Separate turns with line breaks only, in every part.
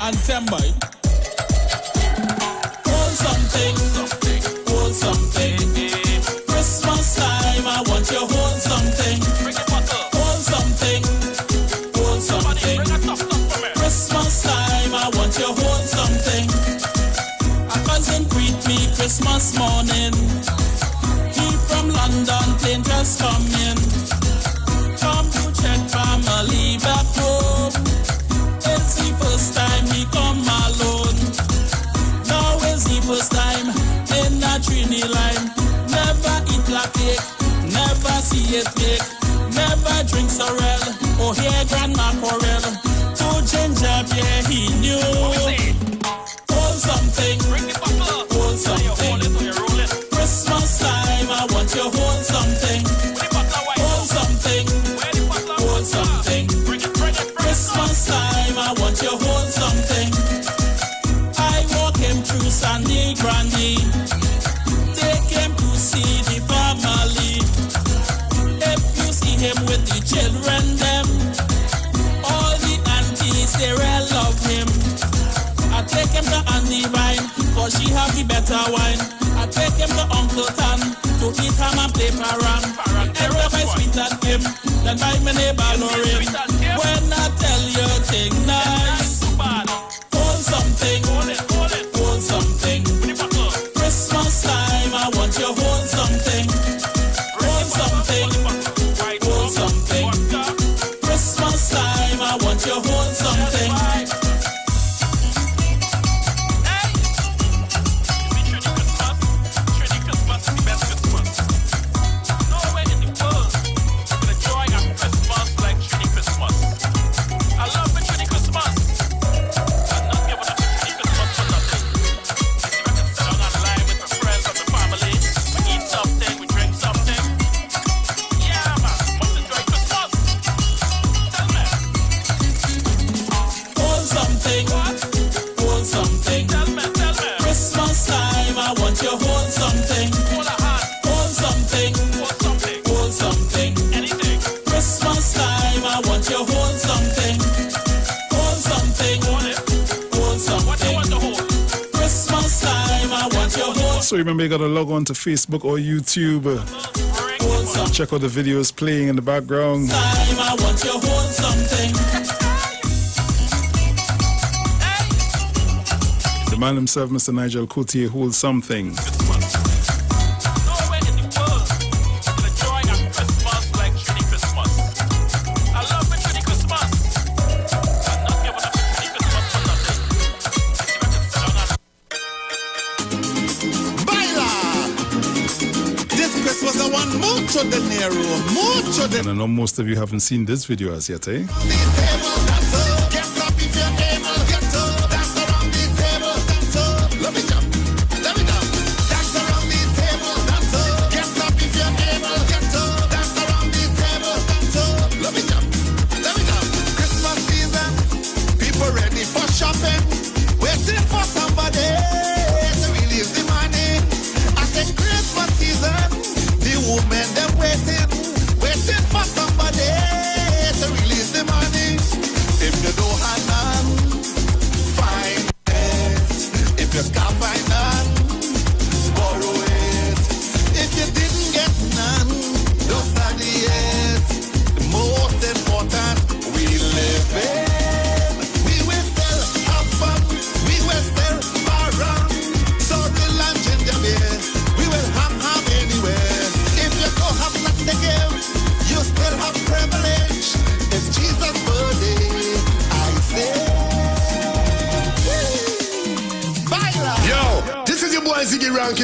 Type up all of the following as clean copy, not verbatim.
anthem, boy. Hold something, hold something. Christmas time, I want you hold something. Hold something, hold something. Christmas time, I want you hold something. A cousin greet me Christmas morning. He from London, plane just come in. Come to check family back home. It's the first time he come alone. Now is the first time in a Trini line. Never eat la cake, never see it bake. Never drink sorrel, or hear grandma quarrel. To ginger beer he knew. Hold something, hold something. Christmas time, I want you hold something. Hold something, hold something. Christmas time, I want you hold something. I walk him through Sandy Granny. Take him to see the family. If you see him with the children, them, all the aunties, they all love him. I take him to Andy Vine, cause she have the better wine. I take him to Uncle Tan, to eat ham and play parang. Everybody sweet at him, then buy me neighbor Lorraine. When I tell you thing nice, hold something, hold something. Christmas time, I want you hold something. Hold something, hold something. Christmas time, I want you hold something.
So remember, you got to log on to Facebook or YouTube. Check out the videos playing in the background.
I want you hold something.
The man himself, Mr. Nigel Coutier, holds something. And I know most of you haven't seen this video as yet, eh?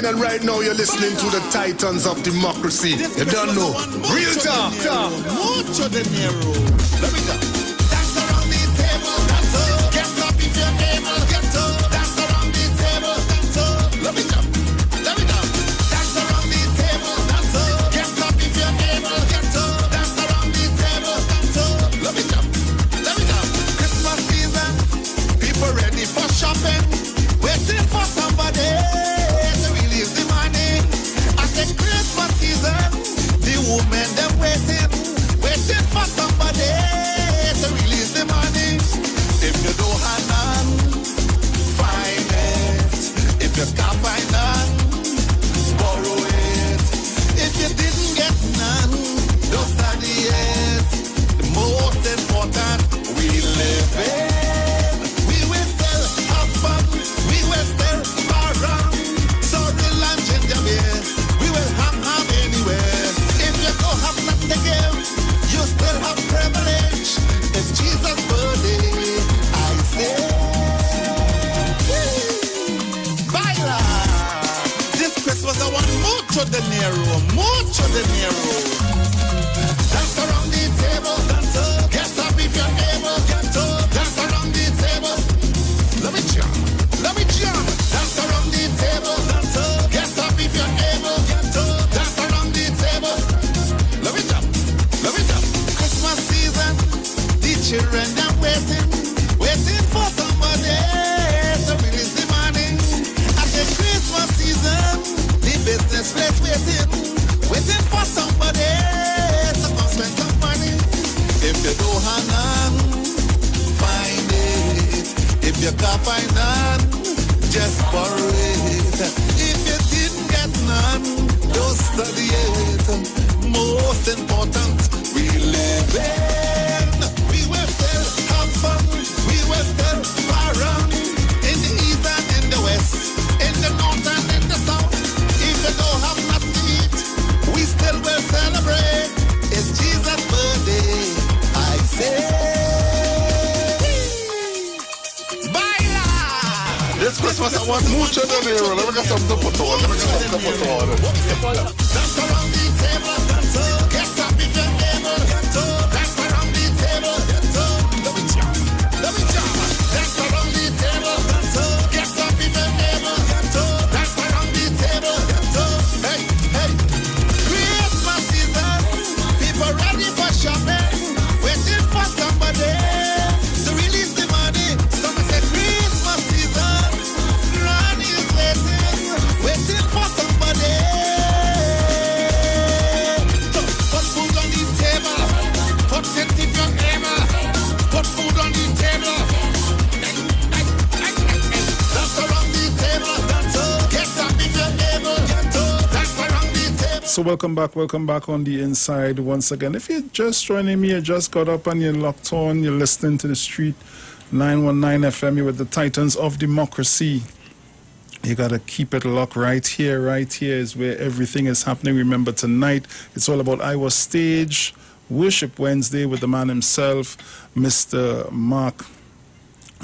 And right now you're listening to the Titans of Democracy. You don't know. Real talk.
Mucho dinero. Let me go.
Dance around the table. Dance up. Get up if you're able. Get up. Dance around the table. Dance up. Let me go. Let me go. Dance around the table. Dance up. Get up if you're able. Get up. Dance around the table. Dance up. Let me go. Let me go. Christmas season. People ready for shopping. Waiting for somebody. Christmas season, the women them waiting for somebody. Mucho dinero. Dance around the table, dance. Get up if you're able, get up. Dance around the table. Let me jump, let me jump. Dance around the table, dance. Get up if you're able, get up. Dance around the table. Let me jump, let me jump. Christmas season, the children are waiting, waiting for somebody to release the money. At the Christmas season, the business place waiting, waiting for somebody to come spend some money. If you don't have none, find it. If you can't find none, just borrow it. If you didn't get none, don't study it. Most important, we live in. We will still have fun. We will still around in the east and in the west, in the north and in the south. If you don't have nothing to eat, we still will celebrate. It's Jesus' birthday, I say. Baila!
This Christmas I want mucho dinero. Let me get some to put on.
Dance around the table, dance. Get up if you're able, get up. Dance around the table, get up. Let me jump, let me jump. Dance around the table, dance. Get up if you're able, get up. Dance around the table, get up. Hey, hey. Christmas season, people ready for shopping, waiting for somebody to release the money. Someone say Christmas season, Granny is waiting for somebody. Put food on the table, put it if you're able. Put food on the table. Dance around the table, dance. Get up if you're able, get up. Dance around the table.
So welcome back on the inside once again. If you're just joining me, you just got up and you're locked on, you're listening to the street 919 FM, you're with the Titans of Democracy. You got to keep it locked right here is where everything is happening. Remember, tonight, it's all about Iwer Stage, Worship Wednesday with the man himself, Mr. Mark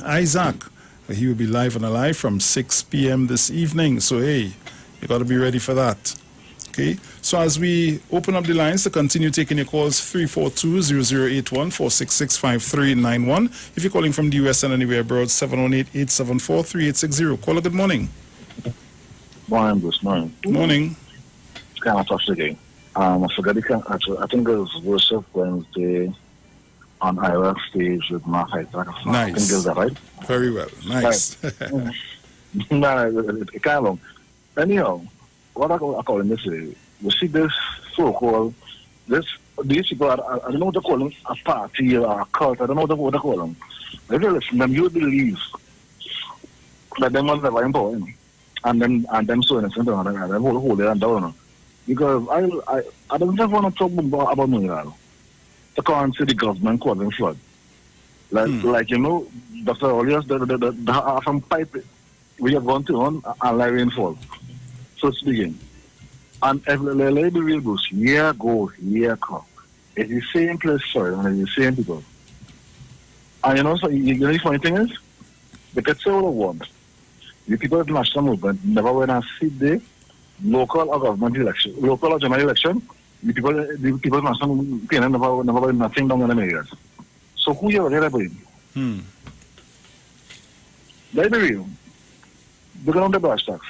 Isaac. He will be live and alive from 6 p.m. this evening. So, hey, you got to be ready for that. Okay, so as we open up the lines to continue taking your calls, 342-0081-466-5391. If you're calling from the US and anywhere abroad, 718-874-3860. Caller, good morning.
Morning, Bruce. Morning.
Morning.
It's kind of tough today. I forgot I think it was Worship Wednesday on Iwer Stage with Mark Isaac.
Nice.
I think is that right?
Very well. Nice.
No, it kind of. Anyhow, what I call this is, we see this so-called, these people, I don't know what they call them, a party or a cult, I don't know what they call them. If you listen to them, you would believe that them was never important. And them so innocent, and them hold it down. Because I don't just want to talk about me, I can't see the government causing flood. Like you know, Dr. Olias, the from pipe, we have gone to on and like rainfall. So it's begin. And every real goes, here go, here come. It's the same place, sorry, and it's the same people. And you know, so you know the funny thing is, they could say what they want. The people of the national movement never went and sit there, local or government election, local or general election, the people of the national movement never went nothing down in the areas. So who you are there about? They be real. They're going to the brass tax.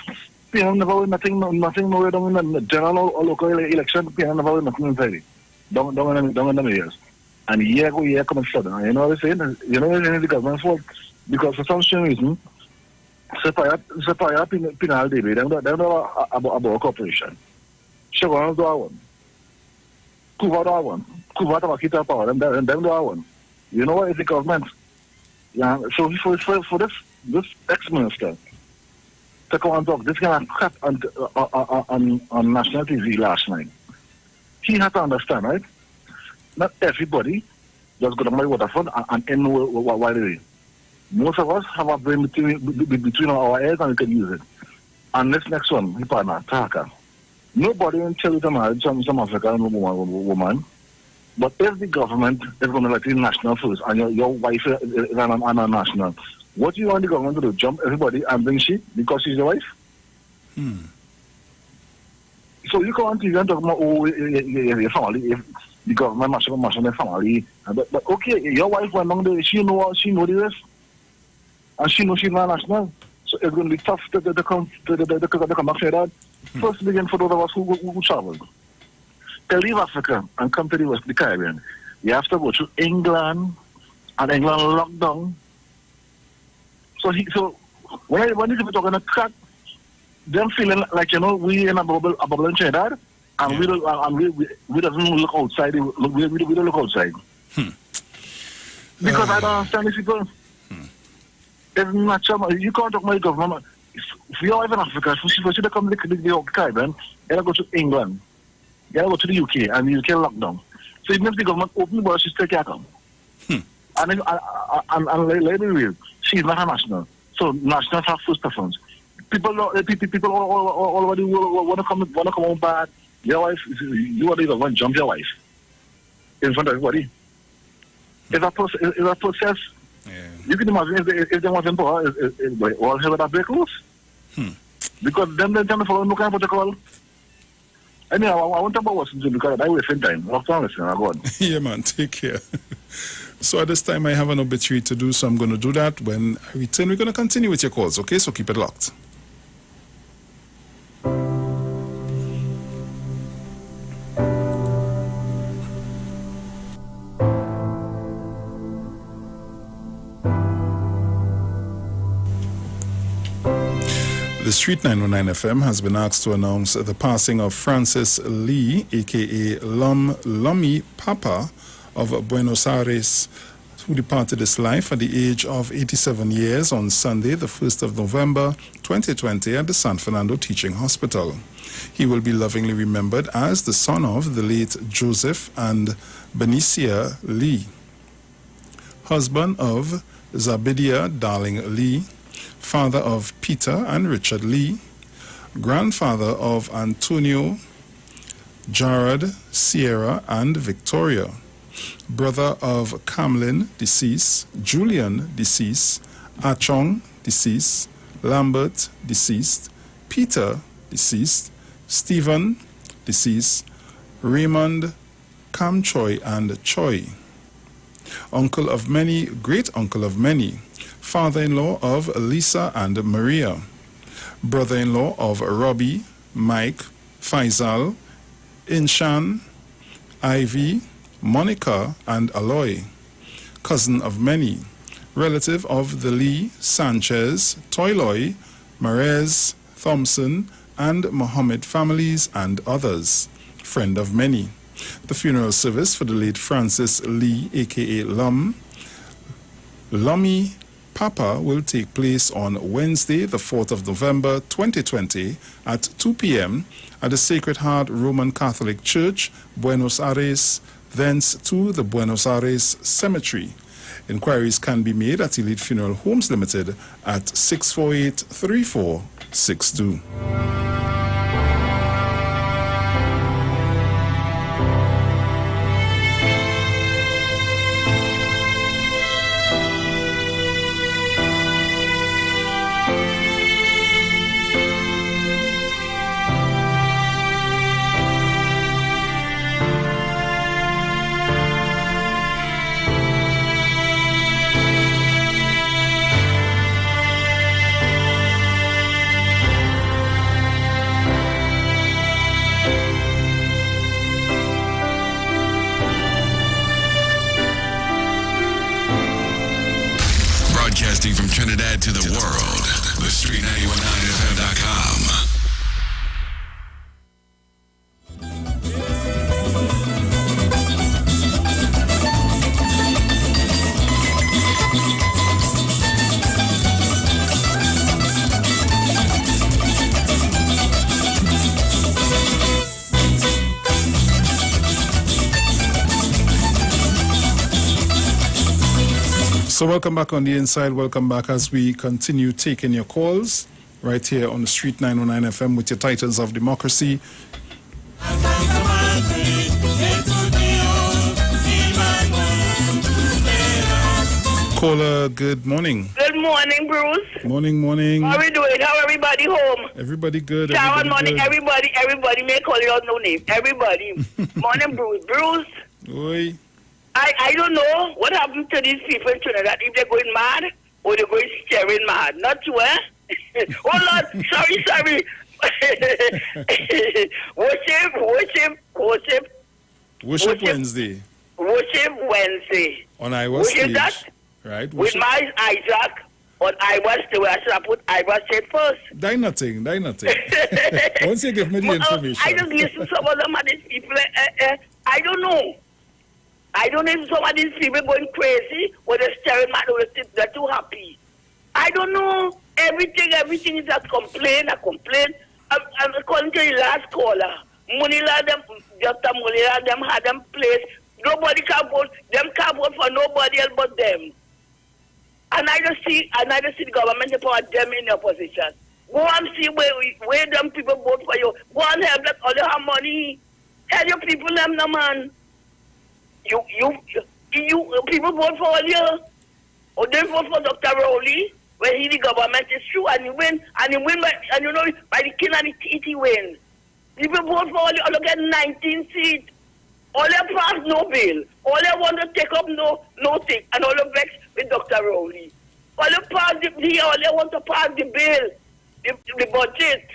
PNM never win nothing more down in the general or local election. PNM never win nothing inside. Down in the areas. And year come and flood. And you know what I'm saying? You know it's the government's fault. Because for some strange reason, Sepaya Pinal David, they don't know about corporation. Chevron do one. Kuva do one. Kuva to Makita Power, and them do one. You know what is the government? Yeah, so for this ex-minister to come and talk, this kind of crap on national TV last night. He had to understand, right? Not everybody just go to my waterfront and end why they do. Most of us have a brain between our ears and we can use it. And this next one, he partner, Taka. Nobody will tell you to marry some African woman. But if the government is going to let you national first and your wife is an national, what do you want the government to do? Jump everybody and bring she because she's your wife? So you can't even talk about your family, if the government must their family. But okay, your wife went on there, she know this, and she knows she's not national. So it's going to be tough to come back to that. First begin for those of us who travel. To leave Africa and come to the Caribbean, you have to go to England, and England locked down. So when these people talking a crack, them feeling like, you know, we in a bubble in Trinidad, and we doesn't look outside. We don't look outside. Because I don't understand these people. It's not you can't talk about the government. If you are in Africa, if you come to the Caribbean, you have to go to England. You have to go to the UK, and the UK lockdown. So even if the government open the borders, she still can't come. And let me real, she's not a national. So nationals have first preference. People all over the world want to come home bad. Your wife, you want to even jump your wife in front of everybody. It's a process.
Yeah.
You can imagine if they want to power, all hell would have break loose. Because them they tend to follow no kind of protocol. Anyhow, I want to talk about what's in because I waste time. I'll go on.
Yeah, man, take care. So at this time, I have an obituary to do, so I'm going to do that. When I return, we're going to continue with your calls, okay? So keep it locked. The Street 919 FM has been asked to announce the passing of Francis Lee, a.k.a. Lummy Papa of Buenos Aires, who departed this life at the age of 87 years on Sunday, the 1st of November 2020 at the San Fernando Teaching Hospital. He will be lovingly remembered as the son of the late Joseph and Benicia Lee, husband of Zabidia Darling Lee, father of Peter and Richard Lee, grandfather of Antonio, Jared, Sierra, and Victoria, brother of Camlin, deceased, Julian, deceased, Achong, deceased, Lambert, deceased, Peter, deceased, Stephen, deceased, Raymond, Cam Choi, and Choi, uncle of many, great uncle of many, father-in-law of Lisa and Maria, brother-in-law of Robbie, Mike, Faisal, Inshan, Ivy, Monica, and Aloy, cousin of many, relative of the Lee, Sanchez, Toyloy, Marez, Thompson, and Mohammed families and others, friend of many. The funeral service for the late Francis Lee, a.k.a. Lummy Papa, will take place on Wednesday, the 4th of November 2020 at 2 p.m. at the Sacred Heart Roman Catholic Church, Buenos Aires, thence to the Buenos Aires Cemetery. Inquiries can be made at Elite Funeral Homes Limited at 648-3462.
Broadcasting from Trinidad to the world, the Street919FM.com.
So welcome back on the inside. Welcome back as we continue taking your calls right here on the Street 919 FM with your Titans of Democracy. Caller, good morning.
Good morning, Bruce.
Morning.
How are we doing? How everybody home?
Everybody good.
Shower
Everybody
morning,
good.
everybody may call you out no name. Everybody. Morning, Bruce. Bruce,
Oi.
I don't know what happened to these people in Trinidad, if they're going mad or they're going staring mad. Not true, eh? Oh, Lord, sorry.
Worship Wednesday.
Worship Wednesday.
On Iwer
Worship
stage.
that?
Right?
With my Isaac on Iwer Tv, I should have put Iwer stage first.
Die nothing. Once you give me the information.
I just listen to some of them and these people. I don't know. I don't know if some of these people going crazy or they're staring mad or they're too happy. I don't know. Everything is a complaint. I'm according to the last caller. Munila them, Dr. Munila them had them placed. Nobody can vote. Them can't vote for nobody else but them. And I just see the government support them in the opposition. Go and see where them people vote for you. Go and help them. All you have money. Tell your people them, no man. You people vote for all you. Or they vote for Dr. Rowley when he the government is true and he win by the king and the teeth he win. People vote for all you. All you get 19 seats. All they pass no bill. All they want to take up no thing. And all they vex with Dr. Rowley. All they pass all they want to pass the bill, the budget.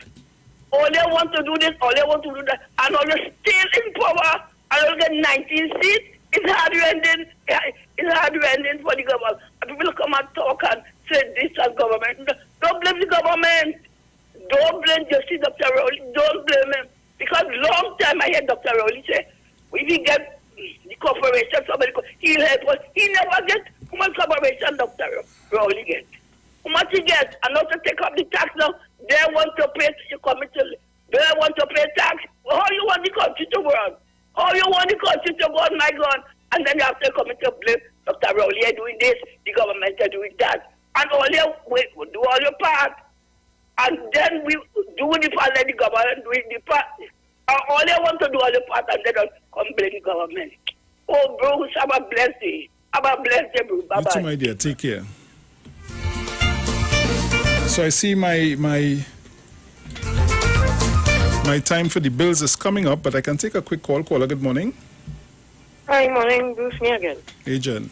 All they want to do this, all they want to do that. And all they still in power. And all get 19 seats. It's hard ending for the government. And people come and talk and say this as government. Don't blame the government. Don't blame Justice Dr. Rowley. Don't blame him. Because long time I heard Dr. Rowley say, if he get the corporation, he'll help us. He never get how much corporation Dr. Rowley get. How much he get? And not to take up the tax now. They want to pay they want to pay tax. How you want the country to run? How you want the country to run, my God? And then you have to come to blame Dr. Rowley doing this, the government are doing that. And all you do all your part. And then we do the part, let the government do the part. All they want to do all the part and they don't come blame the government. Oh, Bruce, have a blessed day. Have a blessed day, Bruce. Bye-bye.
You too, my dear. Take care. So I see my time for the bills is coming up, but I can take a quick call. Caller, good morning.
Hi, morning, Bruce, me again.
Hey, Jen.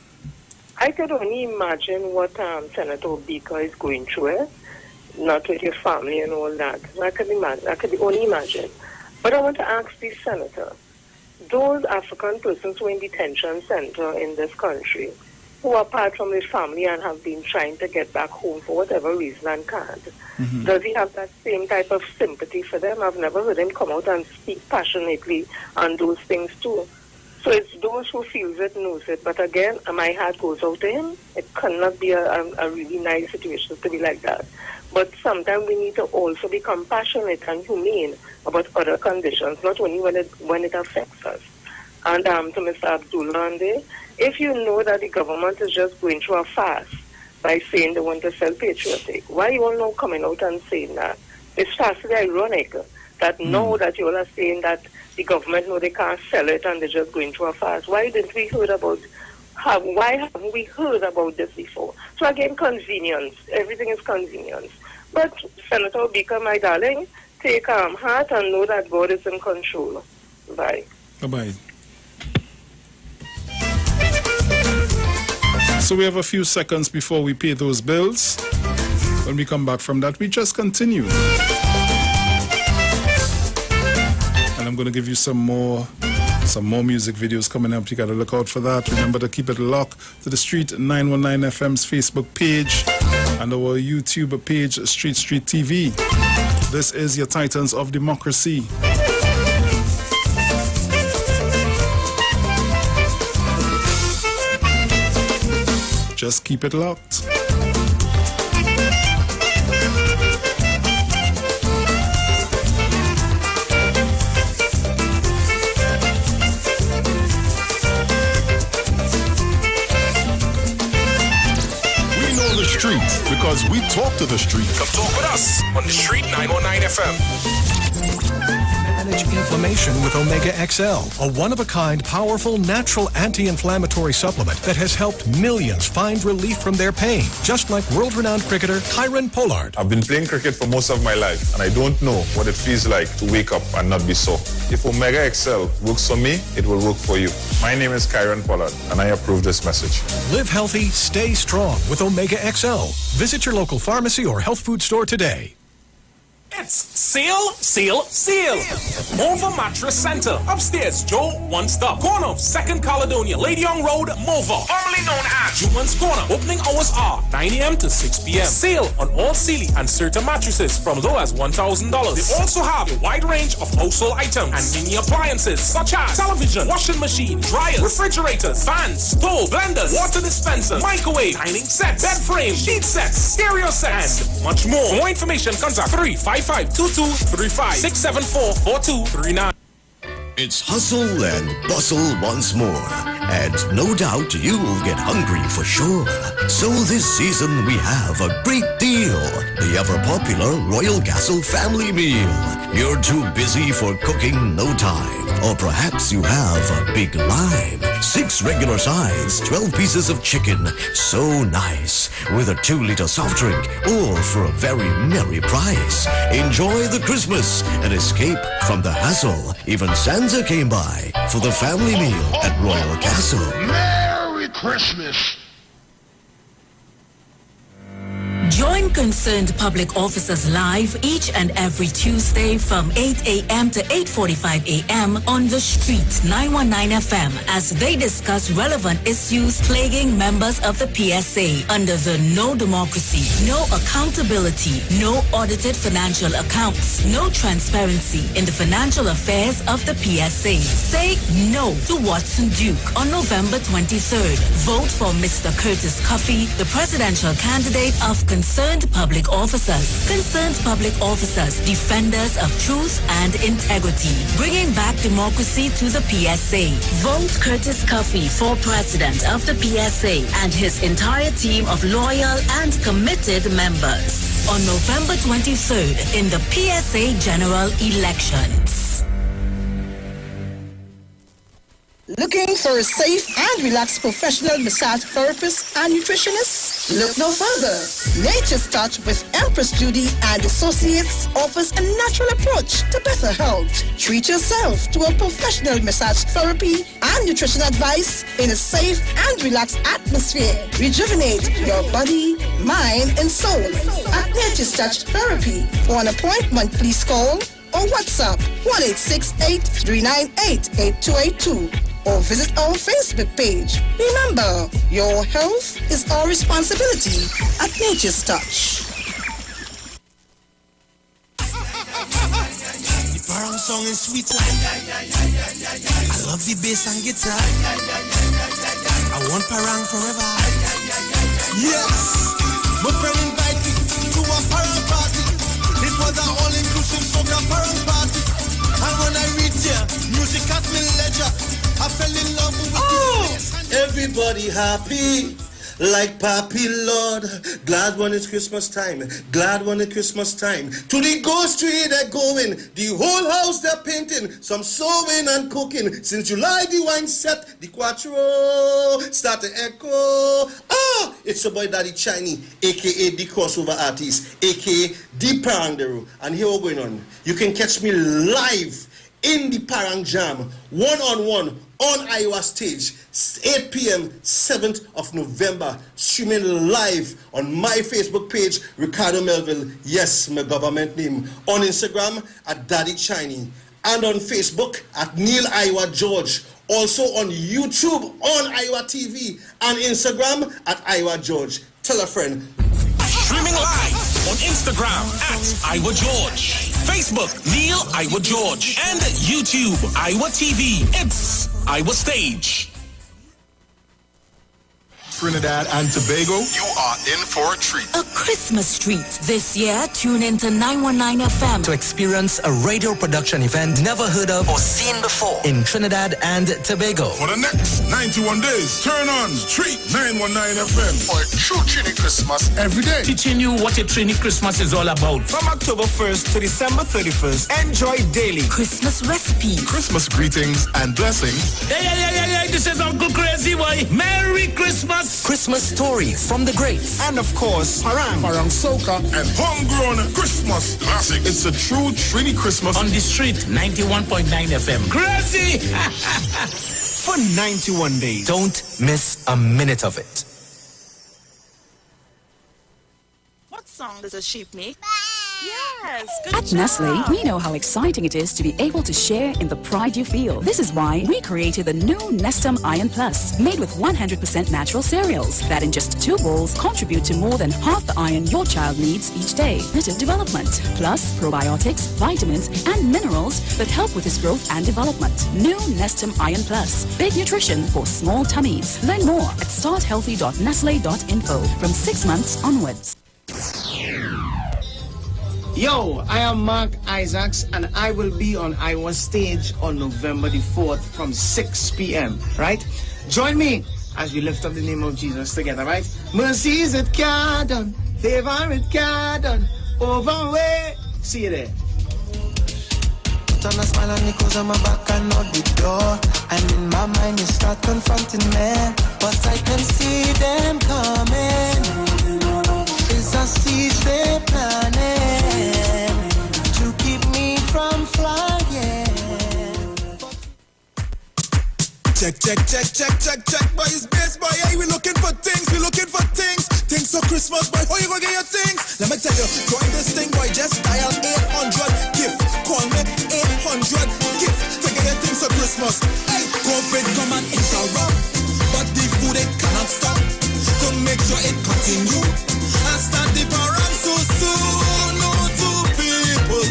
I could only imagine what Senator Baker is going through, not with your family and all that. I could only imagine. But I want to ask the senator, those African persons who are in detention center in this country, who are apart from his family and have been trying to get back home for whatever reason and can't, does he have that same type of sympathy for them? I've never heard him come out and speak passionately on those things too. So it's those who feels it, knows it. But again, my heart goes out to him. It cannot be a really nice situation to be like that. But sometimes we need to also be compassionate and humane about other conditions, not only when it affects us. And to Mr. Abdullah, if you know that the government is just going through a fast by saying they want to sell patriotic, why you all not coming out and saying that? It's vastly ironic that now that you all are saying that the government know they can't sell it and they're just going through a fast. Why didn't we heard about why haven't we heard about this before? So again, convenience. Everything is convenience. But Senator Baker, my darling, take heart and know that God is in control. Bye.
Bye-bye. So we have a few seconds before we pay those bills. When we come back from that, we just continue. And I'm going to give you some more music videos coming up. You got to look out for that. Remember to keep it locked to the Street 919 FM's Facebook page and our YouTube page, Street TV. This is your Titans of Democracy. Just keep it locked.
Street, because we talk to the street.
Come talk with us on the Street 919 FM. manage inflammation with Omega XL, a one-of-a-kind, powerful, natural anti-inflammatory supplement that has helped millions find relief from their pain, just like world-renowned cricketer Kyron Pollard.
I've been playing cricket for most of my life, and I don't know what it feels like to wake up and not be sore. If Omega XL works for me, it will work for you. My name is Kyron Pollard, and I approve this message.
Live healthy, stay strong with Omega XL. Visit your local pharmacy or health food store today.
It's Seal, Seal, Seal. Mova Mattress Center. Upstairs, Joe One Stop. Corner of 2nd Caledonia, Lady Young Road, Mova. Formerly known as Juman's Corner. Opening hours are 9 a.m. to 6 p.m. Sale on all Sealy and certain mattresses from low as $1,000. They also have a wide range of household items and mini appliances such as television, washing machine, dryers, refrigerators, fans, stove, blenders, water dispenser, microwave, dining sets, bed frame, sheet sets, stereo sets, and much more. For more information, contact 355-2235 674-4239.
It's hustle and bustle once more, and no doubt you'll get hungry for sure. So this season we have a great deal, the ever-popular Royal Castle Family Meal. You're too busy for cooking, no time, or perhaps you have a big line. 6 regular sides, 12 pieces of chicken, so nice, with a 2-liter soft drink, or for a very merry price. Enjoy the Christmas and escape from the hassle. Even Santa came by for the family meal at Royal Castle.
Merry Christmas.
Join concerned public officers live each and every Tuesday from 8 a.m. to 8:45 a.m. on The Street 919 FM as they discuss relevant issues plaguing members of the PSA under the No Democracy, No Accountability, No Audited Financial Accounts, No Transparency in the Financial Affairs of the PSA. Say no to Watson Duke on November 23rd. Vote for Mr. Curtis Cuffey, the presidential candidate of Concerned Public Officers. Concerned Public Officers, defenders of truth and integrity, bringing back democracy to the PSA. Vote Curtis Cuffey for president of the PSA and his entire team of loyal and committed members on November 23rd in the PSA general elections.
Looking for a safe and relaxed professional massage therapist and nutritionist? Look no further. Nature's Touch with Empress Judy and Associates offers a natural approach to better health. Treat yourself to a professional massage therapy and nutrition advice in a safe and relaxed atmosphere. Rejuvenate your body, mind, and soul at Nature's Touch Therapy. For an appointment, please call or WhatsApp 1-868-398-8282. or visit our Facebook page. Remember, your health is our responsibility at Nature's Touch.
The parang song is sweet. I love the bass and guitar. I want parang forever. Yes, my friend invited me to a parang party. It was an all-inclusive soca parang party. And when I reached here, music at me ledger. I fell in love with the bass. Everybody happy, like Papi Lord. Glad when it's Christmas time, glad when it's Christmas time. To the ghost tree they're going, the whole house they're painting, some sewing and cooking. Since July the wine set, the quattro start to echo. Ah, it's your boy Daddy Chiney, aka the crossover artist, aka the Parangero. And here we're going on. You can catch me live in the Parang Jam, one-on-one on Iowa stage, 8 p.m., 7th of November, streaming live on my Facebook page, Ricardo Melville, yes, my government name, on Instagram at Daddy Chiney, and on Facebook at Neil Iwer George, also on YouTube on Iwer TV, and Instagram at Iwer George. Tell a friend.
Streaming live on Instagram at Iwer George, Facebook Neil Iwer George, and YouTube Iwer TV. It's Iwer Stage.
Trinidad and Tobago, you are in for a treat.
A Christmas treat. This year, tune into 919 FM
to experience a radio production event never heard of or seen before in Trinidad and Tobago.
For the next 91 days, turn on Street 919 FM for a true Trini Christmas every day.
Teaching you what a Trini Christmas is all about.
From October 1st to December 31st, enjoy daily
Christmas recipes,
Christmas greetings and blessings.
Hey, this is Uncle Crazy Boy. Merry Christmas.
Christmas stories from the greats.
And of course,
Parang Soca, and homegrown Christmas classics. It's a true Trini Christmas
on the street 91.9 FM. Crazy!
For 91 days.
Don't miss a minute of it.
What song does a sheep make? Yes,
At Nestle, we know how exciting it is to be able to share in the pride you feel. This is why we created the new Nestum Iron Plus, made with 100% natural cereals that in just 2 bowls contribute to more than half the iron your child needs each day. Primitive development, plus probiotics, vitamins, and minerals that help with his growth and development. New Nestum Iron Plus, big nutrition for small tummies. Learn more at starthealthy.nestle.info from 6 months onwards.
Yo, I am Mark Isaacs and I will be on Iwer stage on November the 4th from 6 p.m., right? Join me as we lift up the name of Jesus together, right? Mercies it can't done, favor it can't done, over way. See you there.
Put on a smile and it goes on my back and not the door. And in my mind you start confronting me, but I can see them coming. It's a seed they planning to keep me from flying.
Check, boy, it's best, boy, hey, we looking for things, things for Christmas, boy, how you gonna get your things? Let me tell you, join this thing, boy, just dial 800 gift, call me 800 gift, to get your things for Christmas. Hey, COVID come and interrupt, but the food it cannot stop, to make sure it continue, and start the parents so soon, no two people,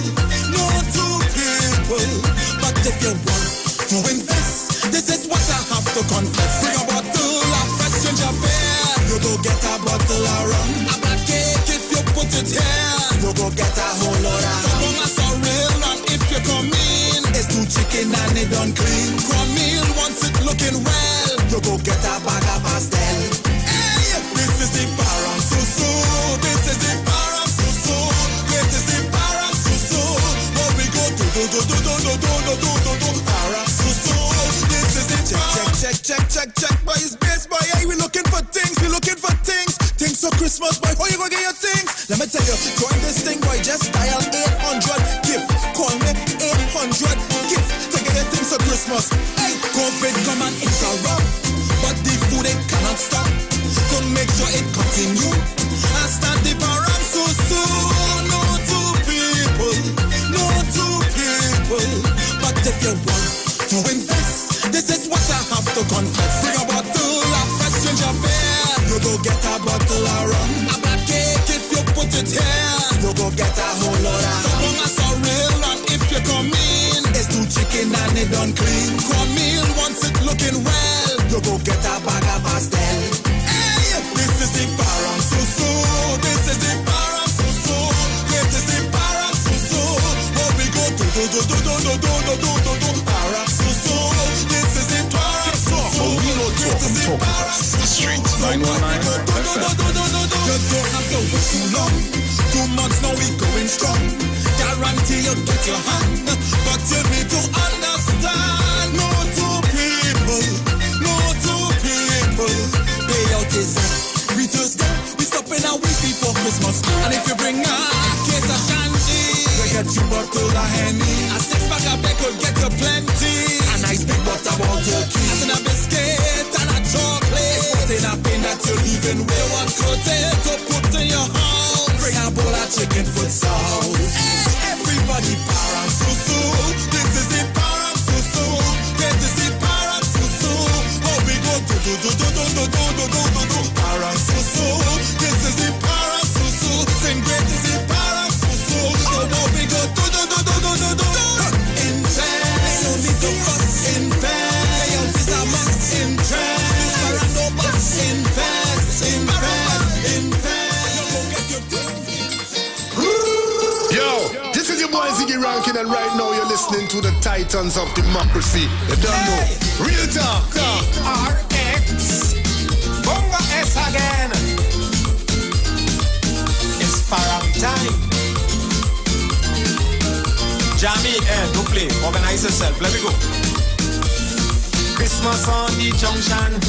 but if you want to invest, this is what I have to confess. Bring a bottle of fresh ginger beer, you go get a bottle of rum. A bad cake if you put it here, you go get a whole lot of rum. So a real and if you come in, it's 2 chicken and it done clean. Come meal once it looking well, you go get a bag of pastel. Hey, this is the parang susu, this is the parang susu, this is the parang susu. What we go do parang susu. This is the check, boy, it's best, boy, hey, we looking for things, things for Christmas, boy, how you gonna get your things? Let me tell you, join this thing, boy, just dial 800 gift, call me 800 gift, to get your things for Christmas. Hey, COVID come and interrupt, but the food it cannot stop, to make sure it continue, and start the parang so soon. No two people, but if you want to invest, this is what I have to confess. Bring a bottle of fresh ginger beer, you go get a bottle of rum. A bad cake if you put it here, you go get a whole lot of so long as a real and if you come in, it's 2 chicken and it done clean. Come meal once it looking well, you go get a bag of pastel. Hey, this is the parang susu, this is the parang susu, this is the parang susu. What we go do parang susu. This is the parang susu. This is the parang susu.
919
You don't have to wait too long. 2 months now we going strong. Guarantee you get your hand, but you need to understand. No two people. Payout is every Thursday. We stopping a week before Christmas, and if you bring a case of shandy, we get you bottle of Henny. A 6-pack of beer could get you plenty. A nice big butter ball turkey, and a biscuit and a chocolate. It's in a pin that you're leaving with. What potato put in your house? Bring a bowl of chicken foot sauce. Hey, everybody parang susu. This is the parang susu. This is the parang susu. Oh, we go do parang susu. This is the parang susu. Sing great is the parang susu. So now we go do. Invest. No need to fuss. Invest. Is a must. Invest. Parang no bus. Invest.
and right now you're listening to the Titans of Democracy. You don't know. Real talk.
RX. Bongo S again. It's parang time. Jamie, don't play. Organize yourself. Let me go. Christmas on the junction.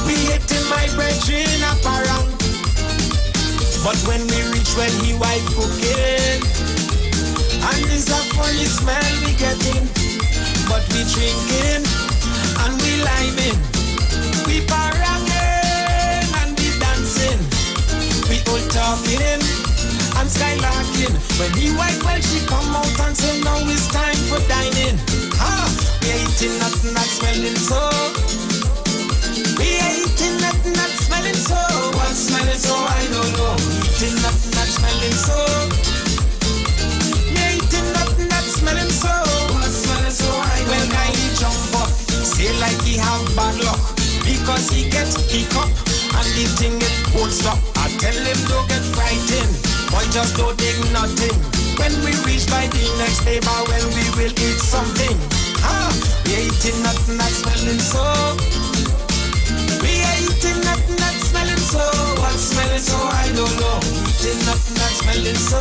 We hitting my brethren a parang. But when we reach when he wife cooking, and it's a funny smell we getting, but we drinking and we liming, we paranging and we dancing, we all talking and skylarking. When he wife, well, she come out and say now it's time for dining. We ain't eating nothing that's smelling so. We ain't eating nothing that's smelling so. What's smelling so? I don't know. Eating nothing that's smelling so. We ain't eating nothing that's smelling so. What's smelling so? I don't know. Well, guy, he jump up, say like he have bad luck, because he gets hiccup and the thing it won't stop. I tell him don't get frightened, boy, just don't dig nothing. When we reach by the next table, well, we will eat something. We ain't eating nothing that's smelling so. We ain't eating nothing that's smelling so. What's smelling so? I don't know. Eating nothing that's smelling so.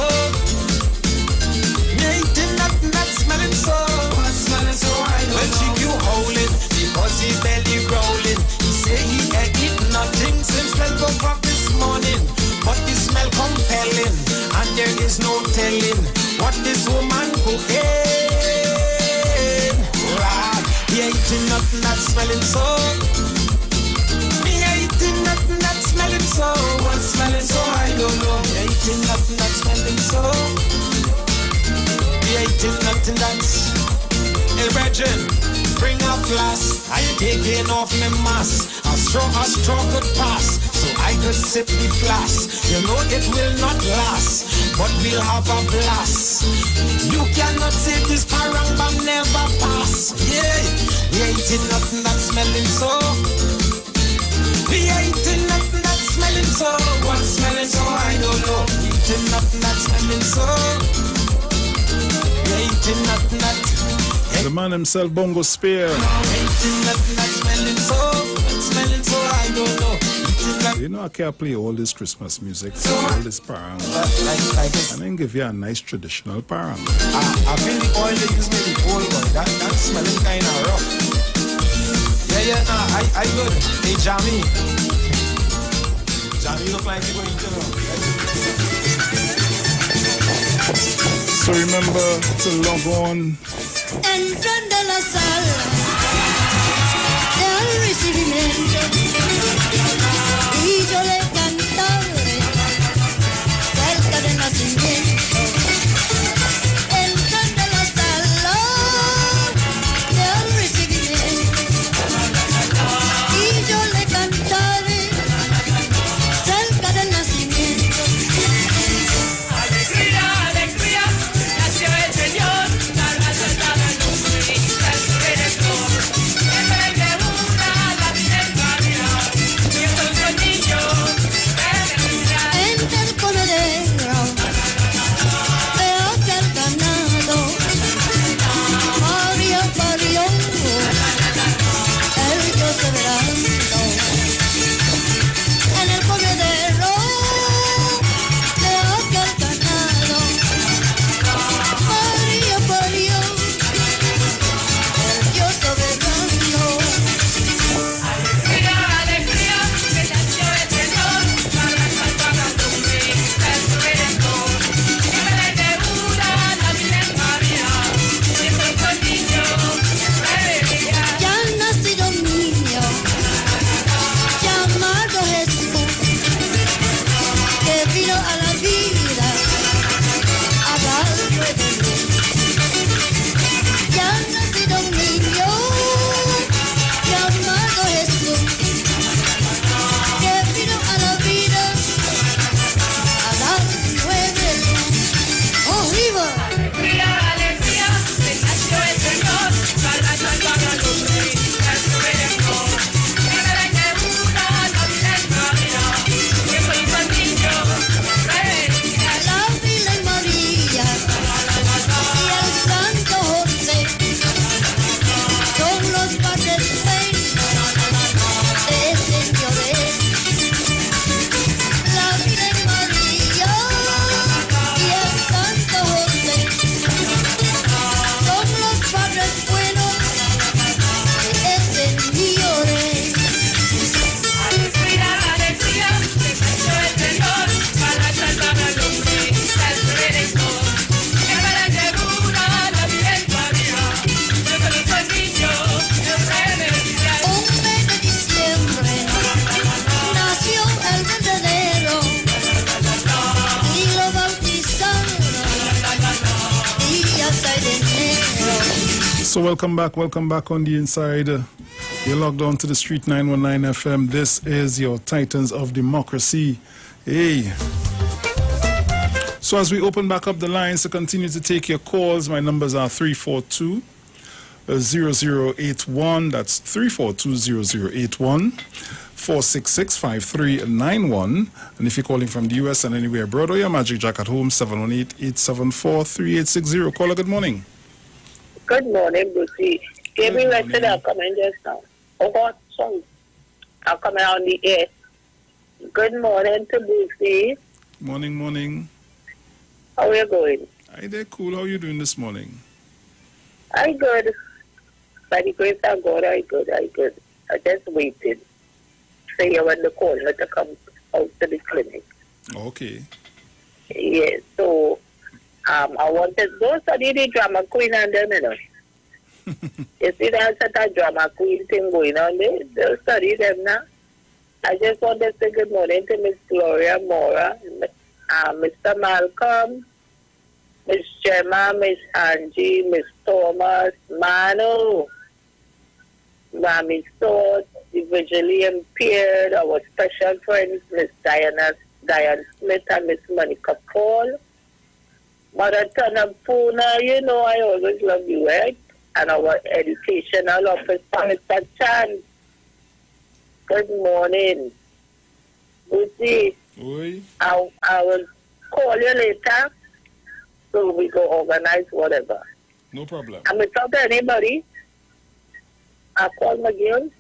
We ain't eating nothing that's smelling so. What's smelling so? I don't know. Well, she keep howling because his belly growling. He say he ain't eaten nothing since 12 o'clock this morning. But the smell compelling, and there is no telling what this woman cooking. Right. He ain't eating nothing that's smelling so. Eating nothing that's smelling so. What's smelling so? I don't know. We ain't eating nothing that's smelling so. We ain't eating nothing that's. Hey, Virgin, bring a flask. I taking off my mask. A straw could pass, so I could sip the flask. You know it will not last, but we'll have a blast. You cannot say this parang never pass. Yeah, we ain't eating nothing that's smelling so. We ain't eating nothing that's smelling so. What's smelling so? I don't know. Eating nothing that's smelling so. We ain't eating nothing that.
The man himself, Bongo Spear.
We ain't eating nothing that's smelling so. What's smelling so? I don't know.
You know I can't play all this Christmas music, all this parang. I didn't give you a nice traditional parang.
I feel the oil they use me the old one. That's smelling kind of rough. Yeah, I good. Hey, Jamie. Jamie look like you're going to know.
So remember to log on.
Entrando la sala del recibimiento y yo le cantaré cerca del nacimiento. Entrando la sala del recibimiento y yo le cantaré cerca del nacimiento.
Alegría, alegría, nació el Señor, la raza está dando un grito, el rey de flor, en vez de una la virgen María.
So welcome back on the inside. You're logged on to the Street 919 FM. This is your Titans of Democracy. Hey. So as we open back up the lines to continue to take your calls, my numbers are 342-0081. That's 342-0081. 466-5391. And if you're calling from the US and anywhere abroad or your Magic Jack at home, 718-874-3860. Caller, good morning.
Good morning, Brucey. Give me rested. I'll come in just now. Oh, God, song. I'll come in on the air. Good morning to Brucey.
Morning.
How are you going?
Hi there, cool. How are you doing this morning?
I good. By the grace of God, I good. I just waited. Say you when the call to come out to the clinic.
Okay.
Yes, so I wanted to go study the drama queen and them, you know. You see that such a drama queen thing going on there? They'll study them now. I just want to say good morning to Miss Gloria Mora, Mr. Malcolm, Miss Gemma, Miss Angie, Miss Thomas, Manu, Mammy Sort, the visually impaired, our special friends, Miss Diane Smith and Miss Monica Paul, Mother Tana Puna, you know I always love you, right? And our educational officer, Mr. Chan. Good morning. Lucy, I will call you later so we go organize whatever.
No problem.
And without anybody, I'll call McGill.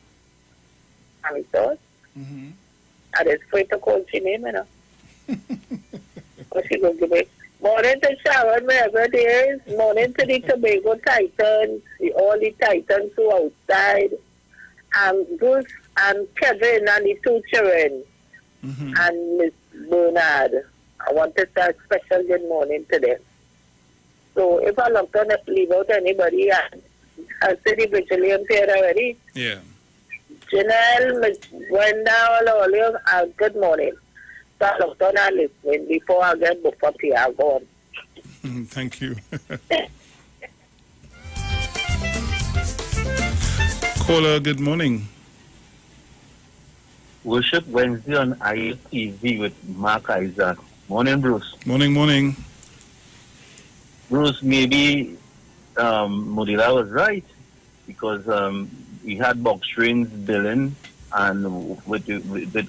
And we thought, and it's free to call she name, you know. Because she going to give me. Morning to Sharon, wherever it is. Morning to the Tobago Titans, all the Titans who are outside. Bruce and Kevin and the two children. And Miss Bernard. I want to say a special good morning to them. So if I look on leave out anybody, I said the visually impaired already.
Yeah.
Janelle, Miss Brenda, all of you, good morning. So I looked on and listening before I get booked up here. I'll go on.
Thank you. Caller, good morning.
Worship Wednesday on Iwer TV with Mark Isaac. Morning, Bruce.
Morning.
Bruce, maybe Modila was right because we had box trains billing and with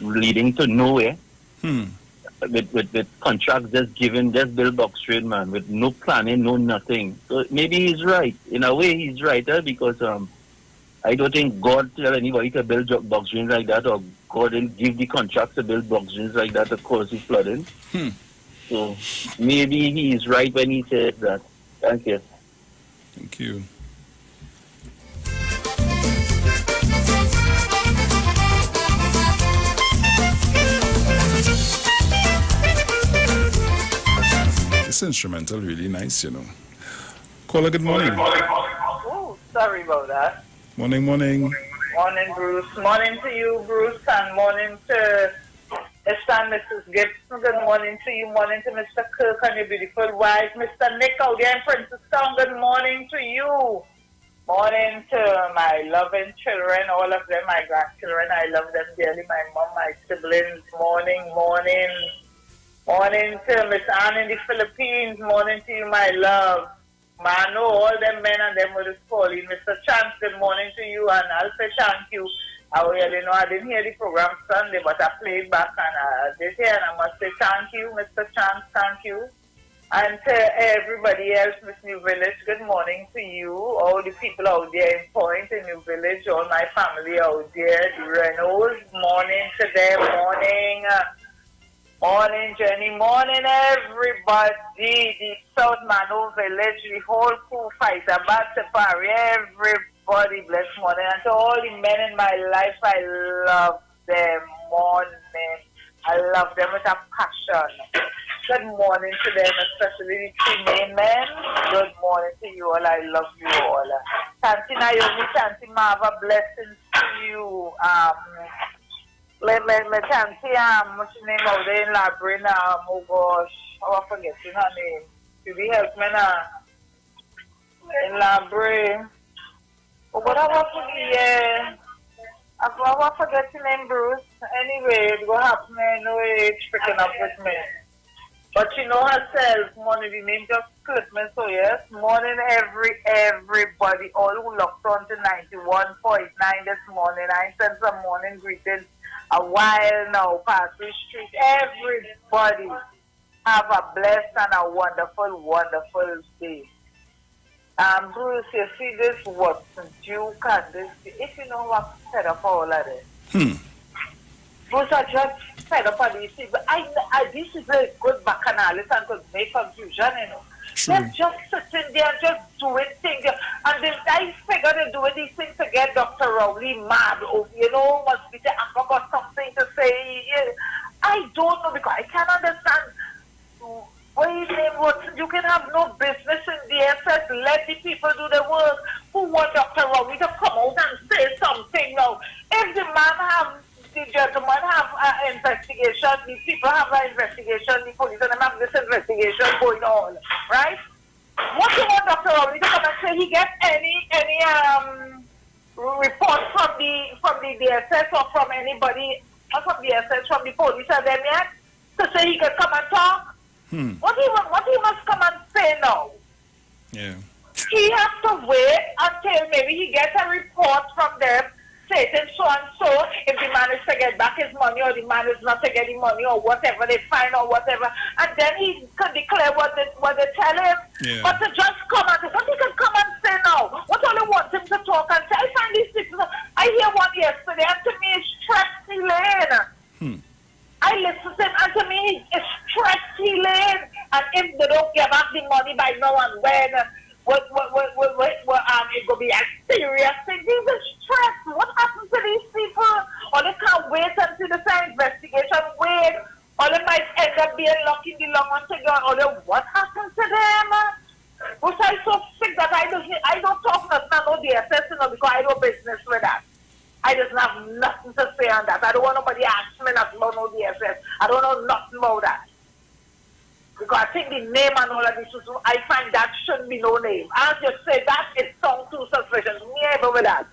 leading to nowhere. With contracts just build box train, man, with no planning, no nothing. So maybe he's right. In a way, he's right because I don't think God tell anybody to build box drains like that, or God didn't give the contracts to build box drains like that to cause the flooding. So maybe he is right when he says that. Thank you.
Thank you. This instrumental really nice, you know. Caller, good morning.
Oh, sorry about that.
Morning.
Morning, Bruce. Morning to you, Bruce, and morning to Mr. and Mrs. Gibson. Good morning to you. Morning to Mr. Kirk and your beautiful wife. Mr. Nick out there in Princeton. Good morning to you. Morning to my loving children, all of them, my grandchildren. I love them dearly. My mom, my siblings. Morning. Morning to Miss Anne in the Philippines. Morning to you, my love. Manu, all them men and them with us calling. Mr. Chance, good morning to you, and I'll say thank you. I really know I didn't hear the program Sunday, but I played back and I did hear, and I must say thank you, Mr. Chance, thank you. And to everybody else, Miss New Village, good morning to you. All the people out there in Point, in New Village, all my family out there, the Reynolds, morning to them, morning, Jenny. Morning, everybody. The South Manu Village, the whole crew, Fighter, Safari, everybody, bless morning. And to all the men in my life, I love them. Morning. I love them with a passion. Good morning to them, especially the three main men. Good morning to you all. I love you all. Tanti Naomi, Tanti Marva, blessings to you. Let me Tanti, what's your name out there in Labrina? Oh gosh, I forget her name. To be help me now. In Labre. Oh, but I was I was forgetting name Bruce. Anyway, it will happen anyway. It's freaking up with me. But she know herself, morning, the name just clipped me, so yes. Morning, everybody, all who locked on to 91.9 this morning. I sent some morning greetings a while now, past the street. Everybody have a blessed and a wonderful, wonderful day. Bruce, you see this what you can this. If you know what set up all of this. Bruce, I just fed up on these things. But this is a good bacchanal and could make confusion, you know.
True.
They're just sitting there and just doing things. And I figure they're doing these things to get Dr. Rowley mad. Or, you know, must be the I've got something to say. I don't know because I can't understand. You can have no business in the SS. Let the people do the work. Who want Dr. Rowley to come out and say something now? If the gentleman have an investigation, the people have an investigation, the police and them have this investigation going on, right? What you want Dr. Rowley to come and say he gets any report from the DSS or from anybody, or from the DSS, from the police and them yet, to say he can come and talk? What he must come and say now?
Yeah.
He has to wait until maybe he gets a report from them stating so and so if the man is to get back his money or the man is not to get the money or whatever they find or whatever, and then he can declare what they tell him.
Yeah.
But to just come and what he can come and say now? What all they want him to talk and say? I find these people. I hear one yesterday and to me it's stress healing. I listen to him and to me it's stress healing. And if they don't give back the money by now and when, it will be a serious thing. This is stress. What happens to these people? Or they can't wait until the investigation wait. Or they might end up being locked in the long one together. Or what happens to them? Which I'm so sick that I don't talk nothing about the DSS, you know, because I do business with that. I just have nothing to say on that. I don't want nobody asking me nothing about no DSS. I don't know nothing about that. Because I think the name and all of this, I find that shouldn't be no name. As you say, that it sounds too suspicious. Me ever with that.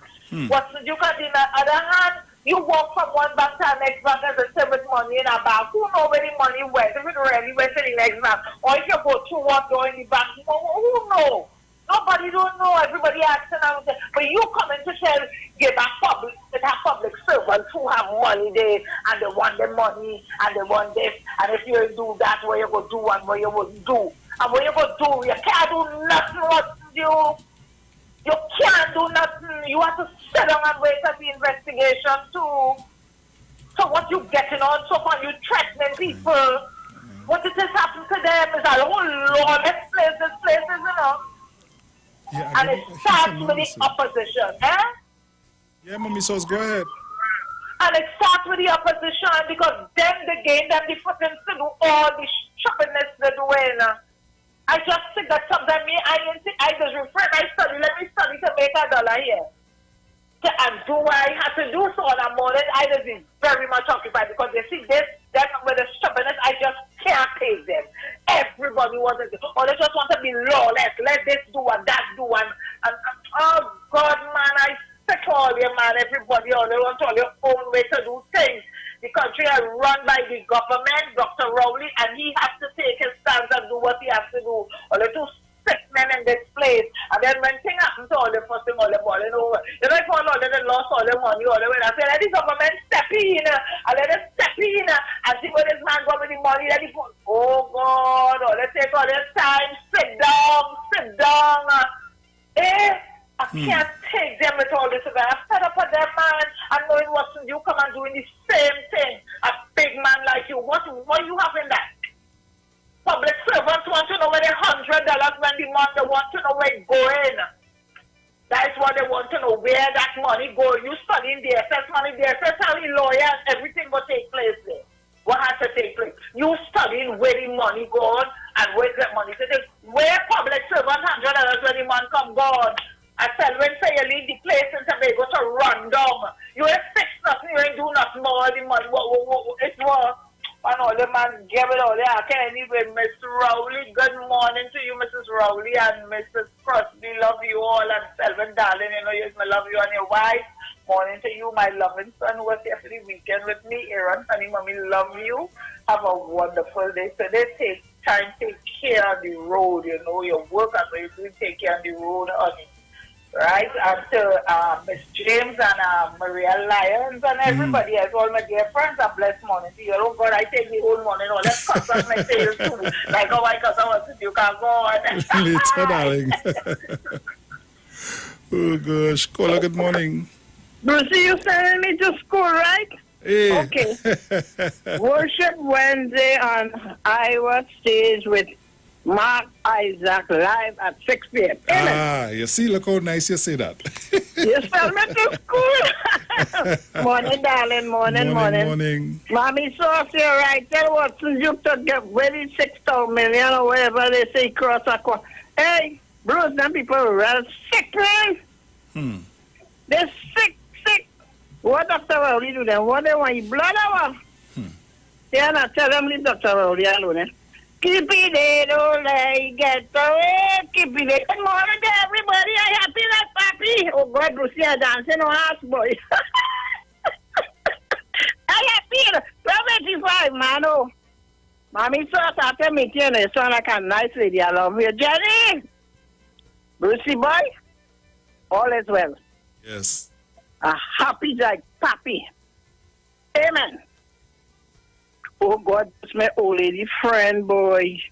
What you can do on the other hand, you walk from one bank to the next bank and say with money in a bank. Who know where the money went? If it really went to the next bank. Or if you go through what door in the bank, who knows? Nobody don't know. Everybody asking out there. But you come in to tell, give a public servants who have money there and they want the money and they want this. And if you do that, what you go do and what you wouldn't do. And what you go do, you can't do nothing. You can't do nothing. You have to sit down and wait for the investigation too. So what you getting on so far? You threatening people. What it has happened to them is a whole lawless place. This place is, you know.
Yeah,
and it starts with the opposition,
Yeah, Mommy Sauce, go ahead.
And it starts with the opposition because them they gain them the footing to do all the shoppingness they're doing. I just think that sometimes I just refrain. Let me study to make $1 here. And do what I have to do so on a morning. I just be very much occupied because they see this, that with the stubbornness, I just can't take them. Everybody wants to, or they just want to be lawless. Let this do and that do and oh God, man, I sick all you, man. Everybody, all they want all your own way to do things. The country is run by the government, Dr. Rowley, and he has to take his stance and do what he has to do. All the two sick men in this place. And then when things happen to all the first thing, all the balling over. You know, if all they lost all the money, all the way. I say, let the government step in, and let them step in, and see where this man got with the money. Let it go. Oh God, oh, let's take all this time. Sit down. I can't take them with all this. I'm fed up with them, man. And knowing what you come and doing the same thing. A big man like you. What you have in that? Public servants want to know where the $100 when the money, they want to know where it's going. That is what they want to know, where that money goes. You studying the DSS money, DSS how the lawyers, everything will take place there. What has to take place? You studying where the money goes and where the money is. Where public servants $100 when the money come gone. I tell when say you leave the place and say go to run down. You ain't fix nothing, you ain't do nothing more the money. It's more. and all the man give it all there. I can't even Miss Rowley. Good morning to you, Mrs. Rowley, and Mrs. Crosby. Love you all, and Selvin, darling, you know, yes, I love you and your wife. Morning to you, my loving son, who was here for the weekend with me. Aaron, honey, mommy, love you. Have a wonderful day. So they take time, take care of the road, you know, your work, and so you do take care of the road, honey. Right, and to Miss James and Maria Lyons and everybody else, all my dear friends, a blessed morning to you. Oh God, I take the whole morning, all let's cut off my tails too. Like, oh my God, I want to you can go on.
Later, darling. Oh gosh. Caller, good morning.
Brucey, you sending me to school, right?
Hey.
Okay. Worship Wednesday on Iowa stage with Mark Isaac live at 6 p.m. Amen.
You see, look how nice you say that.
You send me to school. Morning, darling. Morning.
Morning.
Mommy Sauce, you're right. Tell Watson you to get ready 6 million or whatever they say cross a cross. Hey, Bruce, them people are real sick, man. They're sick. What Dr. Rowley do them? What they want? You blood hour? Yeah, not tell them leave Dr. Rowley alone, Keep it there, don't let get away. Keep it there. Good morning to everybody. I happy like papi. Oh God, Lucy, I dancing on ass boy. I happy. 12:85, man. Oh, mommy saw after meeting you. You sound like a nice lady. I love you, Jenny. Brucey boy, all is well.
Yes.
A happy like papi. Amen. Oh God, it's my old lady friend, boy,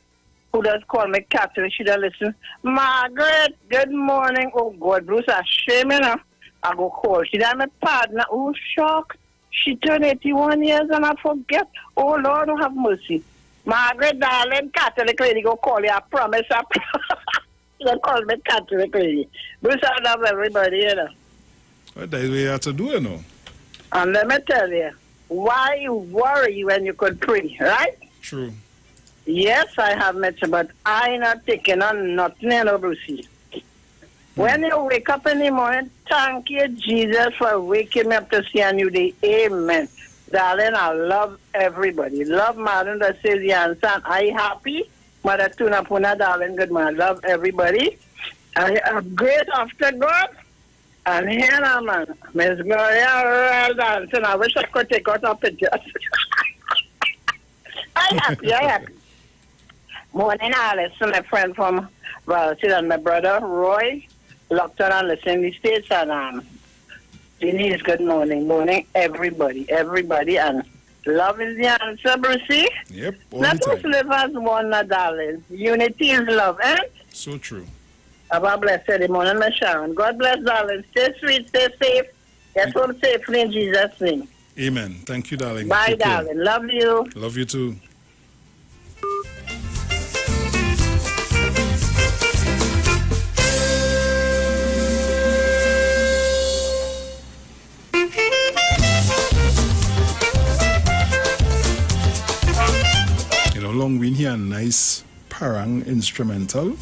who does call me Catherine. She does listen. Margaret, good morning. Oh God, Bruce, I shame you know. I go call. She does my partner. Oh, shock. She turned 81 years and I forget. Oh Lord, oh, have mercy. Margaret, darling, Catholic lady, go call you. I promise. She don't call me Catholic lady. Bruce, I love everybody, you know.
Well, that's what you have to do, you know.
And let me tell you. Why you worry when you could pray, right?
True.
Yes, I have met you, but I not taking on nothing, you know, Brucey. When you wake up in the morning, thank you, Jesus, for waking me up to see a new day. Amen. Darling, I love everybody. Love Madam that says the answer. And I happy. Mother Tuna Puna, darling, good man. Love everybody. I am great after God. And here now, man, Miss Gloria dancing. I wish I could take out a picture. I happy. Morning, Alice, my friend from Raleigh, and my brother, Roy, locked on and listening to the States. And Denise, good morning. Morning, everybody, and love is the answer, Brucey.
Yep,
Let us live as one, darling. Unity is love, eh?
So true.
Have a blessed morning, my Sharon. God bless, darling. Stay sweet, stay safe. Get home safely in Jesus' name.
Amen. Thank you, darling.
Bye,
Take care.
darling. Love you.
Love you too. You know, long we hear a nice parang instrumental.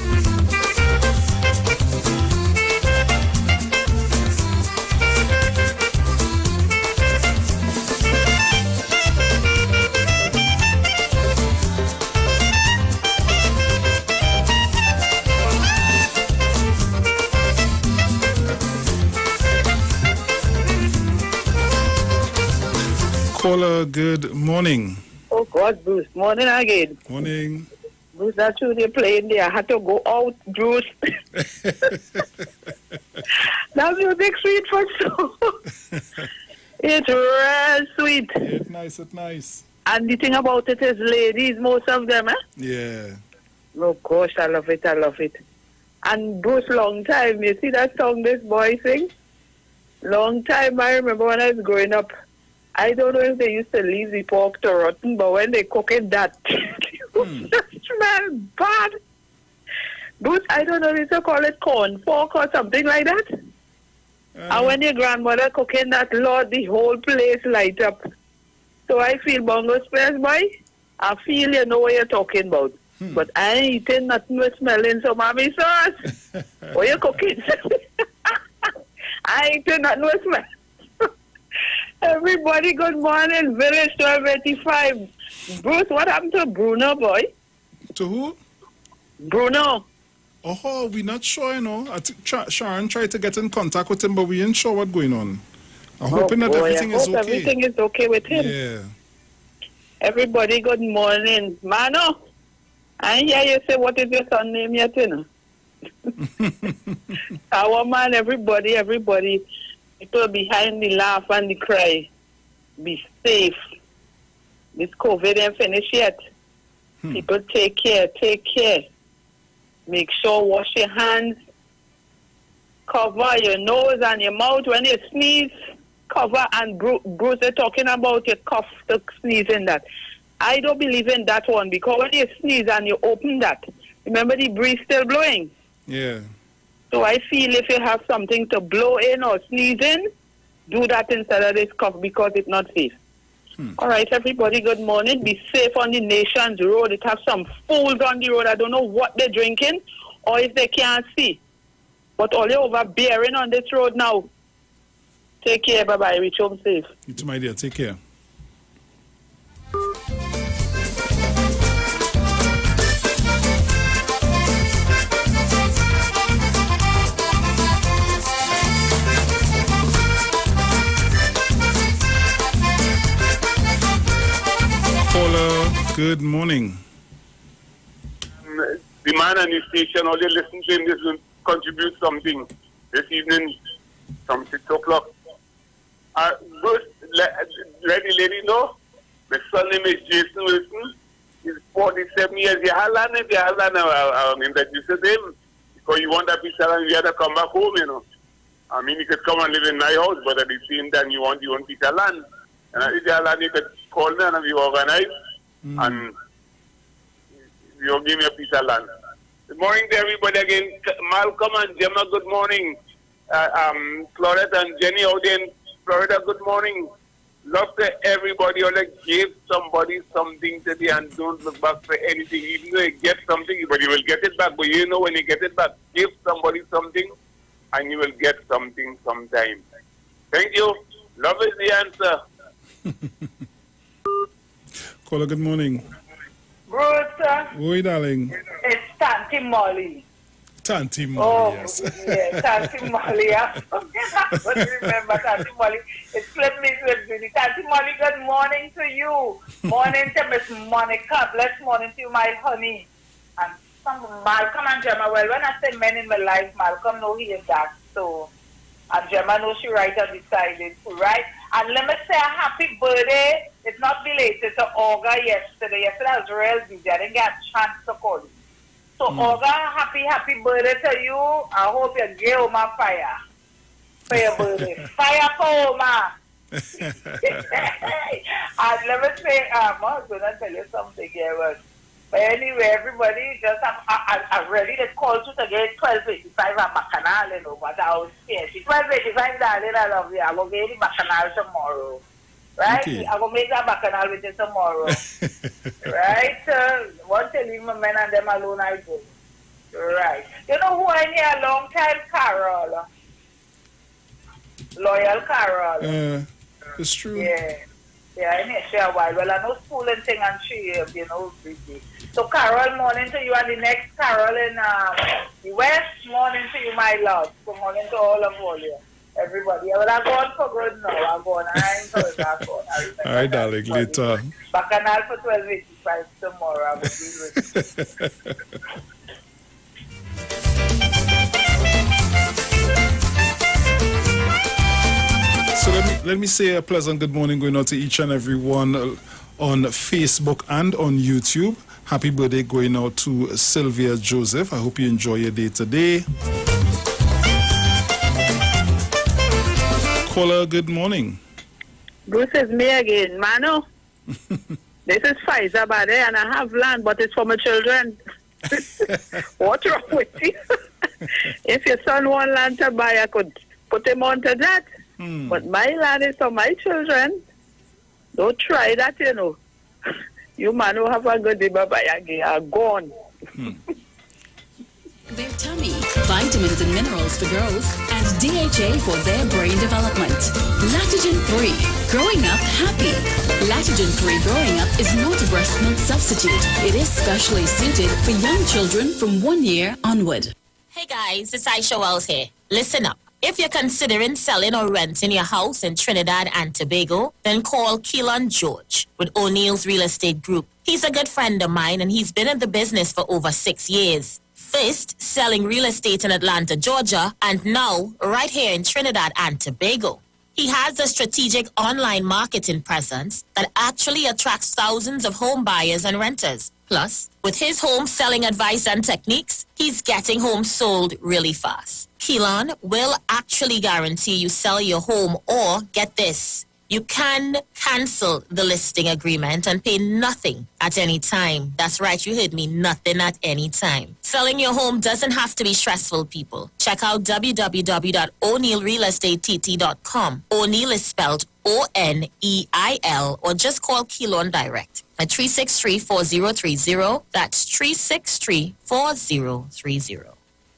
Caller, good morning.
Oh, God, Bruce. Morning again.
Morning.
Bruce, that's who they're playing there. I had to go out, Bruce. That music sweet for so. It's real sweet.
It's nice.
And the thing about it is ladies, most of them, eh?
Yeah.
Oh, gosh, I love it. And Bruce, long time. You see that song this boy sings? Long time. I remember when I was growing up. I don't know if they used to leave the pork to rotten, but when they cook it, that just smell bad. Bruce, I don't know if you call it corn pork or something like that. And when your grandmother cooking that, Lord, the whole place light up. So I feel bongo spares, boy. I feel you know what you're talking about. But I ain't eating nothing with smelling so mommy sauce. What you cooking? I ain't eating nothing with smell. Everybody, good morning. Village 1285. Bruce, what happened to Bruno, boy?
To who?
Bruno.
Oh, we're not sure, you know. I think Sharon tried to get in contact with him, but we ain't sure what's going on. I'm hoping that everything is okay.
Everything is okay with him.
Yeah.
Everybody, good morning. Mano, I hear you say, what is your son name yet, you know? Our man, everybody, people behind the laugh and the cry, be safe. This COVID ain't finished yet. People take care. Make sure wash your hands, cover your nose and your mouth when you sneeze, cover, and Bruce is talking about your cough, the sneezing that. I don't believe in that one, because when you sneeze and you open that, remember the breeze still blowing.
Yeah.
So I feel if you have something to blow in or sneeze in, do that instead of this cough, because it's not safe. All right, everybody, good morning. Be safe on the nation's road. It have some fools on the road. I don't know what they're drinking or if they can't see. But all you overbearing on this road now. Take care. Bye-bye. Reach home safe.
You too, my dear. Take care. Caller, good morning.
The man on the station, all you listen to him, this will contribute something this evening from 6 o'clock. Bruce, let the lady know. My son name is Jason Wilson. He's 47 years. You have to introduce him, because you want that piece of land, you have to come back home, you know. I mean, you could come and live in my house, but at the same time, you want your own piece of land. And if you have land, you could call me and we organize, and you'll give me a piece of land. Good morning to everybody again. Malcolm and Gemma, good morning. Claudette and Jenny out there in Florida, good morning. Love to everybody. Give somebody something today and don't look back for anything. Even though you get something, but you will get it back. But you know when you get it back, give somebody something and you will get something sometime. Thank you. Love is the answer.
Caller, good morning.
Bruce.
Oi, darling.
It's Tanti Molly.
Tanti Molly, yes.
Yeah, Tanti Molly. I remember Tanti Molly. It slipped me with Judy. Tanti Molly, good morning to you. Morning to Miss Monica. Blessed morning to you, my honey. And some Malcolm and Gemma. Well, when I say men in my life, Malcolm know he is that. So, and Gemma knows she right on the side, right? And let me say a happy birthday. It's not belated to Olga yesterday. Yesterday I was real busy. I didn't get a chance to call you. So, Olga, happy birthday to you. I hope you get Oma fire for your birthday. Fire for Oma. And let me say, I was going to tell you something here. But anyway, everybody just I'm ready to call you to get 1285 at Bacchanal, you know, but I was scared. 1285, darling, I love you. I'm going to get the Bacchanal tomorrow. Right?
Okay.
I'm going to make that Bacchanal with you tomorrow. Right? Once I leave my men and them alone, I go. Right. You know who I knew a long time? Carol. Loyal Carol.
It's true.
Yeah. Yeah, I knew she a while. Well, I know school and thing and she, you know, busy. So, Carol, morning to you, and the next Carol in the West, morning to you, my love. Good morning to all of you. Everybody. Well, I'm going for good now. I'm going. I ain't going to go.
All right, darling. Later.
Bacchanal for 1285 tomorrow. I will be with you.
So let me say a pleasant good morning going out to each and every one on Facebook and on YouTube. Happy birthday going out to Sylvia Joseph. I hope you enjoy your day today. Caller, good morning.
Bruce, is me again. Mano, this is Pfizer, by there, and I have land, but it's for my children. What's wrong with you? If your son want land to buy, I could put him onto that. But my land is for my children. Don't try that, you know. You man who have a good day, bye-bye again. Are gone.
Their tummy. vitamins and minerals for girls, and DHA for their brain development. Lactogen 3, growing up happy. Lactogen 3 growing up is not a breast milk substitute. It is specially suited for young children from 1 year onward.
Hey guys, it's Aisha Wells here. Listen up. If you're considering selling or renting your house in Trinidad and Tobago, then call Keelan George with O'Neill's Real Estate Group. He's a good friend of mine and he's been in the business for over 6 years. First, selling real estate in Atlanta, Georgia, and now right here in Trinidad and Tobago. He has a strategic online marketing presence that actually attracts thousands of home buyers and renters. Plus, with his home selling advice and techniques, he's getting homes sold really fast. Keelan will actually guarantee you sell your home, or get this, you can cancel the listing agreement and pay nothing at any time. That's right, you heard me, nothing at any time. Selling your home doesn't have to be stressful, people. Check out www.o'neillrealestatetT.com. O'Neill is spelled O-N-E-I-L, or just call Keelan direct at 363-4030. That's 363-4030.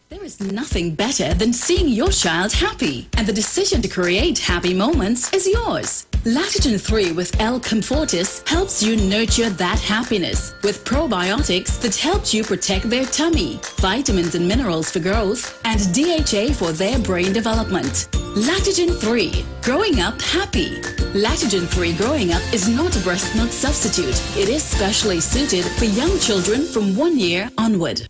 There is nothing better than seeing your child happy, and the decision to create happy moments is yours. Lactogen 3 with L. Comfortis helps you nurture that happiness with probiotics that helps you protect their tummy, vitamins and minerals for girls, and DHA for their brain development. Lactogen 3, growing up happy. Lactogen 3 growing up is not a breast milk substitute. It is specially suited for young children from 1 year onward.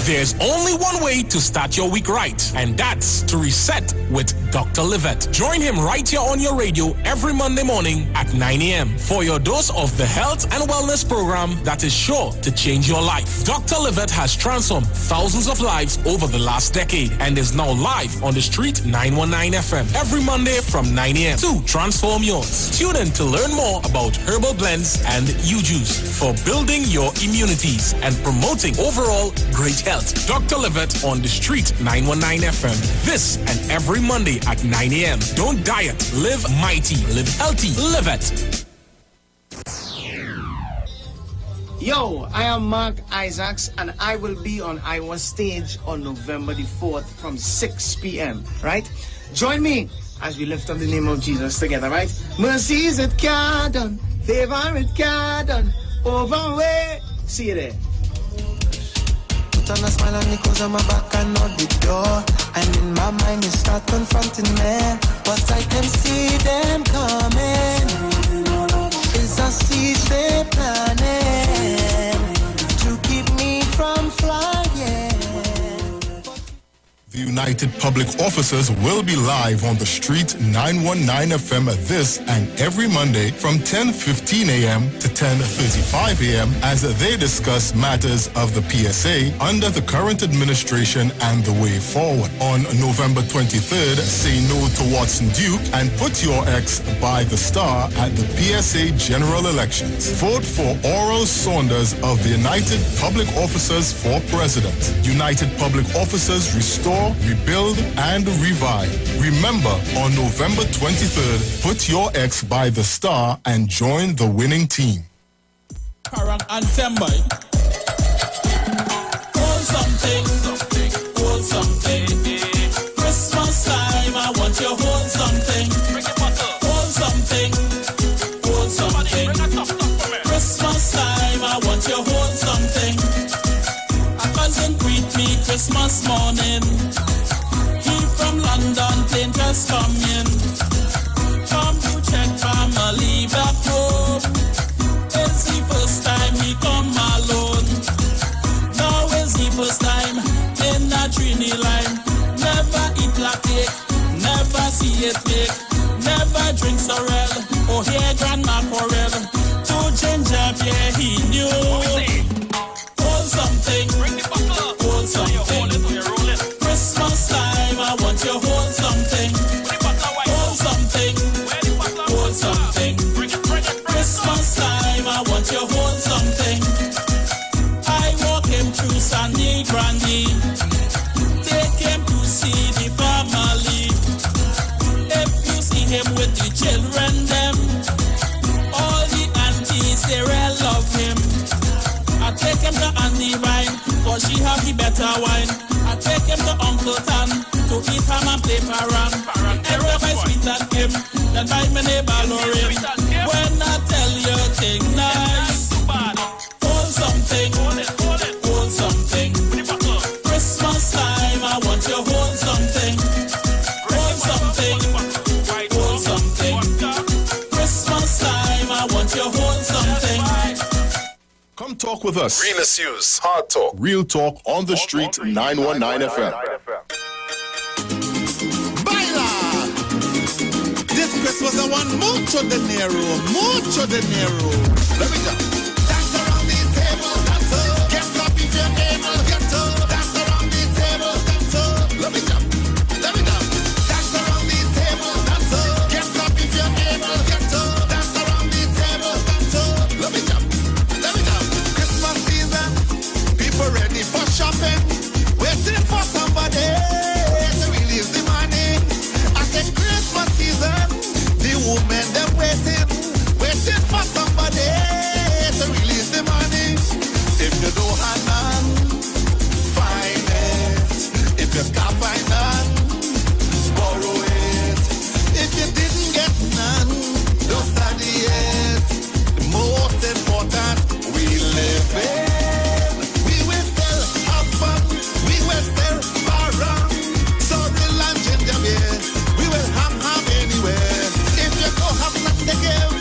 There's only one way to start your week right, and that's to reset with Dr. Livette. Join him right here on your radio every Monday morning at 9 a.m. for your dose of the health and wellness program that is sure to change your life. Dr. Livette has transformed thousands of lives over the last decade and is now live on the street 919 FM every Monday from 9 a.m. to transform yours. Tune in to learn more about herbal blends and U-Juice for building your immunities and promoting overall great health. Dr. Livette on the street 919 FM. This and every Monday at 9 a.m. Don't diet, live mighty, live healthy, live it.
Yo, I am Mark Isaacs and I will be on Iwer stage on November the 4th from 6 p.m. Right? Join me as we lift up the name of Jesus together, right? Mercies it can't done, favor it can't done, over way. See you there.
Put on a smile and it goes on my back and out the door. And in my mind you start confronting me, but I can see them coming. It's a seed they planning to keep me from flying.
The United Public Officers will be live on the street 919 FM this and every Monday from 10:15 a.m. to 10:35 a.m. as they discuss matters of the PSA under the current administration and the way forward. On November 23rd, say no to Watson Duke and put your ex by the star at the PSA general elections. Vote for Oral Saunders of the United Public Officers for President. United Public Officers restore, rebuild, and revive. Remember, on November 23rd, put your ex by the star and join the winning team.
Parang anthem, boy. Hold something, hold something. Christmas time, I want you to hold something. Hold something, hold something. Christmas time, I want you to hold something. A cousin greet me Christmas morning. He from London, plane just come in. Come to check family back home. It's the first time he come alone. Now is the first time in a Trini line. Never eat black cake, never see it bake. Never drink sorrel or hear grandma quarrel. To ginger beer he knew. Hold something, hold something. Christmas time, I want you to hold something. Hold something, hold something. Christmas time, I want you to hold something. I walk him through Sandy Grandy. Take him to see the family. If you see him with the children, them, all the aunties, they all love him. I take him to Andy Vine, cause she have the best better wine. I take him to Uncle Tan to eat ham and play paran. Every by sweet and him, then by my neighbor Lorraine. When I tell you thing nice, hold something, hold something. Christmas time, I want you hold something, hold something, hold something. Christmas time, I want you hold something.
Come talk with us. Real issues, hard talk, real talk on the street. 919 FM.
Baila! This Christmas I want mucho dinero, mucho dinero. Let me go. Dance around the table, dance up. Get up if you're able, get up. Dance around the table, dance up. Let me jump, let me jump. Dance around the table, dance up. Get up if you're able, get up. Dance around the table, dance up. Let me jump, let me jump. Christmas season, people ready for shopping, waiting for somebody to release the money. I said Christmas season, the women them waiting for somebody to release the money. If you don't have none, find it. If you can't find none, borrow it. If you didn't get none, don't study it. The most important, we live in. We will still have fun. We will still around. So and ginger beer, we will ham anywhere. If you don't have nothing to give,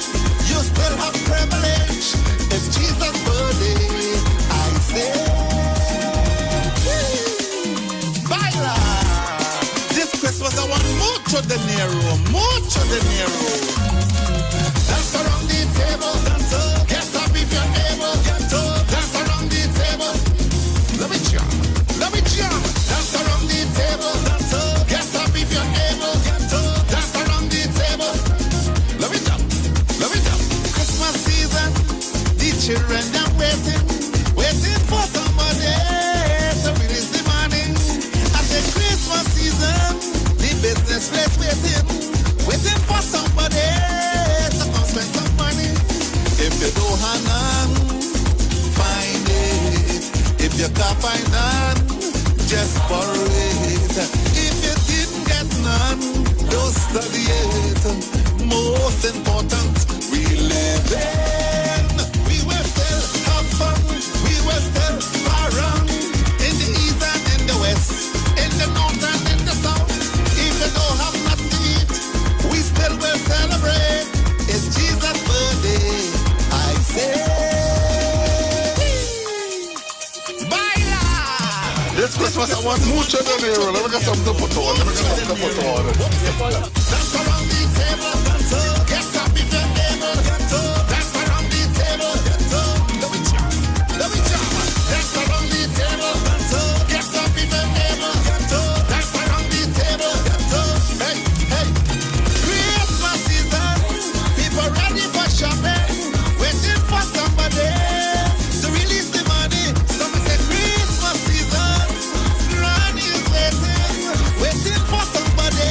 you still have privilege. It's Jesus' birthday, I say. Baila! This Christmas I want mucho dinero, mucho dinero. Dance around the table, dance up. Get up if you're able, get up. Dance around the table. Let me jump, let me jump. Dance around the table, dance up. Get up if you're able, get up. Dance around the table. Let me jump, let me jump. Christmas season, the children are waiting for somebody to release the money. I said Christmas season, the business place waiting for somebody to come spend some money. If you don't have none, find it. If you can't find none, just borrow it. If you didn't get none, don't study it. Most important, we live in. We will still have fun. We will still around. In the east and in the west, in the north and in the south. If you don't have nothing to eat, we still will celebrate. It's Jesus' birthday, I say. Baila!
This Christmas I want mucho dinero. Let me get something to put on.
Dance around the table, dance up. Get up if you're able, get up. Dance around the table, get up. Let me jump, let me jump. Dance around the table, dance up. Get up if you're able, get up. Dance around the table, get up. Hey, hey. Christmas season, people ready for shopping, waiting for somebody to release the money. Someone said Christmas season, Granny is waiting for somebody.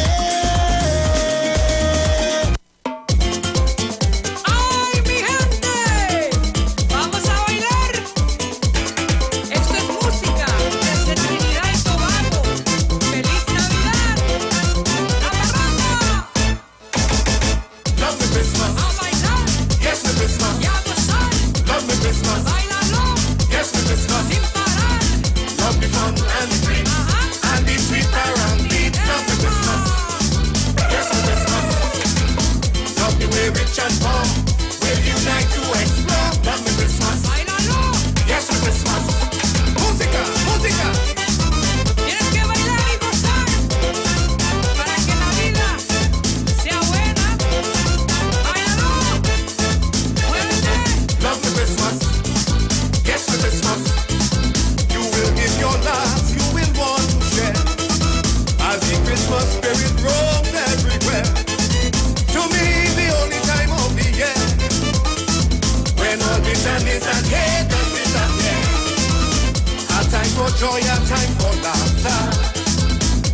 joy, a time for laughter.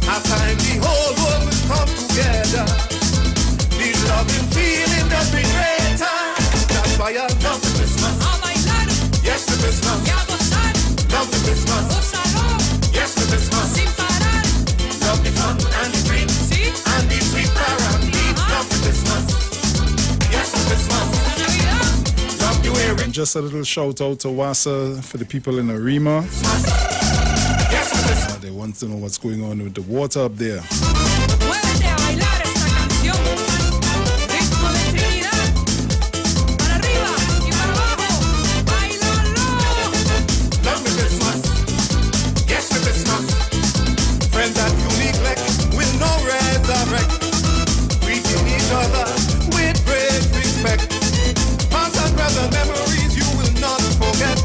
A time the whole world will come together. The loving feeling does be greater. That's why I love the Christmas. Yes, the Christmas. Love the Christmas.
And just a little shout out to Wassa for the people in Arima. They want to know what's going on with the water up there.
Muévete a bailar esta canción. Ritmo de Trinidad. Para arriba y para abajo. Bailalo.
Love me Christmas. Yes, me Christmas. Friends that you neglect will no resurrect. Treating each other with great respect. Past and present memories you will not forget.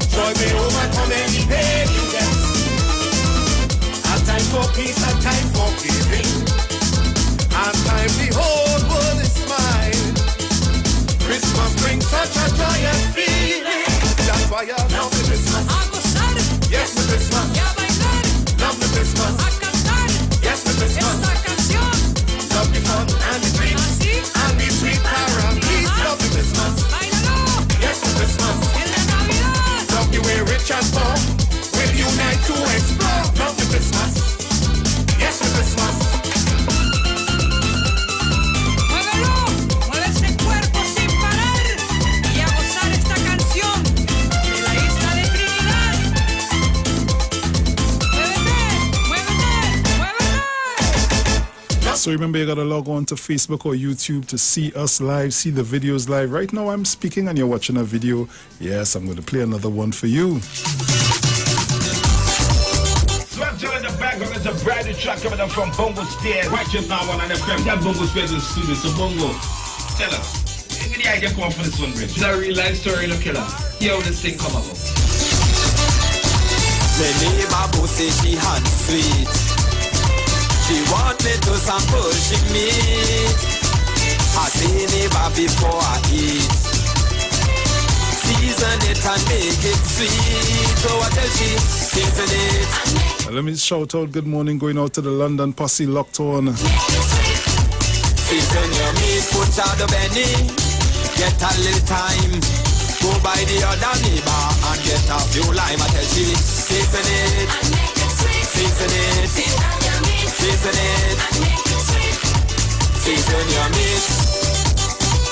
Joy may overcome any pain you get. A time for peace, a time for giving. A time the whole world is smiling. Christmas brings such a joyous feeling. That's why I love the Christmas.
A gozar.
Yes, the Christmas.
Y a bailar.
Love the Christmas.
A cantar.
Yes, the Christmas.
Esta canción.
Love the fun and the dreams.
Así.
And the sweet paradise. Love the Christmas.
Bailalo.
Yes, the Christmas.
En la Navidad.
Love the way rich and poor will unite to explore. Love the Christmas. Yes, the Christmas.
Muévelo. Mueve ese cuerpo sin parar. Y a gozar esta canción de la isla de Trinidad. Muévete. Muévete.
So remember, you gotta log on to Facebook or YouTube to see us live, see the videos live. Right now I'm speaking and you're watching a video. Yes, I'm gonna play another one for you.
In the background is a brand new track coming up from Bongo Stairs. Right just now on FM. That Bongo Stairs in the studio. So Bongo, tell us, where did the idea come for this one, Rich?
It's a real life story, no killer. Hear how this thing come about.
My neighbor boss say she hand sweet. She want me to sample she meat. I say neighbor before I eat. Season it and make it sweet. So what tell she? Season it.
Let me shout out good morning going out to the London posse locked on.
Season your meat, put out the penny. Get a little time. Go by the other neighbor and get a few lime. I tell she, season it. Season it. Season it. Season your meat.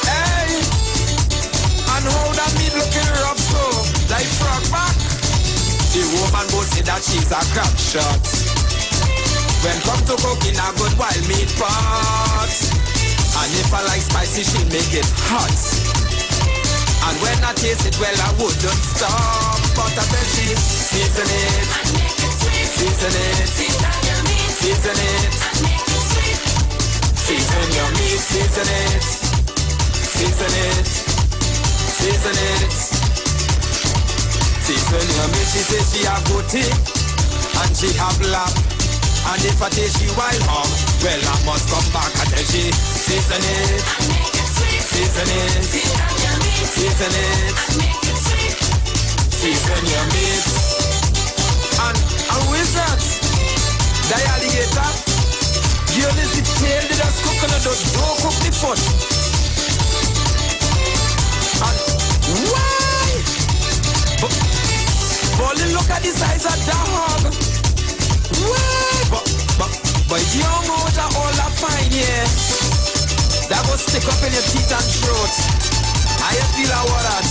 Hey. And how that meat looking rough so? Like frog back. The woman both say that she's a crab shot. When come to cooking a good wild meat pot. And if I like spicy, she'll make it hot. And when I taste it, well, I wouldn't stop. But I tell she, season it. Season it. Season it. Season your meat, season it. Season it. Season it. Season your meat, she say she have booty and she have lap. And if I taste she wild hog, well I must come back and tell she season it. Season it. Season it. Season your meat. And who is that? The alligator? Girl is the tail, they just cook on the dog, don't cook the foot. And why? But look at the size of the hog. Why? But young out are all that fine, yeah. That will stick up in your teeth and throat. How you feel about that?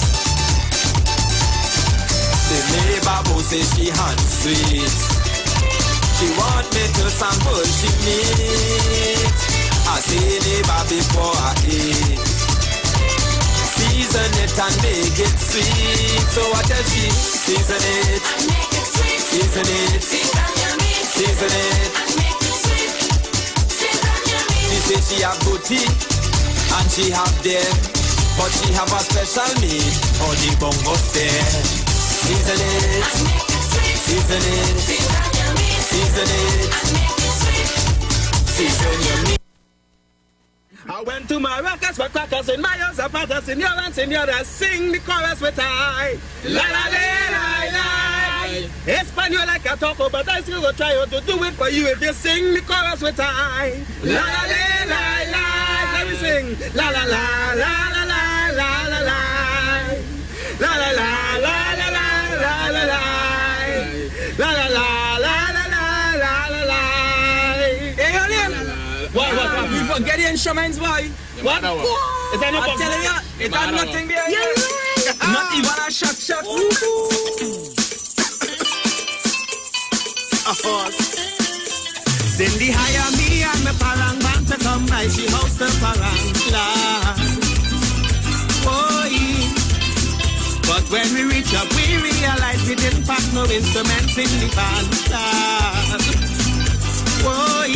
The neighbor boss say she hand sweet. She want me to sample she meat. I say neighbor before I eat. Season it and make it sweet. So I tell she, season it. Season it. Season it. She say she have booty and she have them, but she have a special meat for the bongo stare. Season it. Season it. Season it. Season your meat.
I went to my rockers for crackers in my house, apart senior and senora, sing the chorus with I. La la la la la. Espanol like a talk, but I still will try to do it for you if you sing the chorus with I. La la la la la. Let me sing. La la la la la la la la la. La la la la la la la la la. La la la la la la la la. Hey, Oliver. What? You forget the instruments, boy. What? I'm telling you, it had nothing there. You're right. Not even a shot. Of course. Cindy hire me and my parang band to come by. She hosts the parang land. Boy. But when we reach up, we realize we didn't pack no instruments in the band. Boy.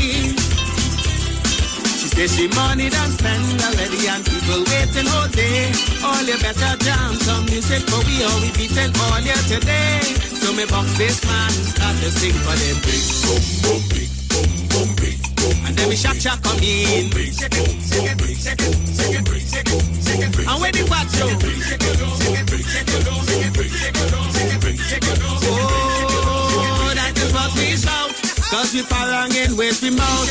She says she money done spend already and people waiting all day. All you better jam some music for we all we beating all here today. So me box this man start to sing for them. Big boom boom, big boom boom, big boom. And then we shaka come in. Shake it, shake it, shake it, shake it, shake it, shake it. And when you watch you. Oh, that is what we shout. Cause we parang in waist we mouth.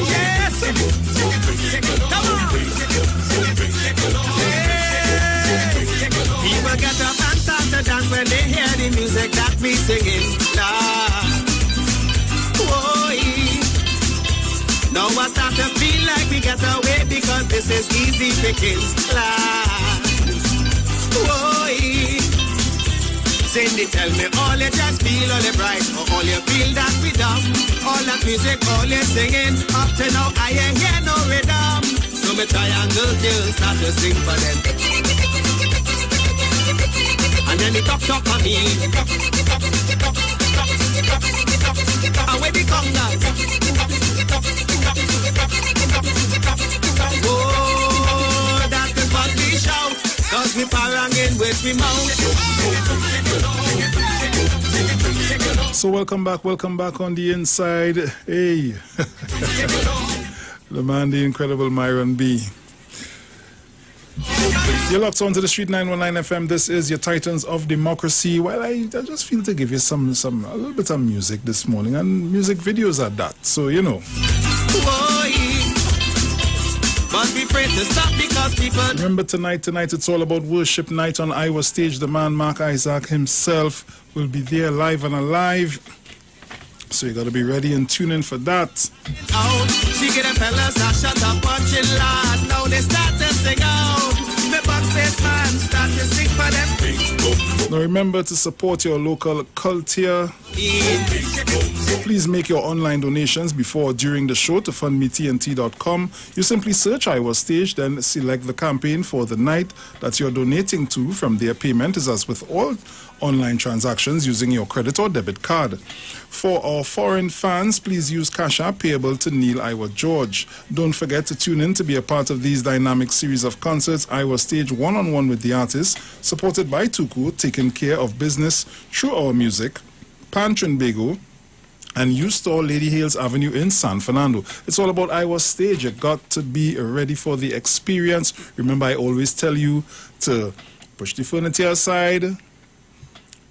Yes. Come on. People get up and start to dance when they hear the music that we singing. Now I start to feel like we get away because this is easy pickings. Cindy, tell me all you just feel, all you bright, or all you feel that we dumb. All that music, all you singing, up to now I ain't hear no rhythm. So me triangle girls start to sing for them. And then the talk on me. And when the conga. Oh, that is what we shout. Cause we parangin with we mouth.
So welcome back on the inside. Hey. The man, the incredible Myron B. You're locked on to the Street 919 FM. This is your Titans of Democracy. Well, I just feel to give you a little bit of music this morning, and music videos at that. So, you know. Remember tonight it's all about worship night on Iwer Stage. The man Mark Isaac himself will be there live and alive. So you got to be ready and tune in for that.
Out, she get a fellas that shut up punching loud. Now they start to sing out. Me box this man start to sing for them.
Now remember to support your local culture. Please make your online donations before or during the show to fundmetnt.com. You simply search Iwer Stage, then select the campaign for the night that you're donating to. From there, payment is as with all online transactions using your credit or debit card. For our foreign fans, please use Cash App payable to Neil Iwer George. Don't forget to tune in to be a part of these dynamic series of concerts. Iwer Stage one-on-one with the artists, supported by Tuku, taking care of business through our music. Pan Trinbago and U-Store, Lady Hales Avenue in San Fernando. It's all about Iwer Stage. You got to be ready for the experience. Remember, I always tell you to push the furniture aside.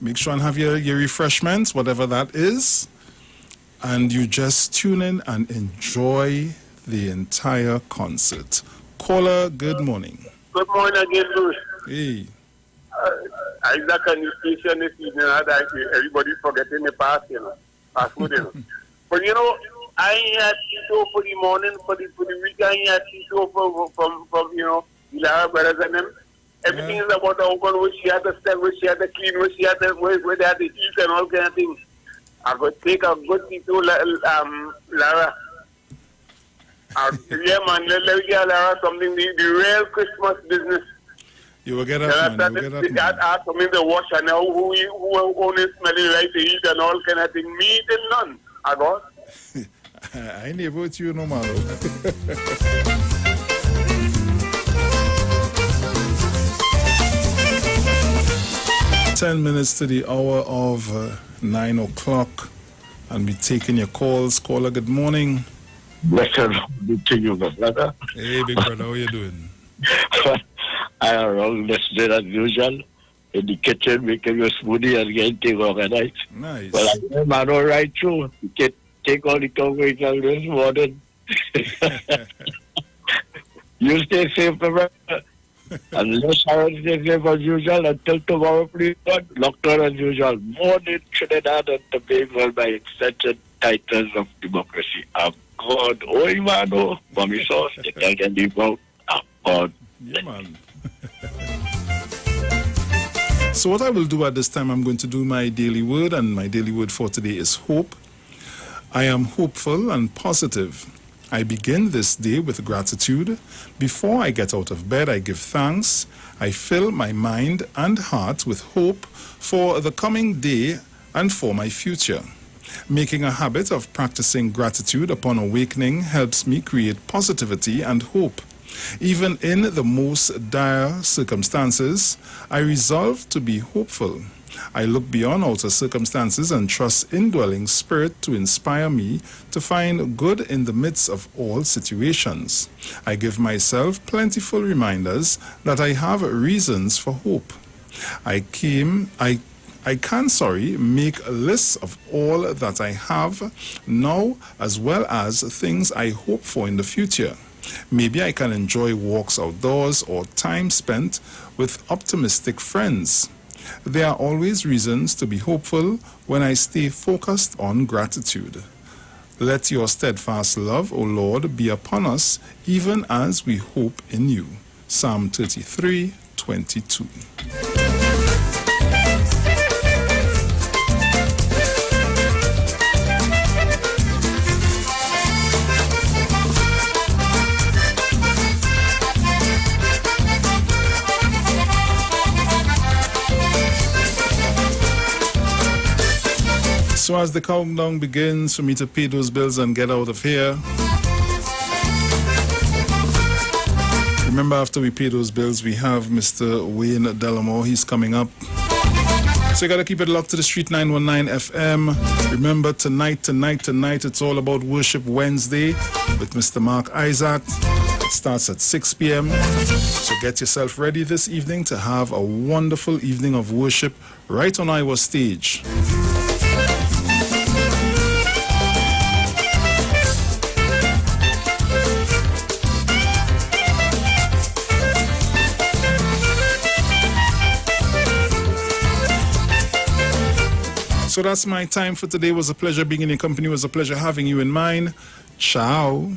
Make sure and have your refreshments, whatever that is. And you just tune in and enjoy the entire concert. Caller, good morning.
Good morning again, Bruce.
Hey.
Isaac and the station this evening, everybody's forgetting the past, past food, But I had Tito for the morning, for the week, I had Tito from Lara Brothers and them. Everything is about the open, where she had to step, where she had to clean, where she had to, where they had to eat and all kind of things. I could take a good Tito, Lara. Yeah, man, let me get Lara something, the real Christmas business.
You will get up, man. You will get up, man.
Ask them in the wash and now who only smelling right to eat and all kind of thing. Me eating none. I got.
I ain't about you no more. 10 minutes to the hour of 9 o'clock, and we're taking your calls. Caller, good morning.
Blessed be to you, my brother.
Hey, big brother, how you doing?
I am wrong listening as usual. In the kitchen, making your smoothie and getting things organized.
Nice.
Well, I'm all right through. You can take all the coverage this morning. You stay safe, my brother. Unless I will stay safe as usual until tomorrow, please God. Locked on as usual. Morning, Trinidad and Tobago, by extension, Titans of Democracy. I'm God. Oh, Imano. Mommy sauce. You can't get the vote. I'm God.
Yeah, man. So what I will do at this time, I'm going to do my daily word, and my daily word for today is hope. I am hopeful and positive. I begin this day with gratitude. Before I get out of bed, I give thanks. I fill my mind and heart with hope for the coming day and for my future. Making a habit of practicing gratitude upon awakening helps me create positivity and hope. Even in the most dire circumstances, I resolve to be hopeful. I look beyond outer circumstances and trust indwelling spirit to inspire me to find good in the midst of all situations. I give myself plentiful reminders that I have reasons for hope. I can make lists of all that I have now as well as things I hope for in the future. Maybe I can enjoy walks outdoors or time spent with optimistic friends. There are always reasons to be hopeful when I stay focused on gratitude. Let your steadfast love, O Lord, be upon us, even as we hope in you. Psalm 33:22. So as the countdown begins for me to pay those bills and get out of here, remember after we pay those bills, we have Mr. Wayne Delamore. He's coming up. So you got to keep it locked to the Street 919 FM. Remember, tonight, it's all about Worship Wednesday with Mr. Mark Isaac. It starts at 6 p.m. So get yourself ready this evening to have a wonderful evening of worship right on Iwer stage. So that's my time for today. It was a pleasure being in your company. It was a pleasure having you in mine. Ciao.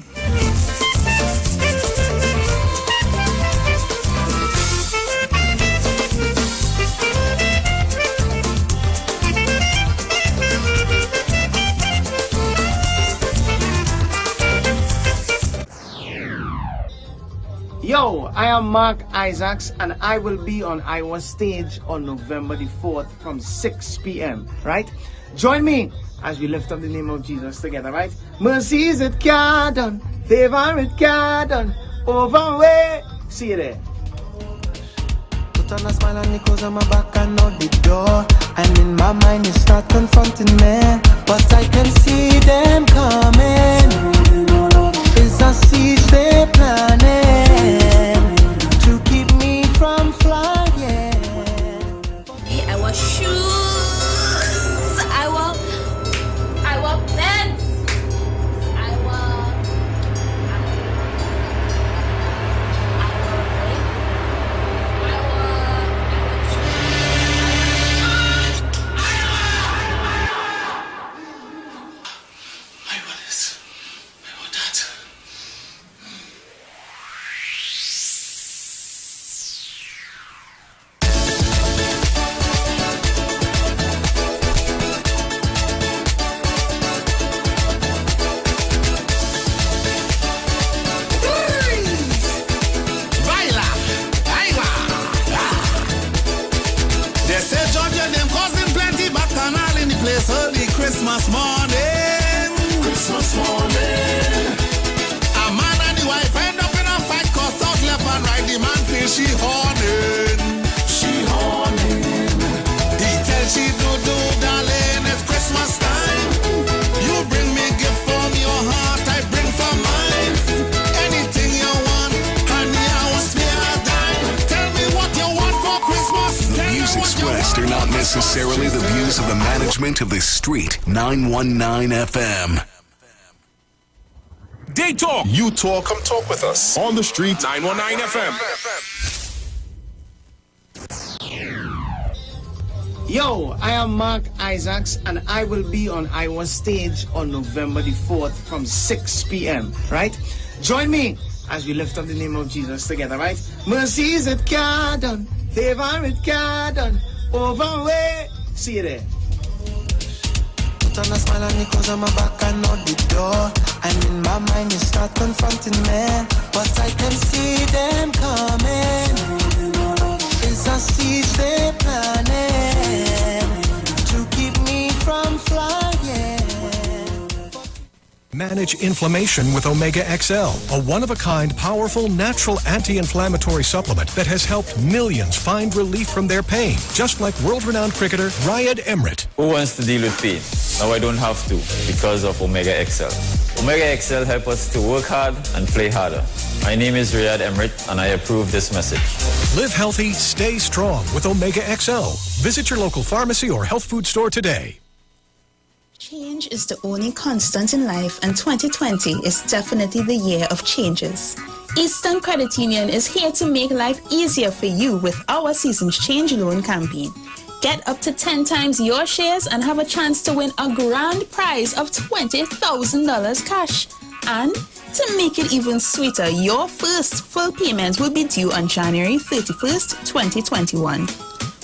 Yo, I am Mark Isaacs, and I will be on Iwer stage on November the 4th from 6 p.m., right? Join me as we lift up the name of Jesus together, right? Mercy is it can't done, favor it can't done, over way. See you there.
Put on a smile and it goes on my back and out the door. And in my mind you start confronting me, but I can see them coming. It's a siege they planning to keep me from flying.
Hey, I was shoes, I was pants,
Christmas morning. Christmas morning. A man and the wife end up in a fight, cause out left and right, the man feel she horning. She horning. He tell she do, darling, it's Christmas time. You bring me gift from your heart, I bring from mine. Anything you want, honey, I will spare a dime. Tell me what you want for Christmas.
The views expressed are not necessarily the views of the management of the Street 919 FM.
They talk.
You talk. Come talk with us on the Street
919 FM.
Yo, I am Mark Isaacs, and I will be on Iwer stage on November the 4th from 6 p.m., right? Join me as we lift up the name of Jesus together, right? Mercy is it can't done, favor it can't done, over way. See you there.
Put on a smile and you close on my back and out the door. And in my mind you start confronting me, but I can see them coming. It's a seed they planning to keep me from flying.
Manage inflammation with Omega XL, a one-of-a-kind, powerful, natural anti-inflammatory supplement that has helped millions find relief from their pain, just like world-renowned cricketer Riyad Emrit.
Who wants to deal with pain? Now I don't have to because of Omega XL. Omega XL helps us to work hard and play harder. My name is Riyad Emrit and I approve this message.
Live healthy, stay strong with Omega XL. Visit your local pharmacy or health food store today.
Change is the only constant in life, and 2020 is definitely the year of changes. Eastern Credit Union is here to make life easier for you with our Seasons Change Loan campaign. Get up to 10 times your shares and have a chance to win a grand prize of $20,000 cash. And to make it even sweeter, your first full payment will be due on January 31st, 2021.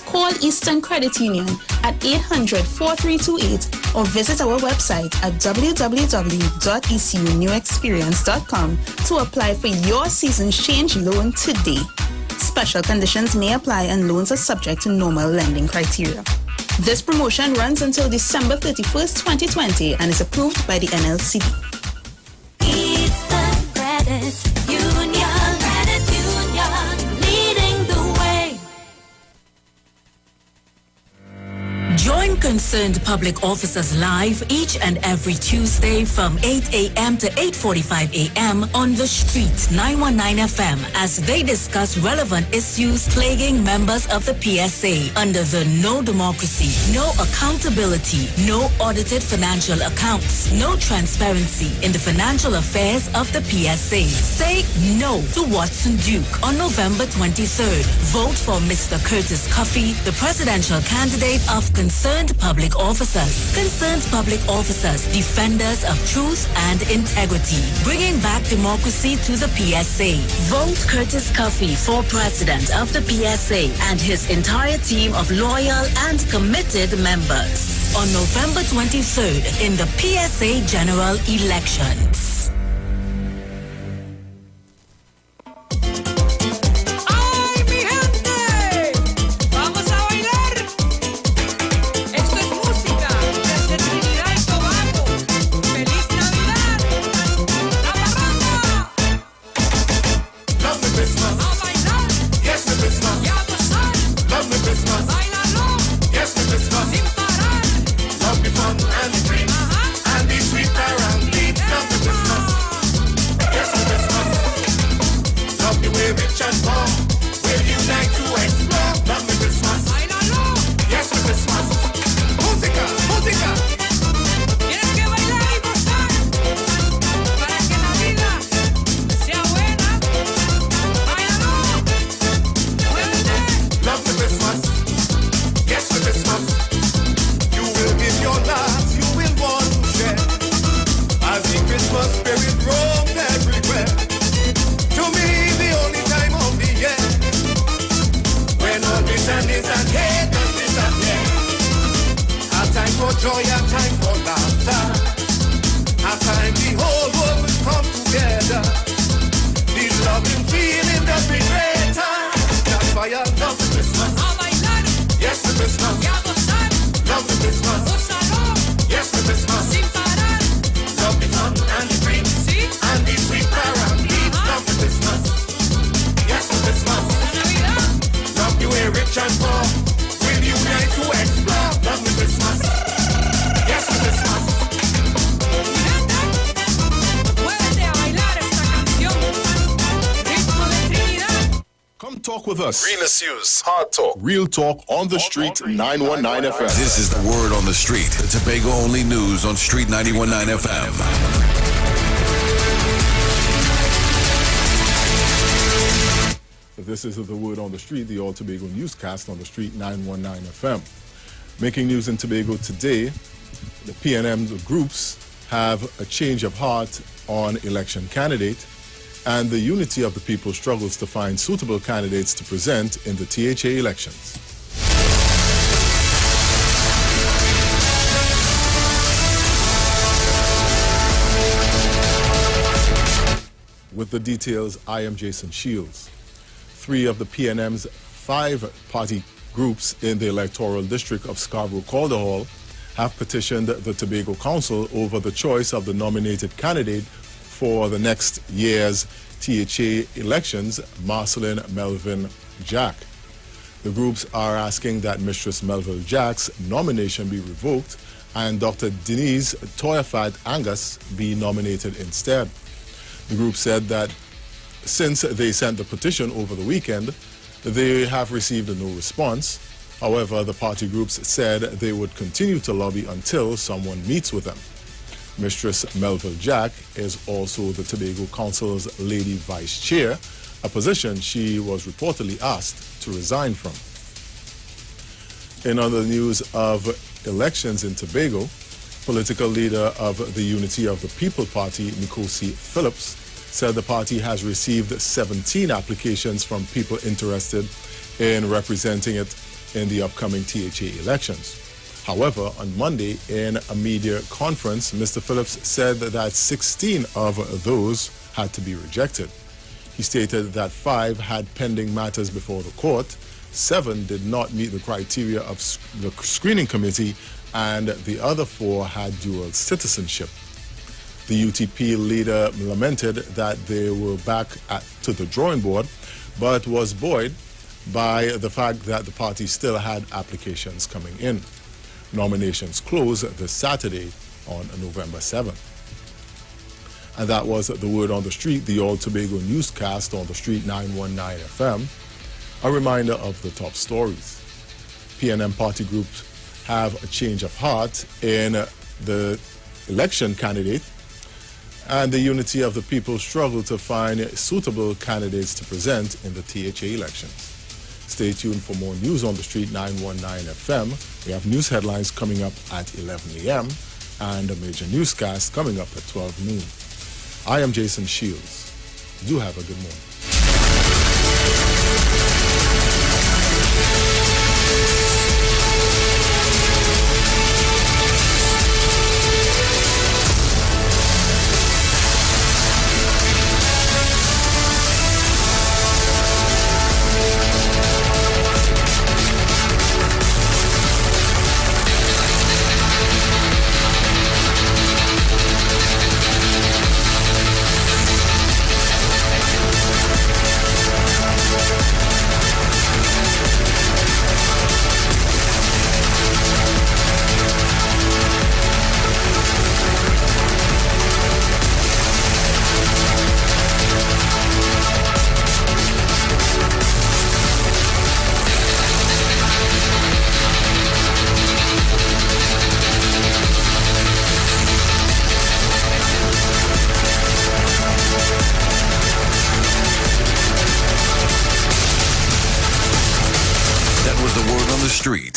Call Eastern Credit Union at 800-4328 or visit our website at www.ecunewexperience.com to apply for your Seasons Change loan today. Special conditions may apply and loans are subject to normal lending criteria. This promotion runs until December 31st, 2020 and is approved by the NLCB.
Eastern Credit Union, leading the way.
Join concerned public officers live each and every Tuesday from 8 a.m. to 8:45 a.m. on The Street 919 FM as they discuss relevant issues plaguing members of the PSA under the No Democracy, No Accountability, No Audited Financial Accounts, No Transparency in the Financial Affairs of the PSA. Say no to Watson Duke on November 23rd. Vote for Mr. Curtis Cuffey, the presidential candidate of concerned public officers. Concerned public officers, defenders of truth and integrity, bringing back democracy to the PSA. Vote Curtis Cuffey for president of the PSA and his entire team of loyal and committed members on November 23rd in the PSA general elections.
Real issues, hard talk, real talk on the street, 919 FM.
This is the word on the street. The Tobago only news on Street 919 FM.
This is the word on the street, the All Tobago newscast on the Street 919 FM. Making news in Tobago today, the PNM groups have a change of heart on election candidate, and the unity of the people struggles to find suitable candidates to present in the THA elections.
With the details, I am Jason Shields. 3 of the PNM's 5 party groups in the electoral district of Scarborough-Calder have petitioned the Tobago Council over the choice of the nominated candidate for the next year's THA elections, Marceline Melvin Jack. The groups are asking that Mistress Melville Jack's nomination be revoked and Dr. Denise Toyafat Angus be nominated instead. The group said that since they sent the petition over the weekend, they have received no response. However, the party groups said they would continue to lobby until someone meets with them. Mistress Melville Jack is also the Tobago Council's Lady Vice Chair, a position she was reportedly asked to resign from. In other news of elections in Tobago, political leader of the Unity of the People Party, Nkosi Phillips, said the party has received 17 applications from people interested in representing it in the upcoming THA elections. However, on Monday, in a media conference, Mr. Phillips said that 16 of those had to be rejected. He stated that 5 had pending matters before the court, 7 did not meet the criteria of the screening committee, and the other 4 had dual citizenship. The UTP leader lamented that they were back to the drawing board, but was buoyed by the fact that the party still had applications coming in. Nominations close this Saturday on November 7th. And that was the Word on the Street, the All Tobago newscast on the Street 919 FM. A reminder of the top stories. PNM party groups have a change of heart in the election candidate, and the Unity of the People struggle to find suitable candidates to present in the THA elections. Stay tuned for more news on the Street 919 FM. We have news headlines coming up at 11 a.m. and a major newscast coming up at 12 noon. I am Jason Shields. Do have a good morning.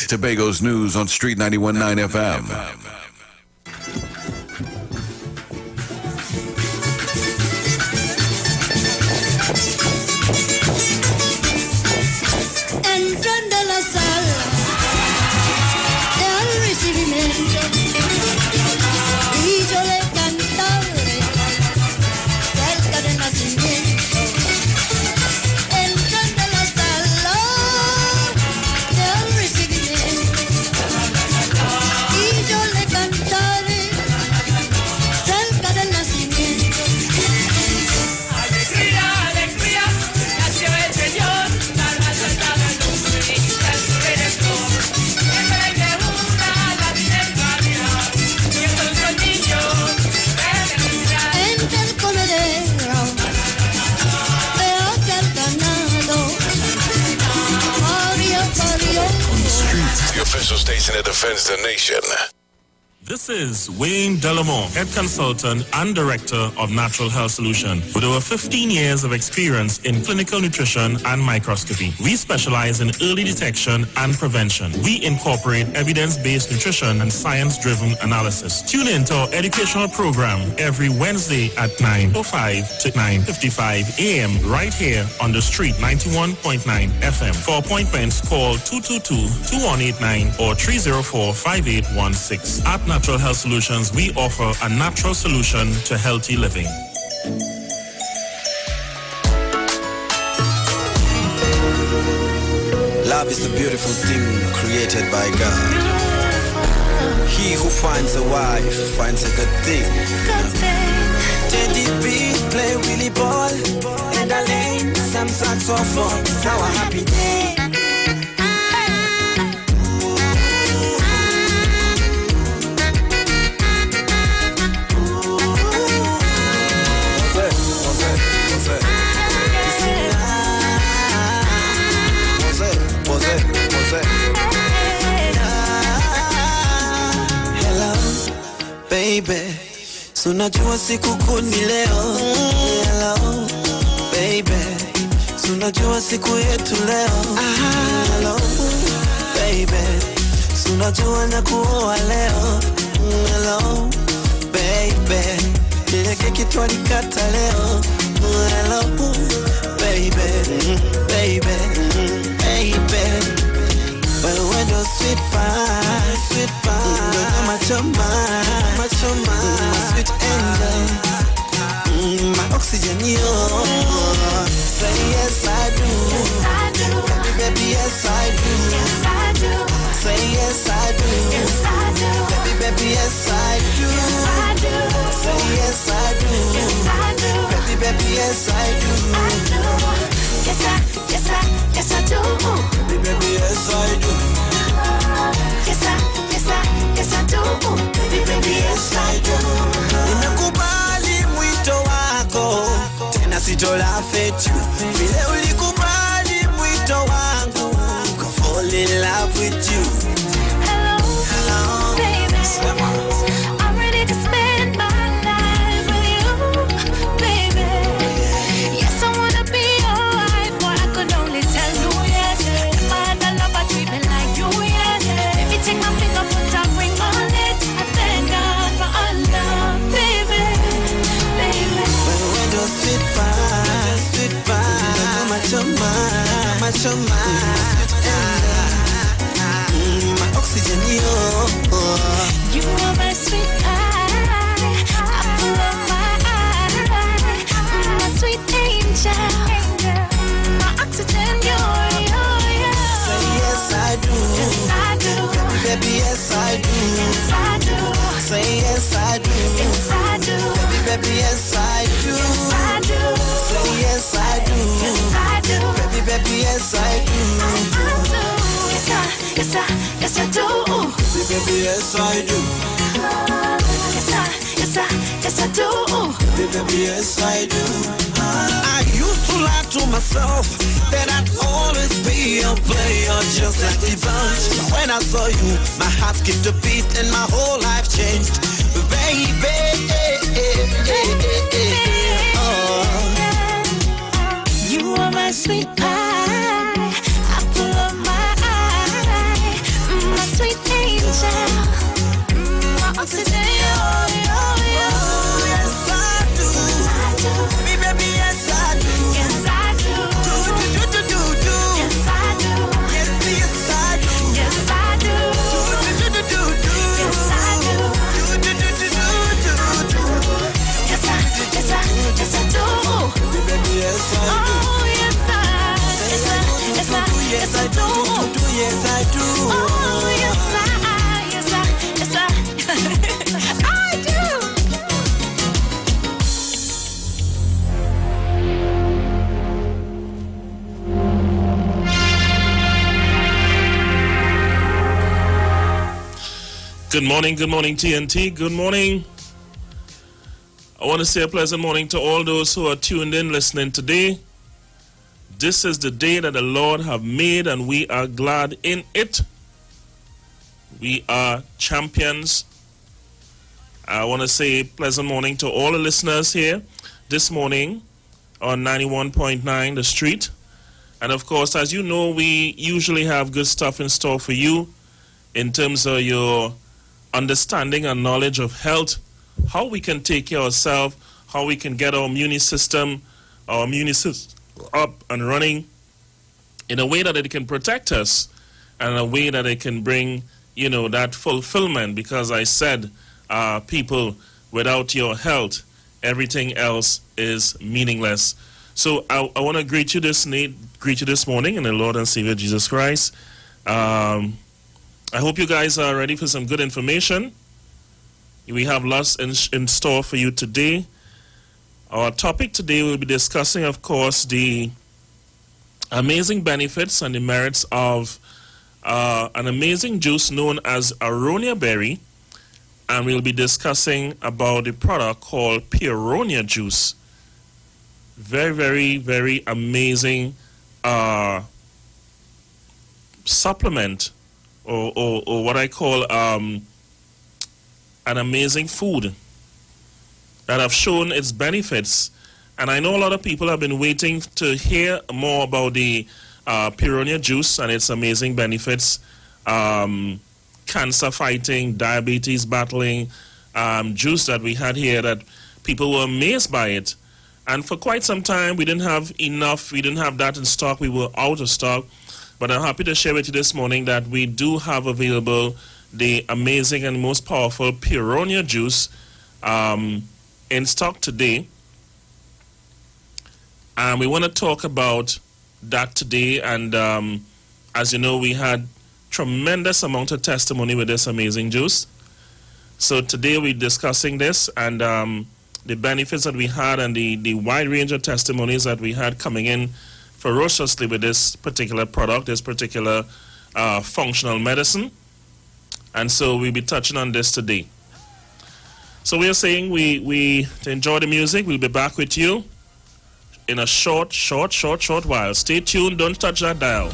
Tobago's news on Street 91.9 FM.
Entrando a la sala al recibimiento y yo le cantaré cerca del nacimiento. Entrando a la sala al recibimiento y yo le cantaré cerca del nacimiento.
Alegría, alegría, nació el Señor, para saltar el nombre del Redentor. En vez de una, la vida en varias, y entonces el niño
Entre el comedero de aquel ganado parió.
The official station that defends the nation.
This is Wayne Delamore, Head Consultant and Director of Natural Health Solution, with over 15 years of experience in clinical nutrition and microscopy. We specialize in early detection and prevention. We incorporate evidence-based nutrition and science-driven analysis. Tune in to our educational program every Wednesday at 9:05 to 9:55 a.m. right here on the Street 91.9 FM. For appointments, call 222-2189 or 304-5816. At Natural Health Solutions, we offer a natural solution to healthy living.
is a beautiful thing created by God. He who finds a wife finds a good thing. Teddy B play Willie ball in the lane, some saxophone. It's our happy day. Baby, so najua siku ni leo. Hello, baby, so najua siku yetu leo. Hello, baby, so najua nakuoa leo. Hello, baby, ile keki twalikata leo. Hello, baby, baby, baby. Well, when the sweet pie, my choma, my sweet angel, my oxygen, yo. Say yes, I do. Yes, I do. Baby, baby, yes, I do. Yes, I do. Say yes, I do. Yes, I do. Baby, baby, yes, I do. Yes, I do. Say yes, I do. Yes, I do. Baby, baby, yes, I do. I do. Yes, I do. Baby, baby, yes, I do. Yes, I do. Baby, baby, yes, I do. Nimekubali mwito wako, tena sitola fetu. Vile ulikubali mwito wangu, go fall in love with you. Hello, baby. I'm ready to spend my life with you, baby. Yes, I wanna be your wife, but I could only tell you yes. If I had a lover, treat me like you, yes. Baby, take my finger, put a ring on it. I thank God for our love, baby, baby. When the sweet pie, my choma, my oxygen, yo. You are my sweet pie, apple of my eye, my sweet angel, my oxygen, yo. Say yes, I do. Yes, I do. Baby, yes, I do. Yes, I do. Say yes, I do. Yes, I do. Baby, yes, I do. Yes, I do. Say yes, I do. Yes, I do. Baby, yes, I do. Yes, I do. Baby, yes, I do. Yes, I do. Baby, yes, I do. I used to lie to myself that I'd always be a player just like the bunch. But when I saw you, my heart skipped a beat and my whole life changed. Baby, you are my sweet pie, apple of my eye, my sweet angel, my oxygen, yo. Yes, I do. Baby, yes, I do. Yes, I do. Do. Yes, I do. Yes, I do. Yes, I do. Do. Yes, I do. Yes, I do. Baby, yes, I do. Oh, yes, I do. Yes, I do. Oh, yes, I do.
Good morning, TNT. Good morning. I want to say a pleasant morning to all those who are tuned in listening today. This is the day that the Lord have made, and we are glad in it. We are champions. I want to say pleasant morning to all the listeners here this morning on 91.9 The Street. And of course, as you know, we usually have good stuff in store for you in terms of your understanding and knowledge of health, how we can take care of ourselves, how we can get our immune system up and running in a way that it can protect us and in a way that it can bring, that fulfillment. Because I said, people, without your health, everything else is meaningless. So I want to greet you greet you this morning in the Lord and Savior Jesus Christ. I hope you guys are ready for some good information. We have lots in store for you today. Our topic today will be discussing, of course, the amazing benefits and the merits of an amazing juice known as aronia berry. And we'll be discussing about the product called Peyronia juice. Very, very, very amazing supplement or what I call an amazing food that have shown its benefits. And I know a lot of people have been waiting to hear more about the Peyronia juice and its amazing benefits. Cancer fighting, diabetes battling juice that we had here, that people were amazed by it. And for quite some time, we didn't have enough. We didn't have that in stock. We were out of stock. But I'm happy to share with you this morning that we do have available the amazing and most powerful Peyronia juice in stock today. And we want to talk about that today. And as you know, we had tremendous amount of testimony with this amazing juice. So today we're discussing this and the benefits that we had and the wide range of testimonies that we had coming in ferociously with this particular product, this particular functional medicine. And so we'll be touching on this today. So we are saying we to enjoy the music. We'll be back with you in a short while. Stay tuned. Don't touch that dial.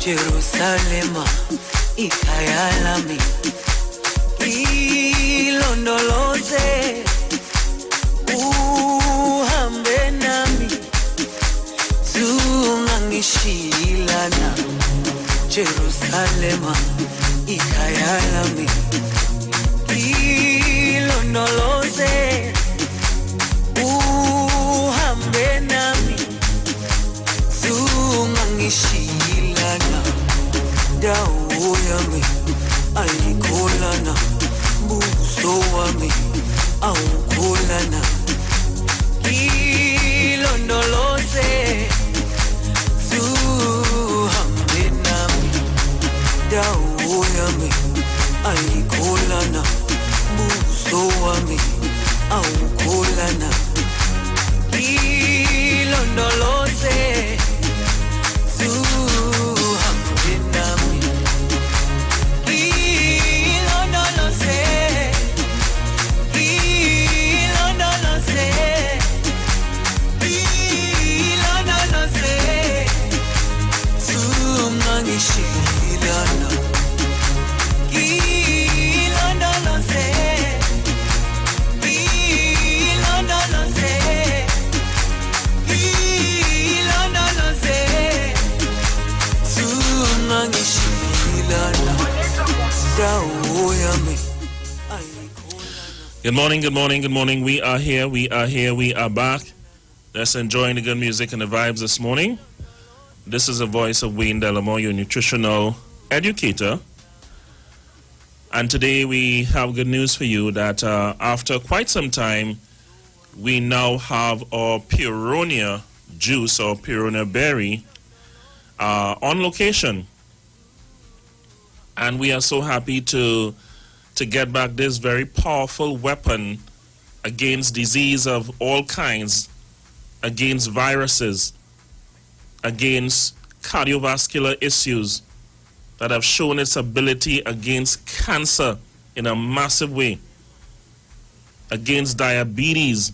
Jerusalema ikayalami ilondoloze uhambe nami zungangishilana Jerusalema ikayalami ilondoloze uhambe nami zungangishilana dawo yami ayikholana buso wami awukholana ilondoloze zuhambe nami dawo yami ayikholana buso wami awukholana ilondoloze
Good morning. We are here, we are back. Let's enjoy the good music and the vibes this morning. This is the voice of Wayne Delamore, your nutritional educator. And today we have good news for you that after quite some time, we now have our Peyronia juice or Peyronia berry on location. And we are so happy to get back this very powerful weapon against disease of all kinds, against viruses, against cardiovascular issues that have shown its ability against cancer in a massive way, against diabetes,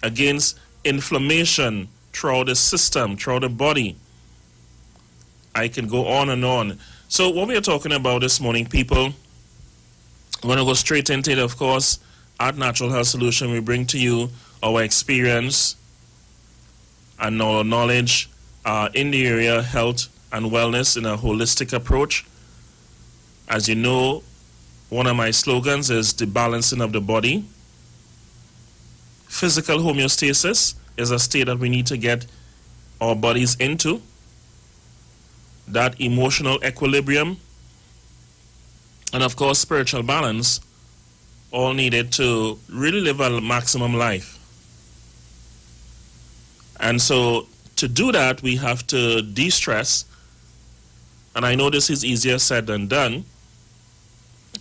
against inflammation throughout the system, throughout the body, I can go on and on. So what we are talking about this morning, people, we're going to go straight into it, of course. At Natural Health Solution, we bring to you our experience and our knowledge in the area of health and wellness in a holistic approach. As you know, one of my slogans is the balancing of the body. Physical homeostasis is a state that we need to get our bodies into. That emotional equilibrium, and of course spiritual balance, all needed to really live a maximum life. And so to do that, we have to de-stress. And I know this is easier said than done,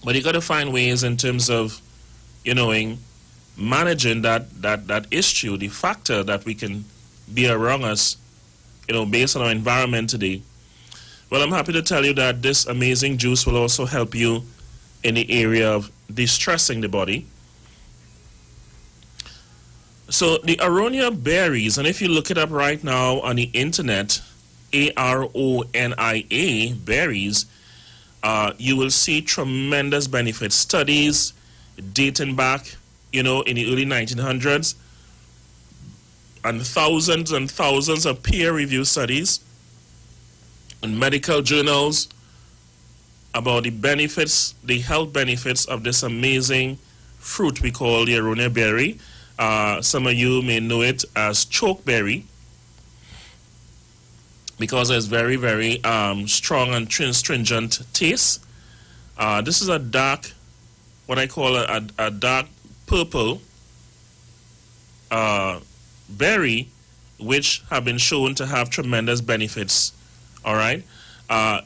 but you got to find ways in terms of, managing that issue, the factor that we can be around us, based on our environment today. Well, I'm happy to tell you that this amazing juice will also help you in the area of de-stressing the body. So the aronia berries, and if you look it up right now on the internet, ARONIA berries, you will see tremendous benefits. Studies dating back, in the early 1900s, and thousands of peer-reviewed studies in medical journals about the benefits, the health benefits of this amazing fruit we call the aronia berry. Some of you may know it as chokeberry because it's very, very strong and stringent taste. This is a dark, what I call a dark purple berry, which have been shown to have tremendous benefits. All right.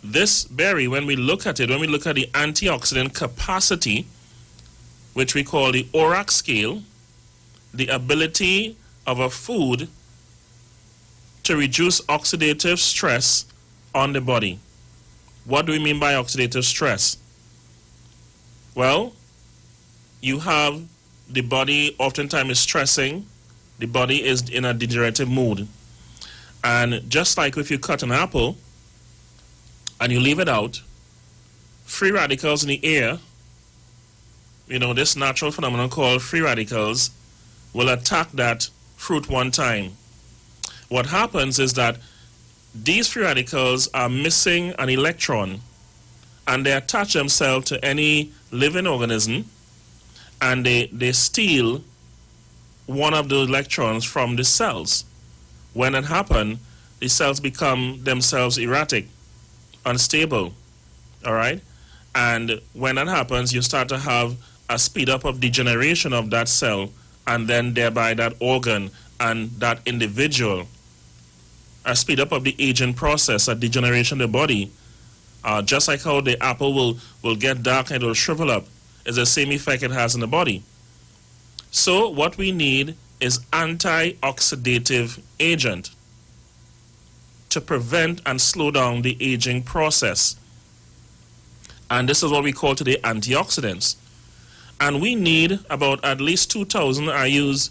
This berry, when we look at it, when we look at the antioxidant capacity, which we call the ORAC scale, the ability of a food to reduce oxidative stress on the body. What do we mean by oxidative stress? Well, you have the body oftentimes is stressing, the body is in a degenerative mood. And just like if you cut an apple and you leave it out, free radicals in the air, this natural phenomenon called free radicals, will attack that fruit one time. What happens is that these free radicals are missing an electron, and they attach themselves to any living organism, and they steal one of those electrons from the cells. When it happens, the cells become themselves erratic, unstable, all right? And when that happens, you start to have a speed up of degeneration of that cell, and then thereby that organ and that individual. A speed up of the aging process, a degeneration of the body. Just like how the apple will get dark and it will shrivel up, is the same effect it has in the body. So what we need is antioxidative agent to prevent and slow down the aging process. And this is what we call today antioxidants. And we need about at least 2,000, I use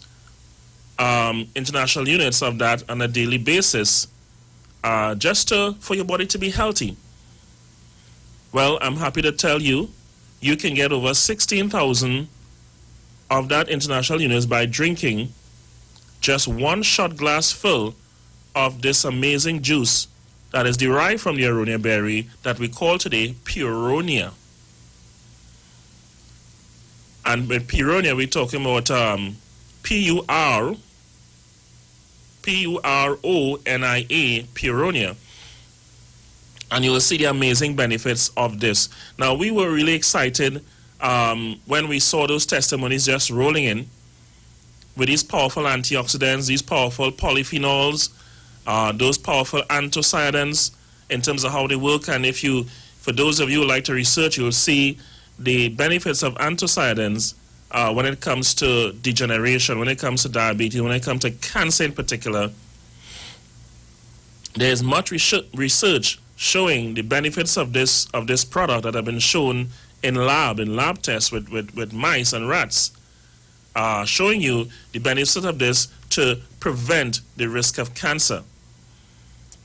international units of that on a daily basis, just for your body to be healthy. Well, I'm happy to tell you, you can get over 16,000 of that international units by drinking just one shot glass full of this amazing juice that is derived from the aronia berry that we call today Puronia. And with Puronia, we're talking about Puronia, Puronia. And you will see the amazing benefits of this. Now, we were really excited when we saw those testimonies just rolling in with these powerful antioxidants, these powerful polyphenols, those powerful antioxidants in terms of how they work. And for those of you who like to research, you'll see the benefits of antioxidants when it comes to degeneration, when it comes to diabetes, when it comes to cancer in particular. There's much research showing the benefits of this product that have been shown in lab tests with mice and rats, showing you the benefits of this to prevent the risk of cancer.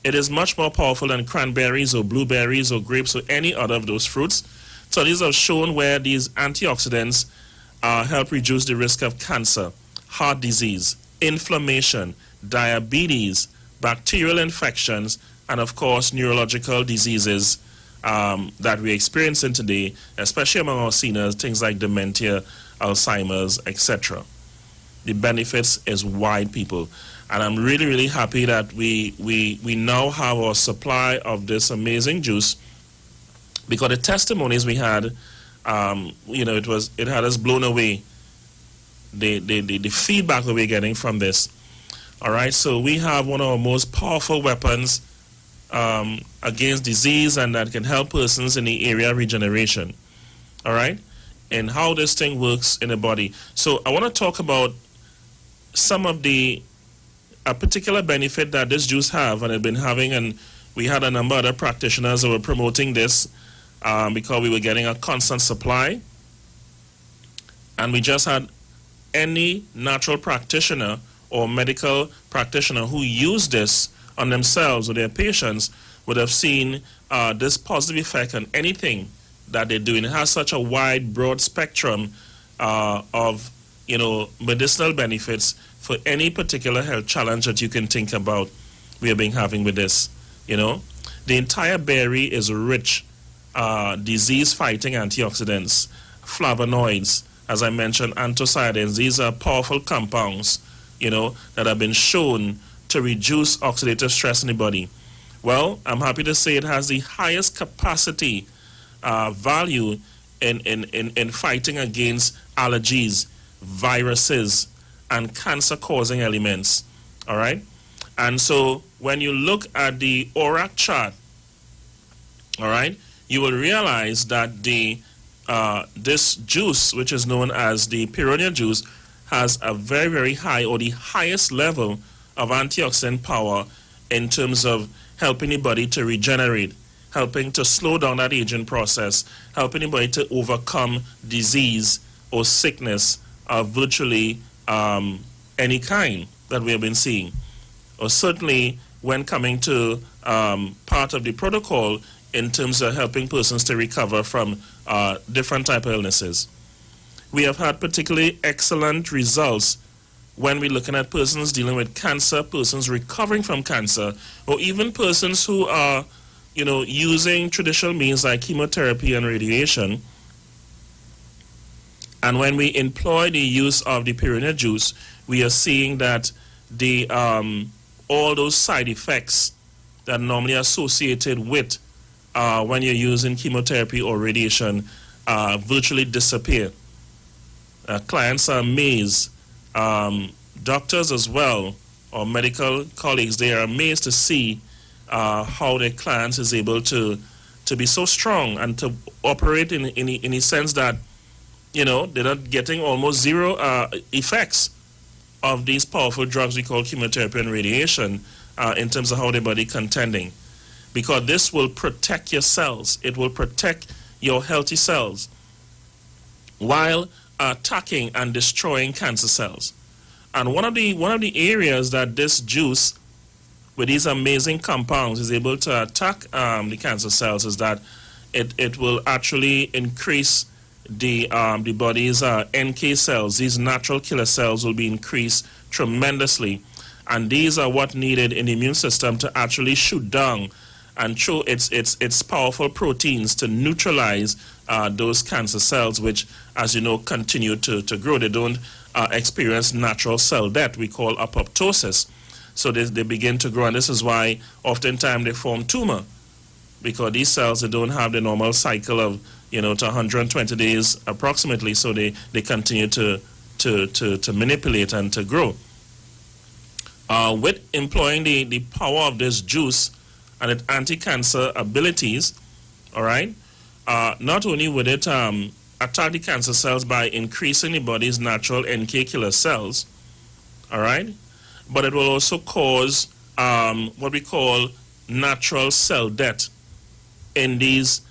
It is much more powerful than cranberries or blueberries or grapes or any other of those fruits. Studies have shown where these antioxidants help reduce the risk of cancer, heart disease, inflammation, diabetes, bacterial infections, and of course neurological diseases that we're experiencing today, especially among our seniors, things like dementia, Alzheimer's, etc. The benefits is wide, people. And I'm really, really happy that we now have our supply of this amazing juice, because the testimonies we had, it had us blown away. The feedback that we're getting from this. All right, so we have one of our most powerful weapons against disease, and that can help persons in the area of regeneration. All right, and how this thing works in the body. So I want to talk about some of a particular benefit that this juice have and have been having, and we had a number of other practitioners that were promoting this because we were getting a constant supply, and we just had any natural practitioner or medical practitioner who used this on themselves or their patients would have seen this positive effect on anything that they're doing. It has such a wide, broad spectrum of medicinal benefits for any particular health challenge that you can think about. We have been having with this. The entire berry is rich disease-fighting antioxidants, flavonoids, as I mentioned, anthocyanins. These are powerful compounds, that have been shown to reduce oxidative stress in the body. Well, I'm happy to say it has the highest capacity value in fighting against allergies, viruses, and cancer-causing elements. All right? And so when you look at the ORAC chart, all right, you will realize that this juice, which is known as the Pyronia juice, has a very, very high, or the highest level of antioxidant power in terms of helping the body to regenerate, helping to slow down that aging process, helping the body to overcome disease or sickness of virtually any kind that we have been seeing. Or certainly when coming to part of the protocol in terms of helping persons to recover from different type of illnesses. We have had particularly excellent results when we're looking at persons dealing with cancer, persons recovering from cancer, or even persons who are, using traditional means like chemotherapy and radiation. And when we employ the use of the Pyronia juice, we are seeing that all those side effects that are normally associated with when you're using chemotherapy or radiation virtually disappear. Clients are amazed. Doctors as well, or medical colleagues, they are amazed to see how their clients is able to be so strong and to operate in a sense that, they're not getting almost zero effects of these powerful drugs we call chemotherapy and radiation in terms of how their body contending. Because this will protect your cells. It will protect your healthy cells while attacking and destroying cancer cells. And one of the areas that this juice with these amazing compounds is able to attack the cancer cells is that it will actually increase the body's NK cells. These natural killer cells will be increased tremendously, and these are what needed in the immune system to actually shoot down and show its powerful proteins to neutralize those cancer cells, which, as you know, continue to grow. They don't experience natural cell death. We call apoptosis. So they begin to grow, and this is why oftentimes they form tumor, because these cells, they don't have the normal cycle of to 120 days approximately. So they continue to manipulate and to grow. With employing the power of this juice and its anti-cancer abilities, all right, not only would it attack the cancer cells by increasing the body's natural NK killer cells, all right, but it will also cause what we call natural cell death in these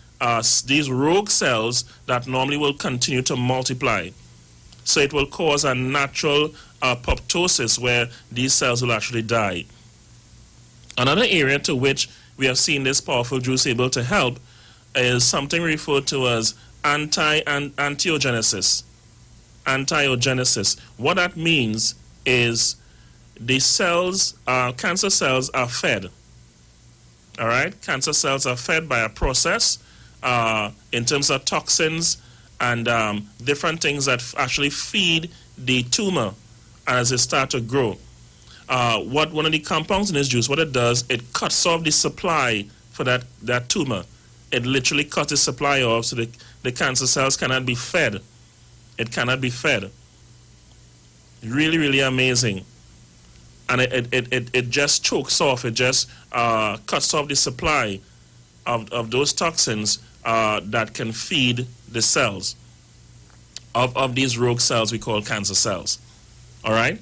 rogue cells that normally will continue to multiply. So it will cause a natural apoptosis where these cells will actually die. Another area to which we have seen this powerful juice able to help is something referred to as angiogenesis. Angiogenesis. What that means is the cells, cancer cells are fed. All right, cancer cells are fed by a process in terms of toxins and different things that actually feed the tumor as it starts to grow. What one of the compounds in this juice, what it does, it cuts off the supply for that tumor. It literally cuts the supply off so the cancer cells cannot be fed. It cannot be fed. Really, really amazing. And it just chokes off, it just cuts off the supply of those toxins that can feed the cells of these rogue cells we call cancer cells. All right?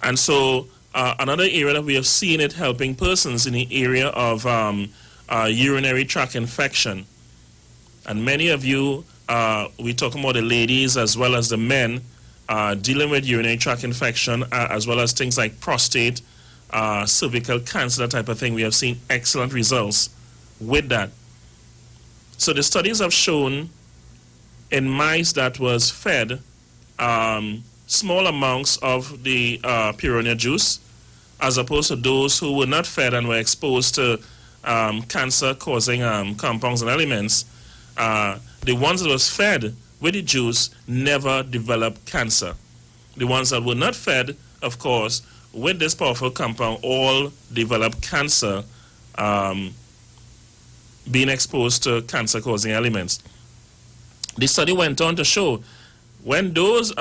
And so another area that we have seen it helping persons in the area of urinary tract infection. And many of you, we talk about the ladies as well as the men dealing with urinary tract infection, as well as things like prostate, cervical cancer, that type of thing. We have seen excellent results with that. So the studies have shown in mice that was fed small amounts of the Purina juice, as opposed to those who were not fed and were exposed to cancer-causing compounds and elements. The ones that was fed with the juice never developed cancer. The ones that were not fed, of course, with this powerful compound, all developed cancer, being exposed to cancer-causing elements. The study went on to show when those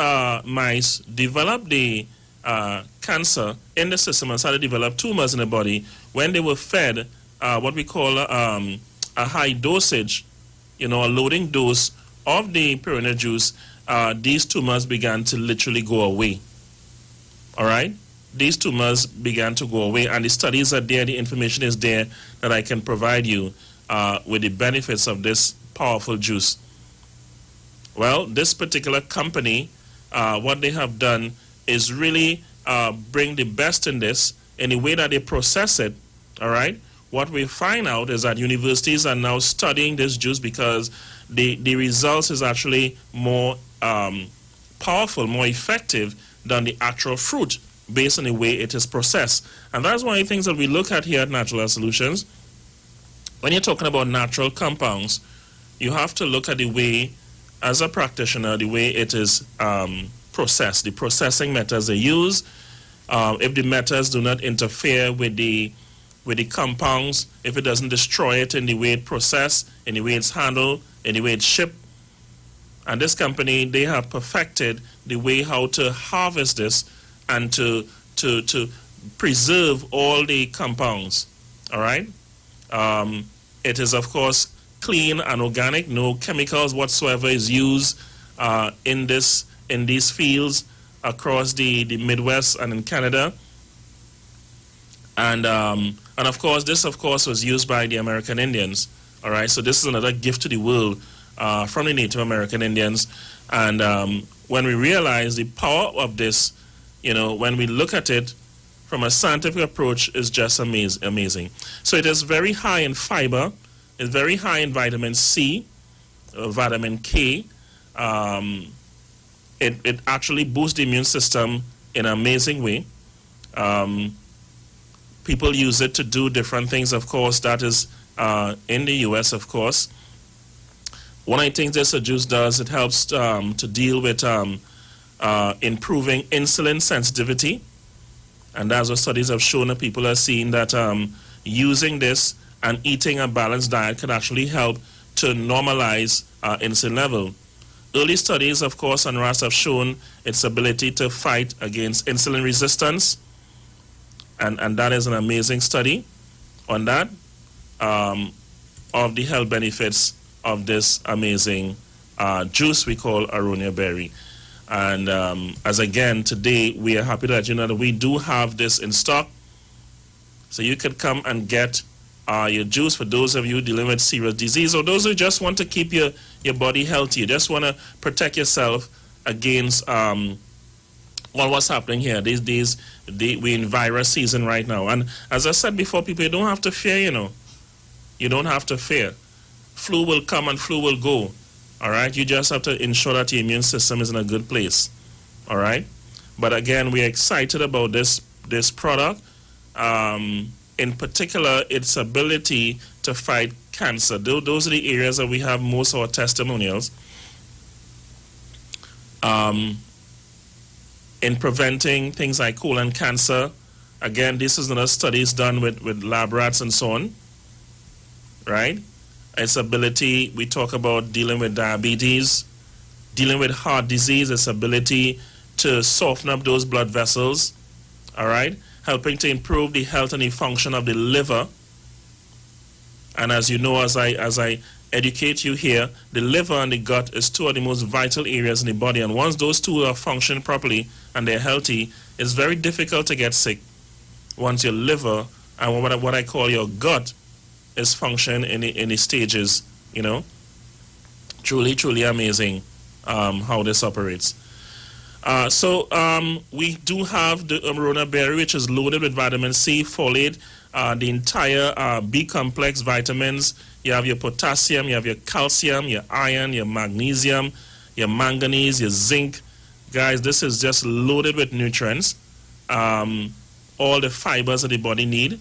mice developed the cancer in the system and started to develop tumors in the body, when they were fed what we call a high dosage, a loading dose of the Purina juice, these tumors began to literally go away. All right? These tumors began to go away, and the studies are there, the information is there that I can provide you with the benefits of this powerful juice. Well, this particular company, what they have done is really bring the best in this in the way that they process it. All right? What we find out is that universities are now studying this juice because the results is actually more powerful, more effective than the actual fruit based on the way it is processed. And that's one of the things that we look at here at Natural Health Solutions. When you're talking about natural compounds, you have to look at the way, as a practitioner, the way it is processed, the processing methods they use. If the methods do not interfere with the compounds, if it doesn't destroy it in the way it's processed, in the way it's handled, in the way it's shipped. And this company, they have perfected the way how to harvest this and to preserve all the compounds. All right? It is, of course, clean and organic. No chemicals whatsoever is used in these fields across the Midwest and in Canada. And of course, this, of course, was used by the American Indians. All right, so this is another gift to the world from the Native American Indians. And when we realize the power of this, when we look at it from a scientific approach, is just amazing. So it is very high in fiber. It's very high in vitamin C, vitamin K. It actually boosts the immune system in an amazing way. People use it to do different things, of course. That is in the U.S., of course. One of the things this juice does, it helps to deal with improving insulin sensitivity. And that's what studies have shown, that people are seeing that using this and eating a balanced diet can actually help to normalize insulin level. Early studies, of course, on rats have shown its ability to fight against insulin resistance. And that is an amazing study on that, of the health benefits of this amazing juice we call aronia berry. And as again, today we are happy to let you know that we do have this in stock. So you can come and get your juice for those of you dealing with serious disease, or those who just want to keep your body healthy. You just want to protect yourself against all what's happening here. We're in virus season right now. And as I said before, people, you don't have to fear, you know. You don't have to fear. Flu will come and flu will go. All right? You just have to ensure that your immune system is in a good place. All right? But again, we're excited about this product. In particular, its ability to fight cancer. Those are the areas that we have most of our testimonials. In preventing things like colon cancer. Again, this is another studies done with lab rats and so on. Right? Its ability, we talk about dealing with diabetes, dealing with heart disease, its ability to soften up those blood vessels, all right? Helping to improve the health and the function of the liver. And as you know, as I educate you here, the liver and the gut is two of the most vital areas in the body. And once those two are functioning properly and they're healthy, it's very difficult to get sick. Once your liver and what I call your gut is function in the stages, you know. Truly, truly amazing how this operates. So we do have the Amarona berry, which is loaded with vitamin C, folate, the entire B complex vitamins. You have your potassium, you have your calcium, your iron, your magnesium, your manganese, your zinc. Guys, this is just loaded with nutrients, all the fibers that the body need.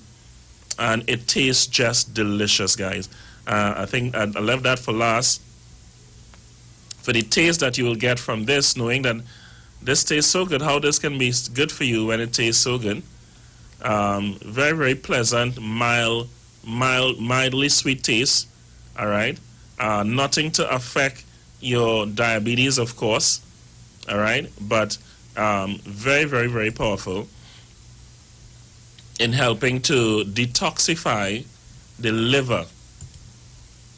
And it tastes just delicious, guys. I think I left that for last. For the taste that you will get from this, knowing that this tastes so good, how this can be good for you when it tastes so good. Very, very pleasant, mildly sweet taste. All right. Nothing to affect your diabetes, of course. All right. But very, very, very powerful in helping to detoxify the liver.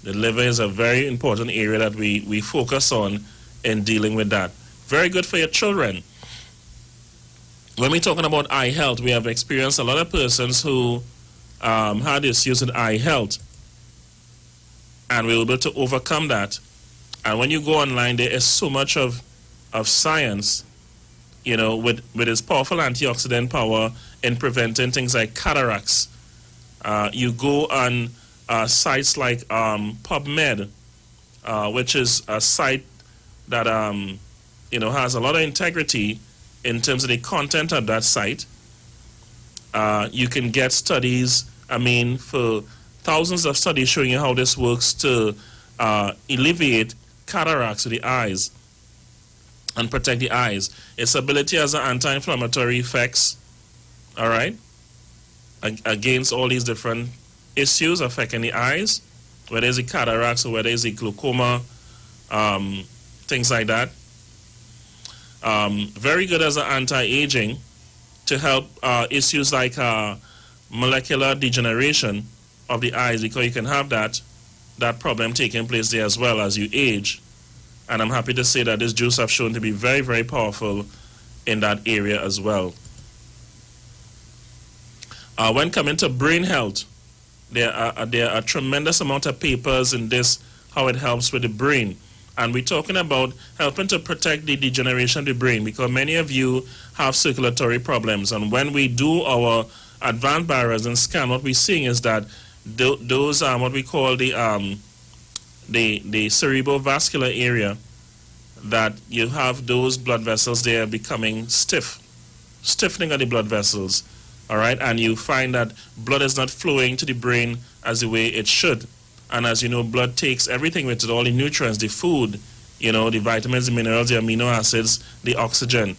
The liver is a very important area that we focus on in dealing with that. Very good for your children. When we're talking about eye health, we have experienced a lot of persons who had issues with eye health. And we were able to overcome that. And when you go online, there is so much of science, you know, with its powerful antioxidant power in preventing things like cataracts. You go on sites like PubMed, which is a site that has a lot of integrity in terms of the content of that site. You can get studies, for thousands of studies showing you how this works to alleviate cataracts of the eyes and protect the eyes. Its ability has an anti-inflammatory effects, all right, against all these different issues affecting the eyes, whether it's the cataracts or whether it's the glaucoma, things like that. Very good as an anti-aging to help issues like molecular degeneration of the eyes, because you can have that problem taking place there as well as you age. And I'm happy to say that this juice have shown to be very, very powerful in that area as well. When coming to brain health, there are a tremendous amount of papers in this, how it helps with the brain. And we're talking about helping to protect the degeneration of the brain, because many of you have circulatory problems. And when we do our advanced bioresonance scan, what we're seeing is that those are what we call the cerebrovascular area, that you have those blood vessels there becoming stiffening of the blood vessels, all right? And you find that blood is not flowing to the brain as the way it should. And as you know, blood takes everything with it, all the nutrients, the food, the vitamins, the minerals, the amino acids, the oxygen.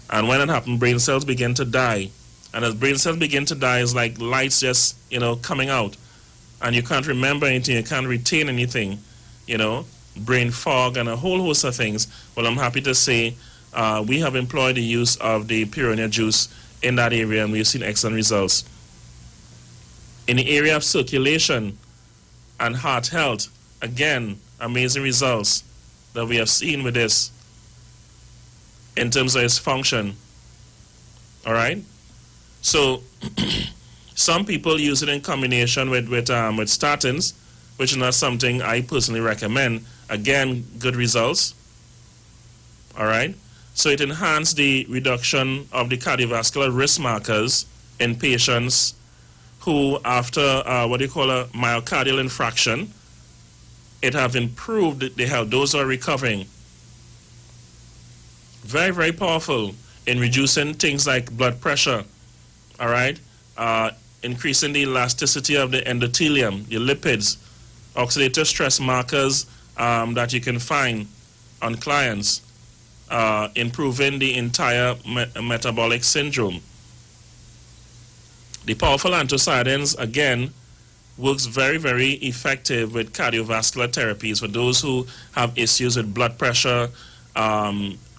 And when it happens, brain cells begin to die. And as brain cells begin to die, it's like lights just, coming out. And you can't remember anything, you can't retain anything, brain fog and a whole host of things. Well, I'm happy to say we have employed the use of the Pyronia juice in that area, and we've seen excellent results. In the area of circulation and heart health, again, amazing results that we have seen with this in terms of its function. All right? So some people use it in combination with statins, which is not something I personally recommend. Again, good results. All right? So it enhanced the reduction of the cardiovascular risk markers in patients who, after what you call a myocardial infarction, it have improved the health. Those who are recovering. Very, very powerful in reducing things like blood pressure, all right? Increasing the elasticity of the endothelium, the lipids, oxidative stress markers that you can find on clients, improving the entire metabolic syndrome. The powerful anthocyanins, again, works very, very effective with cardiovascular therapies for those who have issues with blood pressure,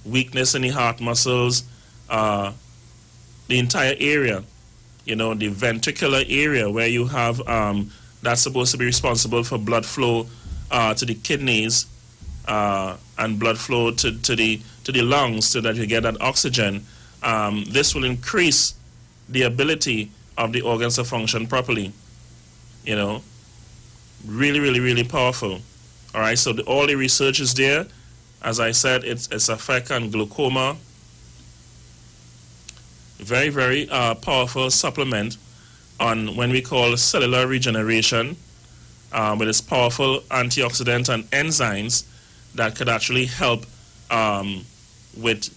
weakness in the heart muscles, the entire area, the ventricular area where you have that's supposed to be responsible for blood flow to the kidneys and blood flow to the lungs so that you get that oxygen. This will increase the ability of the organs to function properly. Really, really, really powerful. All right, so all the research is there. As I said, it's effect on glaucoma. Very, very powerful supplement on when we call cellular regeneration with its powerful antioxidant and enzymes that could actually help with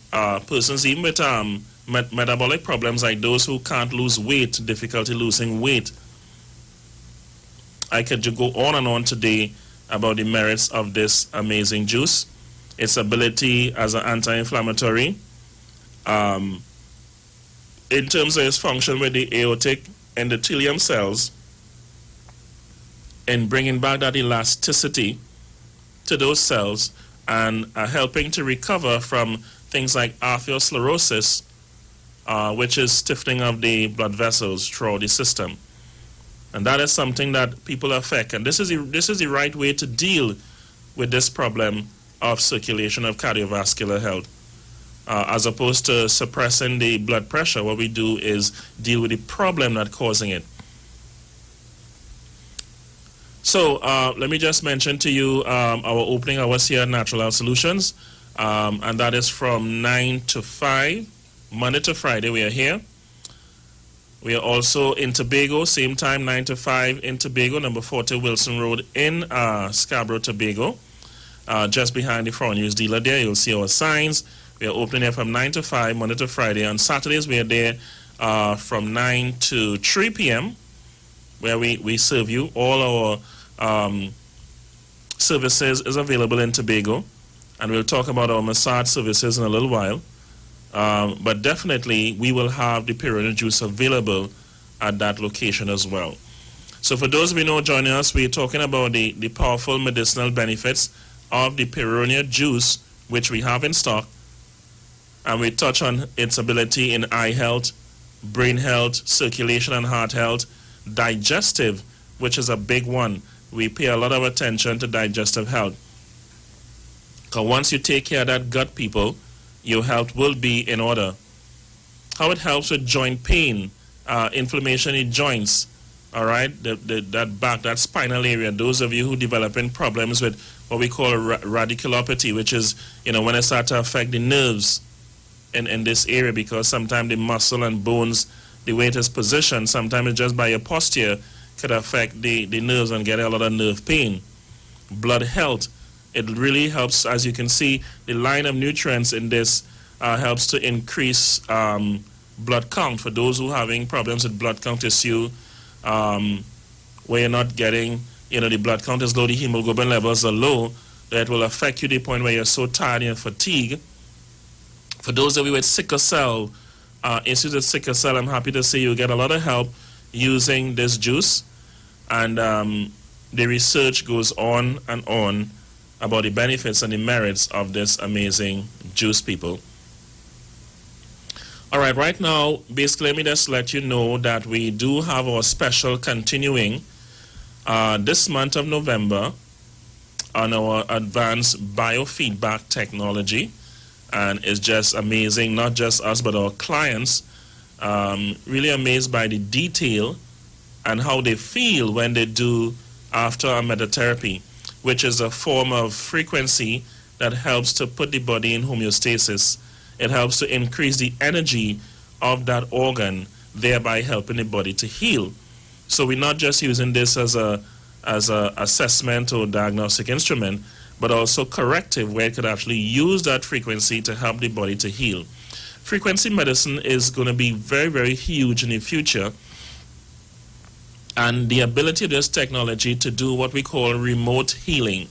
persons even with metabolic problems like those who can't lose weight, difficulty losing weight. I could go on and on today about the merits of this amazing juice, its ability as an anti-inflammatory, in terms of its function with the aortic endothelium cells, in bringing back that elasticity to those cells and helping to recover from things like atherosclerosis, which is stiffening of the blood vessels throughout the system. And that is something that people affect. And this is the right way to deal with this problem of circulation of cardiovascular health. As opposed to suppressing the blood pressure, what we do is deal with the problem that's causing it. So let me just mention to you our opening hours here at Natural Health Solutions. And that is from 9 to 5, Monday to Friday we are here. We are also in Tobago, same time, 9 to 5 in Tobago, number 40 Wilson Road in Scarborough, Tobago. Just behind the Front News dealer there, you'll see our signs. We are opening there from 9 to 5, Monday to Friday. On Saturdays, we are there from 9 to 3 p.m., where we serve you. All our services is available in Tobago, and we'll talk about our massage services in a little while. But definitely, we will have the Pyrrhonic juice available at that location as well. So for those of you know joining us, we're talking about the powerful medicinal benefits of the Pyrrhonic juice, which we have in stock. And we touch on its ability in eye health, brain health, circulation and heart health, digestive, which is a big one. We pay a lot of attention to digestive health. Because once you take care of that gut, people, your health will be in order. How it helps with joint pain, inflammation in joints, all right? That back, that spinal area. Those of you who developing problems with what we call radiculopathy, which is, when it starts to affect the nerves in this area, because sometimes the muscle and bones, the way it is positioned, sometimes just by your posture, could affect the nerves and get a lot of nerve pain. Blood health. It really helps, as you can see, the line of nutrients in this helps to increase blood count. For those who are having problems with blood count issue, where you're not getting, the blood count is low, the hemoglobin levels are low, that will affect you to the point where you're so tired and fatigued. For those of you with sickle cell, issues with sickle cell, I'm happy to say you get a lot of help using this juice. And the research goes on and on about the benefits and the merits of this amazing juice, people. All right, right now, basically, let me just let you know that we do have our special continuing this month of November on our advanced biofeedback technology. And it's just amazing, not just us, but our clients, really amazed by the detail and how they feel when they do after a methatherapy, which is a form of frequency that helps to put the body in homeostasis. it helps to increase the energy of that organ, thereby helping the body to heal. So we're not just using this as a assessment or diagnostic instrument, but also corrective, where it could actually use that frequency to help the body to heal. Frequency medicine is going to be very, very huge in the future. And the ability of this technology to do what we call remote healing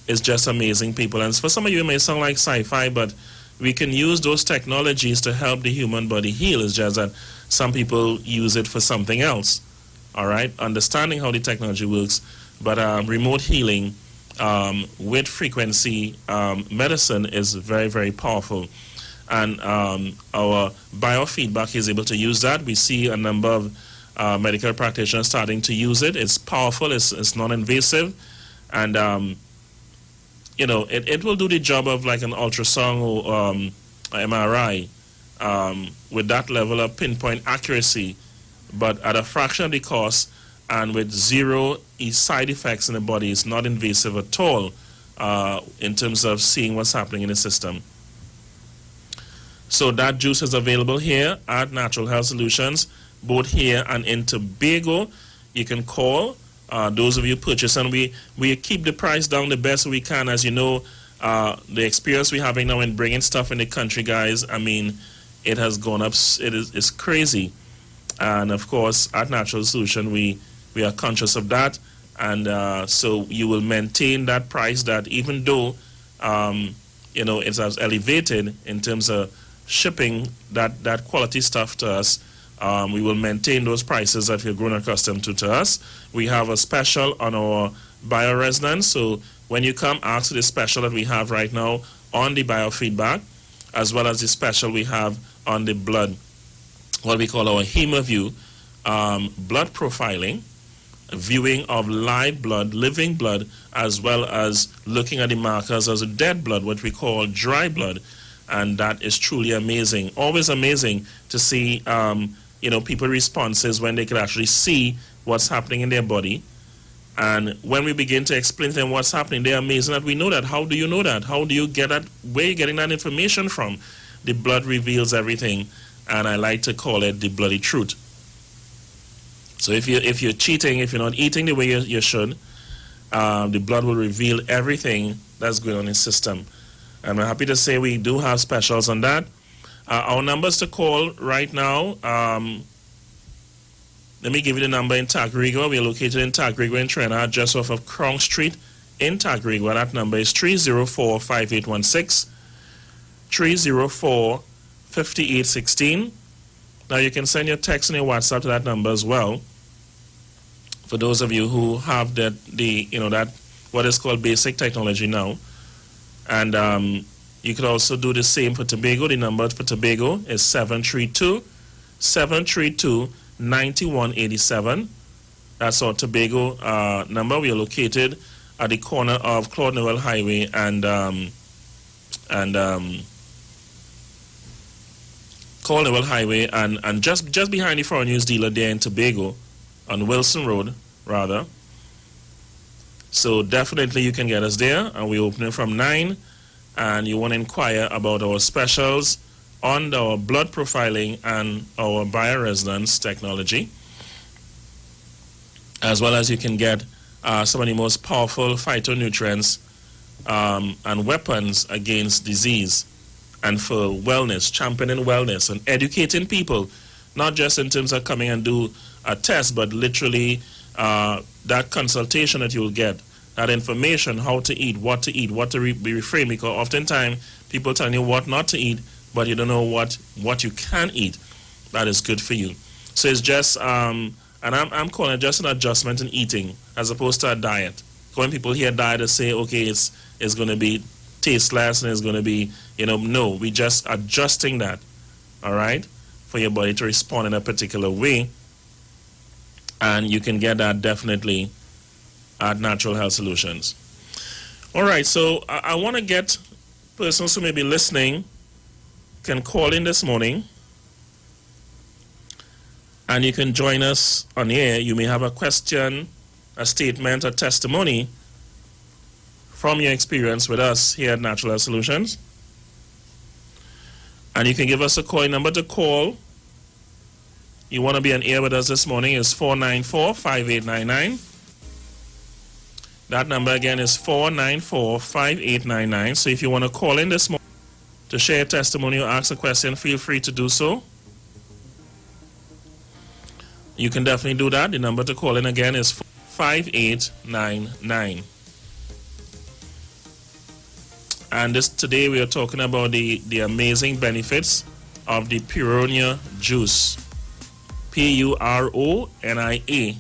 is just amazing, people. And for some of you, it may sound like sci-fi, but we can use those technologies to help the human body heal. It's just that some people use it for something else. All right? Understanding how the technology works. But remote healing with frequency medicine is very, very powerful. And our biofeedback is able to use that. We see a number of medical practitioners starting to use it. It's powerful, it's non-invasive, and it will do the job of like an ultrasound or MRI with that level of pinpoint accuracy, but at a fraction of the cost and with zero side effects in the body. It's not invasive at all in terms of seeing what's happening in the system. So that juice is available here at Natural Health Solutions, both here and in Tobago. You can call those of you purchasing. We keep the price down the best we can. As you know, the experience we're having now in bringing stuff in the country, guys, I mean, it has gone up. It's crazy. And of course, at Natural Solution, we are conscious of that. And so you will maintain that price, that even though, it's as elevated in terms of shipping that quality stuff to us, we will maintain those prices that we've grown accustomed to us. We have a special on our bioresonance. So when you come, ask for the special that we have right now on the biofeedback, as well as the special we have on the blood, what we call our HemoView, blood profiling, viewing of live blood, living blood, as well as looking at the markers as a dead blood, what we call dry blood. And that is truly amazing. Always amazing to see, people responses when they can actually see what's happening in their body. And when we begin to explain to them what's happening, they're amazing that we know that. How do you know that? How do you get that? Where are you getting that information from? The blood reveals everything, and I like to call it the bloody truth. So if you're cheating, if you're not eating the way you should, the blood will reveal everything that's going on in the system. And I'm happy to say we do have specials on that. Our numbers to call right now, let me give you the number in Tacarigua. We are located in Tacarigua in Trinidad, just off of Crown Street in Tacarigua. That number is 304-5816, 304-5816. Now you can send your text and your WhatsApp to that number as well. For those of you who have that what is called basic technology now. And you could also do the same for Tobago. The number for Tobago is 732-9187. That's our Tobago number. We are located at the corner of Claude Noel Highway and Claude Noel Highway and just behind the foreign news dealer there in Tobago on Wilson Road, rather. So definitely you can get us there, and we open it from 9, and you want to inquire about our specials on our blood profiling and our bioresonance technology, as well as you can get some of the most powerful phytonutrients and weapons against disease and for wellness, championing wellness and educating people, not just in terms of coming and do a test, but literally that consultation that you'll get, that information, how to eat, what to be refrained, because oftentimes people tell you what not to eat, but you don't know what you can eat that is good for you. So it's just, and I'm calling it just an adjustment in eating as opposed to a diet. When people hear diet, they say, okay, it's going to be tasteless and it's going to be, no, we just adjusting that, all right, for your body to respond in a particular way. And you can get that definitely at Natural Health Solutions. All right, so I want to get persons who may be listening can call in this morning, and you can join us on air. You may have a question, a statement, a testimony from your experience with us here at Natural Health Solutions. And you can give us a call. Number to call. You want to be on air with us this morning is 494-5899. That number again is 494-5899. So if you want to call in this morning to share a testimony or ask a question, feel free to do so. You can definitely do that. The number to call in again is 5899. And today we are talking about the amazing benefits of the Puronia juice. Puronia.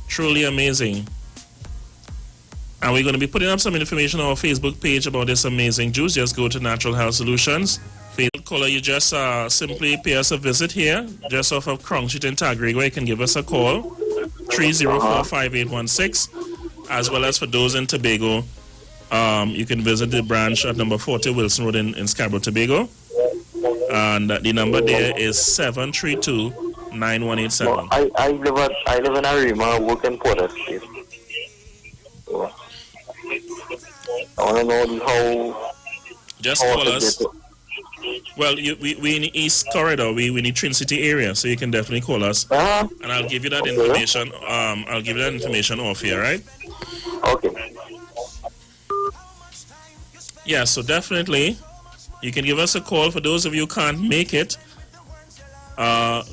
Truly amazing. And we're going to be putting up some information on our Facebook page about this amazing juice. Just go to Natural Health Solutions. Facebook caller, you just simply pay us a visit here, just off of Crown Street in Tagrigua. You can give us a call, 304-5816. As well as for those in Tobago, you can visit the branch at number 40 Wilson Road in Scarborough, Tobago. And the number there is 732-9187.
I live in Arima, work in Port Street. I want to know how.
Just call us. Well, we in the East Corridor. We in the Twin City area, so you can definitely call us. And I'll give you that information. I'll give you that information off here, right?
Okay.
Yeah, so definitely you can give us a call. For those of you who can't make it,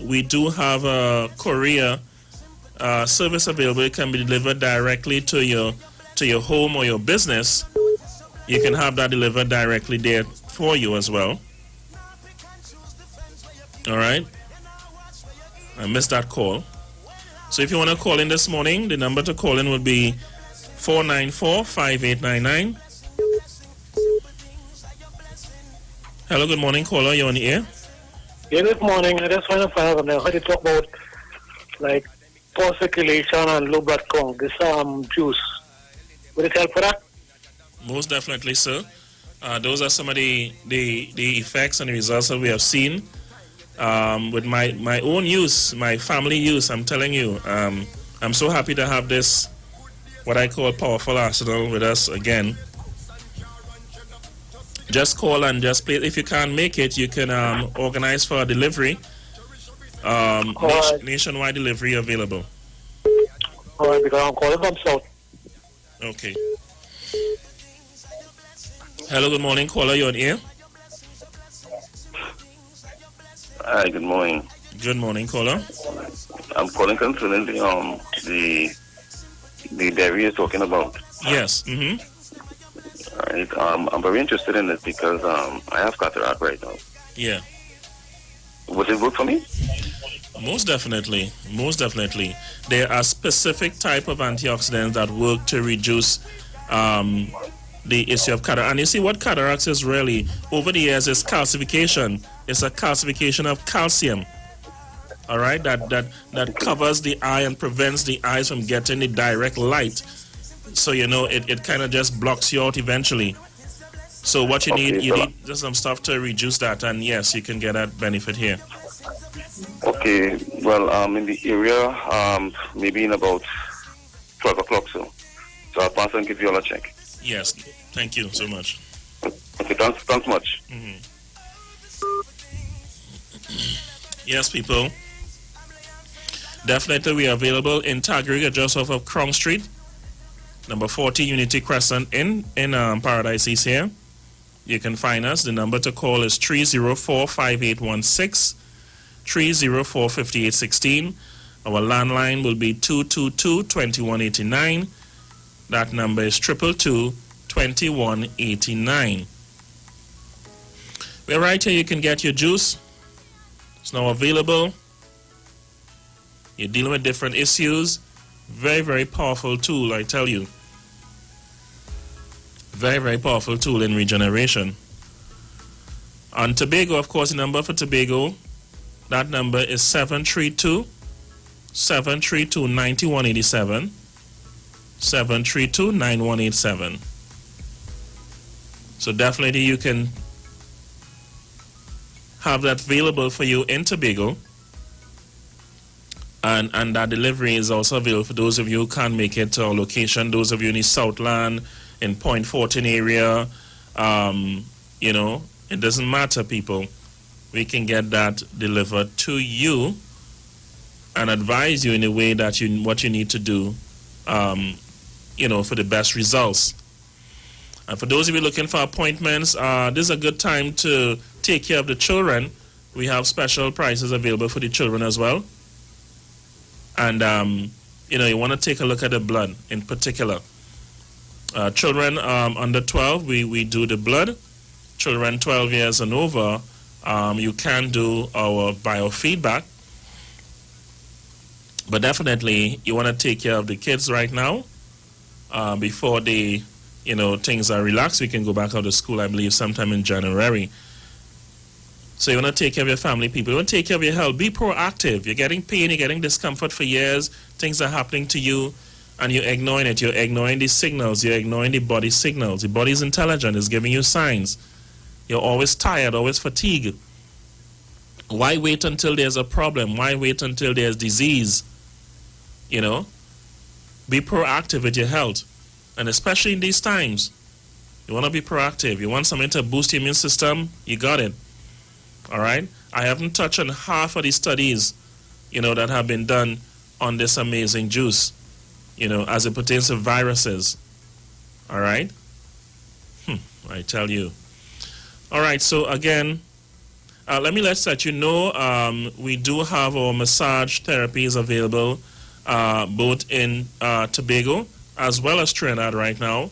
we do have a courier service available. It can be delivered directly to your home or your business. You can have that delivered directly there for you as well. All right. I missed that call. So if you want to call in this morning, the number to call in would be 494-5899. Hello, good morning, caller. You're on the air.
Yeah, good morning. I just want to find out how to talk about like poor circulation and low blood count. This juice. Will it help for that?
Most definitely, sir. Those are some of the effects and the results that we have seen with my own use, my family use. I'm telling you, I'm so happy to have this, what I call powerful arsenal with us again. Just call and just play. If you can't make it, you can organize for a delivery. Nationwide delivery available.
All right, because I'm calling from South.
Okay. Hello, good morning, caller. You're on air.
Hi, good morning.
Good morning, caller.
I'm calling concerning the dairy you're talking about.
Yes. Mm-hmm.
All right. I'm very interested in this because I have cataract right now.
Yeah.
Would it work for me?
Most definitely. Most definitely. There are specific type of antioxidants that work to reduce the issue of cataract. And you see what cataracts is really, over the years, is calcification. It's a calcification of calcium. All right? That covers the eye and prevents the eyes from getting the direct light. So, you know, it kind of just blocks you out eventually. So what you need just some stuff to reduce that. And yes, you can get that benefit here.
Okay. Well, I'm in the area maybe in about 12 o'clock so I'll pass and give you all a check.
Yes. Thank you so much.
Okay, thanks much.
Mm-hmm. Yes, people. Definitely we are available in Tagrigua, just off of Crown Street. Number 40 Unity Crescent in Paradise East here. You can find us. The number to call is 304-5816, 304-5816. Our landline will be 222-2189. That number is 222-2189. We're right here. You can get your juice. It's now available. You're dealing with different issues. Very, very powerful tool, I tell you. Very, very powerful tool in regeneration. On Tobago, of course, the number for Tobago, that number is 732-9187. 732-9187. So definitely you can have that available for you in Tobago. And that delivery is also available for those of you who can't make it to our location. Those of you in the Southland, in Point 14 area, You know, it doesn't matter, people. We can get that delivered to you and advise you in a way that what you need to do, you know, for the best results. And for those of you looking for appointments, this is a good time to take care of the children. We have special prices available for the children as well. And, you know, you want to take a look at the blood in particular. Children under 12, we do the blood. Children 12 years and over, you can do our biofeedback. But definitely, you want to take care of the kids right now before they, you know, things are relaxed. We can go back out to school, I believe, sometime in January. So you want to take care of your family, people. You want to take care of your health. Be proactive. You're getting pain, you're getting discomfort for years. Things are happening to you, and you're ignoring it. You're ignoring the signals. You're ignoring the body signals. The body is intelligent. It's giving you signs. You're always tired, always fatigued. Why wait until there's a problem? Why wait until there's disease? You know? Be proactive with your health. And especially in these times, you want to be proactive. You want something to boost your immune system, you got it. All right? I haven't touched on half of the studies, you know, that have been done on this amazing juice, you know, as it pertains to viruses. All right? I tell you. All right, so again, let me let you know, we do have our massage therapies available both in Tobago as well as Trinidad right now.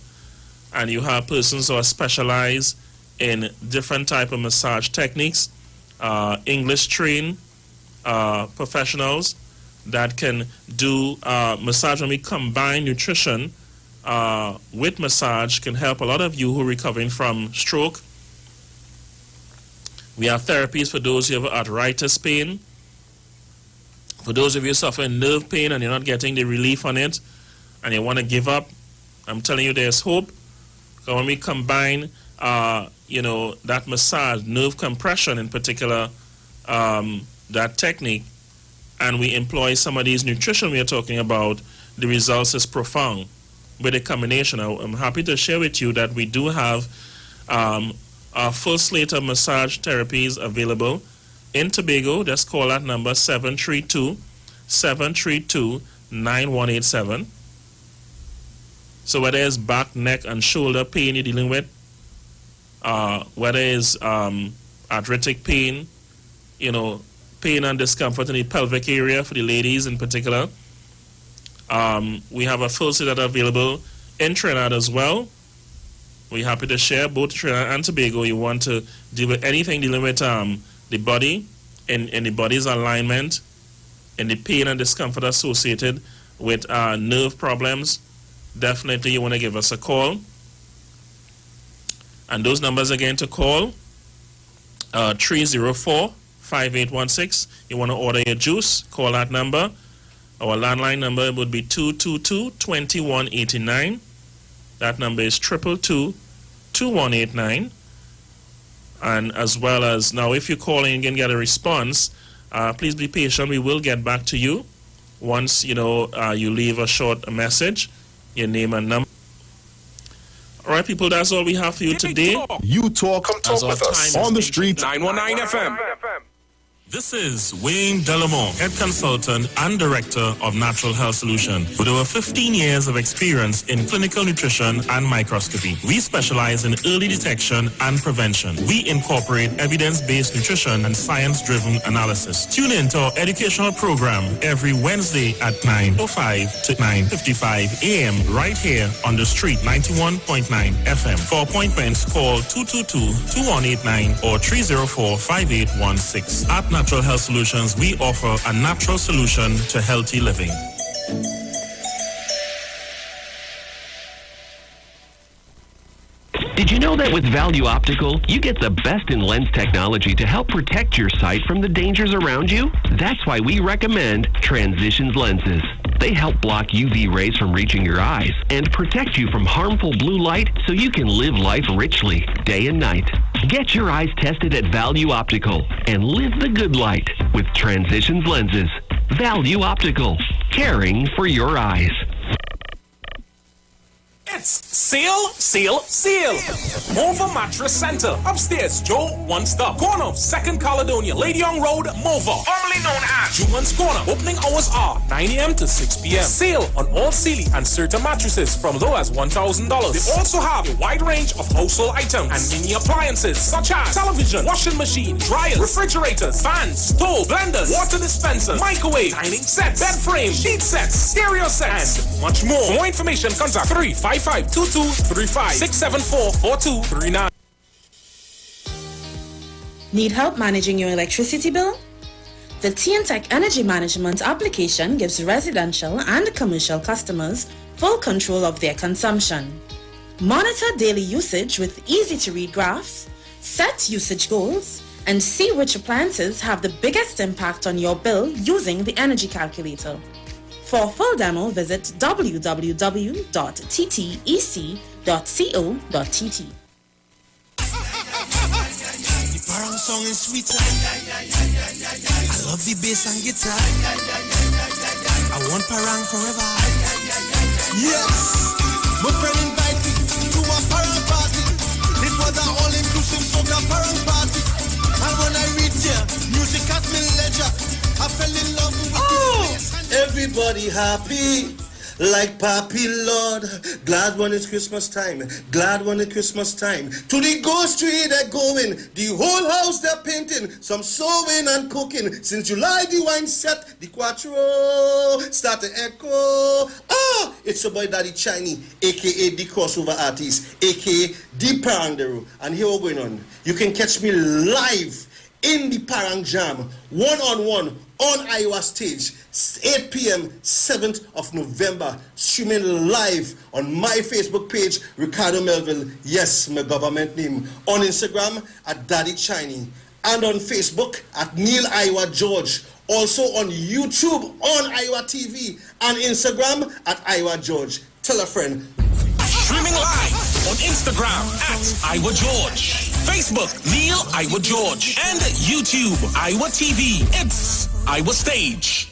And you have persons who are specialized in different type of massage techniques, English trained professionals that can do massage. When we combine nutrition with massage, can help a lot of you who are recovering from stroke. We have therapies for those who have arthritis pain. For those of you suffering nerve pain and you're not getting the relief on it and you want to give up, I'm telling you there's hope. So when we combine, you know, that massage, nerve compression in particular, that technique, and we employ some of these nutrition we are talking about, the results is profound with a combination. I'm happy to share with you that we do have a full slate of massage therapies available in Tobago. Just call that number 732-732-9187. So whether it's back, neck, and shoulder pain you're dealing with, whether it's arthritic pain, you know, pain and discomfort in the pelvic area for the ladies in particular, we have a full set that are available in Trinidad as well. We're happy to share both Trinidad and Tobago. You want to deal with anything dealing with the body, in the body's alignment, and the pain and discomfort associated with nerve problems, definitely you want to give us a call. And those numbers again to call, 304-5816. You want to order your juice, call that number. Our landline number would be 222-2189. That number is 222-2189. And as well as, now if you call in and get a response, please be patient. We will get back to you once, you know, you leave a short message, your name and number. All right, people, that's all we have for you today.
You talk, come talk with us on the street.
919 FM.
This is Wayne Delamore, Head Consultant and Director of Natural Health Solution. With over 15 years of experience in clinical nutrition and microscopy, we specialize in early detection and prevention. We incorporate evidence-based nutrition and science-driven analysis. Tune in to our educational program every Wednesday at 9:05 to 9:55 a.m. right here on the street, 91.9 FM. For appointments, call 222-2189 or 304-5816. At Natural Health Solutions, we offer a natural solution to healthy living.
Did you know that with Value Optical, you get the best in lens technology to help protect your sight from the dangers around you? That's why we recommend Transitions lenses. They help block UV rays from reaching your eyes and protect you from harmful blue light so you can live life richly, day and night. Get your eyes tested at Value Optical and live the good light with Transitions lenses. Value Optical, caring for your eyes.
Let's sail, sail, sail. Mova Mattress Center, upstairs, Joe One Stop, corner of 2nd Caledonia, Lady Young Road, Mova, formerly known as Juman's Corner. Opening hours are 9 a.m. to 6 p.m. Sale on all Sealy and Serta mattresses from low as $1,000. They also have a wide range of household items and mini appliances such as television, washing machine, dryers, refrigerators, fans, stove, blenders, water dispenser, microwave, dining sets, bed frame, sheet sets, stereo sets, and much more. For more information, contact 355-2235-674-4239.
Need help managing your electricity bill? The TNTech Energy Management application gives residential and commercial customers full control of their consumption. Monitor daily usage with easy-to-read graphs, set usage goals, and see which appliances have the biggest impact on your bill using the energy calculator. For a full demo, visit www.ttec.co.tt.
The parang song is sweeter. I love the bass and guitar. I want parang forever. Yes, my friend invited me to a parang party. It was an all-inclusive soca parang party. And when I reached here, music at me leisure. I fell in love with the bass. Everybody happy. Like Papi Lord, glad when it's Christmas time, glad when it's Christmas time. To the ghost tree they're going, the whole house they're painting, some sewing and cooking. Since July the wine set, the quattro start to echo. It's your boy Daddy Chiney, aka the crossover artist, aka the Parangero. And here we're going on. You can catch me live in the Parang Jam, one-on-one on Iowa stage, 8 p.m., 7th of November, streaming live on my Facebook page, Ricardo Melville, yes, my government name, on Instagram at Daddy Chiney, and on Facebook at Neil Iwer George, also on YouTube on Iwer TV, and Instagram at Iwer George. Tell a friend.
Streaming live on Instagram at Iwer George, Facebook Neil Iwer George, and YouTube Iwer TV. It's Iwer Stage.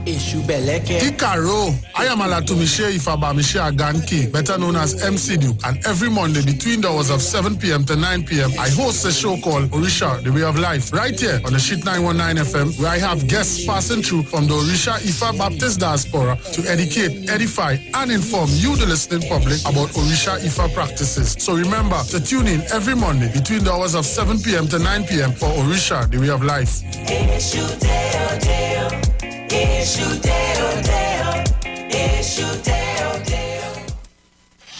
Ikaro, I am Alatumishe Ifaba Mishe Aganki, better known as MC Duke, and every Monday between the hours of 7 p.m. to 9 p.m. I host a show called Orisha, The Way of Life, right here on the Sheet 919 FM, where I have guests passing through from the Orisha Ifa Baptist Diaspora to educate, edify, and inform you, the listening public, about Orisha Ifa practices. So remember to tune in every Monday between the hours of 7 p.m. to 9 p.m. for Orisha, The Way of Life.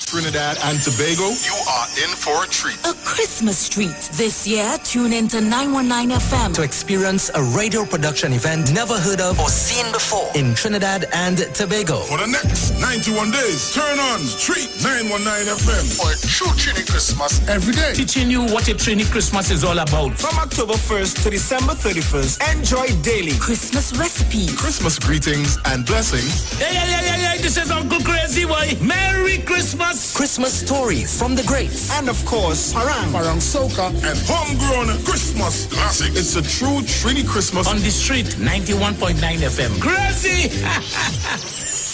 Trinidad and Tobago, you are in for a treat.
A Christmas treat. This year, tune into 919 FM
to experience a radio production event never heard of or seen before in Trinidad and Tobago.
For the next 91 days, turn on Street 919 FM for a true Trini Christmas every day.
Teaching you what a Trini Christmas is all about. From October 1st to December 31st, enjoy daily
Christmas recipes,
Christmas greetings and blessings.
Hey, this is Uncle Crazy Boy. Merry Christmas.
Christmas stories from the greats.
And of course,
Parang Soca, and homegrown Christmas classic. It's a true Trini Christmas
on the street 91.9 FM. Crazy!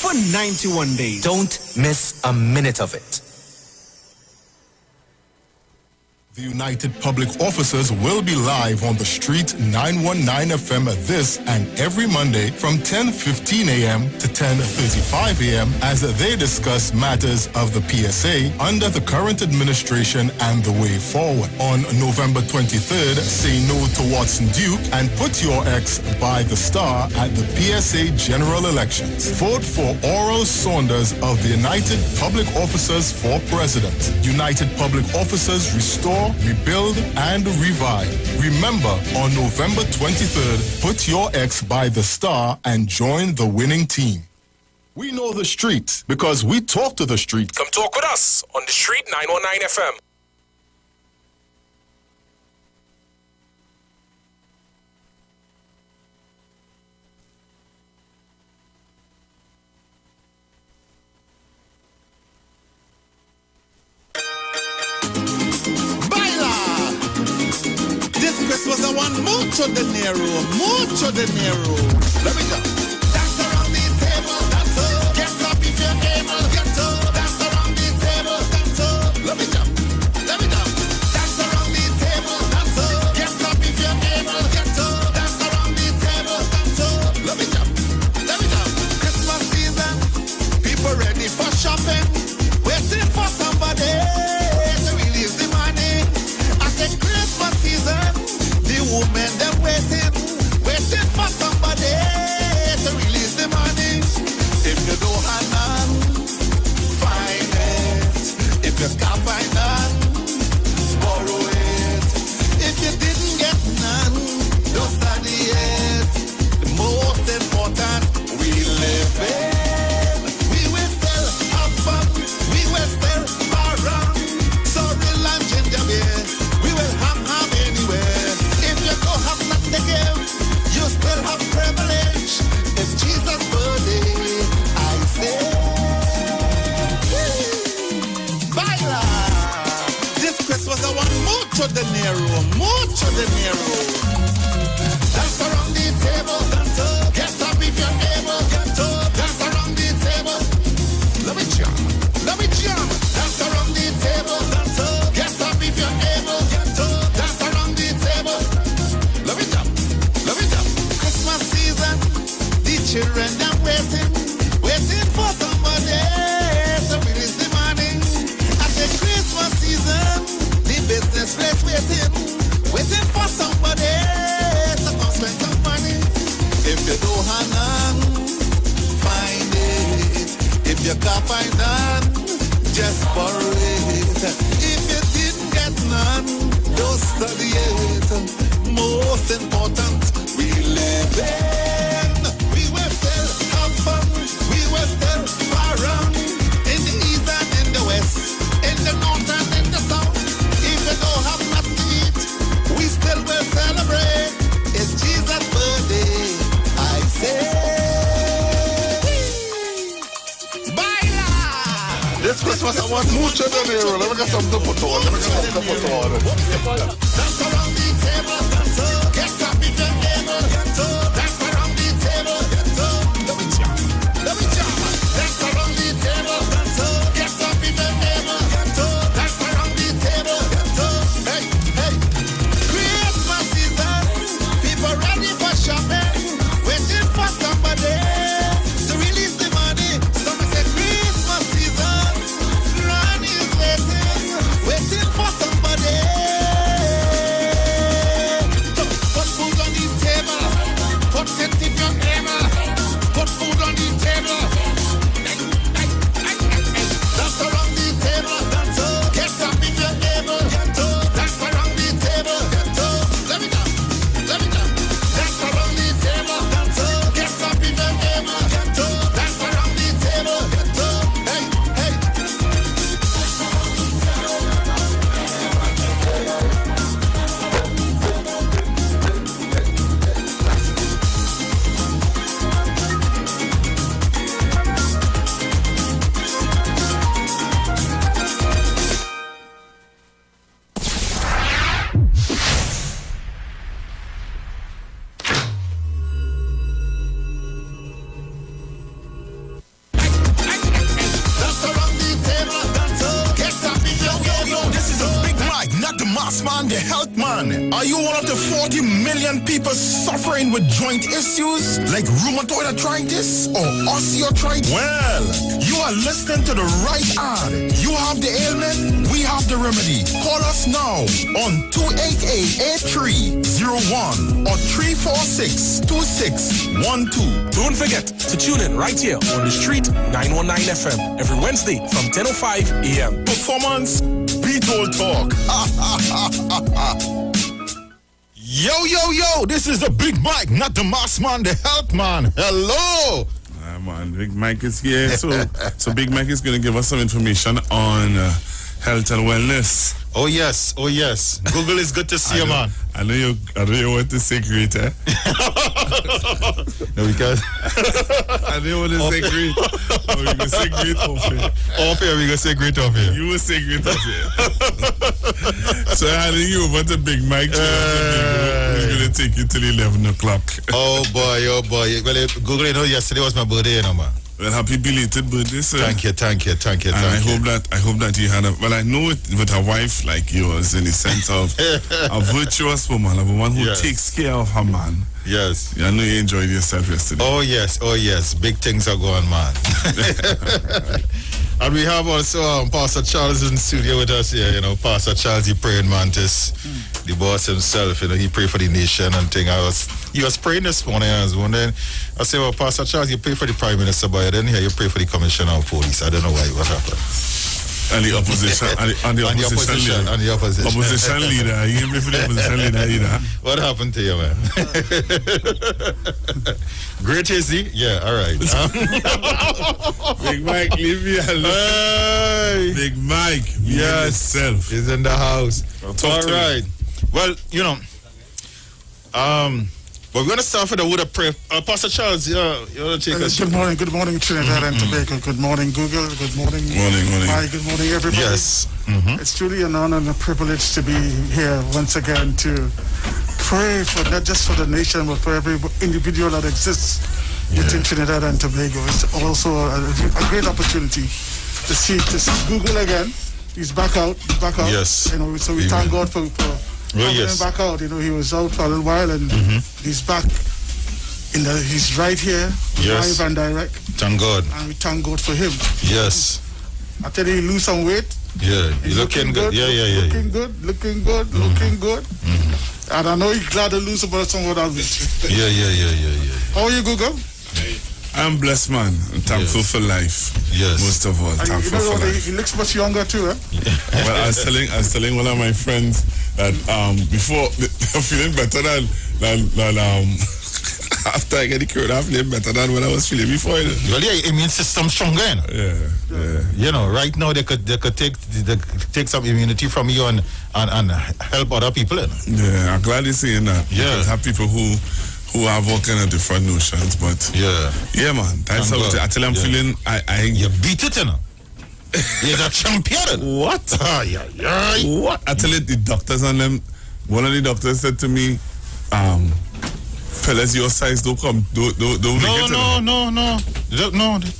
For 91 days. Don't miss a minute of it.
The United Public Officers will be live on the street 919 FM this and every Monday from 10:15 a.m. to 10:35 a.m. as they discuss matters of the PSA under the current administration and the way forward. On November 23rd, say no to Watson Duke and put your ex by the star at the PSA general elections. Vote for Oral Saunders of the United Public Officers for President. United Public Officers restore, rebuild, and revive. Remember, on November 23rd, put your ex by the star and join the winning team. We know the street because we talk to the street.
Come talk with us on the street 919 FM.
Was a one mucho dinero. Let me go. Dance around the table, dance. Get up if you can't find none, borrow it. If you didn't get none, don't study it. The most important, we live in. We will still have fun, we will still around. Sorrel and ginger beer, we will ham anywhere. If you don't have nothing to give, you still have privilege. It's Jesus' birthday, I say. Baila! This Christmas I want mucho dinero, mucho dinero. Dance around the table, dance up. Get up if you're able, get up. Dance around the table. Let me jump, let me jump. Dance around the table, dance up. Get up if you're able, get up. Dance around the table. Let me jump, let me jump. Christmas season, the children are waiting, waiting for somebody to release the money. I say Christmas season, the business place waiting, waiting for somebody to come spend some money. If you don't have none, find it. If you can't find none, just borrow it. If you didn't get none, don't study it. Most important, we live in. We will still have fun, we will still around. In the east and in the west, in the north and in the south. If you don't have nothing to eat, we still will celebrate. It's Jesus' birthday, I say. Baila!
This Christmas I want mucho dinero. Let me get some to put on. Let me get some to put on.
Dance around the table, dance up. Get up if you're able, get up. Dance around the table, get up. Let me jump, let me jump. Dance around the table, dance up. Get up if you're able, get up. Dance around the table, get up. Hey, hey. Christmas season, people ready for shopping, waiting for somebody to release the money. Somebody say Christmas season, Granny is waiting for somebody. Put food on the table, put it if you're able. Put food on the table. Dance around the table, dance up. Get up if you're able, get up. Dance around the table, get up. Let me down, let me down. Dance around the table, dance up. Get up if you're able, get up. Dance around the table, get up. Hey, hey. Dance around the table, dance up. Get up if you're able.
This is a Big Mike, not the mass man, the health man. Are you one of the 40 million people suffering with joint issues like rheumatoid arthritis or osteoarthritis? Well, you are listening to the right ad. You have the ailment, we have the remedy. Call us now on 288-8301 or 346-2612.
Don't forget to tune in right here on the street 919 FM every Wednesday from 10:05 a.m.
Performance, beat all talk. Yo, yo, yo, this is the Big Mike, not the mass man, the health man. Hello.
Man, Big Mike is here. So Big Mike is going to give us some information on health and wellness.
Oh yes, oh yes. Google is good to see you, man.
I know you want to say great, eh?
No, because
I know you want to say great. Oh, you can say great off here.
Off here, we gonna say great off here.
You will say great off here. So I handing you over to Big Mike. Who's gonna take you till 11 o'clock.
Oh boy. Well, Google, you know, yesterday was my birthday, you know, man.
Well, happy belated birthday, sir.
Thank you.
And I hope that you had I know it with a wife like yours in the sense of a virtuous woman, a woman who takes care of her man.
Yes.
I know you enjoyed yourself yesterday.
Oh yes. Big things are going, man. And we have also Pastor Charles in the studio with us here, you know, Pastor Charles, he praying mantis, the boss himself, you know, he prayed for the nation and thing. He was praying this morning, I was wondering, I said, well, Pastor Charles, you pray for the Prime Minister, but I didn't hear you pray for the Commissioner of Police. I don't know why, what happened.
And the opposition, and the opposition leader. You ain't for the opposition leader either.
What happened to you, man? Great, is he? Yeah, all right.
Big Mike, leave me alone.
Hey.
Big Mike, yourself.
He's in the house. All right. Well, we're going to start with a prayer. Pastor Charles, you want to take us?
Good morning, Trinidad and Tobago. Good morning, Google. Good morning,
morning.
Hi, good morning, everybody.
Yes.
It's truly an honor and a privilege to be here once again to pray for not just for the nation, but for every individual that exists within Trinidad and Tobago. It's also a great opportunity to see Google again. He's back out.
Yes.
So we thank God for him back out. He was out for a little while and he's back. He's right here, live and direct.
Thank God.
And we thank God for him.
Yes.
I tell you, he lose some weight.
Yeah, he's looking good.
Looking good. And I know he's glad to lose some of that weight.
Yeah.
How are you, Google?
I'm blessed, man. I'm thankful for life.
Yes.
Most of all, thankful for life.
He looks much younger too, eh?
Well, I was telling one of my friends that before I'm feeling better than after I get the cure, I'm feeling better than when I was feeling before.
Well, yeah, immune system stronger.
Yeah.
Right now they could take some immunity from you and help other people.
Yeah, I'm glad you're saying that.
Yeah,
because I have people who have all kind of different notions, but yeah, man. That's how I tell you, I'm feeling.
You beat it, You're a champion.
What? What? I tell you, the doctors and them. One of the doctors said to me, fellas, your size don't make it.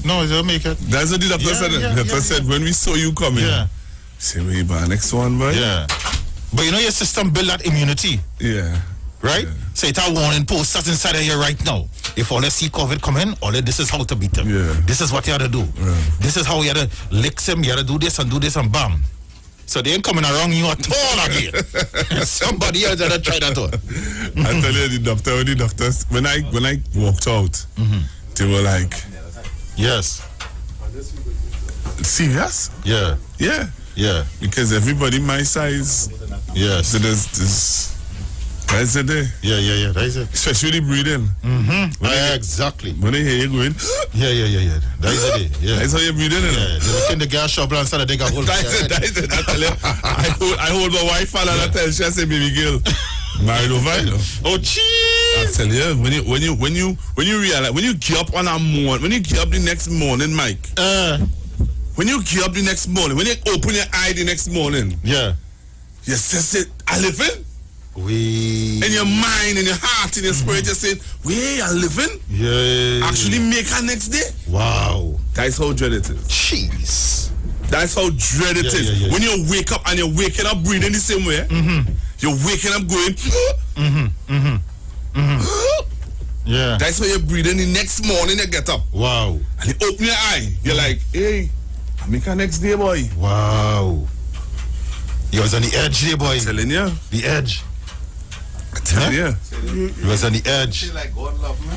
No, they don't make it.
That's what the doctor said. The doctor said, when we saw you coming, say, we buy next one, boy.
Yeah. But your system build that immunity.
Yeah.
Right? So it's a warning post that's inside of here right now. If all they see COVID come in, this is how to beat them.
Yeah.
This is what you have to do.
Yeah.
This is how you have to lick them. You have to do this and bam. So they ain't coming around you at all again. Somebody else that try that one.
I tell you, the doctors, when I walked out, they were like,
yes.
Serious?
Yeah.
Yeah. Because everybody my size.
Yes.
So there's that's it there.
Yeah. That's it.
Especially breathing.
Exactly.
When they hear you going,
yeah. That's it. Yeah.
That's how you're breathing.
Yeah. They look in the gas shop and start to dig a hole.
That's it. I tell you, I hold my wife and I tell her, she say, baby girl, married over.
Oh, jeez.
I tell you, when you realize, when you get up on a morning, when you get up the next morning, Mike. When you get up the next morning, when you open your eye the next morning,
you
say, I living.
We
in your mind, in your heart, in your spirit, you say, we are living.
Yeah.
Actually make her next day.
Wow.
That's how dread it is.
Jeez.
That's how dread it is.
Yeah.
When you wake up and you're waking up breathing the same way, you're waking up going,
yeah.
That's how you're breathing. The next morning you get up.
Wow.
And you open your eye. You're like, hey, I make her next day, boy.
Wow. You was on the edge there, boy.
I'm telling you.
The edge.
I tell you.
You was on the edge.
Like God love me.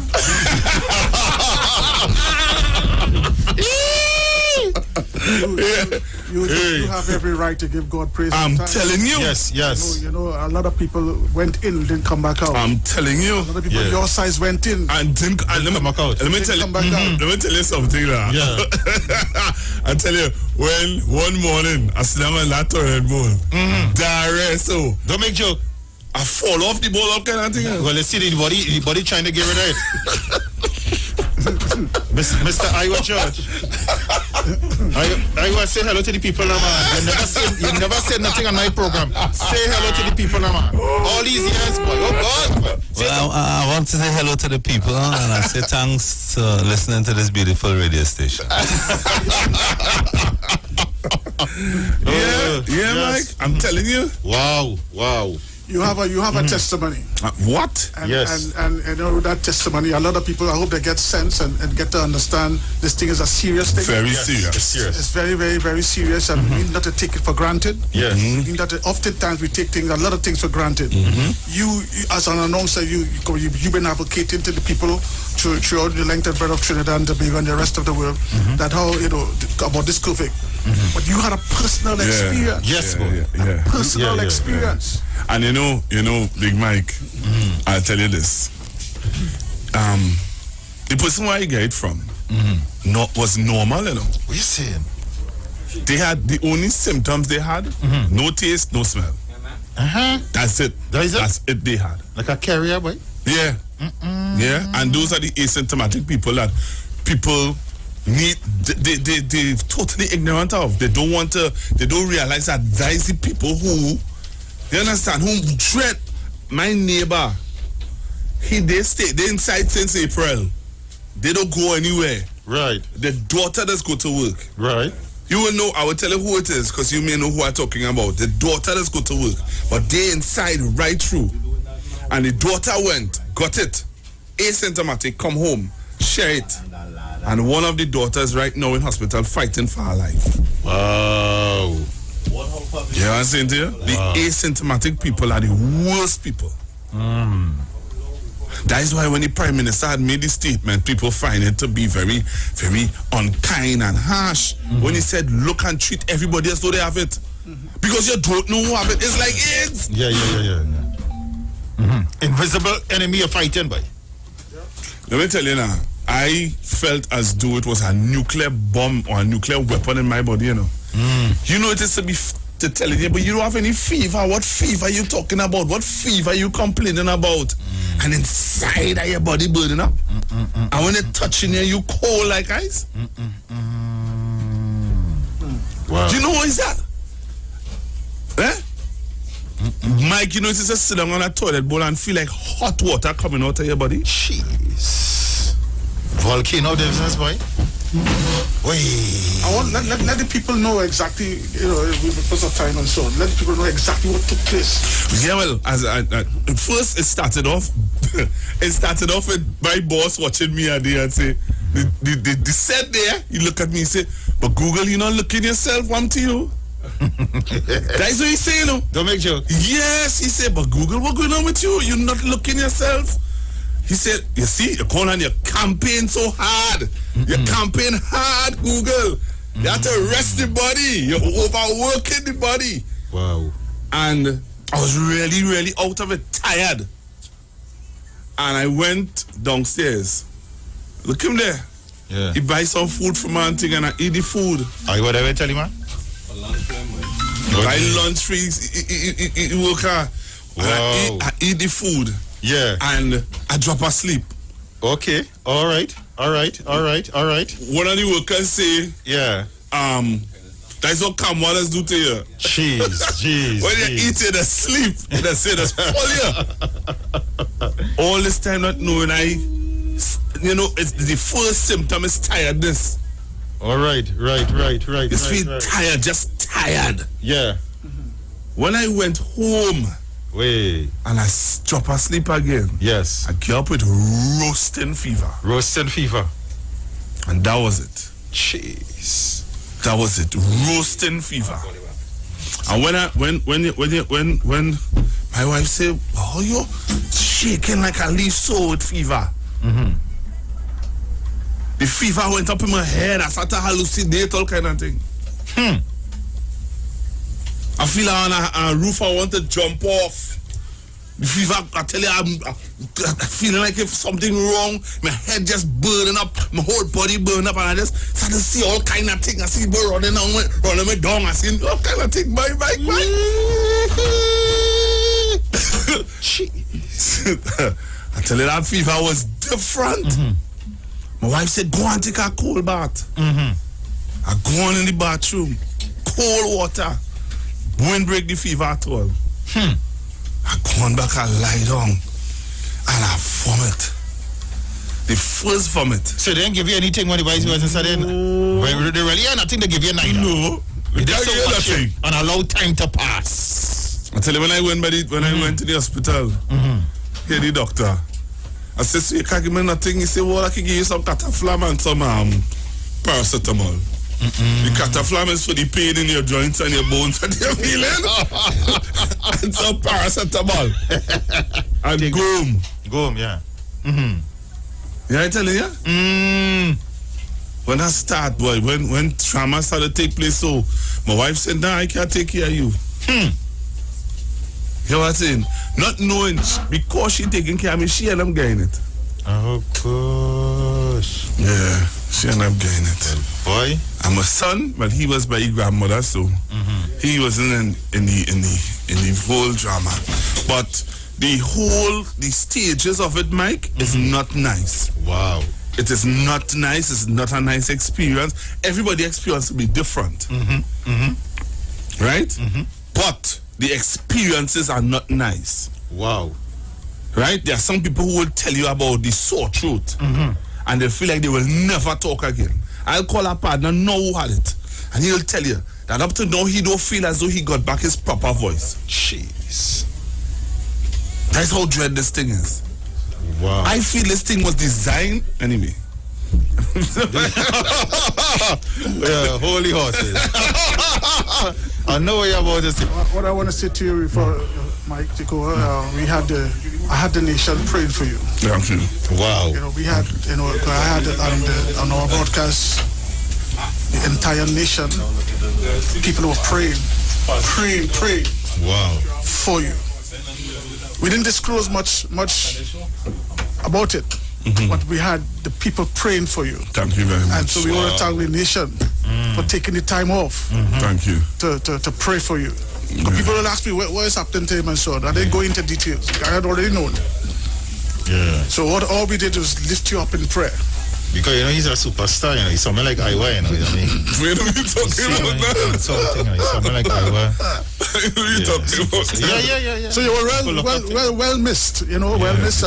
You have every right to give God praise.
I'm telling you.
Yes.
You know, a lot of people went in, didn't come back out.
I'm telling you.
A lot of people your size went in
and didn't come back out. Let me tell you something now.
Yeah.
I tell you, when one morning I slam on that toilet bowl, so
don't make joke.
I fall off the ball, kind of thing.
Well, let's see the body trying to get rid of it. Mr. Iwer George. Iwer, say hello to the people now, man. You never said nothing on my program. Say hello to the people now, man. All these years, boy. Oh, God.
Well, I want to say hello to the people, and I say thanks for listening to this beautiful radio station.
Yeah, Mike. I'm telling you.
Wow.
You have a testimony.
What?
And, and you know, that testimony, a lot of people, I hope they get sense and get to understand this thing is a serious thing.
Very serious.
It's serious.
It's very, very, very serious, and we need not to take it for granted.
Yes.
We need not to, oftentimes we take a lot of things for granted. You, as an announcer, you've been advocating to the people throughout the length and breadth of Trinidad and Tobago and the rest of the world that how, you know, about this COVID. But you had a personal experience.
Yes,
A personal experience.
And you know, Big Mike, I'll tell you this. The person where I get it from was normal, you know.
What are you saying?
They had the only symptoms they had, no taste, no smell. That's it. That's it they had.
Like a carrier, boy?
Yeah. Yeah. And those are the asymptomatic people that people need, they totally ignorant of. They don't realize that there is the people who, you understand, who dread. My neighbor, they inside since April. They don't go anywhere.
Right.
The daughter does go to work.
Right.
You will know, I will tell you who it is, because you may know who I'm talking about. The daughter does go to work, but they inside right through. And the daughter went, got it, asymptomatic, come home, share it. And one of the daughters right now in hospital fighting for her life.
Wow.
You know what I'm saying to you? The asymptomatic people are the worst people. That is why when the Prime Minister had made the statement, people find it to be very, very unkind and harsh. When he said, look and treat everybody as though they have it. Because you don't know who have it. It's like AIDS.
Yeah. Invisible enemy you're fighting by.
Let me tell you now, I felt as though it was a nuclear bomb or a nuclear weapon in my body, you know. You know it is to tell you, but you don't have any fever. What fever are you talking about? What fever are you complaining about? And inside of your body burning up. And when it touching you, you cold like ice.
Wow.
Do you know what is that? Eh? Mike, you know it's just sit down on a toilet bowl and feel like hot water coming out of your body.
Jeez. Volcano business, boy. Wait.
I want let the people know exactly, you know, because of time and so on. Let the people know exactly what took place.
Yeah, well, as first it started off with my boss watching me a day and say, the set there, you look at me and say, but Google, you're not looking yourself, one to you. That's what he's saying, no?
Don't make joke.
Yes, he said, but Google, what's going on with you? You're not looking yourself. He said, you see, you're going on your campaign so hard. You campaign hard, Google. You have to rest the body. You're overworking the body.
Wow.
And I was really, really out of it, tired. And I went downstairs. Look him there.
Yeah.
He buy some food for my thing and I eat the food.
Are you whatever tell you, man?
Buy lunch free, eat work hard.
Wow.
I eat the food.
Yeah.
And I drop asleep.
Okay. All right. One of
the workers say,
yeah.
That's what Kamwalas do to you.
Jeez.
When you eat it, they sleep. They say that's fall you. All this time not knowing you know, it's the first symptom is tiredness.
All right.
You feel tired, just tired.
Yeah.
When I went home,
and
I drop asleep again.
Yes.
I get up with roasting fever. And that was it.
Jeez.
That was it. Roasting fever. And when my wife said, "Oh, you're shaking like a leaf so with fever." The fever went up in my head. I started to hallucinate, all kind of thing. I feel on a roof. I want to jump off. The fever, I tell you, I'm feeling like if something wrong. My head just burning up, my whole body burning up, and I just start to see all kind of things. I see people running me down. I see all kind of things. Bye. I tell you, that fever was different. My wife said, go and take a cold bath. I go on in the bathroom, cold water. Won't break the fever at all. I go on back and lie down and I vomit. The first vomit.
So they didn't give you anything when the vice was inside there? But they really are nothing to give you neither.
No.
They just watch you and allow time to pass.
I tell you, when I went to the hospital, Here the doctor. I said, so you can't give me nothing. He said, well, I can give you some cataflam and some paracetamol. The cataflam is for the pain in your joints and your bones that you're feeling. And some paracetamol. And goom.
Goom, yeah.
Yeah, I telling you? When I start, boy, when trauma started to take place, so my wife said, nah, I can't take care of you. You know what I'm saying? Not knowing, because she taking care of me, she end up getting it.
Oh, gosh.
Yeah, she end up getting it.
Boy.
And my son, but he was by his grandmother, so he wasn't in the whole drama. But the stages of it, Mike, is not nice.
Wow.
It is not nice. It's not a nice experience. Everybody's experience will be different. Right? But the experiences are not nice.
Wow.
Right? There are some people who will tell you about the sore throat. And they feel like they will never talk again. I'll call a partner now who had it. And he'll tell you that up to now he don't feel as though he got back his proper voice.
Jeez.
That's how dread this thing is.
Wow.
I feel this thing was designed anyway.
Yeah, holy horses. I know what you're about to say.
What I want to say to you before Mike Tico, I had the nation praying for you.
Thank you.
Wow.
You know, we had, I had on our broadcast, the entire nation, people were praying
Wow.
for you. We didn't disclose much about it, but we had the people praying for you.
Thank you very much.
And so we want to thank the nation for taking the time off.
Thank you.
To pray for you. People will ask me what is happening to him and so on. I didn't go into details. I had already known.
Yeah.
So all we did was lift you up in prayer.
Because he's a superstar, he's something like Iwer, what I mean?
Wait, what are you talking about now?
He's something like Iwer.
What are you talking about?
Yeah.
So you were well missed, well missed,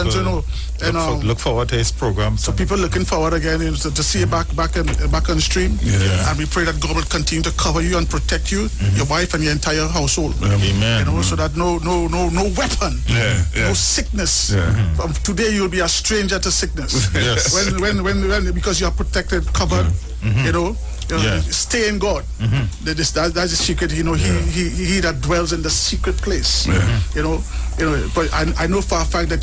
and
look forward to his program.
So people looking forward again to see you back on stream.
Yeah.
And we pray that God will continue to cover you and protect you, your wife and your entire household.
Amen.
So that no weapon, no sickness. From today you'll be a stranger to sickness.
Yes.
When because you are protected, covered, stay in God. That's the secret. He that dwells in the secret place. But I know for a fact that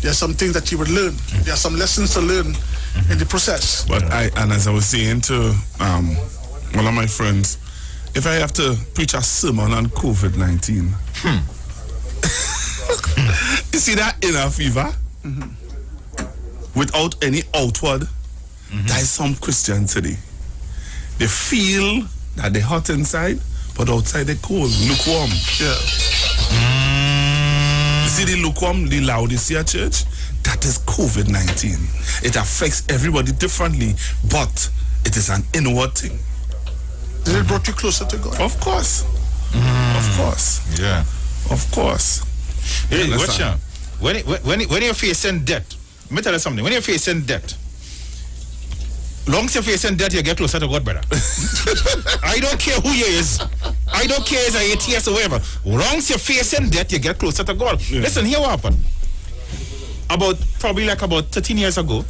there are some things that you would learn. There are some lessons to learn in the process.
But as I was saying to one of my friends, if I have to preach a sermon on COVID-19, you see that inner fever without any outward. That is some Christian today. They feel that they're hot inside, but outside they're cold, lukewarm.
Yeah.
You see the lukewarm, the Laodicea church? That is COVID-19. It affects everybody differently, but it is an inward thing.
Did it brought you closer to God?
Of course. Of course.
Yeah.
Of course.
Hey, watch out. When you're facing death, let me tell you something. When you're facing death, long as you're facing death, you get closer to God, brother. I don't care who you is. I don't care if it's ATS or whatever. Long as you're facing death, you get closer to God.
Yeah.
Listen, here what happened. Probably about 13 years ago,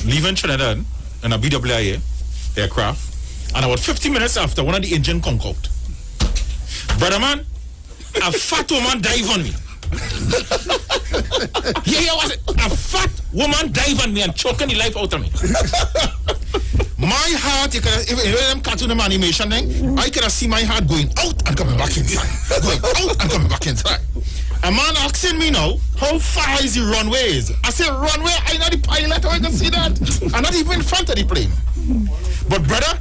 leaving Trinidad in a BWIA aircraft, and about 50 minutes after, one of the engine conked out. Brother man, a fat woman dive on me. Was it? A fat woman dive on me and choking the life out of me. My heart, if you know them cartoon animation thing, I could see my heart going out and coming back inside. Going out and coming back inside. A man asking me now, how far is the runways? I said, runway, I'm not the pilot, I can see that. I'm not even in front of the plane. But brother,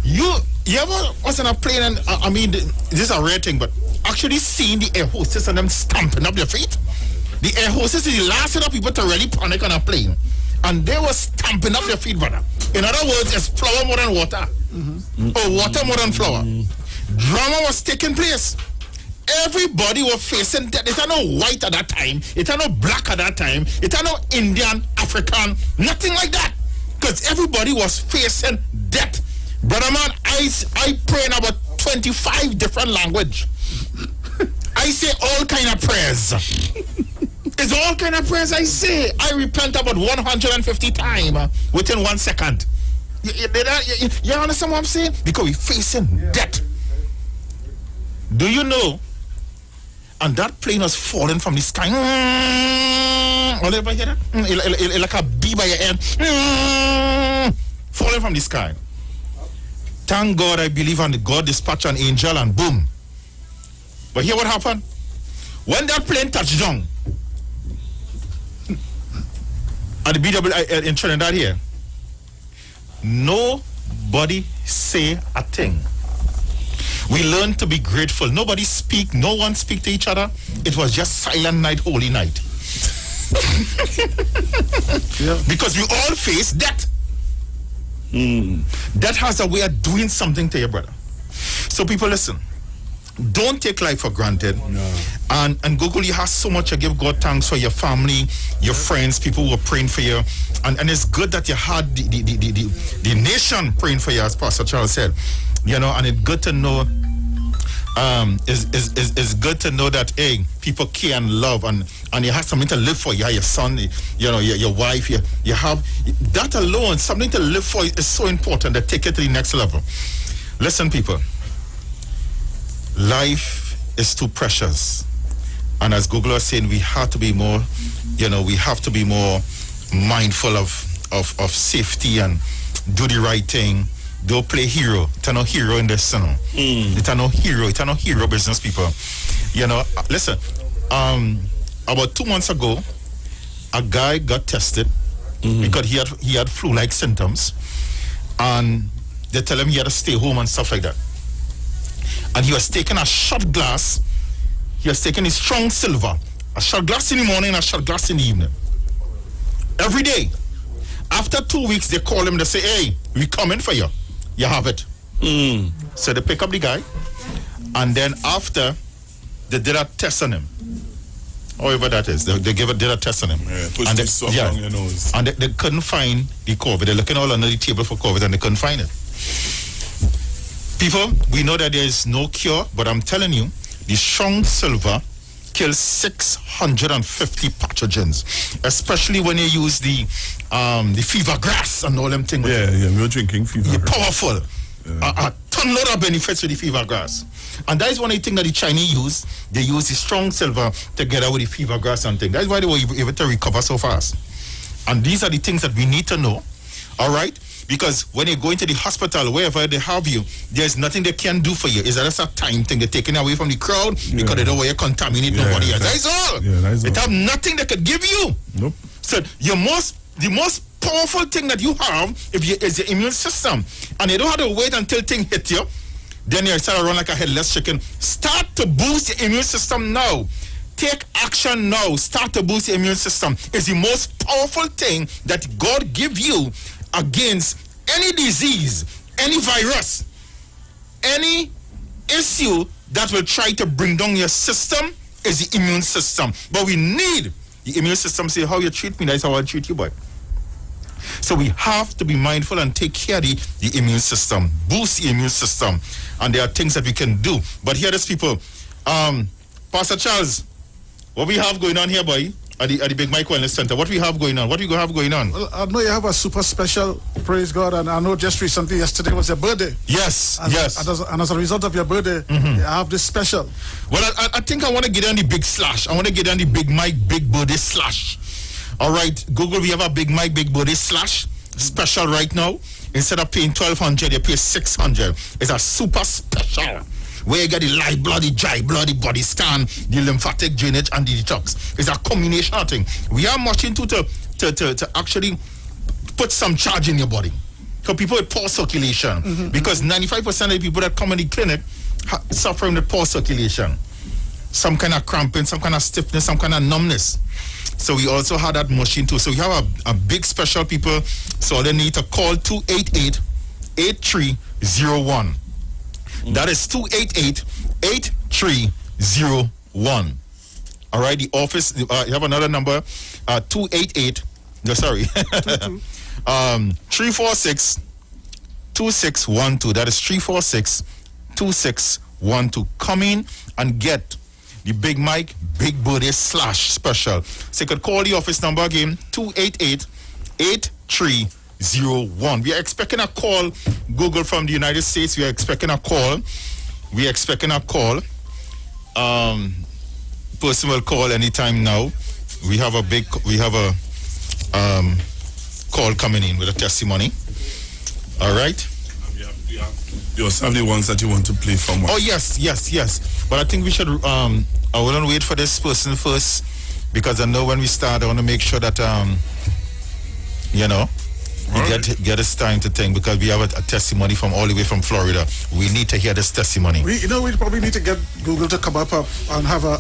you ever was in a plane and, this is a rare thing, but actually seeing the air hostess and them stamping up their feet? The air hostess is the last set of people to really panic on a plane. And they were stamping up their feet, brother. In other words, it's flour more than water. Or water more than flour. Drama was taking place. Everybody was facing death. It ain't no white at that time. It ain't no black at that time. It ain't no Indian, African, nothing like that. Because everybody was facing death. Brother man, I pray in about 25 different language. I I say all kind of prayers. It's all kind of prayers I say. I repent about 150 times within 1 second. You understand what I'm saying? Because we're facing death. Do you know? And that plane was falling from the sky. All ever hear that? Like a bee by your end. Falling from the sky. Thank God I believe on the God dispatch an angel and boom. But hear what happened? When that plane touched down at the BW in Trinidad here, nobody say a thing. We learned to be grateful. Nobody speak. No one speak to each other. It was just silent night, holy night. Because we all face death. That has a way of doing something to your brother. So people, listen. Don't take life for granted. And Google, you have so much to give God thanks for your family, your friends, people who are praying for you. And it's good that you had the nation praying for you, as Pastor Charles said. You know, and it's good to know it's good to know that people care and love and you have something to live for. You have your son, you know, your wife, you have that alone, something to live for is so important to take it to the next level. Listen, people. Life is too precious. And as Google was saying, we have to be more, we have to be more mindful of safety and do the right thing. Don't play hero. It's no hero in this, It's no hero. It's no hero business, people. Listen, about 2 months ago, a guy got tested because he had flu-like symptoms. And they tell him he had to stay home and stuff like that. And he was taking a shot glass. He was taking his strong silver. A shot glass in the morning and a shot glass in the evening. Every day. After 2 weeks, they call him. They say, hey, we coming for you. You have it. So they pick up the guy. And then after, they did a test on him. However that is. They did a test on him.
Push this stuff down your nose.
And they couldn't find the COVID. They're looking all under the table for COVID and they couldn't find it. People, we know that there is no cure, but I'm telling you, the strong silver kills 650 pathogens, especially when you use the fever grass and all them things.
We're drinking fever
You're
grass.
powerful. A ton load of benefits with the fever grass. And that is one of the things that the Chinese use. They use the strong silver together with the fever grass and things. That's why they were able to recover so fast. And these are the things that we need to know. All right? Because when you go into the hospital, wherever they have you, there's nothing they can do for you. It's just a time thing. They're taking away from the crowd because they don't want you to contaminate nobody else. That's all. They have nothing they could give you.
Nope.
So the most powerful thing that you have is your immune system. And you don't have to wait until things hit you. Then you start around like a headless chicken. Start to boost your immune system now. Take action now. Start to boost your immune system. It's the most powerful thing that God give you against any disease, any virus, any issue that will try to bring down your system is the immune system. But we need the immune system to say, how you treat me, that's how I treat you, boy. So we have to be mindful and take care of the immune system, boost the immune system. And there are things that we can do. But here is people. Pastor Charles, what we have going on here, boy? At the Big Mike Wellness Center. What we have going on? What we have going on?
Well, I know you have a super special, praise God, and I know just recently, yesterday was your birthday.
Yes, yes.
And as a result of your birthday, you have this special.
Well, I think I want to get on the big slash. I want to get on the Big Mike Big Birthday slash. All right, Google, we have a Big Mike Big Birthday slash special right now. Instead of paying $1,200, you pay $600. It's a super special. Where you get the live blood, the dry blood, the body scan, the lymphatic drainage, and the detox. It's a combination of things. We are marching to actually put some charge in your body. So people with poor circulation. Because 95% of the people that come in the clinic suffer with poor circulation. Some kind of cramping, some kind of stiffness, some kind of numbness. So we also have that machine too. So we have a big special people. So they need to call 288-8301. That is 288-8301. All right, the office, you have another number, 346-2612. That is 346-2612. Come in and get the Big Mike Big Birthday Slash Special. So you could call the office number again, 288-8301. We are expecting a call, Google, from the United States. We are expecting a call. Person will call anytime now. We have a call coming in with a testimony. All right.
You also have the ones that you want to play from.
Oh yes. But I think we should. I wouldn't wait for this person first, because I know when we start, I want to make sure that get this time to think, because we have a testimony from all the way from Florida. We need to hear this testimony.
We probably need to get Google to come up and have a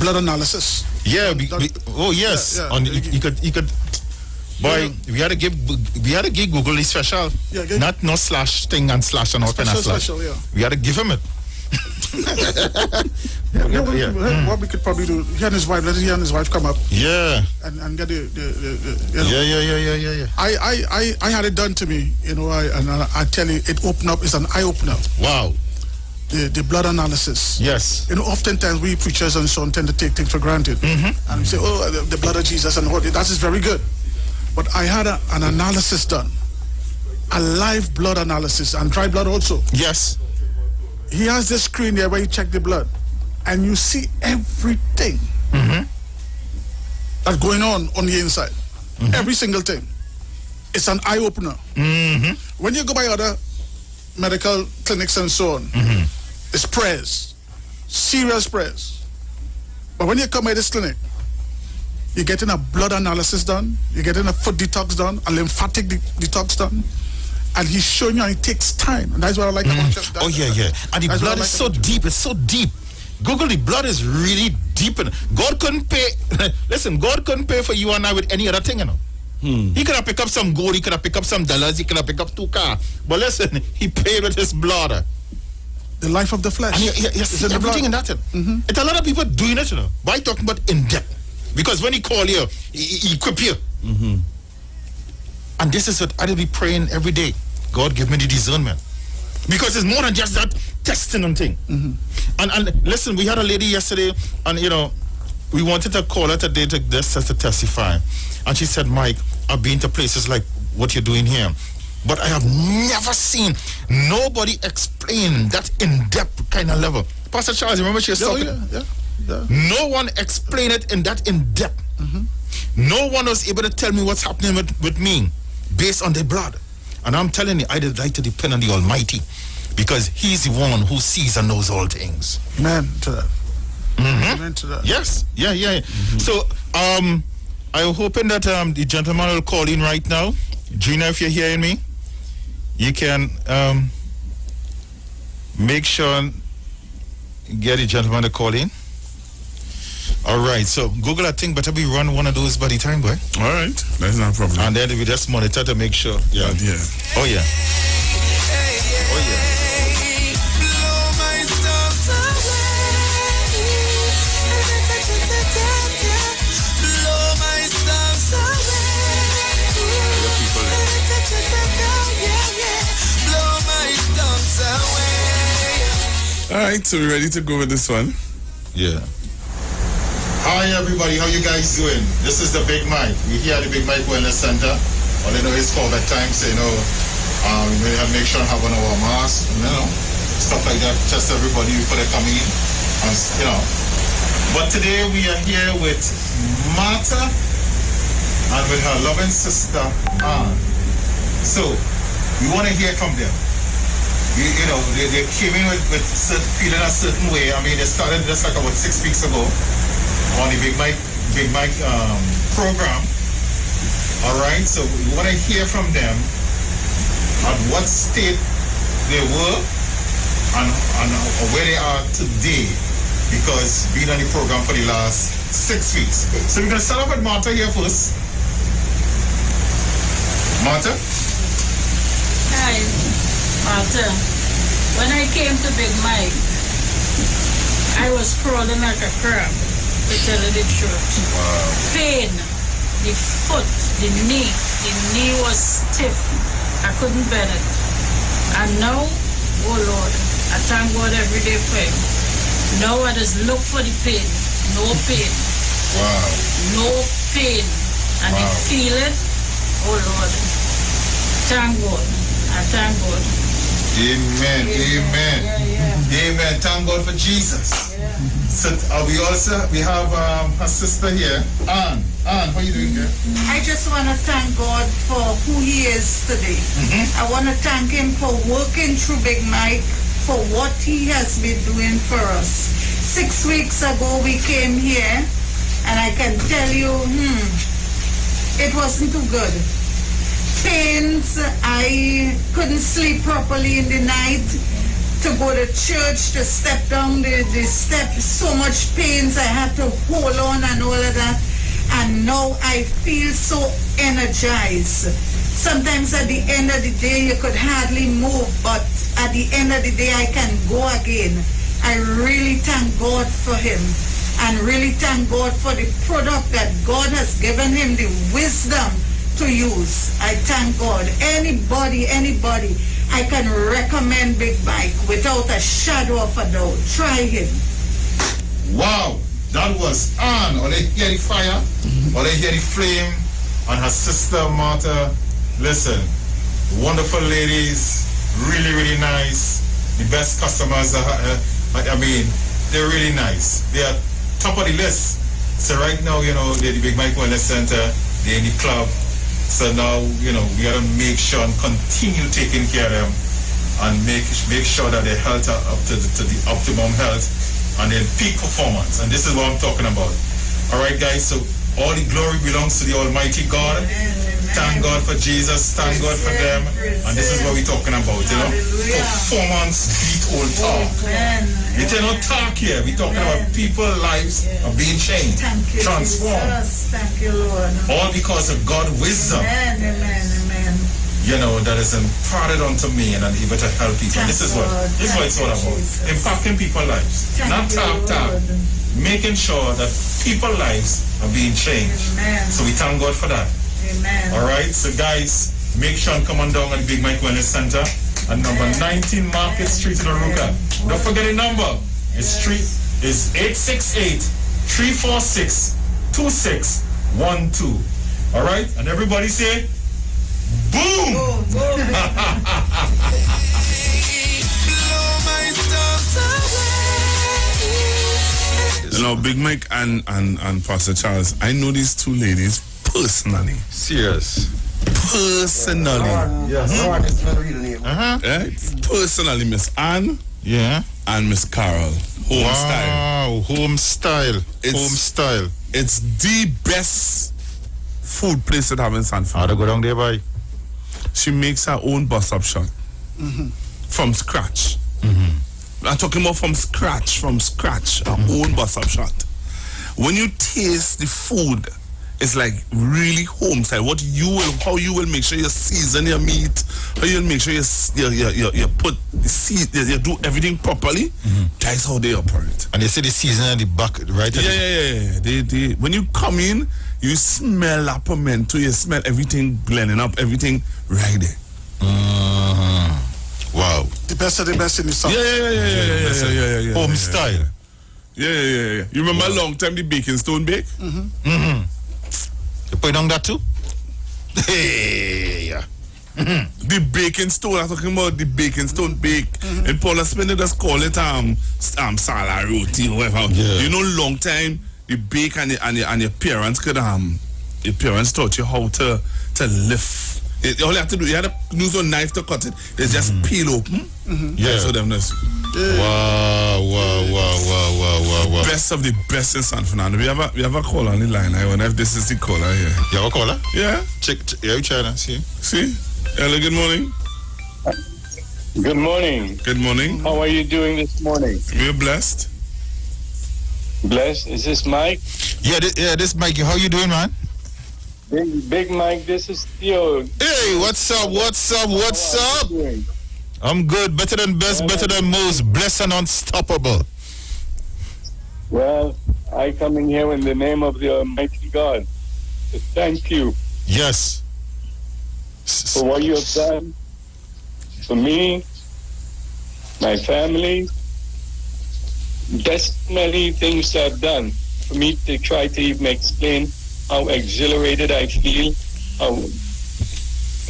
blood analysis.
Yeah. Yes.
Yeah.
You could. Boy, we had to give Google the special.
Yeah,
not no slash thing and slash and all kind of slash.
Special, yeah.
We had to give him it.
What we could probably do, he and his wife, let he and his wife come up.
Yeah.
And get the
Yeah.
I had it done to me, I tell you, it opened up, it's an eye opener.
Wow.
The blood analysis.
Yes.
Oftentimes we preachers and so on tend to take things for granted. And we say, the blood of Jesus and all that is very good. But I had an analysis done, a live blood analysis, and dry blood also.
Yes.
He has this screen there where you check the blood, and you see everything that's going on the inside. Every single thing. It's an eye opener. When you go by other medical clinics and so on, it's prayers, serious prayers. But when you come by this clinic, you're getting a blood analysis done, you're getting a foot detox done, a lymphatic detox done, and he's showing you, and it takes time. And that's what I like about you.
Yeah. And the blood is so deep. It's so deep. Google, the blood is really deep. God couldn't pay. Listen, God couldn't pay for you and I with any other thing, He could have picked up some gold, he could have picked up some dollars, he could have picked up 2 cars. But listen, he paid with his blood.
The life of the flesh.
And you see everything in that. It's a lot of people doing it, But I'm talking about in depth. Because when he call you, he equip you. And this is what I will be praying every day. God, give me the discernment. Because it's more than just that testing and thing. And listen, we had a lady yesterday, and we wanted to call her today to testify. And she said, Mike, I've been to places like what you're doing here, but I have never seen nobody explain that in-depth kind of level. Pastor Charles, remember she was talking?
Yeah.
No one explained it in that in-depth. No one was able to tell me what's happening with me based on their blood. And I'm telling you, I would like to depend on the Almighty, because He's the one who sees and knows all things.
Amen to that. Amen to that.
Yes. Yeah. So, I'm hoping that the gentleman will call in right now. Gina, if you're hearing me, you can make sure get the gentleman to call in. All right, so Google, I think better we run one of those by the time, boy.
All right, that's not a problem.
And then we just monitor to make sure. Yeah. Oh yeah.
All right, so we're ready to go with this one.
Yeah. Hi everybody, how you guys doing? This is the Big Mike. We're here at the Big Mike Wellness Center. All I know is COVID time, so we may have to make sure to have on our masks, stuff like that. Test everybody before they come in, and But today we are here with Martha and with her loving sister Ann. So we want to hear from them. They came in with feeling a certain way. I mean, they started just like about 6 weeks ago on the Big Mike program. All right, so we want to hear from them at what state they were and where they are today, because being on the program for the last 6 weeks. So we're going to start off with Martha here first. Martha?
Hi, Martha. When I came to Big Mike, I was crawling like a crab, to tell you the truth.
Wow.
Pain, the foot, the knee was stiff. I couldn't bend it. And now, oh Lord, I thank God every day for Him. Now I just look for the pain. No pain.
Wow.
No pain. And I feel it. Oh Lord. Thank God. I thank God.
Amen. Amen. Amen. Thank God for Jesus. So we have her sister here, Anne. Anne, how you doing here?
I just want to thank God for who He is today. I want to thank Him for working through Big Mike, for what He has been doing for us. 6 weeks ago we came here, and I can tell you, it wasn't too good. Pains, I couldn't sleep properly in the night. To go to church, to step down the steps, so much pains, I had to hold on and all of that. And now I feel so energized. Sometimes at the end of the day you could hardly move, but at the end of the day I can go again. I really thank God for him, and really thank God for the product that God has given him the wisdom to use. I thank God. Anybody, I can recommend Big Mike without a shadow of a doubt. Try him.
Wow, that was Anne. Or they hear the fire, or they hear the flame, and her sister Martha. Listen, wonderful ladies, really, really nice. The best customers. I mean, they're really nice. They are top of the list. So right now, they're the Big Mike Wellness Center. They're in the club. So now, we gotta make sure and continue taking care of them, and make sure that their health are up to the optimum health and their peak performance. And this is what I'm talking about. All right, guys. So all the glory belongs to the Almighty God. Thank God for Jesus. Thank God for them. And this is what we're talking about. Performance beat all talk. It's not talk here. We're talking about people's lives are being changed, transformed.
Thank you, Lord.
All because of God's wisdom.
Amen.
That is imparted unto me, and I'm able to help people. This is what it's all about. Impacting people's lives. Not talk. Making sure that people's lives are being changed. So we thank God for that.
Amen.
All right, so guys, make sure and come on down at the Big Mike Wellness Center at number 19 Market Street in Aruka. Don't forget the number. It's 868-346-2612. All right, and everybody say, boom!
Big Mike and Pastor Charles, I know these two ladies personally.
Serious.
Personally. Personally, Miss Anne.
Yeah.
And Miss Carol. Home style.
Home style.
It's the best food place that have in San Francisco.
How to go down there, boy?
She makes her own bus-up shot. From scratch. I'm talking about from scratch. Her own bus-up shot. When you taste the food, it's like really home style. How you will make sure you season your meat, how you'll make sure you put the seed, you do everything properly. That's how they operate.
And they say the season at the back, right?
Yeah. They when you come in, you smell that pimento, you smell everything blending up, everything right there.
Wow.
The best of the best in the south.
Yeah.
Home style.
Yeah. You remember a long time the baking stone bake?
You put it on that too? Hey, yeah.
The baking stone, I'm talking about the baking stone bake. And Paula Spinner just call it salad roti or whatever.
Yeah.
Long time the bake and your parents could your parents taught you how to lift. All you have to do, you had to use a knife to cut it. They just peel open.
Yeah.
So them this.
Wow.
Best of the best in San Fernando. We have a caller on the line. I wonder if this is the caller here.
You have a caller?
Yeah.
Check you China. See?
Hello, good morning.
Good morning.
Good morning.
How are you doing this morning?
We're blessed.
Blessed? Is this Mike?
Yeah, this Mike. How you doing, man?
Big Mike, this is Theo.
Hey, what's up? I'm good. Better than best, better than most. Blessed and unstoppable.
Well, I come in here in the name of the Almighty God to thank you.
Yes.
For what you have done for me, my family, There's many things I've done for me to try to even explain how exhilarated I feel, how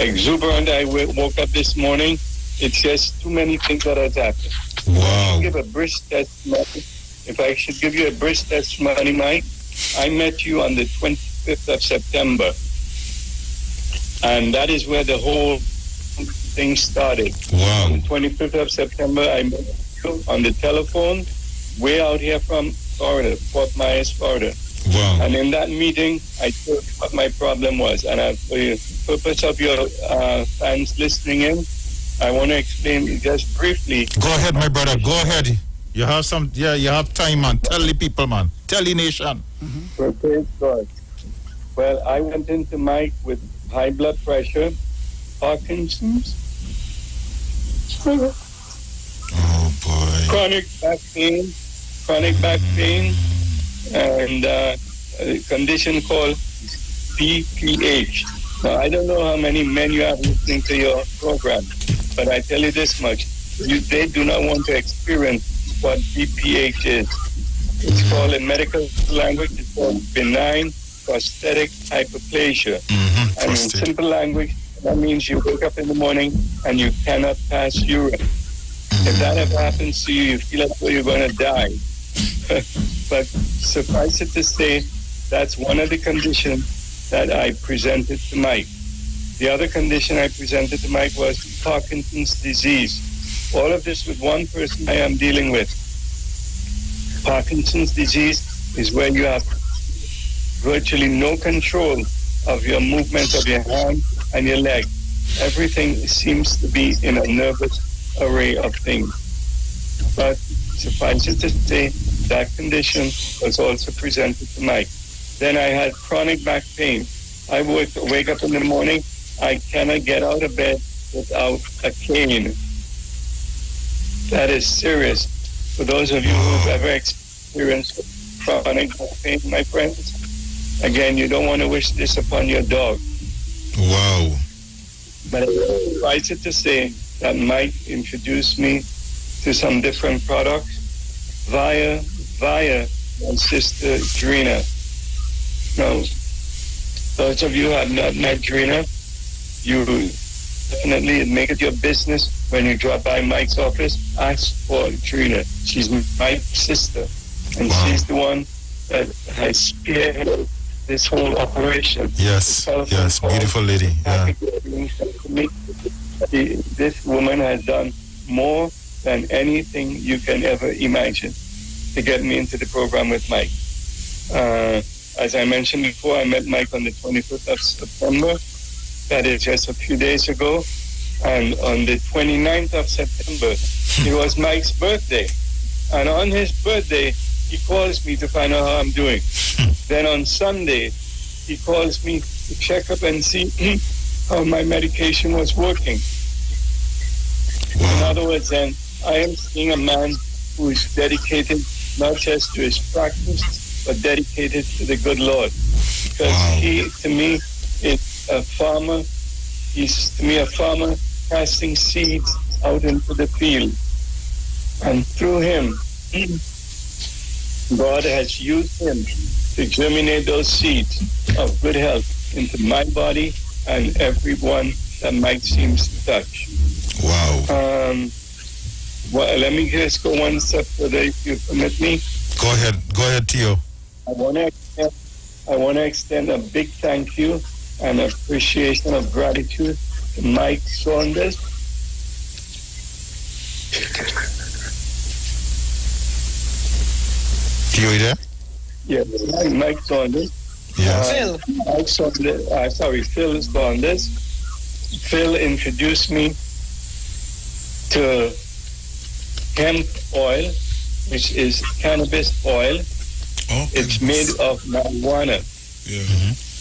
exuberant I woke up this morning. It's just too many things that has happened.
Wow.
Give a brisk testimony. If I should give you a brisk testimony, Mike, I met you on the 25th of September. And that is where the whole thing started.
Wow.
On the 25th of September, I met you on the telephone, way out here from Florida, Fort Myers, Florida.
Wow.
And in that meeting, I told you what my problem was. And for the purpose of your fans listening in, I want to explain just briefly.
Go ahead, my brother. Go ahead. You have you have time, man. Tell the people, man. Tell the nation.
Praise God. Well, I went into Mike with high blood pressure, Parkinson's, chronic back pain, and a condition called BPH. Now, I don't know how many men you have listening to your program, but I tell you this much. They do not want to experience what BPH is. It's called in medical language, it's called benign prostatic hyperplasia. And in simple language, that means you wake up in the morning and you cannot pass urine. If that ever happens to you, you feel as though you're going to die. But suffice it to say, that's one of the conditions that I presented to Mike. The other condition I presented to Mike was Parkinson's disease. All of this with one person I am dealing with. Parkinson's disease is where you have virtually no control of your movement of your hand and your leg. Everything seems to be in a nervous array of things. But suffice it to say, that condition was also presented to Mike. Then I had chronic back pain. I would wake up in the morning, I cannot get out of bed without a cane. That is serious. For those of you who've ever experienced chronic back pain, my friends, again, you don't want to wish this upon your dog.
Wow.
But suffice it to say that Mike introduced me to some different products via my sister Drina. Now, those of you who have not met Drina, you definitely make it your business when you drop by Mike's office, ask for Drina. She's my sister, and she's the one that has spearheaded this whole operation.
Yes, beautiful lady. Yeah.
This woman has done more than anything you can ever imagine to get me into the program with Mike. As I mentioned before, I met Mike on the 25th of September. That is just a few days ago. And on the 29th of September, it was Mike's birthday. And on his birthday, he calls me to find out how I'm doing. Then on Sunday, he calls me to check up and see how my medication was working. In other words, then, I am seeing a man who is dedicated not just to his practice, but dedicated to the good Lord. Because he, to me, is a farmer. He's, to me, a farmer casting seeds out into the field. And through him, God has used him to germinate those seeds of good health into my body and everyone that Mike seems to touch.
Wow.
Well, let me just go one step further, if you permit me.
Go ahead, Tio.
I want to extend a big thank you and appreciation of gratitude to Mike Saunders.
Tio, you there?
Yeah, Mike Saunders.
Yes.
Mike Saunders. Phil Saunders. Phil introduced me to hemp oil, which is cannabis oil. It's made of marijuana.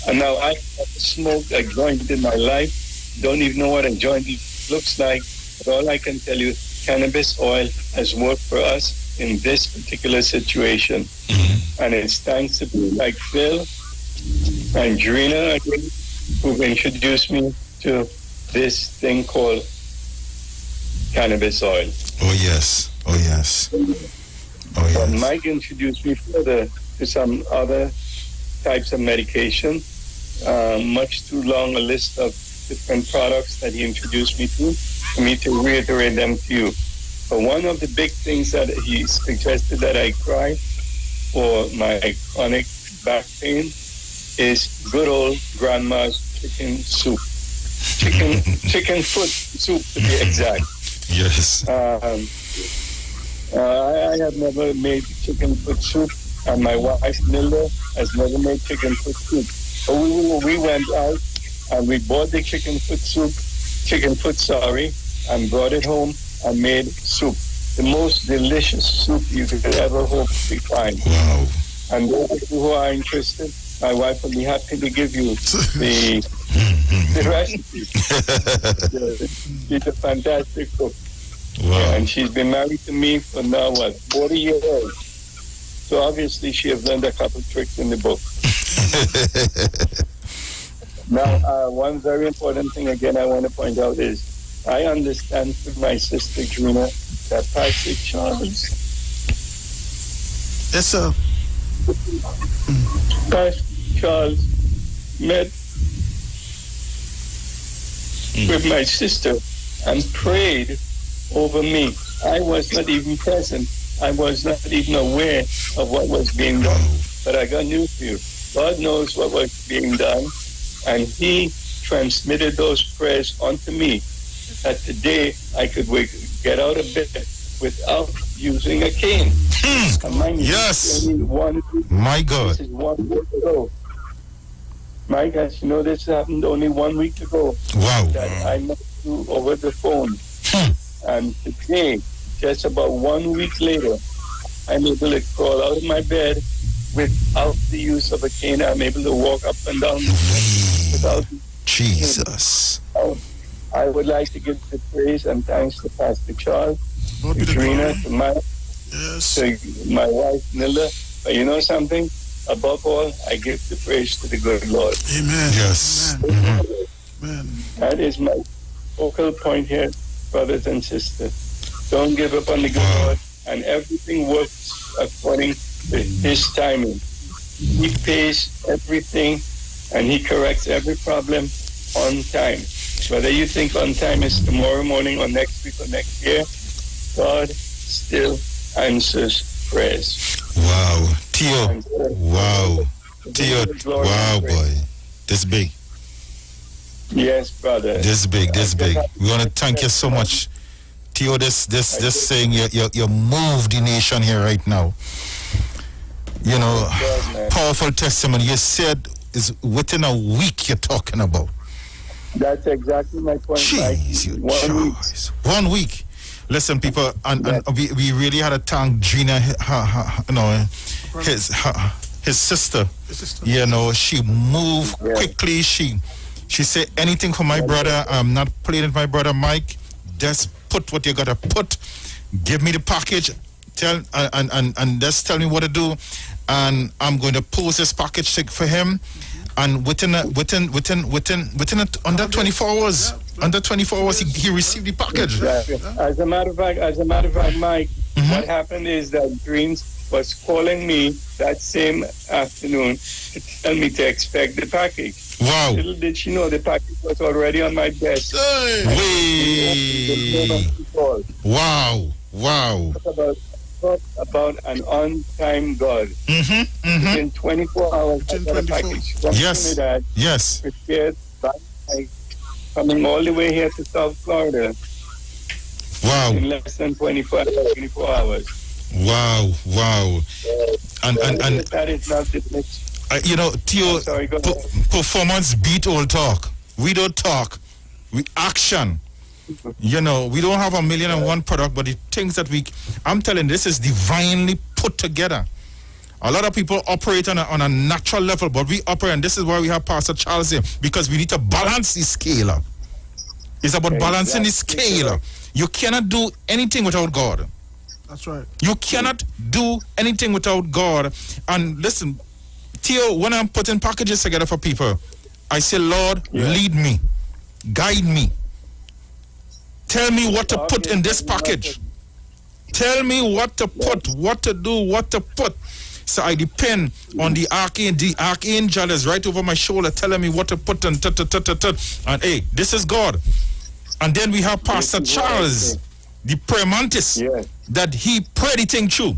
And now I have smoked a joint in my life. Don't even know what a joint looks like. But all I can tell you, cannabis oil has worked for us in this particular situation. And it's thanks to people like Phil and Drina who've introduced me to this thing called cannabis oil.
Oh yes.
But Mike introduced me further to some other types of medication. Much too long a list of different products that he introduced me to, for me to reiterate them to you. But one of the big things that he suggested that I try for my chronic back pain is good old grandma's chicken soup. Chicken foot soup, to be exact.
Yes.
I have never made chicken foot soup, and my wife Nilda has never made chicken foot soup. So we went out and we bought the chicken foot, and brought it home and made soup. The most delicious soup you could ever hope to find.
Wow.
And those of you who are interested, my wife will be happy to give you the recipe. She's a fantastic cook.
Wow.
And she's been married to me for now, 40 years. So obviously she has learned a couple tricks in the book. Now, one very important thing again I want to point out is I understand from my sister Drina that Pastor Charles.
Yes, sir.
Pastor Charles met with my sister and prayed over me. I was not even present. I was not even aware of what was being done. But I got news for you. God knows what was being done, and he transmitted those prayers onto me that today I could get out of bed without using a cane.
Yes. My God.
This is 1 week ago. My God, you know, this happened only 1 week ago.
Wow.
That I met you over the phone. And today, just about 1 week later, I'm able to crawl out of my bed without the use of a cane. I'm able to walk up and down without
Jesus.
I would like to give the praise and thanks to Pastor Charles, to Trina, to my wife Nilda. But you know something? Above all, I give the praise to the good Lord.
Amen.
Yes.
Amen.
That is my focal point here, brothers and sisters. Don't give up on the good Lord, and everything works according to His timing. He pays everything, and He corrects every problem on time. Whether you think on time is tomorrow morning or next week or next year, God still answers prayers.
Wow. Theo. Wow. Theo. Wow, boy. This big.
Yes, brother.
This big. We want to thank you so much. Theo, this saying you moved the nation here right now. You know, powerful testimony. You said is within a week you're talking about.
That's exactly my point.
Jeez, you 1 week. 1 week. Listen, people, and we really had to thank Gina, his sister. You know, she moved quickly. She said anything for my brother. I'm not playing with my brother Mike. Just put what you gotta put. Give me the package. Tell and just tell me what to do. And I'm going to post this package for him. And within under 24 hours. Under 24 hours, he received the package.
Exactly. As a matter of fact, Mike, what happened is that Greens was calling me that same afternoon to tell me to expect the package.
Wow.
Little did she know the package was already on my desk.
Wow.
Talk about an on-time God. Within 24 hours, I got a package from Trinidad.
Yes.
Prepared by Mike, coming all the way here to South Florida.
Wow.
In less than 24 hours.
Wow. And
that is not the next.
You know, Theo, performance beat all talk. We don't talk. We action. You know, we don't have 1,000,001 product, but the things that I'm telling you, this is divinely put together. A lot of people operate on a natural level, but we operate, and this is why we have Pastor Charles here, because we need to balance the scale. It's about balancing the scale. You cannot do anything without God.
That's right.
You cannot do anything without God. And listen, Theo, when I'm putting packages together for people, I say, Lord, lead me, guide me. Tell me what to put in this package. Tell me what to put, what to do, what to put. So I depend on the archangel. The archangel is right over my shoulder telling me what to put and and hey, this is God. And then we have Pastor Charles, the prayer mantis, that he prayed the thing true.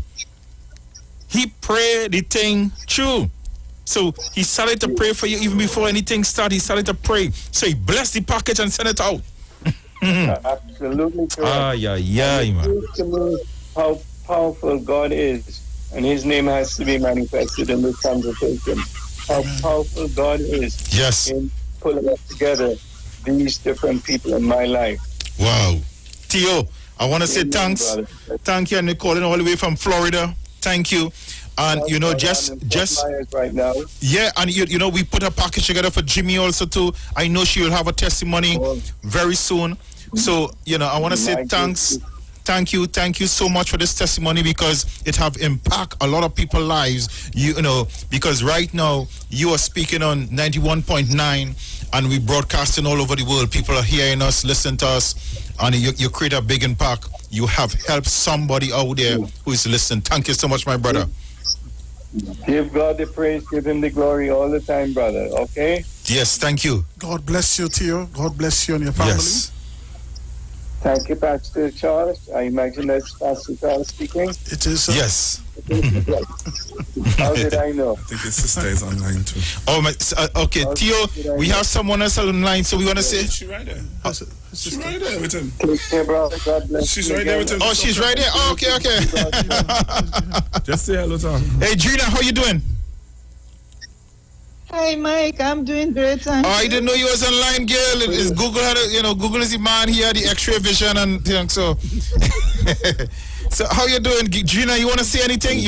He prayed the thing true. So he started to pray for you even before anything started. He started to pray. So he blessed the package and sent it out.
Absolutely correct.
Man.
To me how powerful God is, and His name has to be manifested in this conversation. How powerful God is in pulling us together, these different people in my life.
Wow. Theo, I want to say thanks. Thank you, and you're calling all the way from Florida. Thank you. And you know, just
right now.
Yeah, and you know, we put a package together for Jimmy also too. I know she will have a testimony very soon. So, you know, I want to say thanks. Thank you so much for this testimony, because it have impact a lot of people's lives. You know, because right now you are speaking on 91.9 and we broadcasting all over the world. People are hearing us, listening to us, and you create a big impact. You have helped somebody out there who is listening. Thank you so much, my brother.
Give God the praise, give Him the glory all the time, brother, okay?
Yes, thank you.
God bless you, Theo. God bless you and your family.
Yes.
Thank you, Pastor Charles. I imagine that's Pastor Charles speaking.
It is.
Yes.
How did I know?
I think his sister is online too.
Oh my. Okay, Theo, we have someone else online, so we want to say.
She's right there. She's right there with him.
Take care, brother. God bless.
She's right there with him.
Oh, she's right there. Oh, okay.
Just say hello to her.
Hey, Gina, how you doing?
Hi, Mike. I'm doing great.
Oh, I didn't know you was online, girl. It's Google had, Google is the man here, the X-ray vision, and so. So, how you doing, Gina? You want to say anything?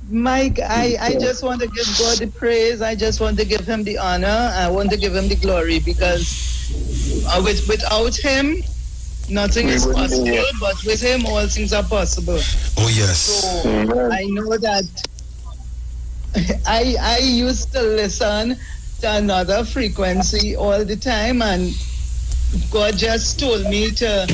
Mike, I just want to give God the praise. I just want to give Him the honor. I want to give Him the glory, because without Him, nothing is possible. But with Him, all things are possible.
Oh yes.
So I know that. I used to listen to another frequency all the time, and God just told me to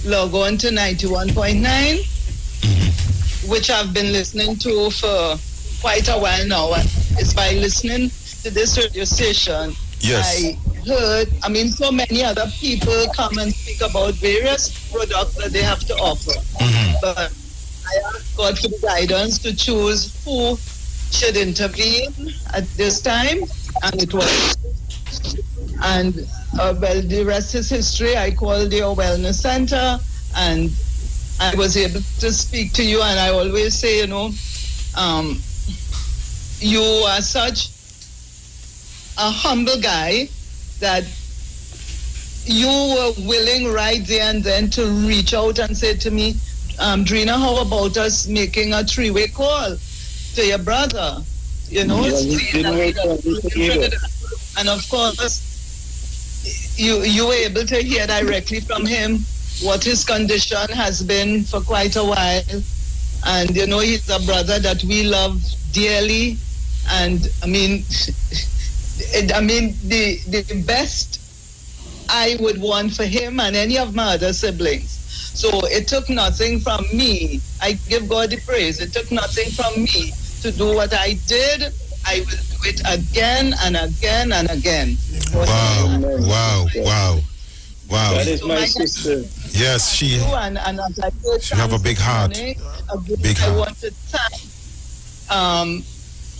log on to 91.9, which I've been listening to for quite a while now. It's by listening to this radio station.
Yes.
I mean, so many other people come and speak about various products that they have to offer. But I asked God for the guidance to choose who should intervene at this time, and it was. And well, the rest is history. I called your wellness center, and I was able to speak to you. And I always say, you are such a humble guy that you were willing right there and then to reach out and say to me, Drina, how about us making a three-way call to your brother? And of course, you were able to hear directly from him what his condition has been for quite a while. And, he's a brother that we love dearly. And, the best I would want for him and any of my other siblings. So it took nothing from me. I give God the praise. It took nothing from me to do what I did. I will do it again and again and again.
Wow.
That is my sister.
Yes, she have a big heart.
I want to thank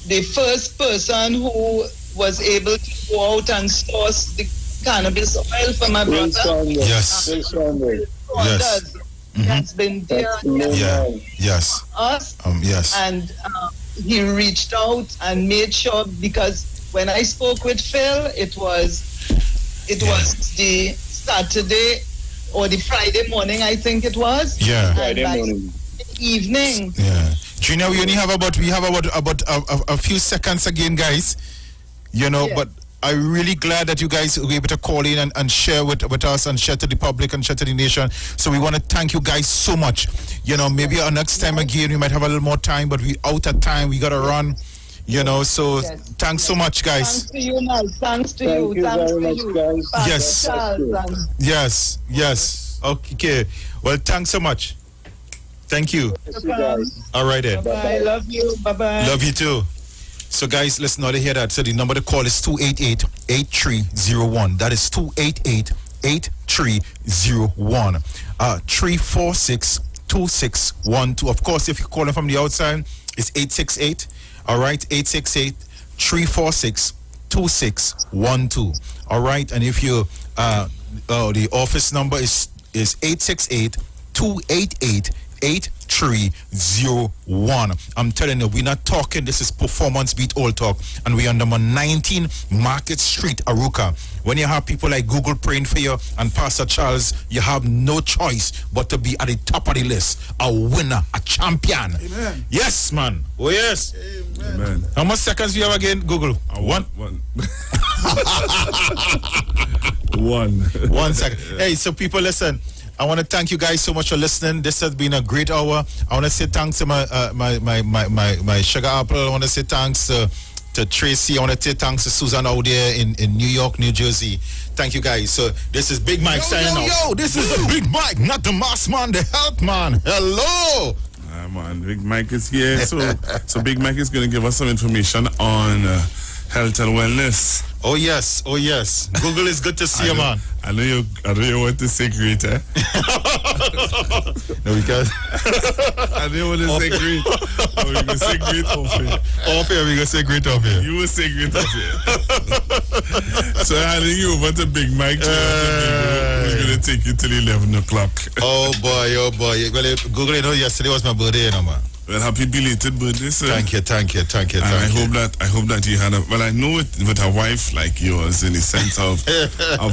the first person who was able to go out and source the cannabis oil for my brother.
Yes.
Yes. That's been there.
Yes.
Us.
Yes.
And he reached out and made sure, because when I spoke with Phil, it was the Saturday or the Friday morning, I think it was.
Yeah.
Friday morning.
Evening.
Yeah. Gina, we have about a few seconds again, guys. But I'm really glad that you guys were able to call in and share with us and share to the public and share to the nation. So we want to thank you guys so much. Maybe our next time again, we might have a little more time, but we out of time. We got to run. So thanks so much, guys.
Thanks to you, Mike. Thanks to you.
Thank you very much, guys.
Yes. Yes.
Okay. Well, thanks so much. Thank you. All right then.
Bye. Love you. Bye-bye.
Love you too. So guys, listen, now to hear that. So the number to call is 288-8301. That is 288-8301. 346-2612. Of course, if you're calling from the outside, it's 868. All right, 868-346-2612. All right, and if you the office number is 868-288-8301. I'm telling you, we're not talking. This is Performance Beat All Talk, and we're on number 19 Market Street, Aruka. When you have people like Google praying for you and Pastor Charles, you have no choice but to be at the top of the list, a winner, a champion.
Amen.
Yes, man. Oh yes.
Amen.
How much seconds do you have again, Google? One. 1 second. Hey, so people, listen. I want to thank you guys so much for listening. This has been a great hour. I want to say thanks to my sugar apple. I want to say thanks to Tracy. I want to say thanks to Susan out there in New York, New Jersey. Thank you guys. So this is Big Mike signing out.
Yo, this is the Big Mike, not the mass man, the health man. Hello.
Man, Big Mike is here. So Big Mike is going to give us some information on health and wellness.
Oh yes. Google is good to see you, man.
I know you want to say great, eh?
No, we can't.
I know you want to say great. Oh, we can say great off here.
Off here, we can say great off here.
You will say great off here. So I think you over to Big Mike. Who's going to take you till 11 o'clock.
Oh boy. Well, Google, you know, yesterday was my birthday, you know, man.
Well, happy belated birthday, sir.
Thank you.
And I hope that you had I know it with a wife like yours, in the sense of a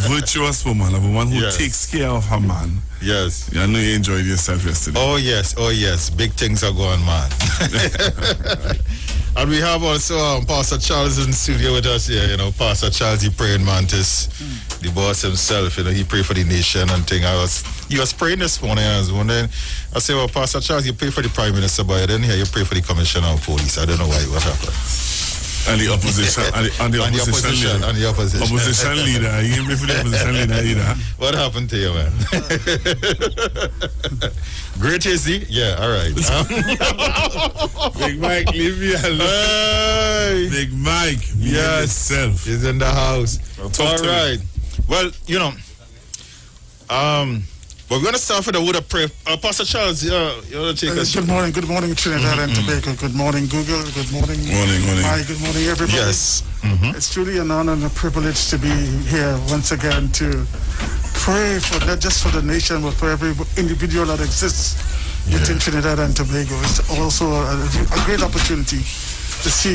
virtuous woman, a woman who takes care of her man.
Yes.
I know you enjoyed yourself yesterday.
Oh yes. Big things are going, man. And we have also Pastor Charles in the studio with us here. You know, Pastor Charles, he praying mantis, the boss himself. You know, he pray for the nation and thing. He was praying this morning. I was wondering. I said, well, Pastor Charles, you pray for the Prime Minister, but I didn't hear you pray for the Commissioner of Police. I don't know what happened.
And the opposition, and the opposition leader. You didn't pray for the opposition leader either.
What happened to you, man? Great, is he? Yeah, all right.
Big Mike, leave me alone.
Hey.
Big Mike, be yourself.
He's in the house. All right. Well, you know, we're going to start with a word of prayer. Pastor Charles, you want to take us?
Good morning, Trinidad and Tobago. Good morning, Google. Good morning. Hi, good morning, everybody.
Yes.
It's truly an honor and a privilege to be here once again to pray for not just for the nation, but for every individual that exists within Trinidad and Tobago. It's also a great opportunity to see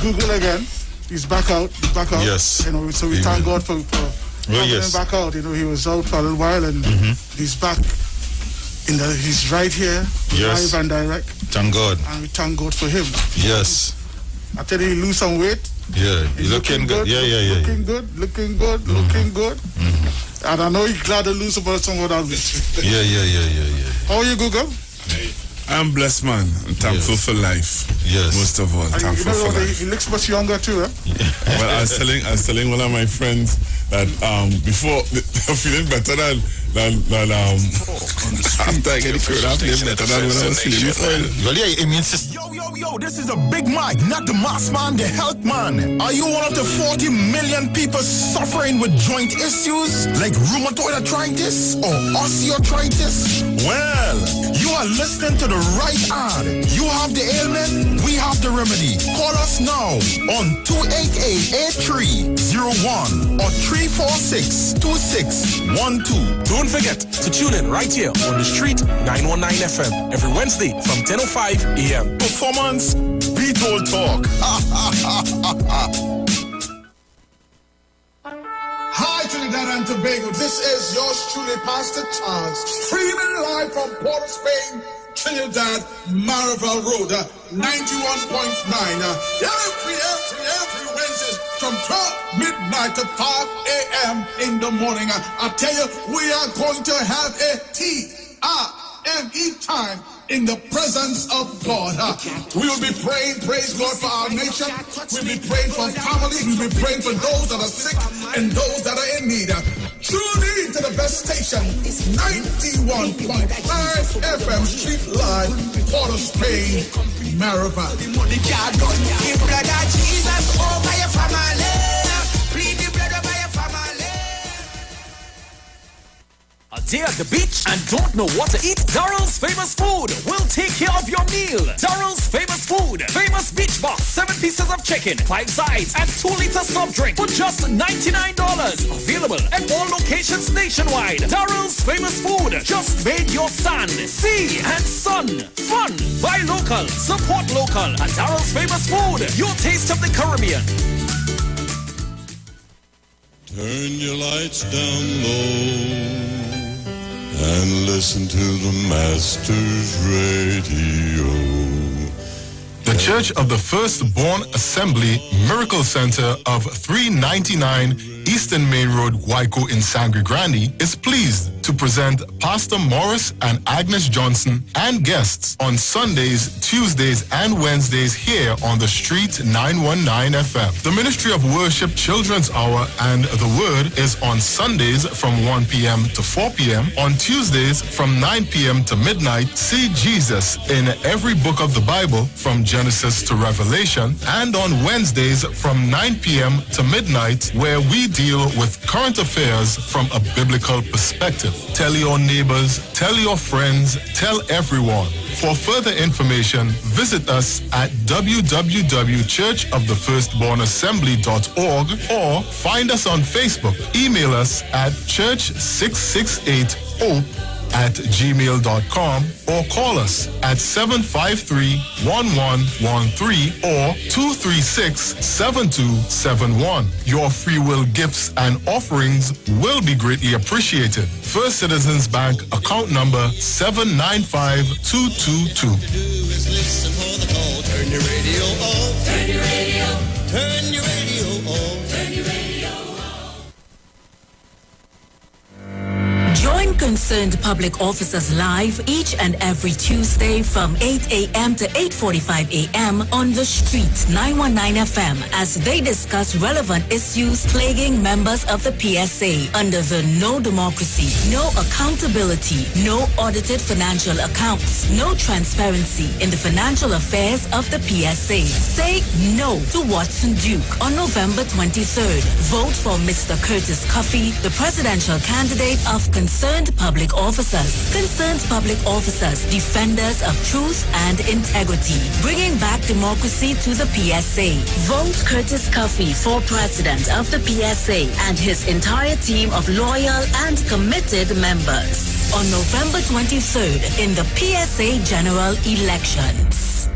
Google again. He's back out.
Yes.
You know, so we thank God for him back out. You know, he was out for a little while and he's back. He's right here, live and direct.
Thank God.
And we thank God for him.
Yes.
I tell you, he lose some weight.
Yeah, he's looking good. Yeah.
Looking good. And I know he's glad to lose some of that weight.
Yeah.
How are you, Google?
I'm blessed, man. I'm thankful for life.
Yes.
Most of all, thankful for life.
He looks much younger too, eh?
Well, I was telling one of my friends that before I'm feeling better than after I get cured, I'm feeling better than when I was feeling before.
Well, yeah, it means just...
Yo, this is a Big Mike, not the mass man, the health man. Are you one of the 40 million people suffering with joint issues like rheumatoid arthritis or osteoarthritis? Well, you are listening to the right ad. You have the ailment, we have the remedy. Call us now on 288-8301 or 346-2612.
Don't forget to tune in right here on the street 919 FM every Wednesday from 10:05 a.m.
Performance Beat All Talk.
Hi, Trinidad and Tobago. This is yours truly, Pastor Charles, streaming live from Port of Spain, Trinidad, Maraval Road, 91.9. Every Wednesday from 12 midnight to 5 a.m. in the morning. I tell you, we are going to have a TRME time in the presence of God. We will be praying, praise God, for our nation. We'll be praying for families. We'll be praying for those that are sick and those that are in need. Tune in to the best station, 91.5 FM Street Live, Port of Spain, Marathon.
A day at the beach and don't know what to eat? Daryl's Famous Food will take care of your meal. Daryl's Famous Food. Famous beach box, 7 pieces of chicken, 5 sides, and 2 liters soft drink for just $99. Available at all locations nationwide. Daryl's Famous Food just made your sand, sea, and sun fun. Buy local, support local. At Daryl's Famous Food, your taste of the Caribbean.
Turn your lights down low and listen to the Master's Radio.
The Church of the Firstborn Assembly Miracle Center of 399 Eastern Main Road, Guayco in Sangre Grande is pleased to present Pastor Morris and Agnes Johnson and guests on Sundays, Tuesdays, and Wednesdays here on the Street 919 FM. The Ministry of Worship Children's Hour and the Word is on Sundays from 1 p.m. to 4 p.m. On Tuesdays from 9 p.m. to midnight, see Jesus in every book of the Bible from Genesis to Revelation. And on Wednesdays from 9 p.m. to midnight, where we deal with current affairs from a biblical perspective. Tell your neighbors, tell your friends, tell everyone. For further information, visit us at www.churchofthefirstbornassembly.org or find us on Facebook. Email us at church668hope@gmail.com or call us at 753-1113 or 236-7271. Your free will gifts and offerings will be greatly appreciated. First Citizens Bank account number 795222.
Listen for the call. Turn your radio on. Turn your radio. Turn your radio on. Turn your radio on.
Join concerned public officers live each and every Tuesday from 8 a.m. to 8:45 a.m. on the Street 919 FM as they discuss relevant issues plaguing members of the PSA under the No Democracy, No Accountability, No Audited Financial Accounts, No Transparency in the Financial Affairs of the PSA. Say no to Watson Duke on November 23rd. Vote for Mr. Curtis Cuffey, the presidential candidate of concerned public officers. Concerned public officers, defenders of truth and integrity, bringing back democracy to the PSA. Vote Curtis Cuffey for president of the PSA and his entire team of loyal and committed members on November 23rd in the PSA general elections.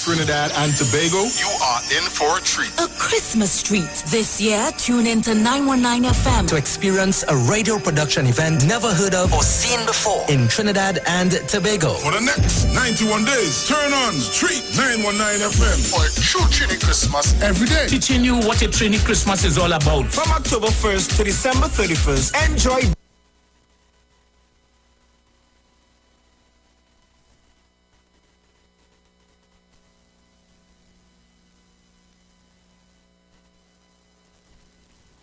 Trinidad and Tobago, you are in for a treat.
A Christmas treat. This year, tune into 919 FM
to experience a radio production event never heard of or seen before in Trinidad and Tobago.
For the next 91 days, turn on Street 919 FM for a true Trini Christmas every day.
Teaching you what a Trini Christmas is all about. From October 1st to December 31st, enjoy.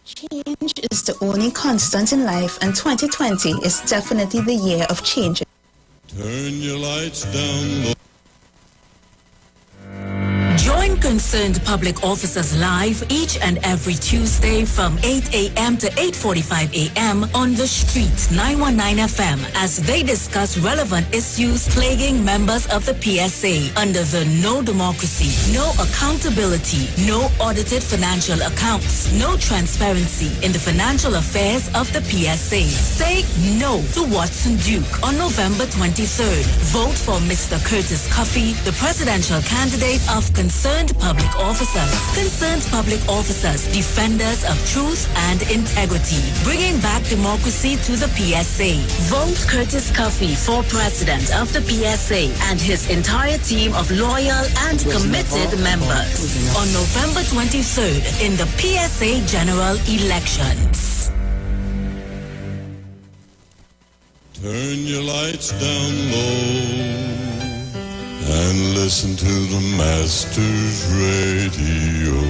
Change is the only constant in life, and 2020 is definitely the year of change.
Turn your lights down low.
Join concerned public officers live each and every Tuesday from 8 a.m. to 8:45 a.m. on the Street 919 FM as they discuss relevant issues plaguing members of the PSA under the No Democracy, No Accountability, No Audited Financial Accounts, No Transparency in the Financial Affairs of the PSA. Say no to Watson Duke on November 23rd. Vote for Mr. Curtis Cuffey, the presidential candidate of concerned public officers. Concerned public officers, defenders of truth and integrity, bringing back democracy to the PSA. Vote Curtis Cuffey for president of the PSA and his entire team of loyal and committed members on November 23rd in the PSA general elections.
Turn your lights down low and listen to the Master's Radio.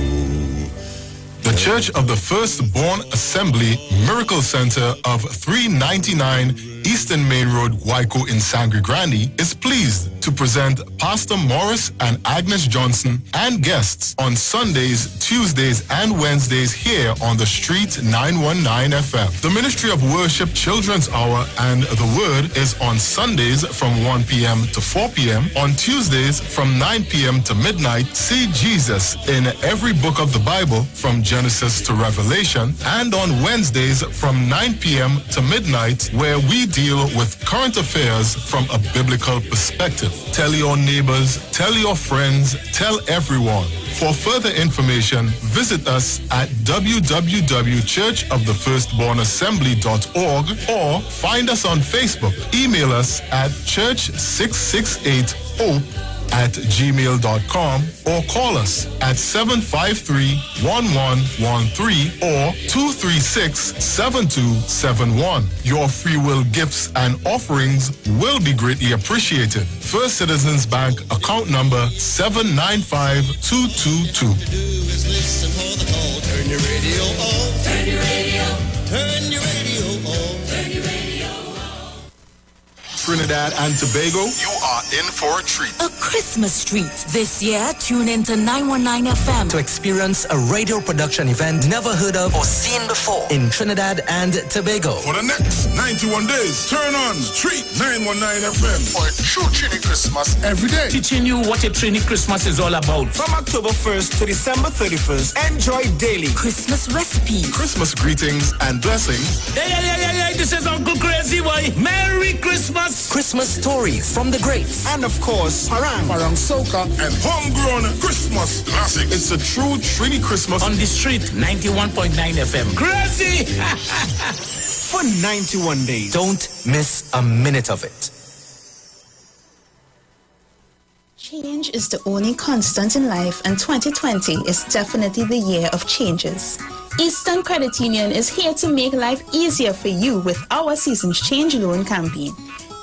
The Church of the Firstborn Assembly Miracle Center of 399 Eastern Main Road, Guayco in Sangre Grande is pleased to present Pastor Morris and Agnes Johnson and guests on Sundays, Tuesdays, and Wednesdays here on the Street 919 FM. The Ministry of Worship Children's Hour and the Word is on Sundays from 1 p.m. to 4 p.m. On Tuesdays from 9 p.m. to midnight, see Jesus in every book of the Bible from Genesis to Revelation. And on Wednesdays from 9 p.m. to midnight, where we deal with current affairs from a biblical perspective. Tell your neighbors, tell your friends, tell everyone. For further information, visit us at www.churchofthefirstbornassembly.org or find us on Facebook. Email us at church668hope@gmail.com or call us at 753-1113 or 236-7271. Your free will gifts and offerings will be greatly appreciated. First Citizens Bank account number 795222.
Turn your radio on. Turn your radio. Turn your radio on. Turn your radio on.
Trinidad and Tobago, you are in for a treat.
A Christmas treat. This year, tune into 919 FM
to experience a radio production event never heard of or seen before in Trinidad and Tobago.
For the next 91 days, turn on Street 919 FM for a true Trini Christmas every day.
Teaching you what a Trini Christmas is all about. From October 1st to December 31st, enjoy daily
Christmas recipes,
Christmas greetings and blessings.
Hey, this is Uncle Crazy Boy. Merry Christmas.
Christmas stories from the greats.
And of course, Parang Soca,
and homegrown Christmas classics.
It's a true Trini Christmas
on the Street 91.9 FM. Crazy! For 91 days.
Don't miss a minute of it.
Change is the only constant in life, and 2020 is definitely the year of changes. Eastern Credit Union is here to make life easier for you with our Seasons Change Loan campaign.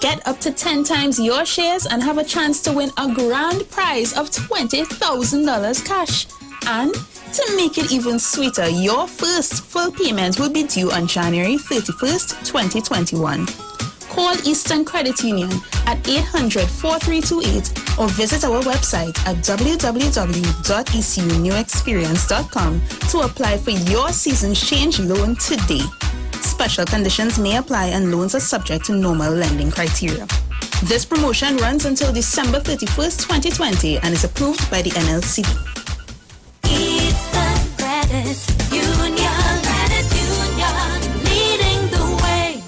Get up to 10 times your shares and have a chance to win a grand prize of $20,000 cash. And to make it even sweeter, your first full payment will be due on January 31st, 2021. Call Eastern Credit Union at 800-4328 or visit our website at www.ecunewexperience.com to apply for your Seasons Change loan today. Special conditions may apply and loans are subject to normal lending criteria. This promotion runs until December 31st, 2020 and is approved by the NLCB.
Eastern Credit Union, leading the way.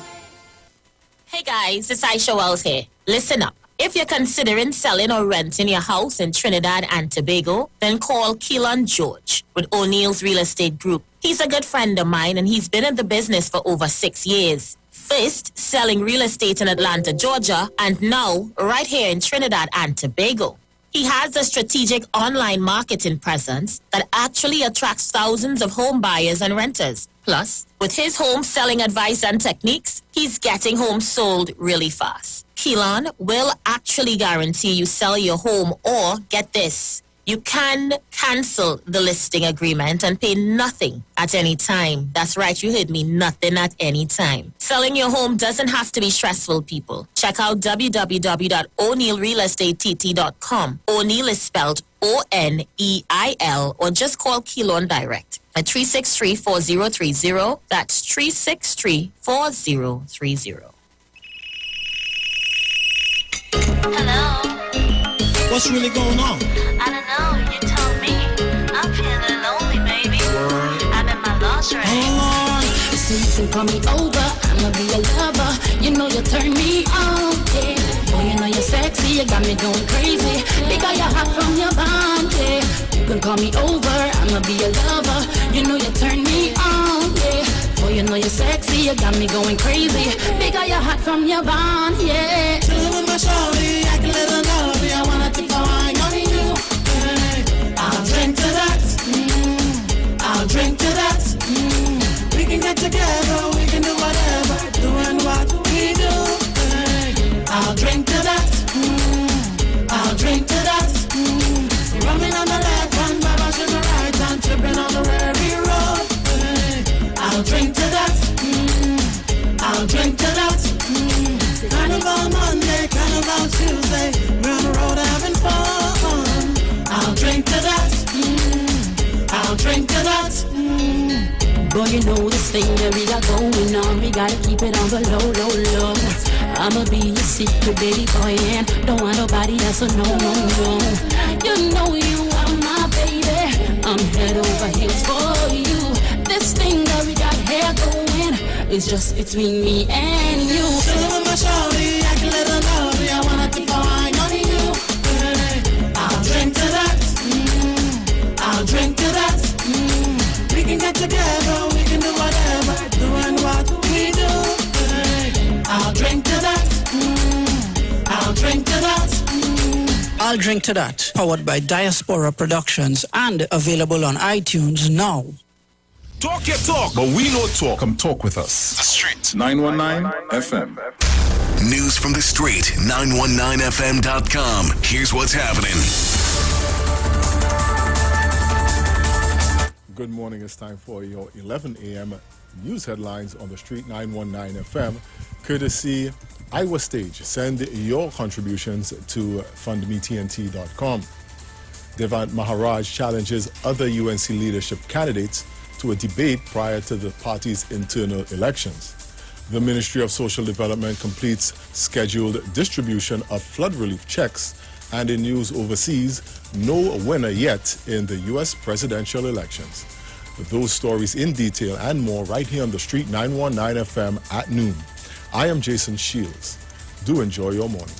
Hey guys, it's Aisha Wells here. Listen up. If you're considering selling or renting your house in Trinidad and Tobago, then call Keelan George with O'Neill's Real Estate Group. He's a good friend of mine and he's been in the business for over 6 years. First, selling real estate in Atlanta, Georgia, and now right here in Trinidad and Tobago. He has a strategic online marketing presence that actually attracts thousands of home buyers and renters. Plus, with his home selling advice and techniques, he's getting homes sold really fast. Keelan will actually guarantee you sell your home, or get this, you can cancel the listing agreement and pay nothing at any time. That's right, you heard me, nothing at any time. Selling your home doesn't have to be stressful, people. Check out www.o'neillrealestatetT.com. O'Neill is spelled O-N-E-I-L, or just call Keelan direct at 363-4030. That's 363-4030.
Hello.
What's really going on?
I don't know. You told me. I'm feeling lonely, baby. I'm in my lost right.
So you can call me over. I'ma be a lover. You know you turn me on, yeah. Boy, you know you're sexy. You got me going crazy. Because you're hot from your bond, yeah. You can call me over. I'ma be a lover. You know you turn me on, yeah. Boy, you know you're sexy. You got me going crazy. Because you're hot from your bond, yeah.
Chillin' with my shorty, I can let her know. I wanna take a wine on you. I'll drink to that. I'll drink to that. We can get together, we can do whatever. Doing what we do. I'll drink to that. Carnival Monday, Carnival Tuesday, we're on the road having fun. I'll drink to that. I'll drink to that.
Boy, you know this thing that we got going on. We gotta keep it on the low, low, low. I'ma be your secret baby boy, and don't want nobody else to know, no, no. You know you are my baby. I'm head over heels for you. This thing that we got here going is just between me and you.
Chillin' with my shorty, I can let her know I wanna keep flying on you. I'll drink to that. I'll drink to that. We can get together, we can do whatever, doing what we do. I'll drink to that. I'll drink to that.
I'll Drink to That, powered by Diaspora Productions and available on iTunes now.
Talk your talk, but we know talk. Come talk with us.
The Street
919 FM.
News from the Street 919fm.com. Here's what's happening.
Good morning. It's time for your 11 a.m. news headlines on the Street 919 FM, courtesy Iwer Stage. Send your contributions to fundmetnt.com. Devant Maharaj challenges other UNC leadership candidates to a debate prior to the party's internal elections. The Ministry of Social Development completes scheduled distribution of flood relief checks, and in news overseas, no winner yet in the U.S. presidential elections. Those stories in detail and more right here on the Street 919 FM at noon. I am Jason Shields. Do enjoy your morning.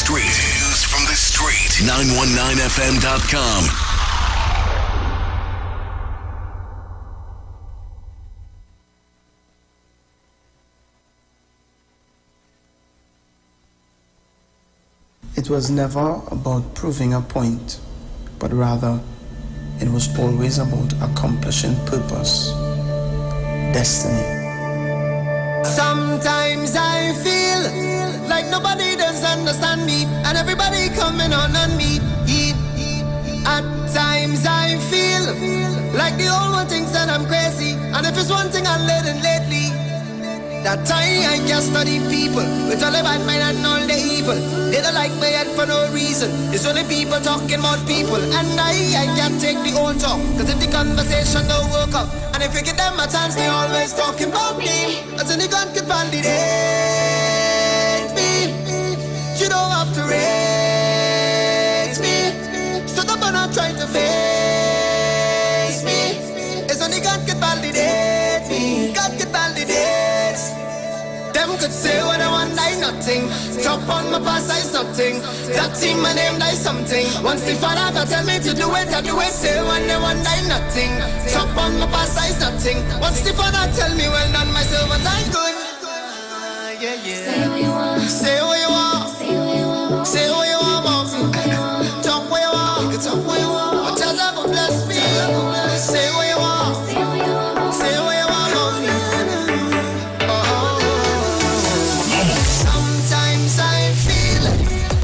News from the Street 919fm.com.
It was never about proving a point, but rather it was always about accomplishing purpose, destiny.
Sometimes I feel like nobody does understand me, and everybody coming on me. At times I feel like the old one thinks that I'm crazy, and if it's one thing I learned lately,
That time I can study people with all the bad mind and all the evil. They don't like my head for no reason. It's only people talking about people. And I can't take the old talk. Cause if the conversation don't work out, and if you give them a chance, they always talking about me. As in the gun could validate me. You don't have to rate me. So don't not try to face me. It's only God could validate me. God could validate. Them could say what I want, I nothing. Top on my past, I something. That team, my name, I something. Once the father tell me to do it, I do it. Say what I want, I nothing. Top on my past, I something. Once the father tell me, well done, myself, but I'm good. Yeah, yeah. Say what you want. Say what you want. Say what you want. Say what you want, mom. Talk what you want. You can talk what you want. But tell them, bless me. Say what you want. Say what you want. Say what you want, mom. Sometimes I feel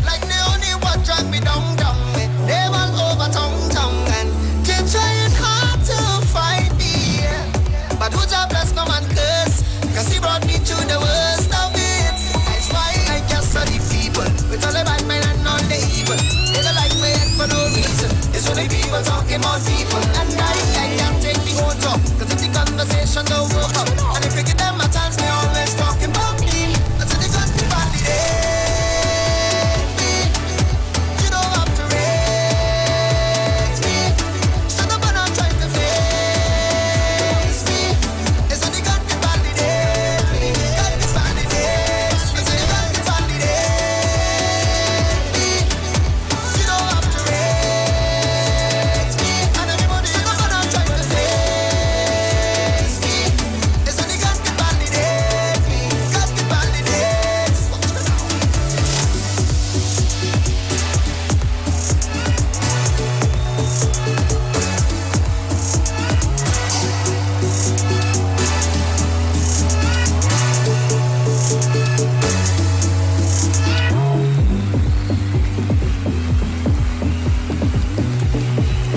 like the only one drag me down. They all over tongue, and they're trying hard to fight me. But who's a bless no man curse? Cause he brought me to the worst of it. That's why I can't study people with all the bad men and all the evil. They don't like my head for no reason. It's only people talking about people. And I can't take the whole talk. Cause if the conversation don't work out, and if you give them a chance, they always talking about me. That's what they got to validate me. You don't have to rate me. So nobody not trying to face me. It's only God can validate me. God can validate. It's only God can validate me. You don't have to rate me. And everybody, so nobody not trying to face me. It's only God can validate me. God can validate.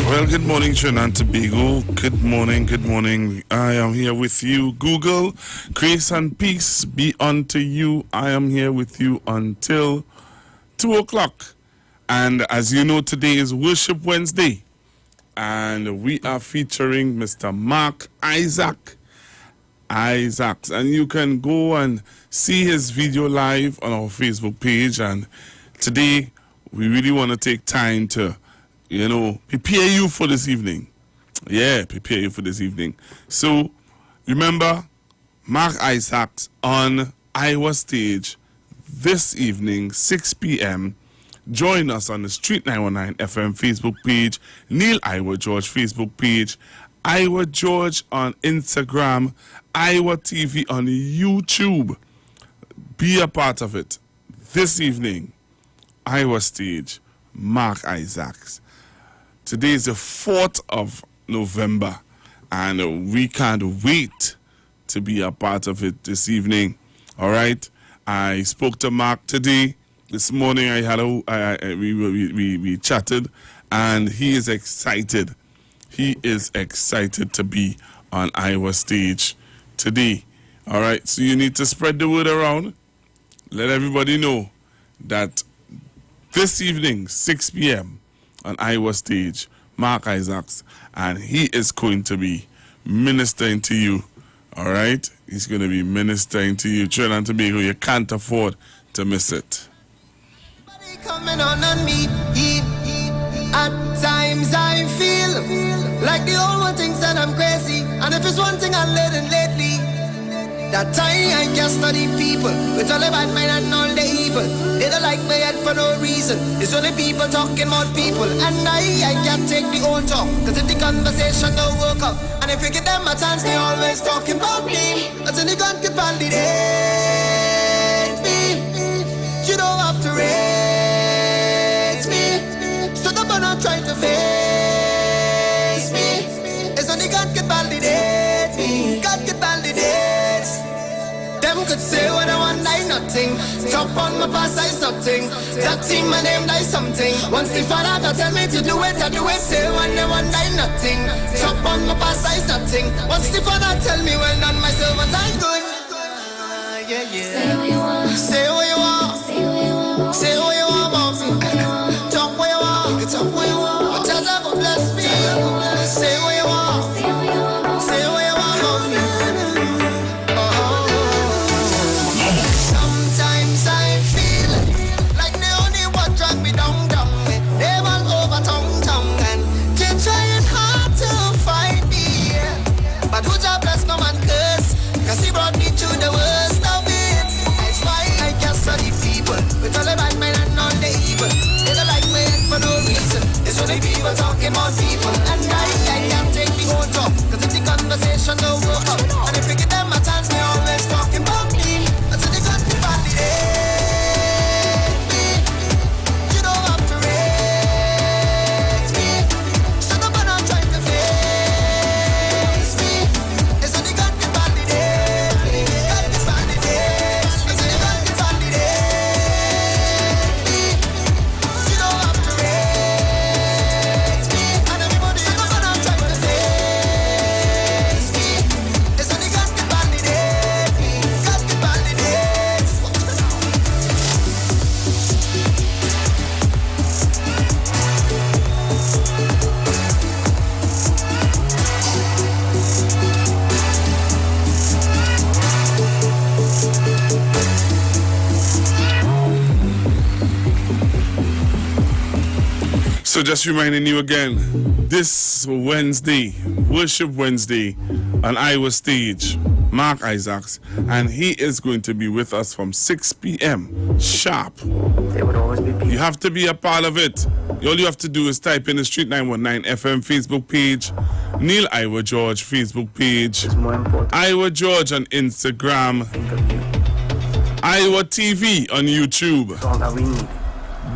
Well, good morning, Trinidad and Tobago. Good morning, good morning. I am here with you. Google, grace and peace be unto you. I am here with you until 2 o'clock. And as you know, today is Worship Wednesday. And we are featuring Mr. Mark Isaacs. And you can go and see his video live on our Facebook page. And today, we really want to take time to prepare you for this evening. Yeah, prepare you for this evening. So, remember, Mark Isaacs on Iwer Stage this evening, 6 p.m. Join us on the Street 919 FM Facebook page, Neil Iwer George Facebook page, Iwer George on Instagram, Iwer TV on YouTube. Be a part of it. This evening, Iwer Stage, Mark Isaacs. Today is the 4th of November, and we can't wait to be a part of it this evening. All right? I spoke to Mark today. This morning we chatted, and he is excited. He is excited to be on Iwer Stage today. All right? So you need to spread the word around. Let everybody know that this evening, 6 p.m., on Iwer Stage, Mark Isaacs, and he is going to be ministering to you. All right? He's going to be ministering to you. Trinidad and Tobago, you can't afford to miss it.
Coming on me. At times I feel like the old one thinks that I'm crazy. And if it's one thing I'm learning lately, that time I can study people with all the bad mind and all the evil. They don't like my head for no reason. It's only people talking about people. And I can't take the old talk. Cause if the conversation don't work out, and if you give them a chance, they always talking about me. As in the God can validate me. You don't have to rate me. So don't not try to face me. It's only God can validate me. God can validate. Them could say what I want, I nothing. Top on my past, I something. That team, my name, I something. Once the father tell me to do it, I do it. Say what I want, I nothing. Top on my past, I something. Once the father tell me, well done, myself, but I'm good. Say what you want. Say what you want. Say what you want about me. Talk what you want. You can talk what you want. But just I go bless me. Say what you want. Say what you want about me. Sometimes I feel like the only one drag me down. They all over tongue, and they trying hard to find me. But who's a bless no man curse? Cause he brought me to the worst of it. That's why I can't study people with all the bad men and all the evil. They don't like me for no reason. It's only people talking about people. And I can't take me own talk. Cause if the conversation don't work out, and if we give them a chance, they always talking about me. Until they got me validate me. You don't have to rate me. So no man I'm trying to face me. It's only got me validate me. Got me validate. It's only got me validate me. You don't have to rate me. And everybody so no man I'm trying to face me. It's only got me validate me. Got me validate.
So just reminding you again, this Wednesday, Worship Wednesday, on Iwer Stage, Mark Isaacs, and he is going to be with us from 6 p.m. sharp. You have to be a part of it. All you have to do is type in the Street 919 FM Facebook page, Neil Iwer George Facebook page, Iwer George on Instagram, Iwer TV on YouTube.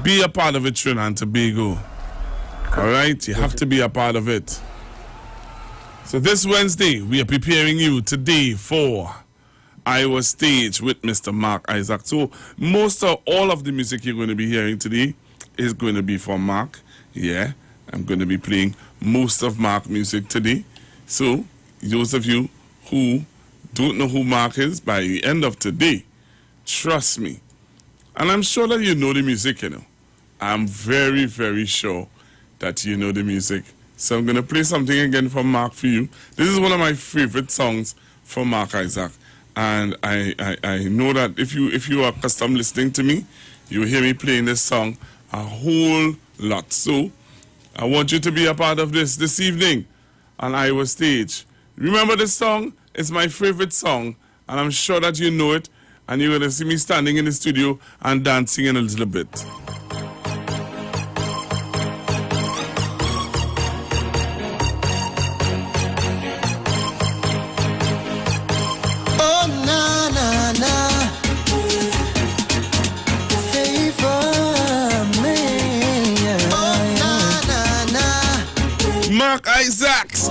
Be a part of it, Trinidad and Tobago. All right, you have to be a part of it. So this Wednesday, we are preparing you today for Iwer Stage with Mr. Mark Isaac. So most of all of the music you're going to be hearing today is going to be from Mark. Yeah, I'm going to be playing most of Mark music today. So those of you who don't know who Mark is, by the end of today, trust me, and I'm sure that you know the music, you know. I'm very, very sure that you know the music. So I'm going to play something again from Mark for you. This is one of my favorite songs from Mark Isaac. And I know that if you are accustomed listening to me, you hear me playing this song a whole lot. So I want you to be a part of this evening on Iwer Stage. Remember this song? It's my favorite song, and I'm sure that you know it, and you're going to see me standing in the studio and dancing in a little bit. Mark Isaacs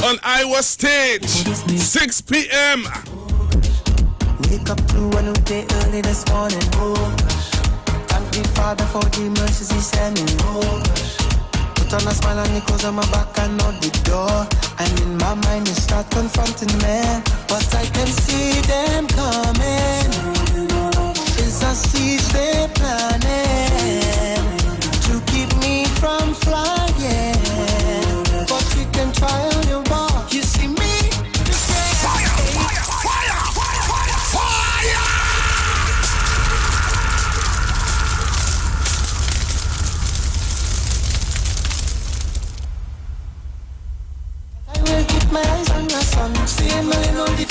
on Iwer Stage, 6 p.m.
Wake up to a new day early this morning. Thank the Father for the mercies He sending. Put on a smile and it goes on my back and out the door. And in my mind it start confronting me, but I can see them coming. It's a seed they planning to keep me from flying. But you can try on your walk. You see me? Fire! Fire! Fire! Fire! Fire! I will keep my eyes on your son. See him on the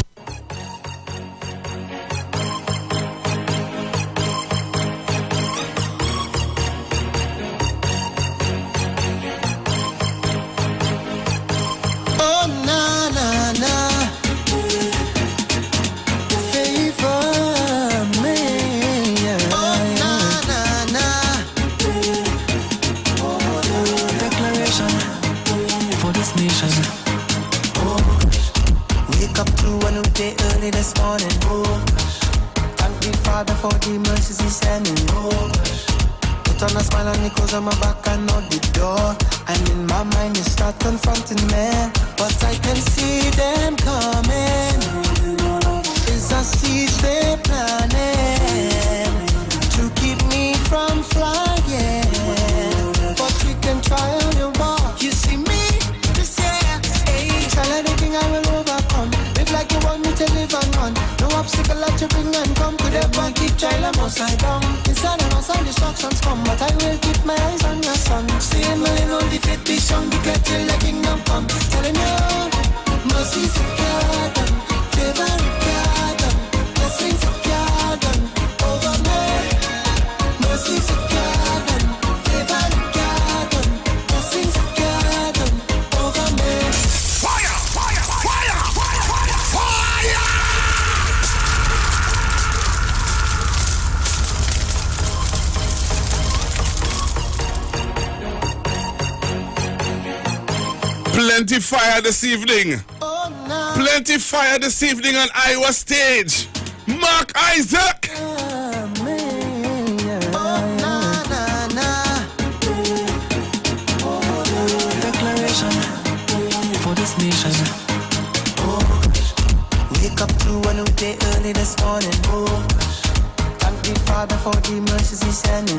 this morning. Thank the Father for the mercies He sending. Put on a smile and it goes on my back and out the door. And in my mind it start confronting me, but I can see them coming. It's a a seed they planning to keep me from flying. But we can try on your walk. You see me this year, hey, try anything I will overcome. Live like you want me to live and run. No obstacle that you bring and come. Could ever keep child I'm upside down. Inside and outside distractions come, but I will keep my eyes on your son. Seeing my little defeat be shown, declare till the kingdom come. Telling you, mercy's a garden, favor a garden, blessings a garden over me. Mercy's a garden, favor a garden, blessings a garden over me.
Fire! Fire! Fire! Fire! Fire!
Plenty fire this evening. Plenty fire this evening on Iwer stage. Mark Isaac.
Declaration for this nation. Wake up to a new day early this morning. Thank the Father for the mercies He's sending.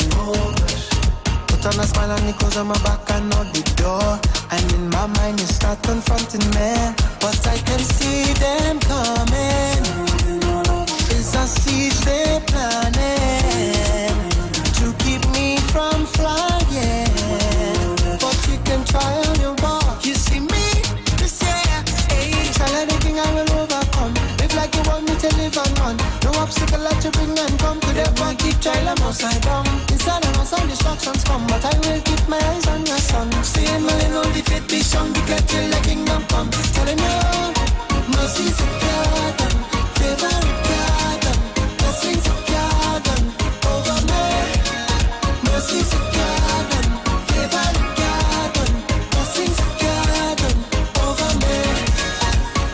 Put on a smile and it goes on my back and out the door. And in my mind you start confronting me, but I can see them coming. It's a seed they planning to keep me from flying. But we can try on your walk. You see me this year, hey, try anything I will overcome. Live like you want me to live and run. No obstacle that you bring and come. Could ever keep child I'm upside down. Inside and outside distractions come, but I will keep my eyes on your son. Seeing my little defeat be shown, declare till the kingdom come. Telling you, mercy's a garden, favor a garden, blessings a garden over me. Mercy's a garden, favor a garden, blessings a garden over me.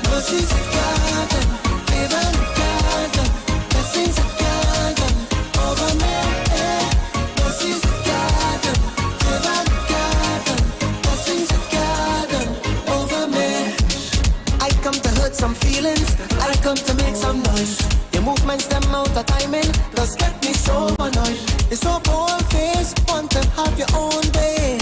Mercy's a garden, favor a garden, blessings a garden over me. Mercy's a garden, favor a garden, blessings a garden over me. I come to hurt some feelings, I come to make some noise. Your movements, them out of timing, just get me so annoyed. It's so bold face, want to have your own way.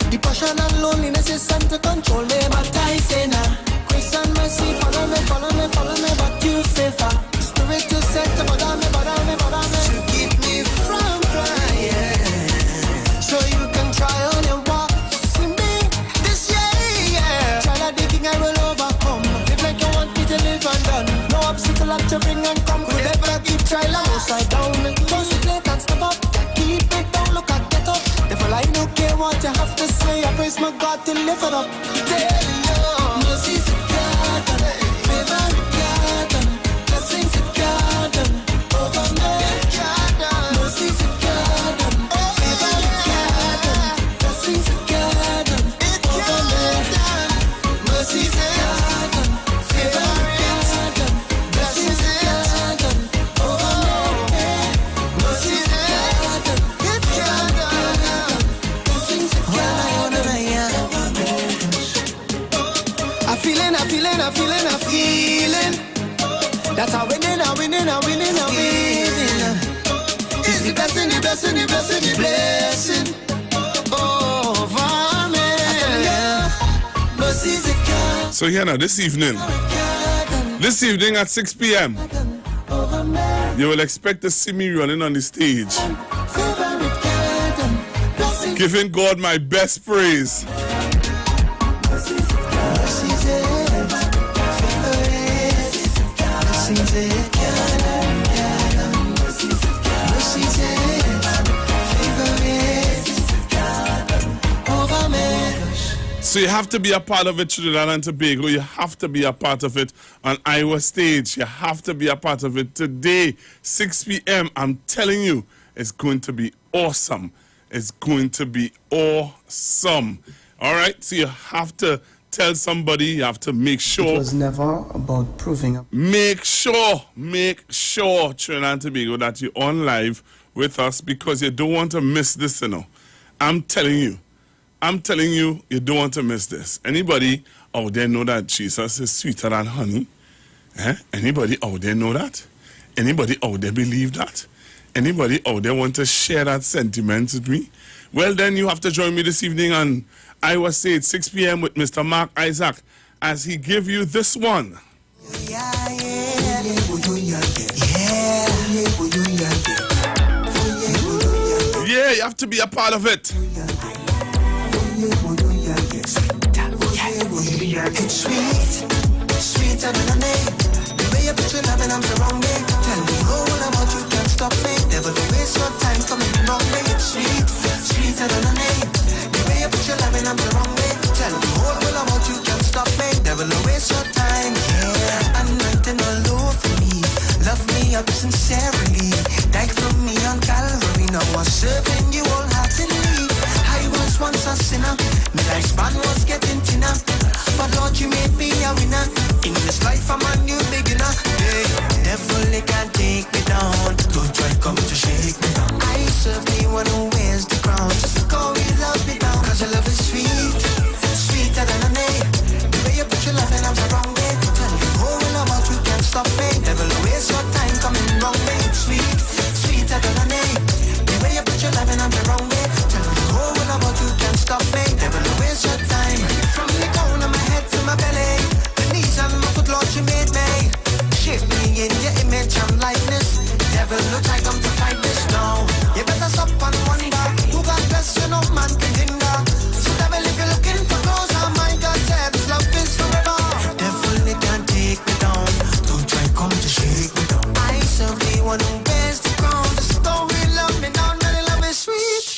Depression and loneliness is sent to control me, but I say nah. Grace and mercy, follow me, follow me, follow me, but you safer. Spirit to set to bother me, bother me, bother me. To keep me from flying, so you can try on your walk. See me this year, yeah. Try that digging, I will overcome. Live like you want me to live and done. No obstacle that you bring and come. Could ever keep trying upside down. Don't sit late and step up. Keep it down, look at get up. Therefore I don't care what you have to say. I praise my God to lift it up. Tell you, mercy's a garden, favor a garden, blessings a garden over me. Mercy's a garden, favor a garden, blessings a garden over me. Mercy's a garden, favor a garden, blessings a garden over me. Mercy's a garden, favor a garden, blessings a garden over me. I feeling that I'm winning. It's the blessing over me. Mercy's a garden.
So here now, this evening at 6 p.m., you will expect to see me running on the stage, giving God my best praise. So you have to be a part of it, Trinidad and Tobago. You have to be a part of it on Iwer stage. You have to be a part of it today, 6 p.m. I'm telling you, it's going to be awesome. It's going to be awesome. All right, so you have to tell somebody, you have to make sure.
It was never about proving up.
Make sure, Trinidad and Tobago, that you're on live with us, because you don't want to miss this, you know. I'm telling you, you don't want to miss this. Anybody out there know that Jesus is sweeter than honey? Anybody out there know that? Anybody out there believe that? Anybody out there want to share that sentiment with me? Well, then you have to join me this evening on Iowa State, 6 p.m. with Mr. Mark Isaac as he give you this one. Yeah, you have to be a part of it.
It's sweet, sweeter than a name. The way you put your love and I'm the wrong way. Tell me all about you, can't stop me. Never to waste your time coming the wrong way. It's sweet, sweeter than a name. The way you put your love and I'm the wrong way. Tell me all about you, can't stop me. Never to waste your time. Yeah, anointing all over me. Love me up sincerely. Died for me on Calvary. Now I'm serving you wholeheartedly. I was once a sinner. My lifespan was getting thinner. But Lord, you made me a winner. In this life, I'm a new beginner. Hey, devil, they can't take me down. Don't try come to shake me down. I serve the one who wears the crown. Just look how he love me down. Cause your love is sweet, sweeter than a name. The way you put your love and I'm the wrong way. Tell me all about you, can't stop me. Devil, waste your time coming wrong way. Sweet, sweeter than a name. The way you put your love and I'm the wrong way. Tell me all about you, can't stop me. Devil, waste your time. From the corner of my head to my belly, the knees and my foot, Lord, you made me. Shape me in your image and likeness. Devil, look like I'm to fight this now. You better stop and wonder who God bless you, no man can hinder. So devil, if you're looking for cause, oh my God said his love is forever. Devil, they can't take me down. Don't try come to shake me down. I serve the one who bears the crown. The story love me now, and the love is sweet,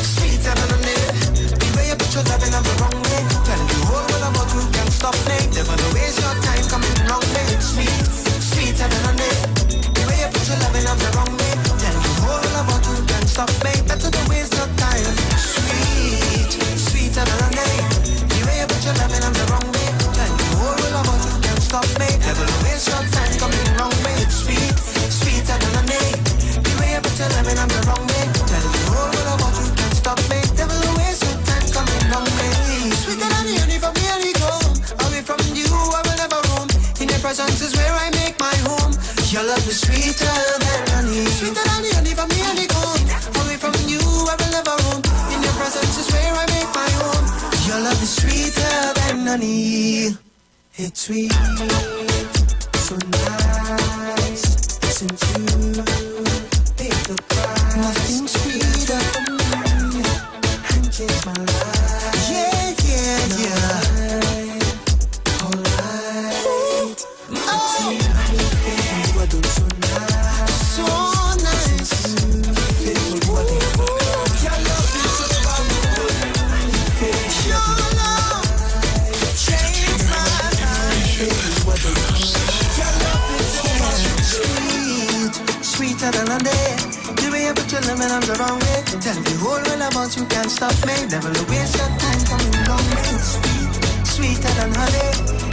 sweeter than a name. The way you put your love in, I'm the wrong way. Tell you all about you, can't stop me. Never to waste your time coming wrong way. It's sweet, sweeter than a name. The way you put your love in, I'm the wrong way. Tell you all about you, can't stop me. Better to waste your time. Sweet, sweeter than a name. The way you put your love in, I'm the wrong way. Tell you all about you, can't stop me. Never to waste your time coming wrong way. It's sweet, sweeter than a name. The way you put your love in, I'm the wrong way. Tell you all about you, can't stop me. Never to waste your time coming wrong way. Sweeter than the honey from the honeycomb. Away from you, I will never roam. In your presence is where I make my home. Your love is sweeter than honey. Sweeter than the honey from the honeycomb. Away from you, I will never roam. In your presence is where I make my home. Your love is sweeter than honey. It's sweet, so nice. Since you paid the price, nothing sweeter for me. And changed my life. Yeah, yeah, yeah. Alright. Oh, you are doing so nice. So nice. Your love is so powerful. Your love changed my life. Your love is so sweet, sweeter than a day. The way you put your love and I'm the wrong way. Tell the whole world about you, can't stop me. Never waste your time coming wrong way. Sweet, sweeter than honey.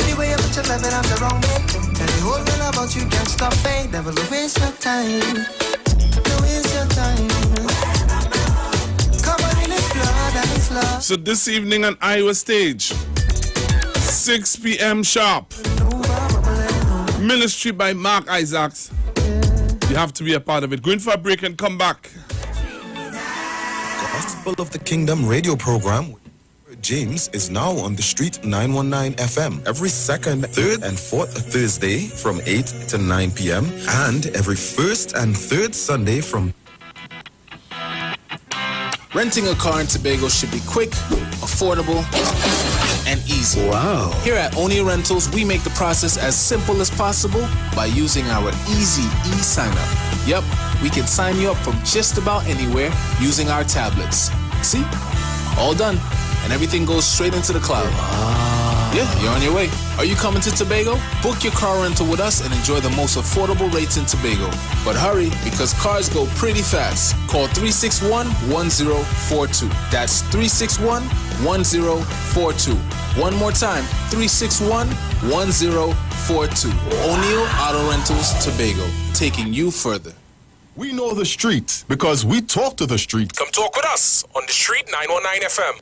The way you put your love and I'm the wrong way. Tell the whole world about you, can't stop me. Never waste your time. Don't waste your time. Covered in his blood and his love.
So this evening on Iowa Stage, 6 p.m. sharp. Ministry by Mark Isaacs. You have to be a part of it. Going for a break and come back.
Gospel of the Kingdom radio program with James is now on the Street 919 FM every second, third, and fourth Thursday from 8 to 9 p.m. and every first and third Sunday from.
Renting a car in Tobago should be quick, affordable, and easy. Wow. Here at Oni Rentals, we make the process as simple as possible by using our easy e-sign-up. Yep, we can sign you up from just about anywhere using our tablets. See? All done. And everything goes straight into the cloud. Yeah, you're on your way. Are you coming to Tobago? Book your car rental with us and enjoy the most affordable rates in Tobago. But hurry, because cars go pretty fast. Call 361-1042. That's 361-1042. One more time, 361-1042. O'Neill Auto Rentals, Tobago, taking you further.
We know the street because we talk to the street.
Come talk with us on the Street 919 FM.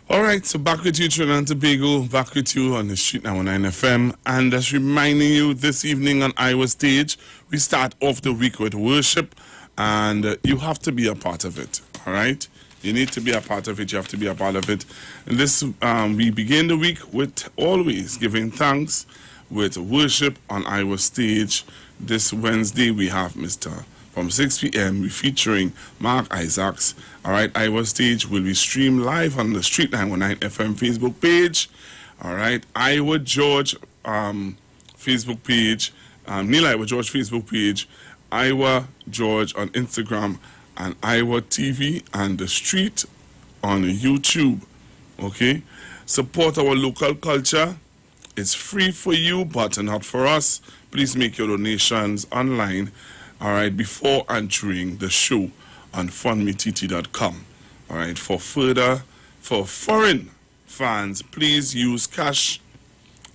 All right, so back with you, Trinidad and Tobago, back with you on the Street 919 FM. And just reminding you, this evening on Iwer Stage, we start off the week with worship, and you have to be a part of it, all right? You need to be a part of it, you have to be a part of it. And this, we begin the week with always giving thanks with worship on Iwer Stage. This Wednesday, we have from 6 p.m. we're featuring Mark Isaacs. All right, Iwer Stage will be streamed live on the Street 919 FM Facebook page. All right, Iwer George Facebook page, Neil Iwer George Facebook page, Iwer George on Instagram, and Iwer TV and the Street on YouTube. Okay, support our local culture. It's free for you, but not for us. Please make your donations online. All right, before and during the show on fundmett.com. All right, for foreign fans, please use Cash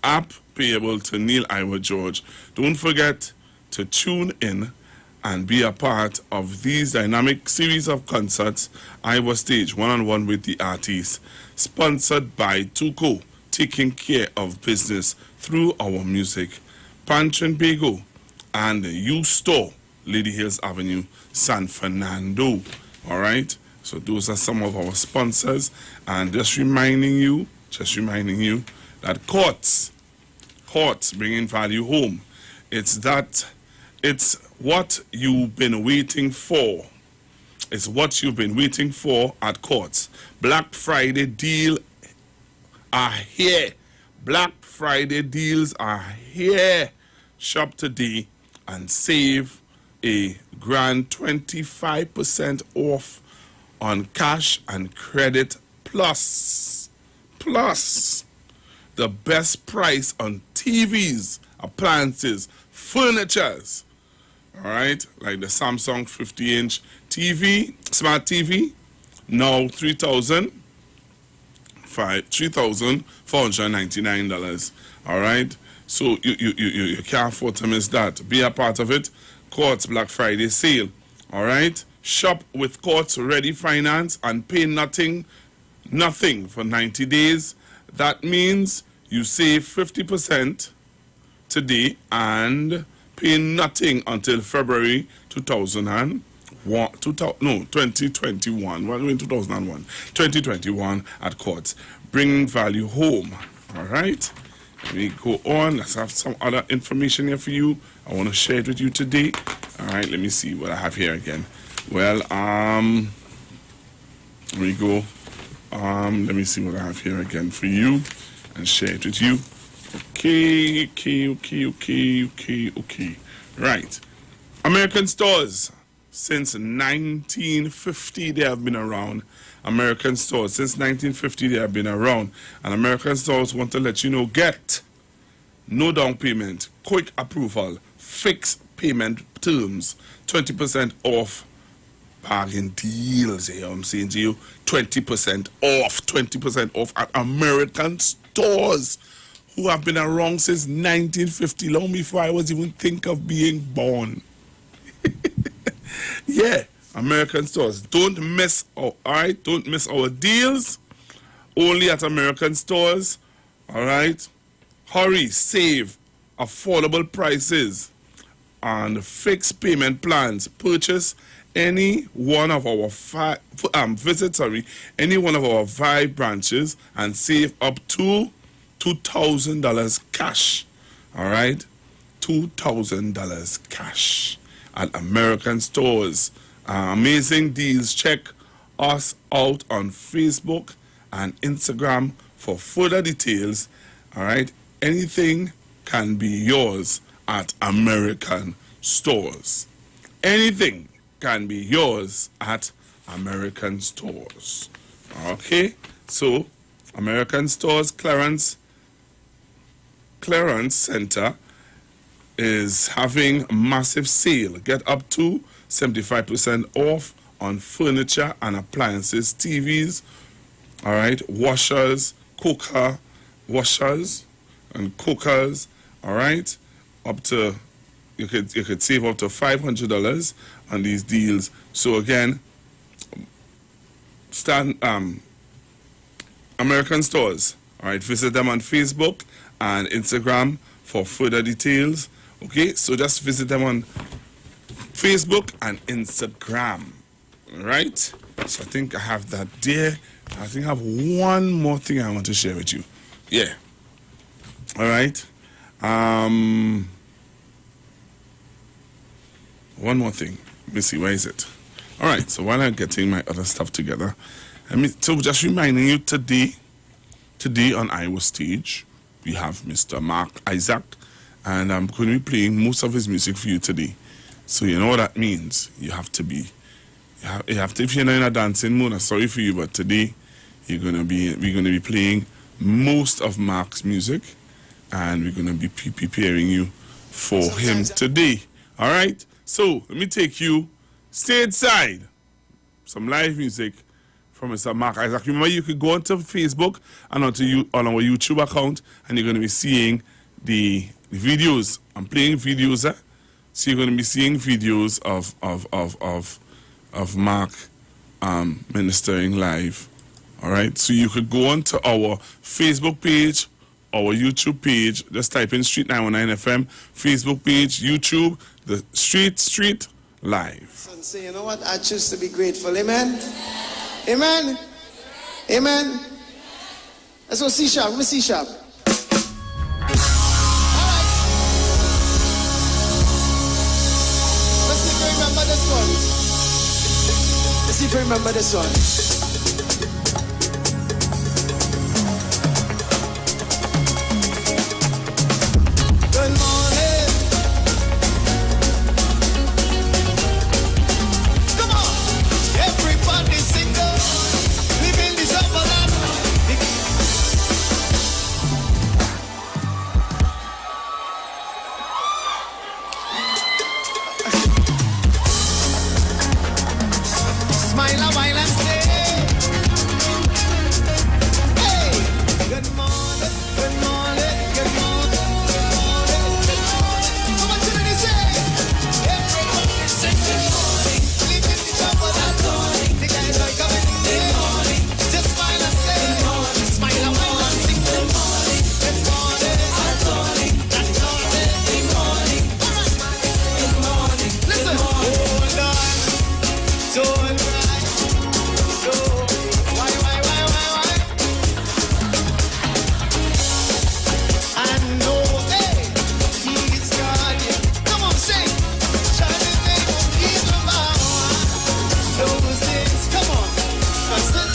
App payable to Neil Iwer George. Don't forget to tune in and be a part of these dynamic series of concerts, Iwer Stage, one-on-one with the artists, sponsored by Tuco, taking care of business through our music, Pan Bago, and the U Store, Lady Hills Avenue, San Fernando. All right, so those are some of our sponsors, and just reminding you that Courts bringing value home. It's what you've been waiting for. It's what you've been waiting for at Courts. Black Friday deal are here. Black Friday deals are here. Shop today and save a grand 25% off on cash and credit plus the best price on TVs, appliances, furnitures. All right, like the Samsung 50-inch TV, smart TV, now $3,499. All right, so you can't afford to miss that. Be a part of it. Courts Black Friday sale. All right, shop with Courts Ready Finance and pay nothing for 90 days. That means you save 50% today and pay nothing until February 2021. Well, in 2021 at Courts, bringing value home. All right, let me go on. Let's have some other information here for you. I want to share it with you today. All right, let me see what I have here again. Well, let me go. Let me see what I have here again for you and share it with you. Okay. Right. American stores. Since 1950, they have been around. American stores. Since 1950, they have been around. And American stores want to let you know, get no down payment, quick approval, fixed payment terms, 20% off. Bargain deals here, I'm saying to you, 20% off at American stores, who have been around since 1950, long before I was even think of being born. Yeah, American stores. Don't miss our deals. Only at American stores. All right. Hurry, save, affordable prices, and fixed payment plans. Purchase any one of our any one of our 5 branches and save up to $2,000 cash. All right, $2,000 cash at American stores. Amazing deals. Check us out on Facebook and Instagram for further details. All right, anything can be yours at American stores. Anything can be yours at American stores. Okay, so American stores clearance center is having a massive sale. Get up to 75% off on furniture and appliances, TVs, all right, washers and cookers, all right, up to you could save up to $500 on these American Stores. All right, visit them on Facebook and Instagram for further details. Okay, so just visit them on Facebook and Instagram. All right, so I think I have that there. I think I have one more thing I want to share with you. Yeah. All right. One more thing. Let me see, where is it? All right, so while I'm getting my other stuff together, so just reminding you today on Iwer Stage, we have Mr. Mark Isaac, and I'm going to be playing most of his music for you today. So you know what that means. You have to, if you're not in a dancing mood, I'm sorry for you, but today we're going to be playing most of Mark's music, and we're going to be preparing you for him today. All right? So let me take you stateside. Some live music from Mr. Mark Isaac. Remember, you could go onto Facebook and on our YouTube account, and you're going to be seeing the videos. I'm playing videos. So you're going to be seeing videos of Mark ministering live. All right. So you could go onto our Facebook page, our YouTube page. Just type in Street 919 FM, Facebook page, YouTube, the Street Live.
So you know what? I choose to be grateful. Amen. Amen. Amen. Let's go C sharp. Let me C sharp. Let's see if you remember this one. Let's see if you remember this one. Good morning. Come on. Everybody single. Living this up a lot. Smile a while and stay. Hey, good morning, good morning, good morning, good morning, good morning. How much did he say? Everybody say good morning. Living the trouble and morning. The guys are coming in the morning. Just smile and say good morning. Smile a while and sing good morning. Good morning, good morning, good morning, good morning. Good morning. Listen, hold on, don't cry. So why? I know, hey, he's got you. Come on, sing. Shining name of evil power. Those things, come on. That's it.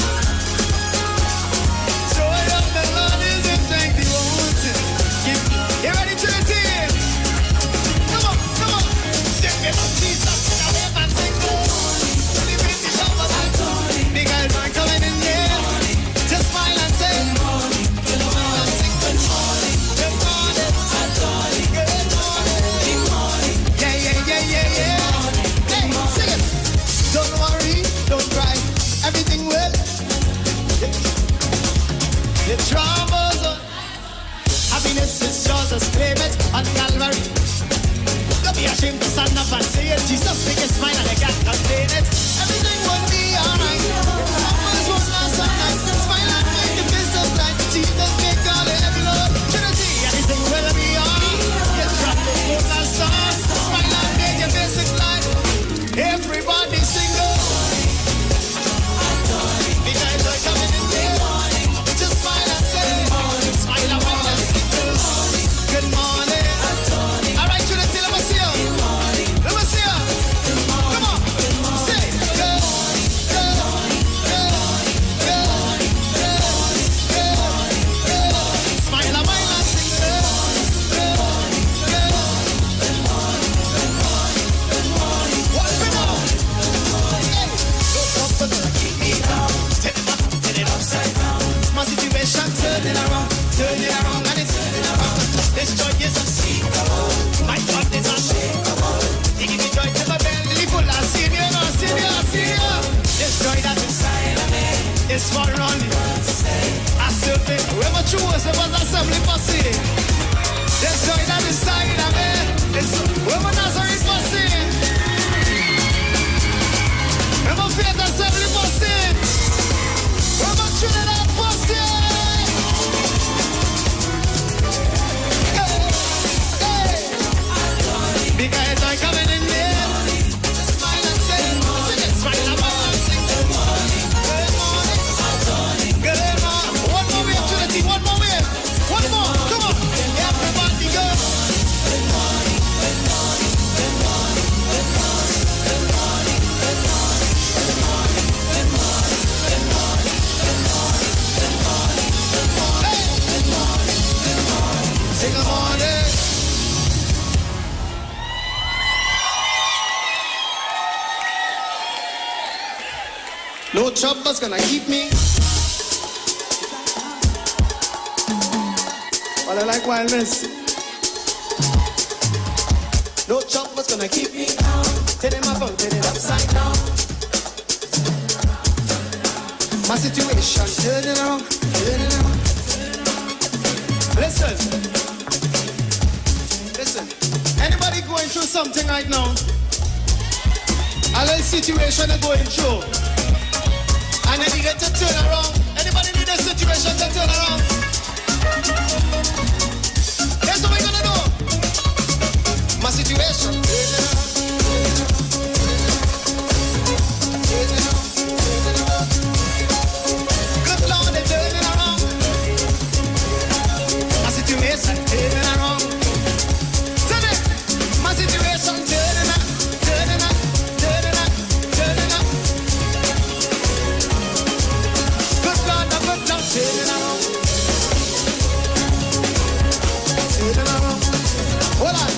Joy of the Lord is in thank the mountain. Get ready to the team. Come on. Sing it up, Jesus. Now everyone sing good. Living the trouble and morning. The guys are coming in here. Just smile and say good morning. Good morning. Sing good morning. Good morning. Good morning. Yeah. Hey, sing it. Don't worry, don't cry. Everything will. The troubles on. Happiness is yours as claim it on Calvary. Don't be ashamed to stand up and say it. Jesus, make a smile and I can't contain it. Everything will be alright. Troubles won't last all night. Smile and make the face of light. Jesus, make all the heavy load. Trinity, everything will be alright. Your troubles won't last all. Smile and make your face of light. Everybody sing good. The guys are coming in there. Just smile and say smile and while and sing good. Good morning. All right, Trinity, let me see you. Let me see you. Come on. Say good. Smile and while and sing good. Watch me now. Hey, look up and keep me down. Turn it upside down. My situation, turn it around, and it's turning around. This joy is unspeakable. My God is unshakable. He give me joy to my belly full. I see you. This joy that's inside of me is for only I still think whoever chose it was assembly posse. This joy that's inside of me is whoever Nazareth posse. Whoever faith assembly posse. Whoever Trinidad posse. No troubles gonna keep me. Well, I like wildness. No troubles gonna keep me down. Turn him up, turn it upside down. My situation, turn it around, turn it around. Listen. Anybody going through something right now? A little situation they're going through. And then you get to turn around. Anybody need a situation to turn around? Here's what we're gonna do. My situation. Good Lord, they're turning around. My situation turning around. Tell it. My situation turning up, turning up, turning up, turning up. Good Lord, turning around. Turning around. Hold on.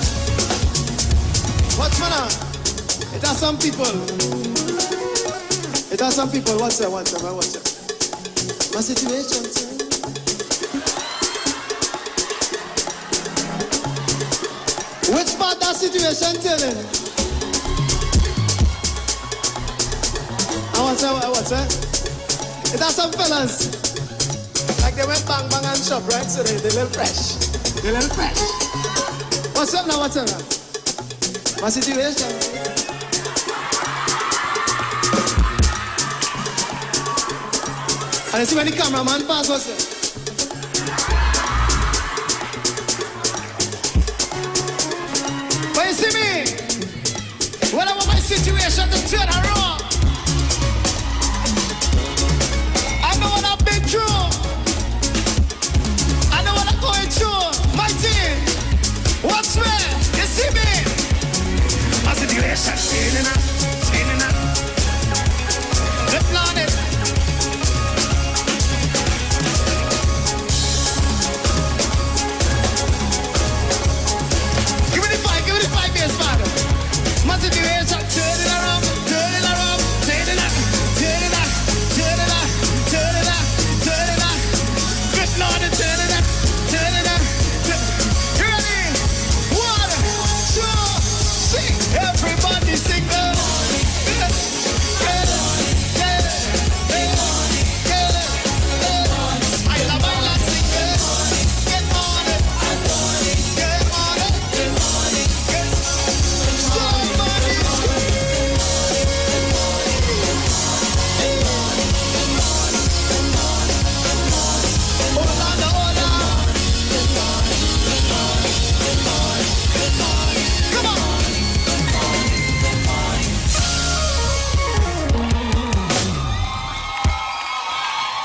What's my name? It has some people. It has some people. What's that? My situation, sir. Which part that situation turning? What's that? It has some fellas. Like they went bang bang and shop, right? So they're a little fresh. What's up now? My situation. And you see when the cameraman pass, what's it? But you see me? When I want my situation to turn around, I know what I've been through. I know what I'm going through. My team, what's where? You see me? My situation, spinning up. Good morning. Give me the five years, father. My situation, turning around, turning around, turning up, turning up, turning up, turning up, turning up. Good Lord, turning up, turning up. You ready? 1, 2, 3. Everybody sing the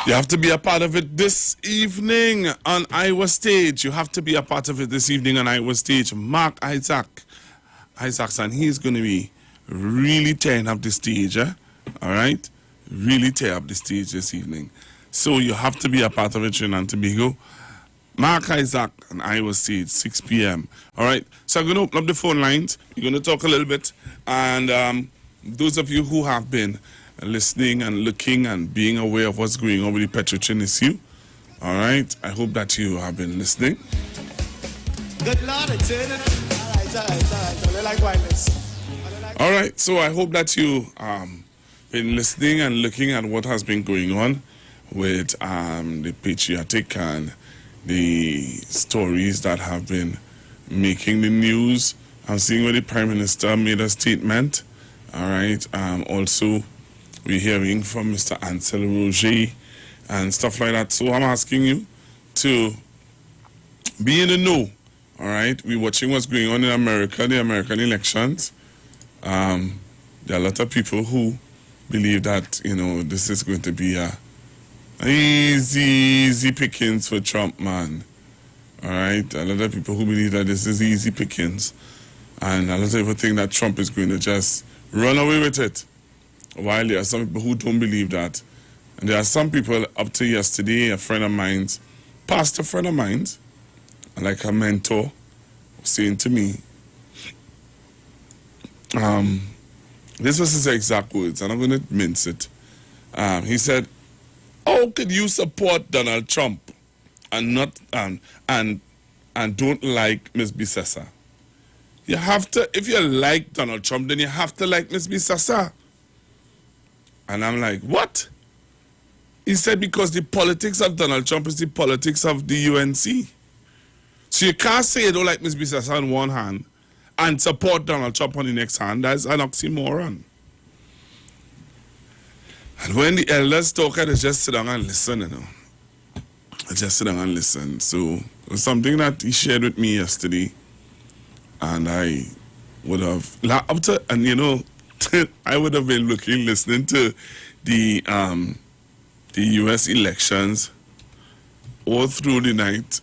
You have to be a part of it this evening on Iwer Stage. You have to be a part of it this evening on Iwer Stage. Mark Isaacson, he's going to be really tearing up the stage, all right? Really tear up the stage this evening. So you have to be a part of it, Trinidad and Tobago. Mark Isaac on Iwer Stage, 6 p.m. All right? So I'm going to open up the phone lines. We're going to talk a little bit. And those of you who have been listening and looking and being aware of what's going on with the Petrotrin issue. All right. I hope that you have been listening.
Good Lord, it's in it. All right. I like wireless.
All right. So I hope that you been listening and looking at what has been going on with the patriotic and the stories that have been making the news. I'm seeing where the Prime Minister made a statement. All right. Also, we're hearing from Mr. Ansel Roger and stuff like that. So I'm asking you to be in the know. All right. We're watching what's going on in America, the American elections. There are a lot of people who believe that, this is going to be a easy pickings for Trump, man. All right. A lot of people who believe that this is easy pickings. And a lot of people think that Trump is going to just run away with it. While there are some people who don't believe that. And there are some people, up to yesterday, a friend of mine, pastor friend of mine, like a mentor, was saying to me, this was his exact words, and I'm going to mince it. He said, how could you support Donald Trump and not and don't like Ms. Bissessa? You have to, if you like Donald Trump, then you have to like Ms. Bissessa. And I'm like, what? He said, because the politics of Donald Trump is the politics of the UNC. So you can't say you don't like Ms. Bissessa on one hand and support Donald Trump on the next hand. That's an oxymoron. And when the elders talk, I just sit down and listen, you know. I just sit down and listen. So it was something that he shared with me yesterday. And I would have, and you know, I would have been listening to the U.S. elections all through the night.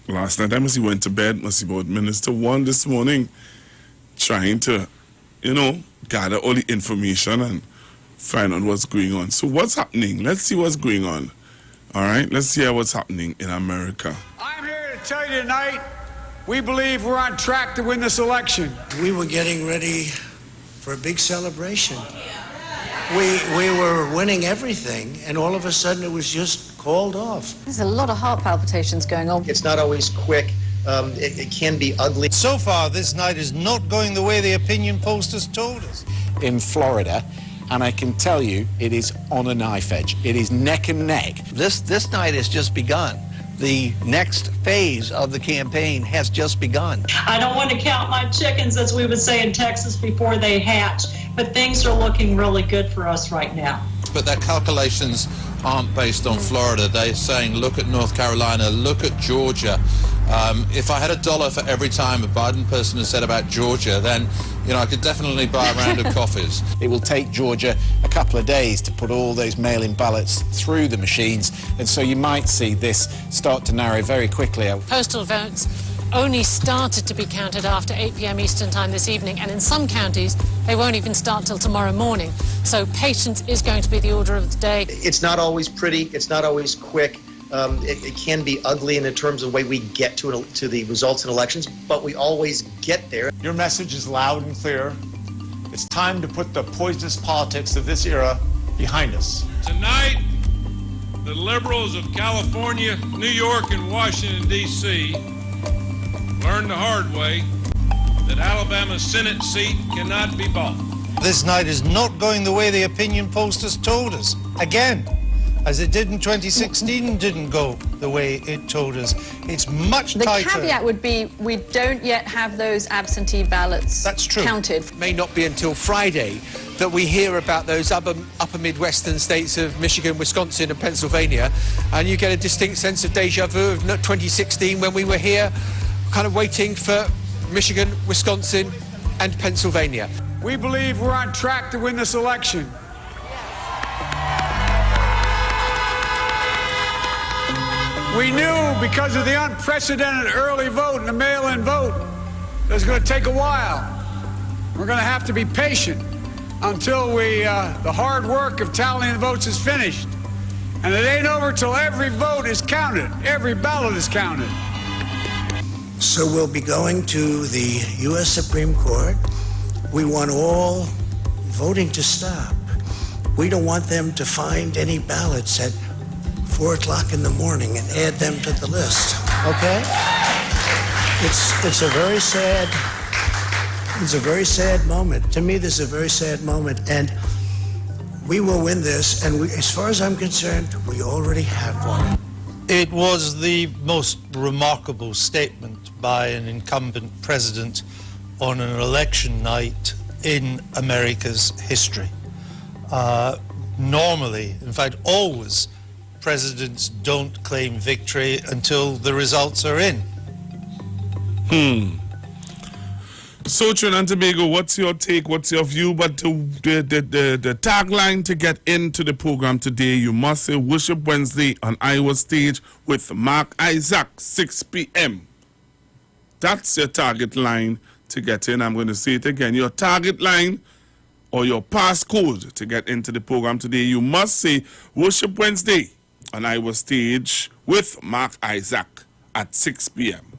Last night, I must have went to bed, must have about Minister 1 this morning, trying to, you know, gather all the information and find out what's going on. So what's happening? Let's see what's going on. All right, let's see what's happening in America.
I'm here to tell you tonight, we believe we're on track to win this election.
We were getting ready for a big celebration. We were winning everything, and all of a sudden it was just called off.
There's a lot of heart palpitations going on.
It's not always quick. It can be ugly.
So far, this night is not going the way the opinion posters told us.
In Florida, and I can tell you, it is on a knife edge. It is neck and neck.
This night has just begun. The next phase of the campaign has just begun.
I don't want to count my chickens, as we would say in Texas, before they hatch, but things are looking really good for us right now.
But their calculations aren't based on Florida. They're saying, look at North Carolina, look at Georgia. If I had $1 for every time a Biden person has said about Georgia, then, you know, I could definitely buy a round of coffees.
It will take Georgia a couple of days to put all those mail-in ballots through the machines, and so you might see this start to narrow very quickly.
Postal votes only started to be counted after 8 p.m. Eastern Time this evening, and in some counties, they won't even start till tomorrow morning. So patience is going to be the order of the day.
It's not always pretty. It's not always quick. It can be ugly in terms of the way we get to the results in elections, but we always get there.
Your message is loud and clear. It's time to put the poisonous politics of this era behind us.
Tonight, the liberals of California, New York, and Washington, D.C. learned the hard way that Alabama's Senate seat cannot be bought.
This night is not going the way the opinion posters told us. Again, as it did in 2016, didn't go the way it told us. It's much tighter.
The caveat would be we don't yet have those absentee ballots counted.
It may not be until Friday that we hear about those upper Midwestern states of Michigan, Wisconsin, and Pennsylvania, and you get a distinct sense of deja vu of 2016 when we were here kind of waiting for Michigan, Wisconsin, and Pennsylvania.
We believe we're on track to win this election. We knew because of the unprecedented early vote and the mail-in vote that it's going to take a while. We're going to have to be patient until the hard work of tallying the votes is finished. And it ain't over till every vote is counted, every ballot is counted.
So we'll be going to the U.S. Supreme Court. We want all voting to stop. We don't want them to find any ballots at 4 o'clock in the morning and add them to the list, okay? It's a very sad moment. To me, this is a very sad moment, and we will win this, and as far as I'm concerned, we already have one.
It was the most remarkable statement by an incumbent president on an election night in America's history. Normally, in fact, always, presidents don't claim victory until the results are in.
So, Trinidad and Tobago, what's your take? What's your view? But the tagline to get into the program today, you must say Worship Wednesday on Iwer Stage with Mark Isaac, 6 p.m. That's your target line to get in. I'm going to say it again. Your target line or your passcode to get into the program today, you must say Worship Wednesday on Iwer Stage with Mark Isaac at 6 p.m.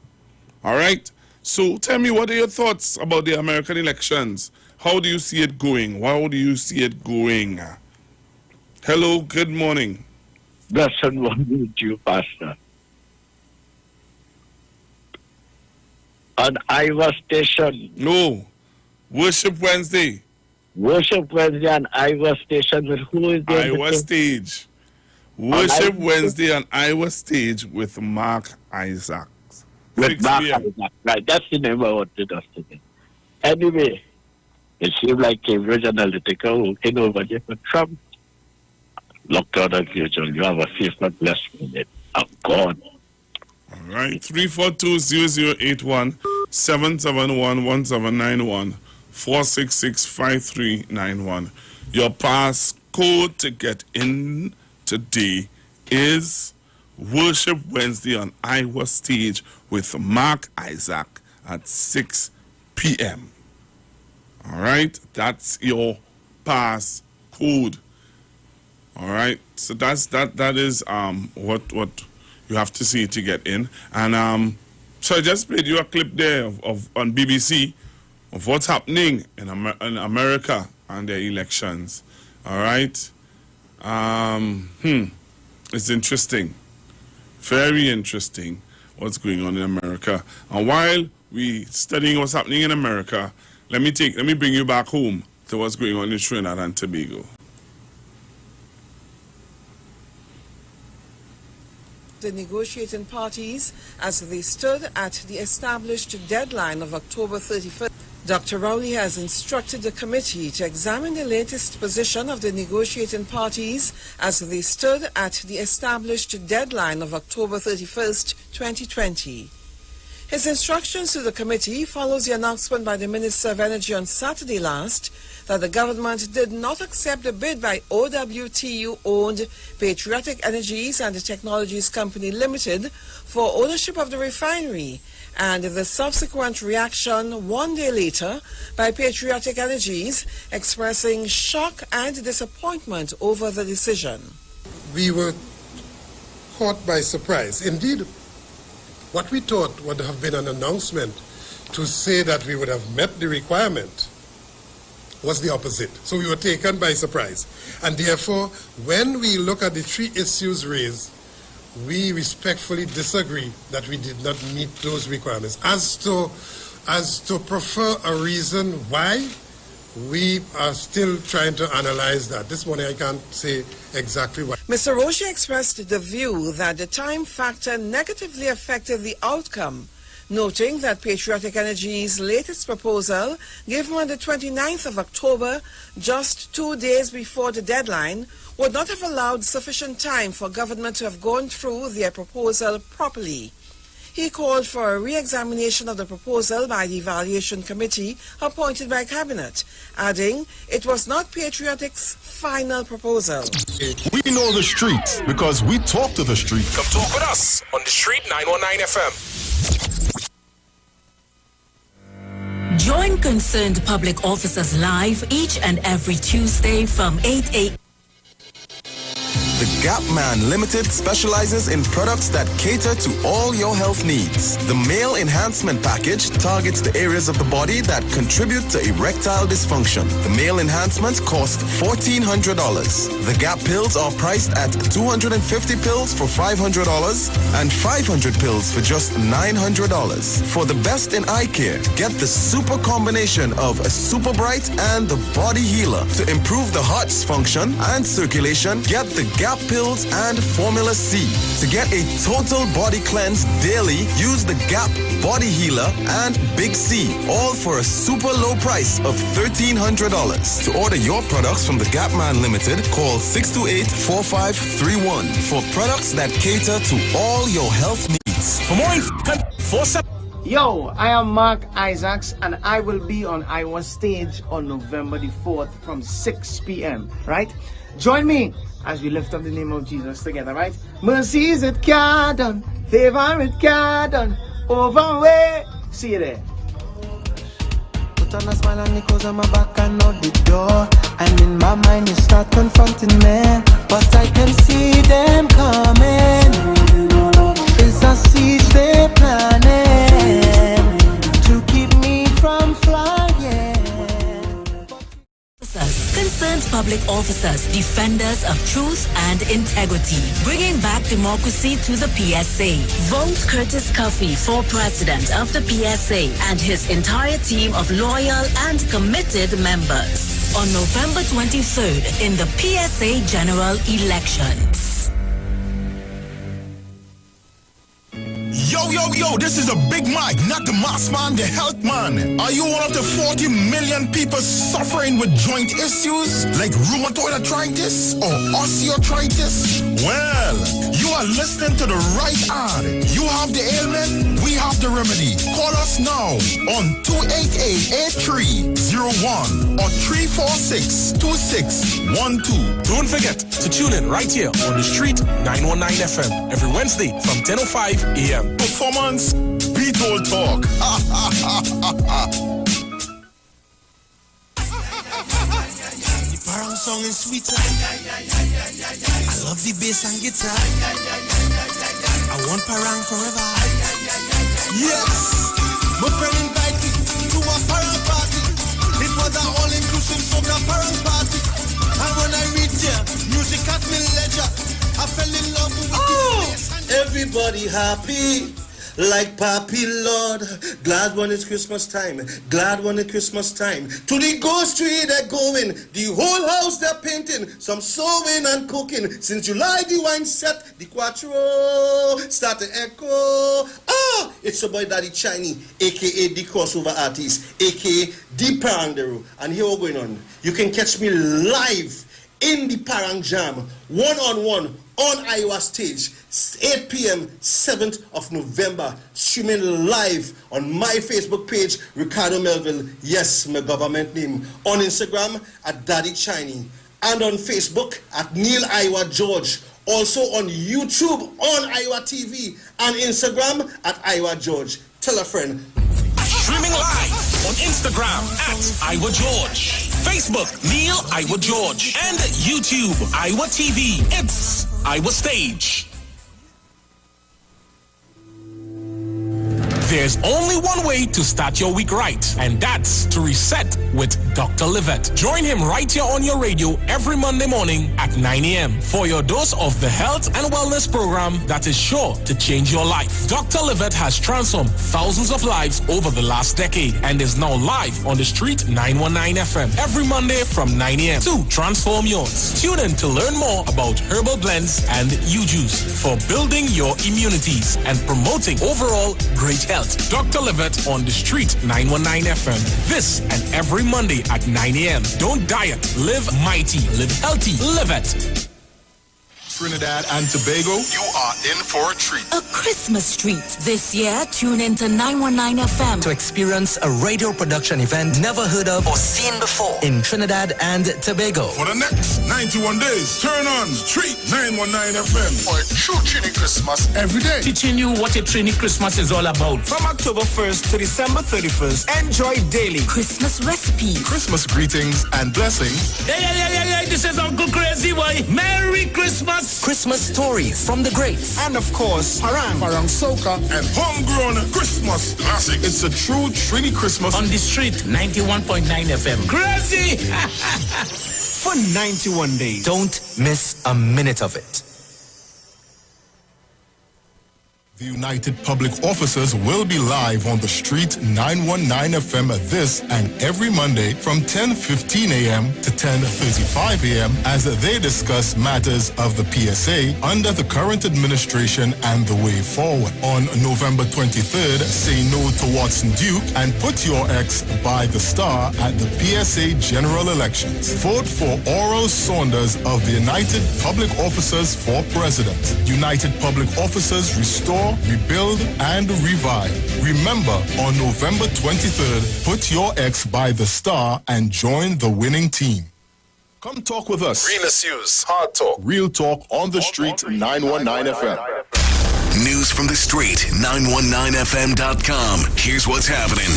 All right? So tell me, what are your thoughts about the American elections? How do you see it going? How do you see it going? Hello, good morning.
Blessed morning to you, Pastor. On Iwer Station.
No. Worship Wednesday.
Worship Wednesday on Iwer Station with who is there?
Iwer Stage. Worship Wednesday on Iwer Stage with Mark Isaacs.
With Mark Isaacs. Right, that's the name I wanted us to get. Anyway, it seemed like Cambridge Analytica walking over there for Trump. Lockdown as usual. You have a safe and blessed minute. I'm gone.
All right. 342-0081 771-1791 466-5391. Your pass code to get in today is Worship Wednesday on Iwer Stage with Mark Isaac at 6 p.m. All right, that's your pass code. All right, so that is what you have to see to get in. And so I just played you a clip there of on BBC of what's happening in America and their elections. All right. It's interesting. Very interesting what's going on in America. And while we studying what's happening in America, let me bring you back home to what's going on in Trinidad and Tobago.
The negotiating parties as they stood at the established deadline of October 31st. Dr. Rowley has instructed the committee to examine the latest position of the negotiating parties as they stood at the established deadline of October 31st, 2020. His instructions to the committee follows the announcement by the Minister of Energy on Saturday last that the government did not accept the bid by OWTU-owned Patriotic Energies and Technologies Company Limited for ownership of the refinery, and the subsequent reaction 1 day later by Patriotic Energies expressing shock and disappointment over the decision.
We were caught by surprise. Indeed, what we thought would have been an announcement to say that we would have met the requirement was the opposite. So we were taken by surprise. And therefore, when we look at the three issues raised, we respectfully disagree that we did not meet those requirements. As to prefer a reason why, we are still trying to analyze that. This morning I can't say exactly why.
Mr. Roche expressed the view that the time factor negatively affected the outcome, noting that Patriotic Energy's latest proposal, given on the 29th of October, just 2 days before the deadline, would not have allowed sufficient time for government to have gone through their proposal properly. He called for a re-examination of the proposal by the evaluation committee appointed by Cabinet, adding it was not Patriotic's final proposal.
We know the streets because we talk to the street.
Come talk with us on the Street 919 FM.
Join concerned public officers live each and every Tuesday from 8 a.m.
The Gap Man Limited specializes in products that cater to all your health needs. The Male Enhancement Package targets the areas of the body that contribute to erectile dysfunction. The Male Enhancement costs $1,400. The Gap pills are priced at 250 pills for $500 and 500 pills for just $900. For the best in eye care, get the super combination of a Super Bright and the Body Healer. To improve the heart's function and circulation, get the Gap pills and Formula C. To get a total body cleanse daily, use the Gap Body Healer and Big C, all for a super low price of $1,300. To order your products from the Gap Man Limited, call 628-4531 for products that cater to all your health needs.
For more info,
Yo, I am Mark Isaacs and I will be on Iwer Stage on November the 4th from 6 p.m. Right? Join me as we lift up the name of Jesus together, right? Mercies it can't done, favor it can't done, over way. See you there.
Put on a smile on me cause on my back and out the door. And in my mind you start confronting me, but I can see them coming. It's a siege they're planning to keep me from flying.
Concerned public officers, defenders of truth and integrity, bringing back democracy to the PSA. Vote Curtis Cuffey for president of the PSA and his entire team of loyal and committed members on November 23rd in the PSA general elections.
Yo, this is a Big Mike, not the mass man, the health man. Are you one of the 40 million people suffering with joint issues like rheumatoid arthritis or osteoarthritis? Well, you are listening to the right ad. You have the ailment, we have the remedy. Call us now on 288-8301 or 346-2612.
Don't forget to tune in right here on the street 919 FM every Wednesday from 10:05 a.m.
Performance, beat all talk.
The parang song is sweeter. I love the bass and guitar. I want parang forever. Yes, my friend invited me to a parang party. It was an all-inclusive soca parang party. And when I reached there, music at me leisure. I fell in love with the bass. Everybody happy. Like Papi Lord, glad when it's Christmas time, glad when it's Christmas time. To the ghost tree they're going, the whole house they're painting, some sewing and cooking. Since July the wine set, the quattro start to echo. It's your boy Daddy Chiney, aka the crossover artist, aka the Parangero. And here we're going on. You can catch me live in the Parang Jam, one-on-one on Iowa stage, 8 p.m., 7th of November, streaming live on my Facebook page, Ricardo Melville, yes, my government name, on Instagram at Daddy Chiney, and on Facebook at Neil Iwer George, also on YouTube on Iwer TV, and Instagram at Iwer George. Tell a friend.
Streaming live on Instagram at Iwer George, Facebook Neil Iwer George, and YouTube Iwer TV. It's Iwer Stage. There's only one way to start your week right, and that's to reset with Dr. Livette. Join him right here on your radio every Monday morning at 9 a.m. for your dose of the health and wellness program that is sure to change your life. Dr. Livette has transformed thousands of lives over the last decade and is now live on the street 919 FM every Monday from 9 a.m. to transform yours. Tune in to learn more about herbal blends and U-Juice for building your immunities and promoting overall great health. Dr. Livette on the street 919 FM. This and every Monday at 9 a.m. Don't diet, live mighty, live healthy, live it.
Trinidad and Tobago, you are in for a treat.
A Christmas treat. This year, tune into 919 FM
to experience a radio production event never heard of or seen before in Trinidad and Tobago.
For the next 91 days, turn on Street 919 FM for a true Trini Christmas every day.
Teaching you what a Trini Christmas is all about. From October 1st to December 31st, enjoy daily
Christmas recipes,
Christmas greetings and blessings.
Hey, this is Uncle Crazy Boy. Merry Christmas.
Christmas stories from the greats.
And of course,
Parang Soca, and homegrown Christmas classics. It's a true Trini Christmas
on the street 91.9 FM. Crazy! For 91 days.
Don't miss a minute of it.
The United Public Officers will be live on the street 919 FM this and every Monday from 10:15 a.m. to 10:35 a.m. as they discuss matters of the PSA under the current administration and the way forward. On November 23rd, say no to Watson Duke and put your ex by the star at the PSA general elections. Vote for Oral Saunders of the United Public Officers for president. United Public Officers restore, rebuild, and revive. Remember, on November 23rd, put your ex by the star and join the winning team. Come talk with us.
Real issues, hard talk.
Real talk on the street 919 FM.
News from the street 919fm.com. Here's what's happening.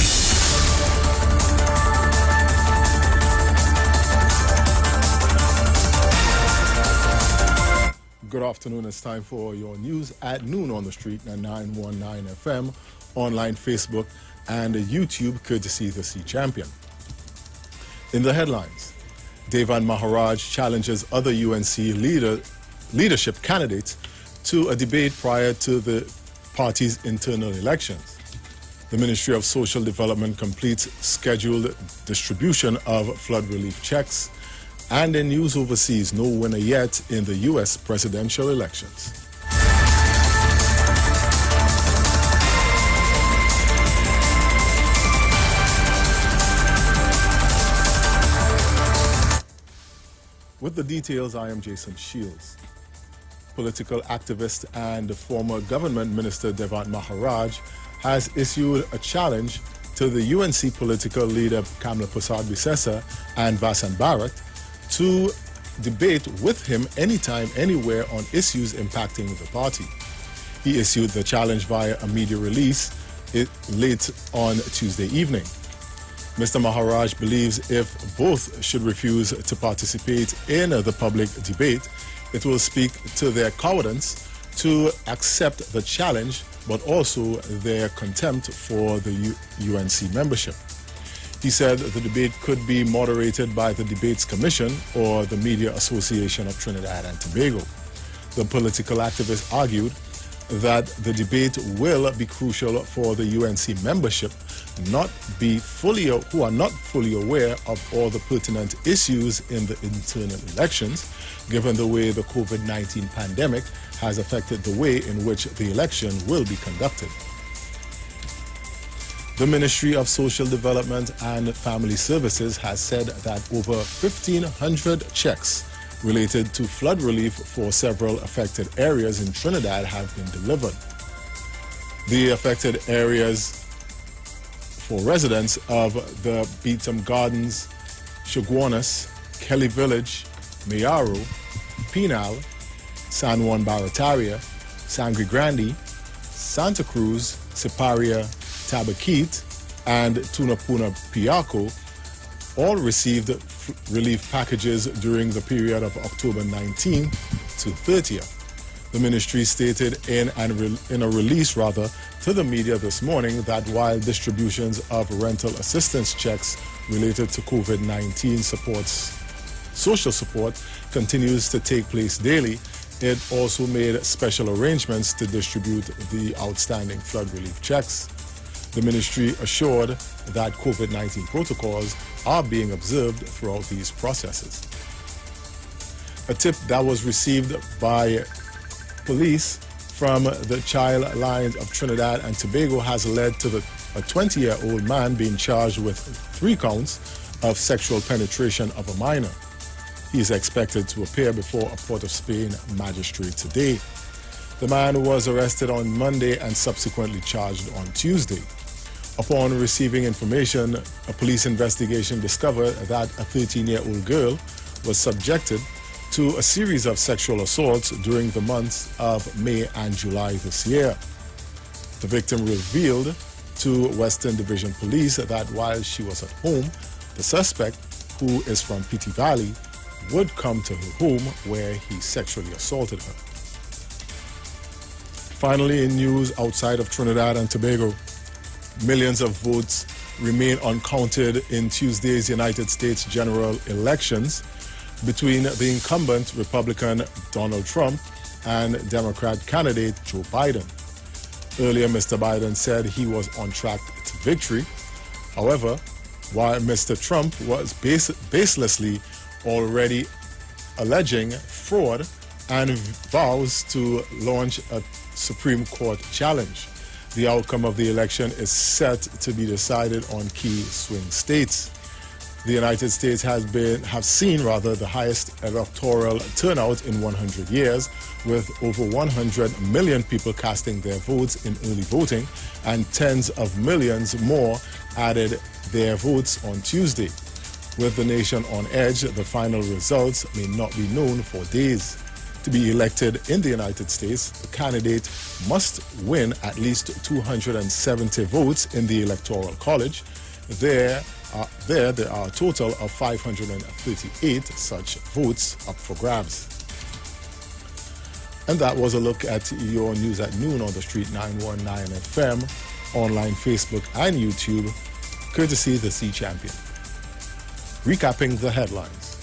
Good afternoon. It's time for your news at noon on the street at 919 FM, online Facebook, and YouTube, courtesy the Sea Champion. In the headlines,
Devan Maharaj challenges other UNC leadership candidates to a debate prior to the party's internal elections. The Ministry of Social Development completes scheduled distribution of flood relief checks, and in news overseas, no winner yet in the U.S. presidential elections. With the details, I am Jason Shields. Political activist and former government minister Devan Maharaj has issued a challenge to the UNC political leader Kamla Prasad-Bisesa and Vasan Bharat to debate with him anytime, anywhere on issues impacting the party. He issued the challenge via a media release late on Tuesday evening. Mr. Maharaj believes if both should refuse to participate in the public debate, it will speak to their cowardice to accept the challenge, but also their contempt for the UNC membership. He said the debate could be moderated by the Debates Commission or the Media Association of Trinidad and Tobago. The political activist argued that the debate will be crucial for the UNC membership who are not fully aware of all the pertinent issues in the internal elections, given the way the COVID-19 pandemic has affected the way in which the election will be conducted. The Ministry of Social Development and Family Services has said that over 1,500 checks related to flood relief for several affected areas in Trinidad have been delivered. The affected areas for residents of the Beetham Gardens, Chaguanas, Kelly Village, Mayaro, Penal, San Juan Barataria, Sangre Grande, Santa Cruz, Siparia, Tabaquite, and Tunapuna Piaco all received relief packages during the period of October 19th to 30th. The ministry stated in a release to the media this morning that while distributions of rental assistance checks related to COVID-19 social support continues to take place daily, it also made special arrangements to distribute the outstanding flood relief checks. The ministry assured that COVID-19 protocols are being observed throughout these processes. A tip that was received by police from the Child Lines of Trinidad and Tobago has led to a 20-year-old man being charged with 3 counts of sexual penetration of a minor. He is expected to appear before a Port of Spain magistrate today. The man was arrested on Monday and subsequently charged on Tuesday. Upon receiving information, a police investigation discovered that a 13-year-old girl was subjected to a series of sexual assaults during the months of May and July this year. The victim revealed to Western Division Police that while she was at home, the suspect, who is from Petite Valley, would come to her home where he sexually assaulted her. Finally, in news outside of Trinidad and Tobago, millions of votes remain uncounted in Tuesday's United States general elections between the incumbent Republican Donald Trump and Democrat candidate Joe Biden. Earlier, Mr. Biden said he was on track to victory. However, while Mr. Trump was baselessly already alleging fraud and vows to launch a Supreme Court challenge, the outcome of the election is set to be decided on key swing states. The United States have seen the highest electoral turnout in 100 years, with over 100 million people casting their votes in early voting, and tens of millions more added their votes on Tuesday. With the nation on edge, the final results may not be known for days. To be elected in the United States, the candidate must win at least 270 votes in the Electoral College. There are a total of 538 such votes up for grabs. And that was a look at your news at noon on the Street 919 FM, online, Facebook, and YouTube, courtesy the Sea Champion. Recapping the headlines.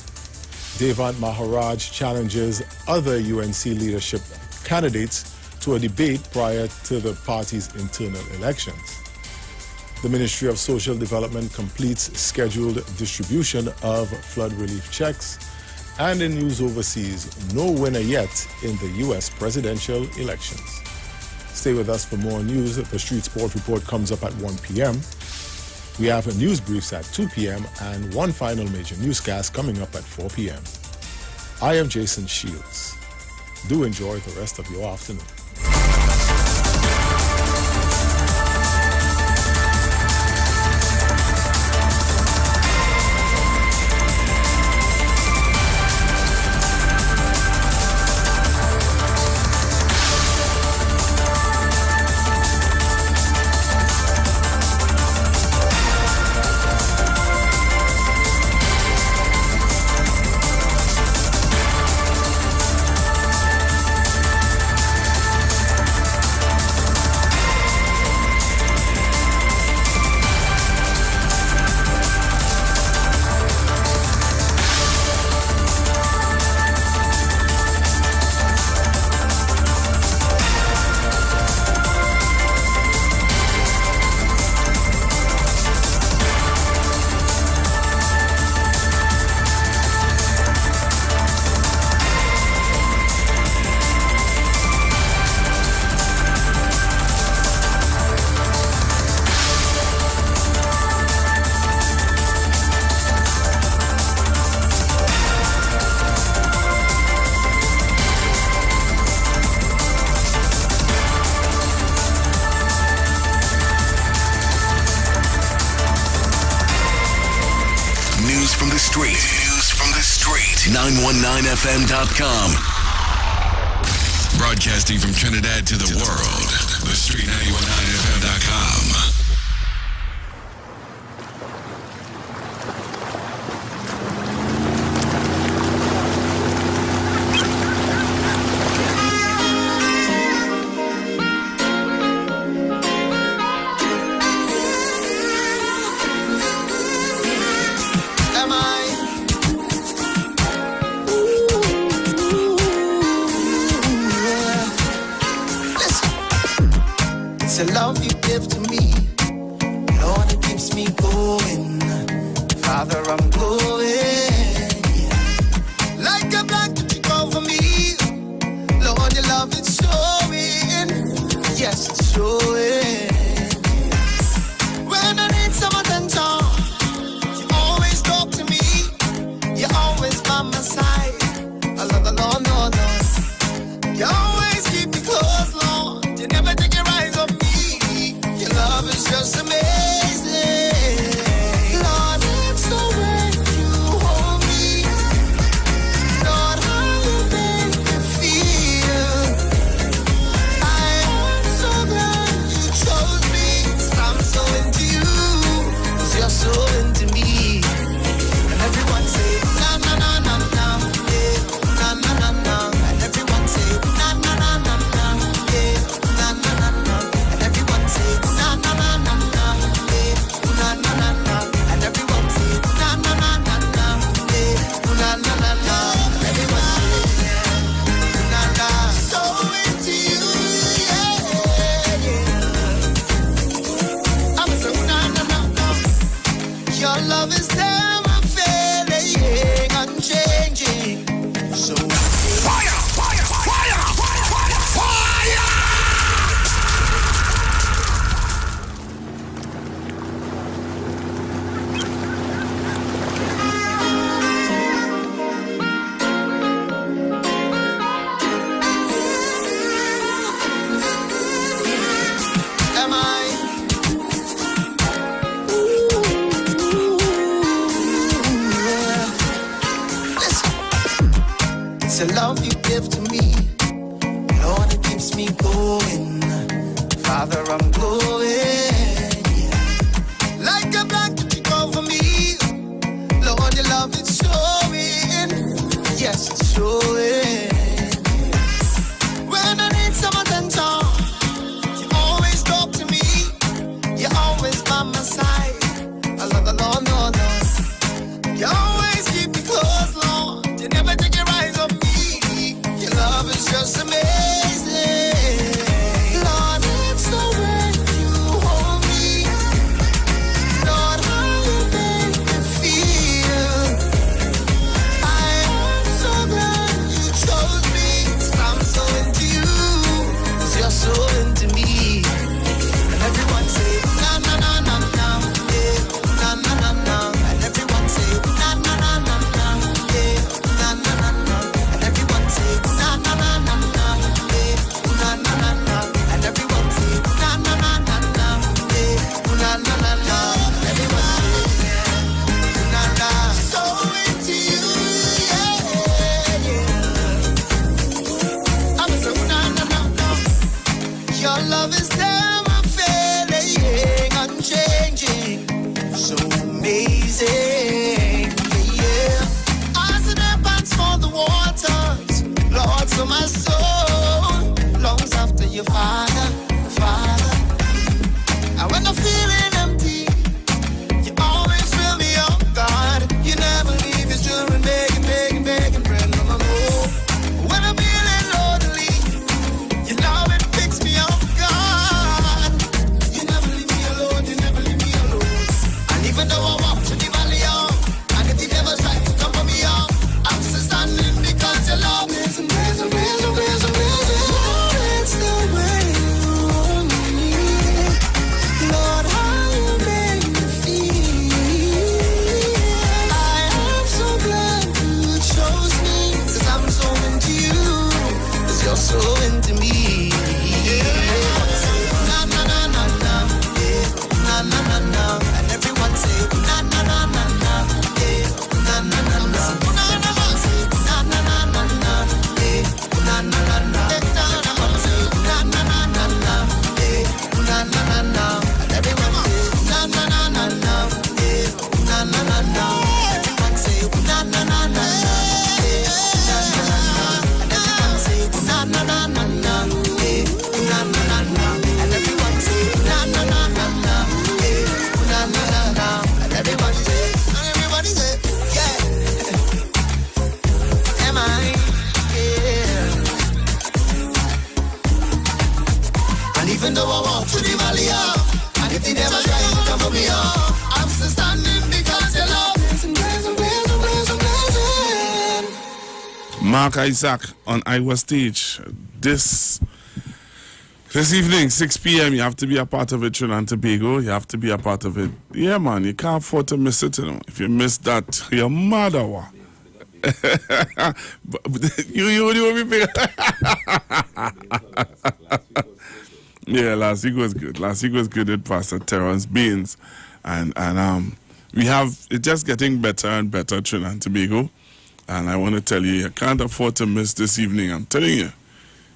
Devant Maharaj challenges other UNC leadership candidates to a debate prior to the party's internal elections. The Ministry of Social Development completes scheduled distribution of flood relief checks. And in news overseas, no winner yet in the U.S. presidential elections. Stay with us for more news. The Street Sport Report comes up at 1 p.m. We have a news briefs at 2 p.m. and one final major newscast coming up at 4 p.m. I am Jason Shields. Do enjoy the rest of your afternoon.
News from the street. 919fm.com. Broadcasting from Trinidad to the world. The Street 919fm.com.
You always keep me close, Lord. You just amazing. Lord, it's the way you hold me. Lord, how you make me feel. I am so glad you chose me. 'Cause I'm so into you. 'Cause you're so into me. And everyone say, na na na na na, yeah, na na na na. And everyone say, na na na na na, yeah, na na na na. And everyone say, na na na na na, yeah, na na na na. And everyone say, na na na na na, yeah, na na na na. Everyone say, na na. So into you, yeah, yeah. I'm so na na na na. Your love is never failing, unchanging, so amazing, yeah. Eyes and their pants for the waters, Lord, so my soul longs after your Father, Father. And when I'm feeling empty, you always fill me up, God. You never leave your children begging, begging, begging, bread, no, no, no. When I'm feeling lonely, you know it picks me up, God. You never leave me alone, you never leave me alone. And even though I walk through the valley of, and if the devil tries to come for me up, I'm still standing because your love is amazing, amazing, amazing, amazing. Lord, it's the way you hold me. Lord, how you make me feel. I am so glad you chose me. 'Cause I'm so into you. 'Cause you're so into me. Na na na na na, yeah, na na na na. And everyone say, na na na na na, yeah, na na na na. Na na na say, na na na na na, yeah, na na na na. Everyone say, na na na na na, yeah, na na na na. And everyone say, na na na na na, yeah, na na na na. Everyone say, na na na na na, yeah, na na na na. And everyone say, na na na na na, yeah, na na na na. And everyone say, na na na na na, yeah, na na na na. And everybody say, yeah. Am I? Yeah. And even though I walk through the valley of, and if the devil tries to come for me off, I'm still standing because your love is amazing, amazing, amazing, amazing.
Mark Isaac on Iwer Stage. This evening, 6 p.m., you have to be a part of it, Trinidad and Tobago. You have to be a part of it. Yeah, man, you can't afford to miss it, you know. If you miss that, you're mad or what? you be Yeah, last week was good. Last week was good with Pastor Terrence Baines. And we have, it's just getting better and better, Trinidad and Tobago. And I want to tell you, you can't afford to miss this evening. I'm telling you,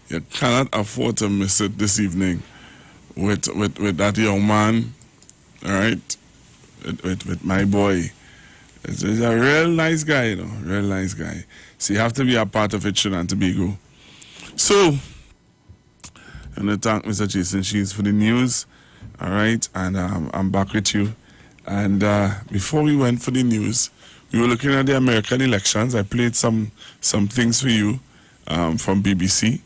you cannot afford to miss it this evening with that young man, all right, with my boy. He's a real nice guy, you know, real nice guy. So you have to be a part of it, Trinidad and Tobago. So, I'm going to thank Mr. Jason Sheets for the news, all right, and I'm back with you. And before we went for the news, we were looking at the American elections. I played some things for you from BBC,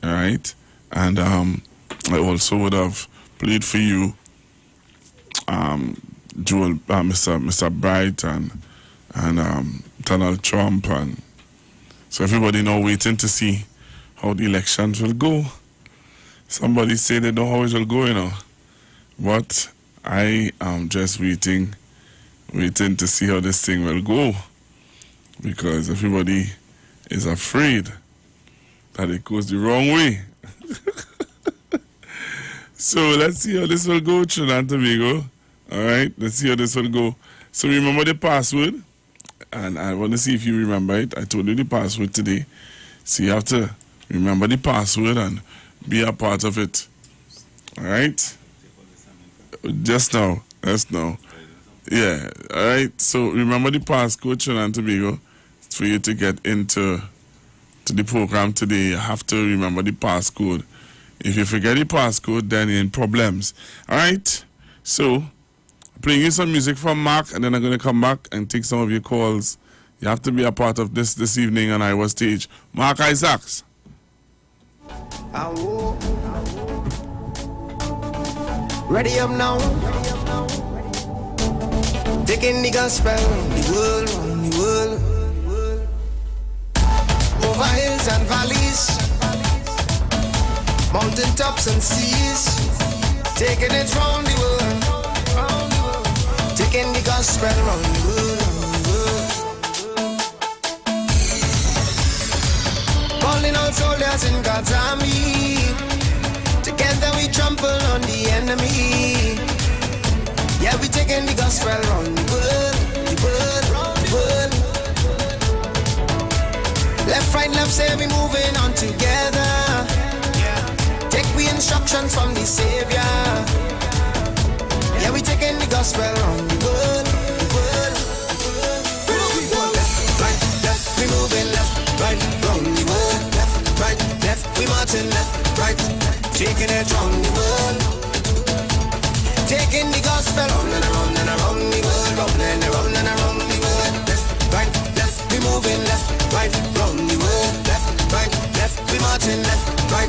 all right, and I also would have played for you Mr. Bright and Donald Trump, and so everybody now waiting to see how the elections will go. Somebody say they don't know how it will go, you know, but I am just waiting to see how this thing will go, because everybody is afraid that it goes the wrong way. So let's see how this will go, Trinidad and Tobago. All right, let's see how this will go. So remember the password, and I want to see if you remember it. I told you the password today, so you have to remember the password and be a part of it. All right, just now. Yeah, all right. So remember the passcode, Trinidad and Tobago, for you to get into the program today. You have to remember the passcode. If you forget the passcode, then you're in problems. All right. So playing you some music from Mark, and then I'm going to come back and take some of your calls. You have to be a part of this evening on Iwer Stage. Mark Isaacs.
Ready up now. Taking the gospel on the world. Over hills and valleys, mountain tops and seas, taking it round the world. Taking the gospel round the world. Calling all soldiers in God's army. Together we trample on the enemy. Yeah, we taking the gospel round the world. Left, right, left, say we moving on together. Take we instructions from the Savior. Yeah, we taking the gospel around the world. We go left, right, left, we moving left, right, round the world. Left, right, left, we marching left, right, taking it round the world. Taking the gospel round and around and around the world, round and around and around the world. Left, right, left, we moving left, right, round the world. Left, right, left, we marching left, right,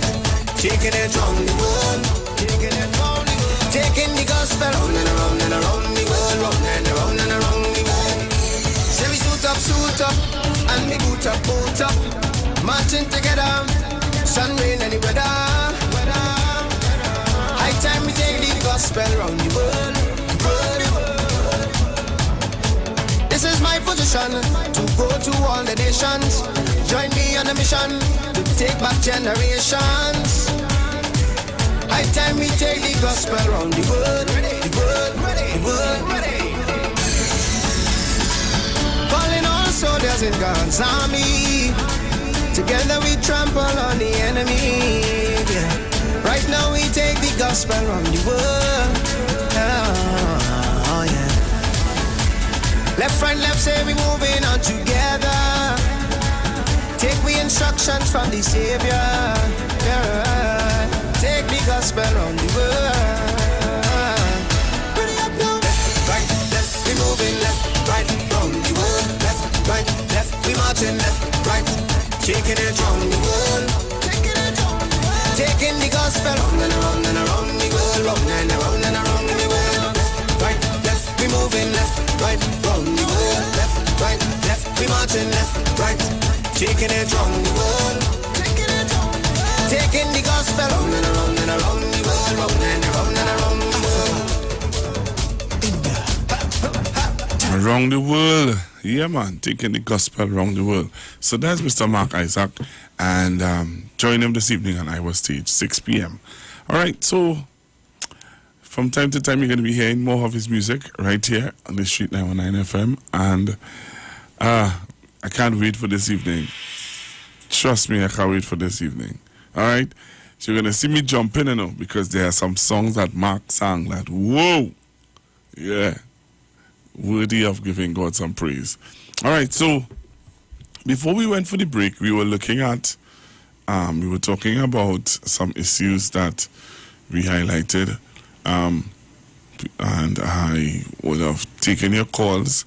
taking it round the world. Taking it round the world. Taking the gospel round and around and around the world, round and around and around the world. Say we suit up, and we boot up, marching together, sun, rain, any weather. High time we take the gospel round the world. This is my position, to go to all the nations. Join me on a mission, to take back generations. High time we take the gospel round the world. Calling all soldiers in God's army. Together we trample on the enemy. Yeah. Right now we take the gospel round the world. Oh, yeah. Left, right, left, say we moving on together. Take we instructions from the Savior. Yeah. Take the gospel round the world. Ready up now. Left, right, left, we moving left, right, round the world. Left, right, left, we marching left, right, taking it round the world. Taking the gospel round and around and around the world, round and around and around the world. Left, right, left, we moving left, right, round the world. Left, right, left, we marching left, right, taking it round the world. Taking the gospel round and around and around the world, round and around and around the world.
Around the world. Yeah, man, taking the gospel around the world. So that's Mr. Mark Isaac, and join him this evening on Iwer Stage, 6 p.m. All right, so from time to time, you're going to be hearing more of his music right here on the Street 919 FM, and I can't wait for this evening. Trust me, I can't wait for this evening. All right, so you're going to see me jumping, you know, because there are some songs that Mark sang that, whoa, yeah, worthy of giving God some praise. All right, so before we went for the break, we were looking at, we were talking about some issues that we highlighted, and I would have taken your calls.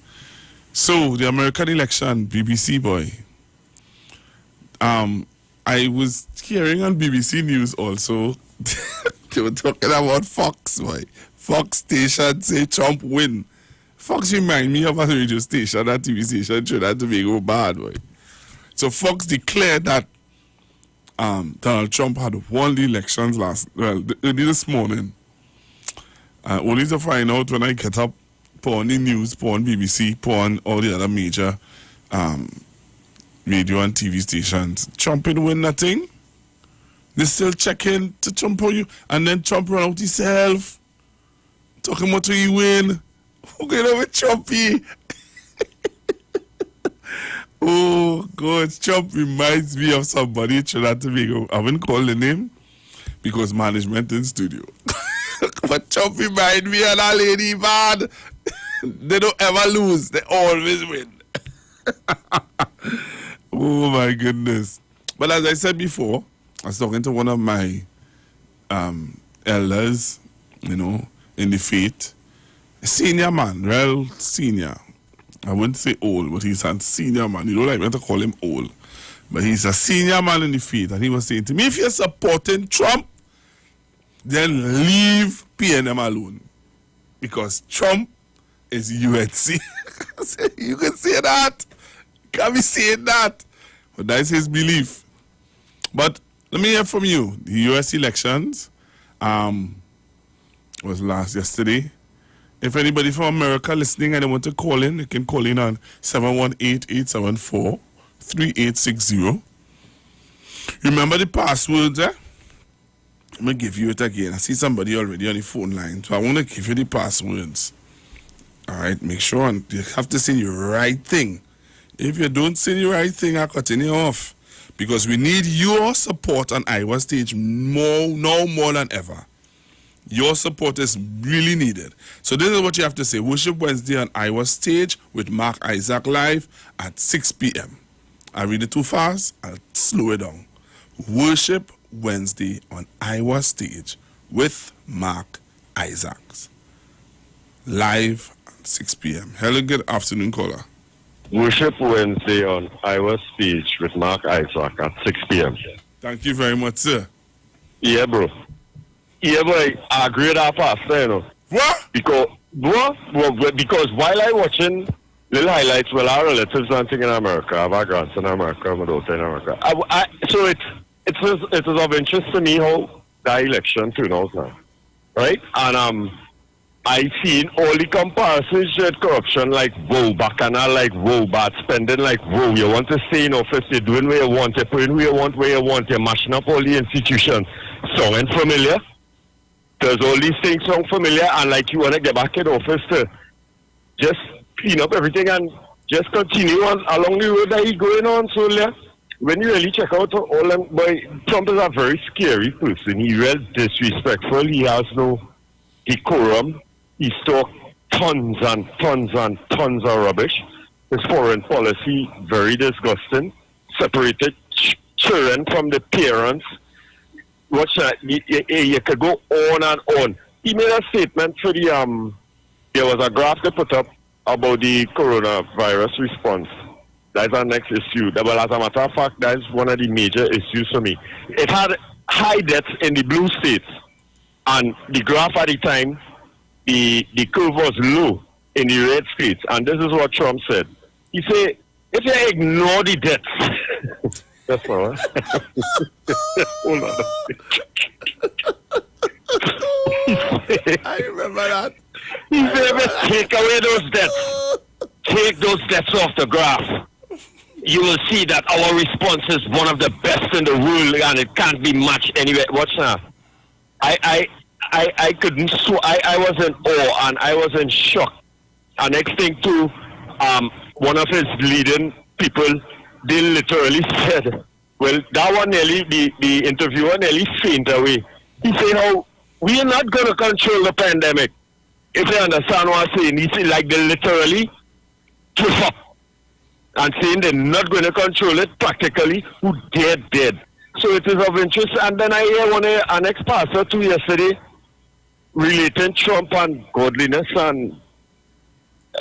So, the American election, BBC boy. I was hearing on BBC News also, they were talking about Fox, boy. Fox station say Trump win. Fox remind me of a radio station, that TV station, Trinidad and Tobago, bad, boy. So Fox declared that Donald Trump had won the elections early this morning. Only to find out when I get up, put on the news, put on BBC, put on all the other major radio and TV stations. Trump didn't win nothing. They still checking to Trump on you, and then Trump run out himself. Talking about who he win. Who going over Trumpy? Oh, God. Trump reminds me of somebody in Trinidad and Tobago. I wouldn't call the name because management in studio. But Trump reminds me of that lady, man. They don't ever lose. They always win. Oh, my goodness. But as I said before, I was talking to one of my elders, you know, in the faith. A senior man, real senior. I wouldn't say old, but he's a senior man. You don't like me to call him old. But he's a senior man in the field, and he was saying to me, if you're supporting Trump, then leave PNM alone. Because Trump is UNC. You can say that. Can't be saying that. But that's his belief. But let me hear from you. The US elections was yesterday. If anybody from America listening and they want to call in, they can call in on 718-874-3860. Remember the passwords, eh? I'm going to give you it again. I see somebody already on the phone line, so I want to give you the passwords. All right, make sure you have to say the right thing. If you don't say the right thing, I'll cut you off. Because we need your support on Iowa Stage now more than ever. Your support is really needed. So this is what you have to say. Worship Wednesday on Iowa Stage with Mark Isaac live at 6 p.m. I read it too fast, I'll slow it down. Worship Wednesday on Iowa Stage with Mark Isaacs. Live at 6 p.m. Hello, good afternoon, caller.
Worship Wednesday on Iowa Stage with Mark Isaac at 6 p.m.
Thank you very much, sir.
Yeah, bro. Yeah, boy, I agree with that pastor, you know.
What?
Because while I watching little highlights, well, our relatives are in America, I have a grandson in America, my daughter in America. So it is of interest to me how that election turned out now, right? And I seen all the comparisons with corruption, like whoa, bacchanal, like whoa, bad spending, like whoa, you want to stay in office, you're doing what you want, you're putting where you want, you're mashing up all the institutions. Sounding familiar? Because all these things sound familiar, and like you want to get back in office to just clean up everything and just continue on along the road that he's going on. So yeah, when you really check out all them, boy, Trump is a very scary person. He's real disrespectful. He has no decorum. He's talked tons and tons and tons of rubbish. His foreign policy, very disgusting. Separated children from the parents. Watch that. You could go on and on. He made a statement for the there was a graph they put up about the coronavirus response. That's our next issue. Well, as a matter of fact, that's one of the major issues for me. It had high deaths in the blue states, and the graph at the time, the curve was low in the red states. And this is what Trump said. He said, if you ignore the deaths, that's all right. Hold on.
I remember that.
He said, take away those deaths. Take those deaths off the graph. You will see that our response is one of the best in the world, and it can't be matched anywhere. Watch now. I couldn't. I was in awe and I was in shock. And next thing too, one of his leading people, they literally said, well, that one nearly, the interviewer nearly fainted away. He said, "How we are not going to control the pandemic." If you understand what I'm saying, he said, like they literally give up and saying they're not going to control it practically. Who dead. So it is of interest. And then I hear an ex-pastor too yesterday relating Trump and godliness, and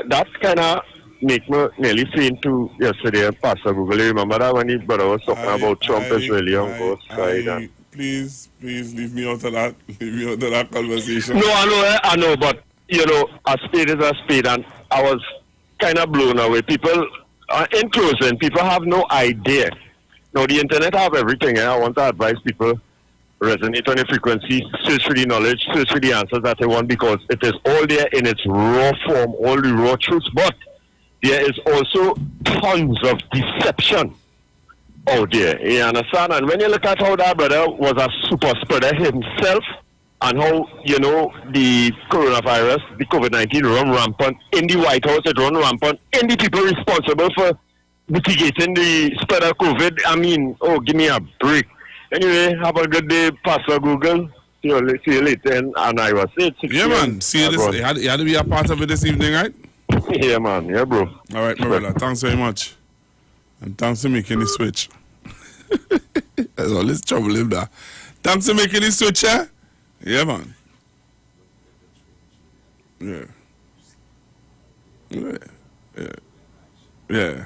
that kind of make me nearly faint too yesterday. Pastor Google, you remember that when his brother was talking about Trump is really on God's side?
Please leave me out of that. Leave me out of that conversation.
No, I know, but you know, a spade is a spade, and I was kind of blown away. People, in closing, people have no idea. Now, the internet have everything, and I want to advise people, resonate on the frequency, search for the knowledge, search for the answers that they want, because it is all there in its raw form, all the raw truths, but there is also tons of deception out there, you understand? And when you look at how that brother was a super spreader himself, and how, you know, the coronavirus, the COVID-19 run rampant in the White House, it run rampant in the people responsible for mitigating the spread of COVID. I mean, oh, give me a break. Anyway, have a good day, Pastor Google. See you later, and I was it.
Yeah, man. See you this. You had to be a part of it this evening, right?
Yeah, man. Yeah, bro.
All right, my brother. Thanks very much. And thanks for making the switch. There's all this trouble in there. Thanks for making the switch, eh? Yeah, man. Yeah. Yeah.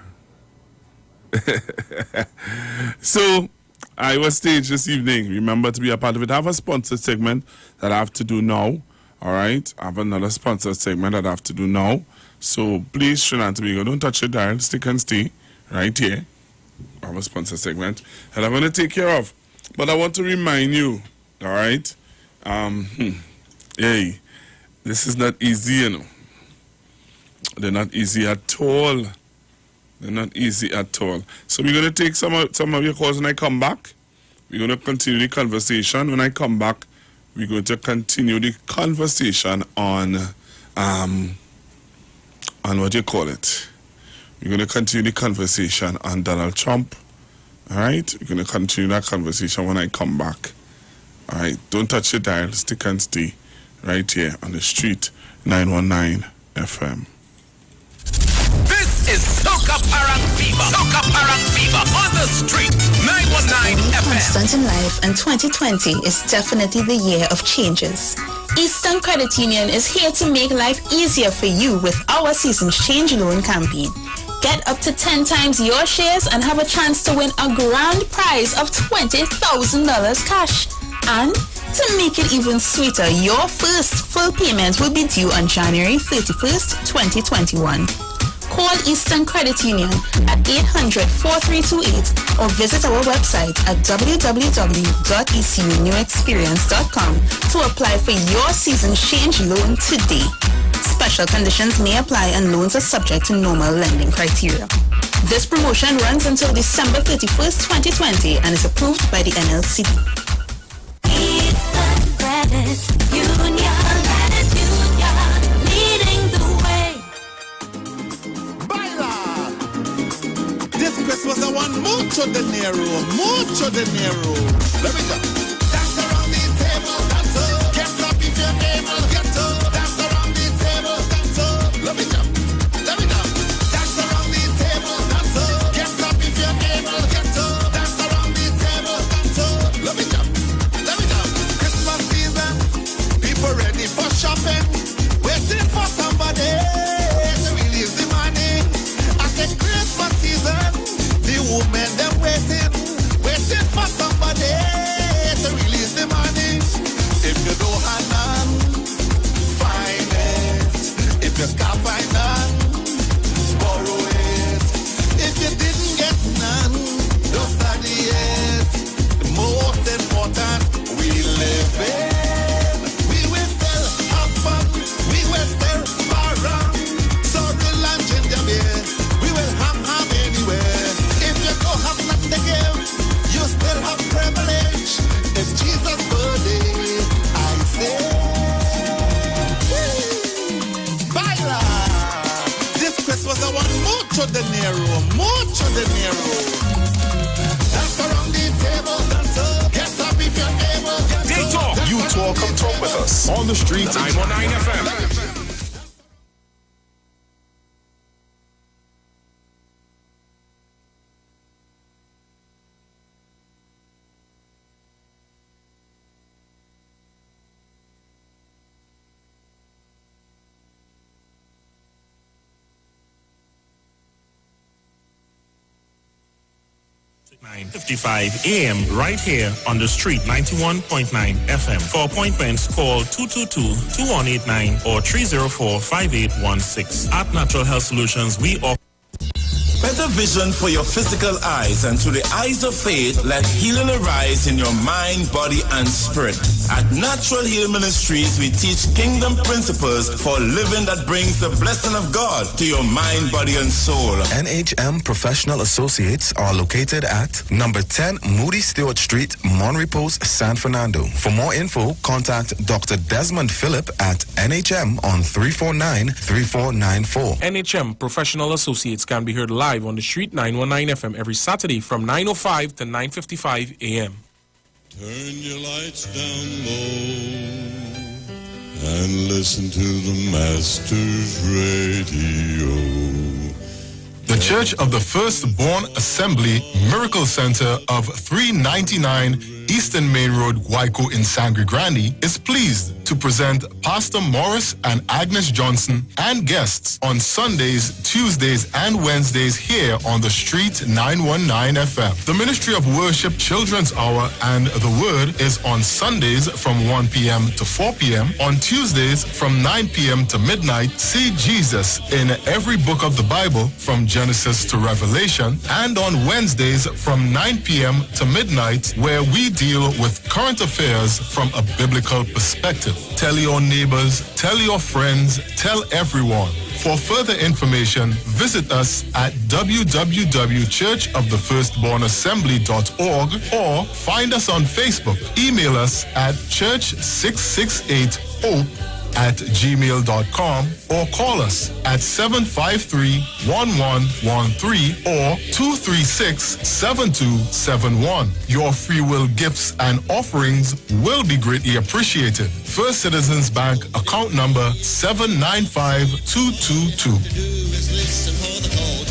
So, Iwer Stage this evening. Remember to be a part of it. I have a sponsored segment that I have to do now. All right? I have another sponsored segment that I have to do now. So, please, Trinidad and Tobago, don't touch your dial. Stick and stay right here. I have a sponsored segment that I'm going to take care of. But I want to remind you, all right? Hey, this is not easy, you know. They're not easy at all. They're not easy at all. So we're going to take some of your calls when I come back. We're going to continue the conversation. When I come back, we're going to continue the conversation on what you call it. We're going to continue the conversation on Donald Trump. All right? We're going to continue that conversation when I come back. All right? Don't touch your dial. Stick and stay right here on the street, 919 FM.
This is Soca Parang Fever. Soca Parang Fever on the street, 919 FM.
Constant in life, and 2020 is definitely the year of changes. Eastern Credit Union is here to make life easier for you with our Seasons Change Loan campaign. Get up to 10 times your shares and have a chance to win a grand prize of $20,000 cash. And to make it even sweeter, your first full payment will be due on January 31st, 2021. Call Eastern Credit Union at 800-4328 or visit our website at www.ecunewexperience.com to apply for your Season Change Loan today. Special conditions may apply and loans are subject to normal lending criteria. This promotion runs until December 31st, 2020 and is approved by the NLC.
Eastern Credit Union, leading the way.
Baila! This Christmas I want mucho dinero. Let me go. Dance around the table, dance up. Get up if you're able, get up. Dance around the table, dance up. Let me jump. Dance around the table, dance up. Get up if you're able, get up. Dance around the table, dance up. Let me jump. Christmas season, people ready for shopping, waiting for somebody to release the money. I said Christmas season, the women them waiting for somebody to release the money. If you don't have none, find it. If you can't find none, borrow it. If you didn't get none, don't study it. The most important, we live in. We will still have fun. We will still around. Sorrel and ginger beer. We will ham anywhere. If you don't have nothing to give, you still have privilege. It's Jesus' birthday, I say. Baila! This Christmas I want mucho dinero. Dance around the table, dance up. Get up if you're able.
They talk.
You talk, come talk with us on the street.
919 FM.
.55 AM right here on the street, 91.9 FM. For appointments, call 222-2189 or 304-5816. At Natural Health Solutions, we offer
better vision for your physical eyes, and through the eyes of faith, let healing arise in your mind, body, and spirit. At Natural Heal Ministries, we teach kingdom principles for living that brings the blessing of God to your mind, body, and soul.
NHM Professional Associates are located at number 10 Moody Stewart Street, Monrepos, San Fernando. For more info, contact Dr. Desmond Phillip at NHM on 349-3494.
NHM Professional Associates can be heard live on the street, 919 FM, every Saturday from 9:05 to 9:55 a.m.
Turn your lights down low and listen to the Master's Radio.
The Church of the Firstborn Assembly Miracle Center of 399 Eastern Main Road, Guayco in Sangre Grande, is pleased to present Pastor Morris and Agnes Johnson and guests on Sundays, Tuesdays, and Wednesdays here on the Street 919 FM. The Ministry of Worship Children's Hour and the Word is on Sundays from 1 p.m. to 4 p.m. On Tuesdays from 9 p.m. to midnight, see Jesus in every book of the Bible from Genesis to Revelation. And on Wednesdays from 9 p.m. to midnight, where we deal with current affairs from a biblical perspective. Tell your neighbors, tell your friends, tell everyone. For further information, visit us at www.churchofthefirstbornassembly.org or find us on Facebook. Email us at church668hope@gmail.com or call us at 753-1113 or 236-7271. Your free will gifts and offerings will be greatly appreciated. First Citizens Bank account number 795222.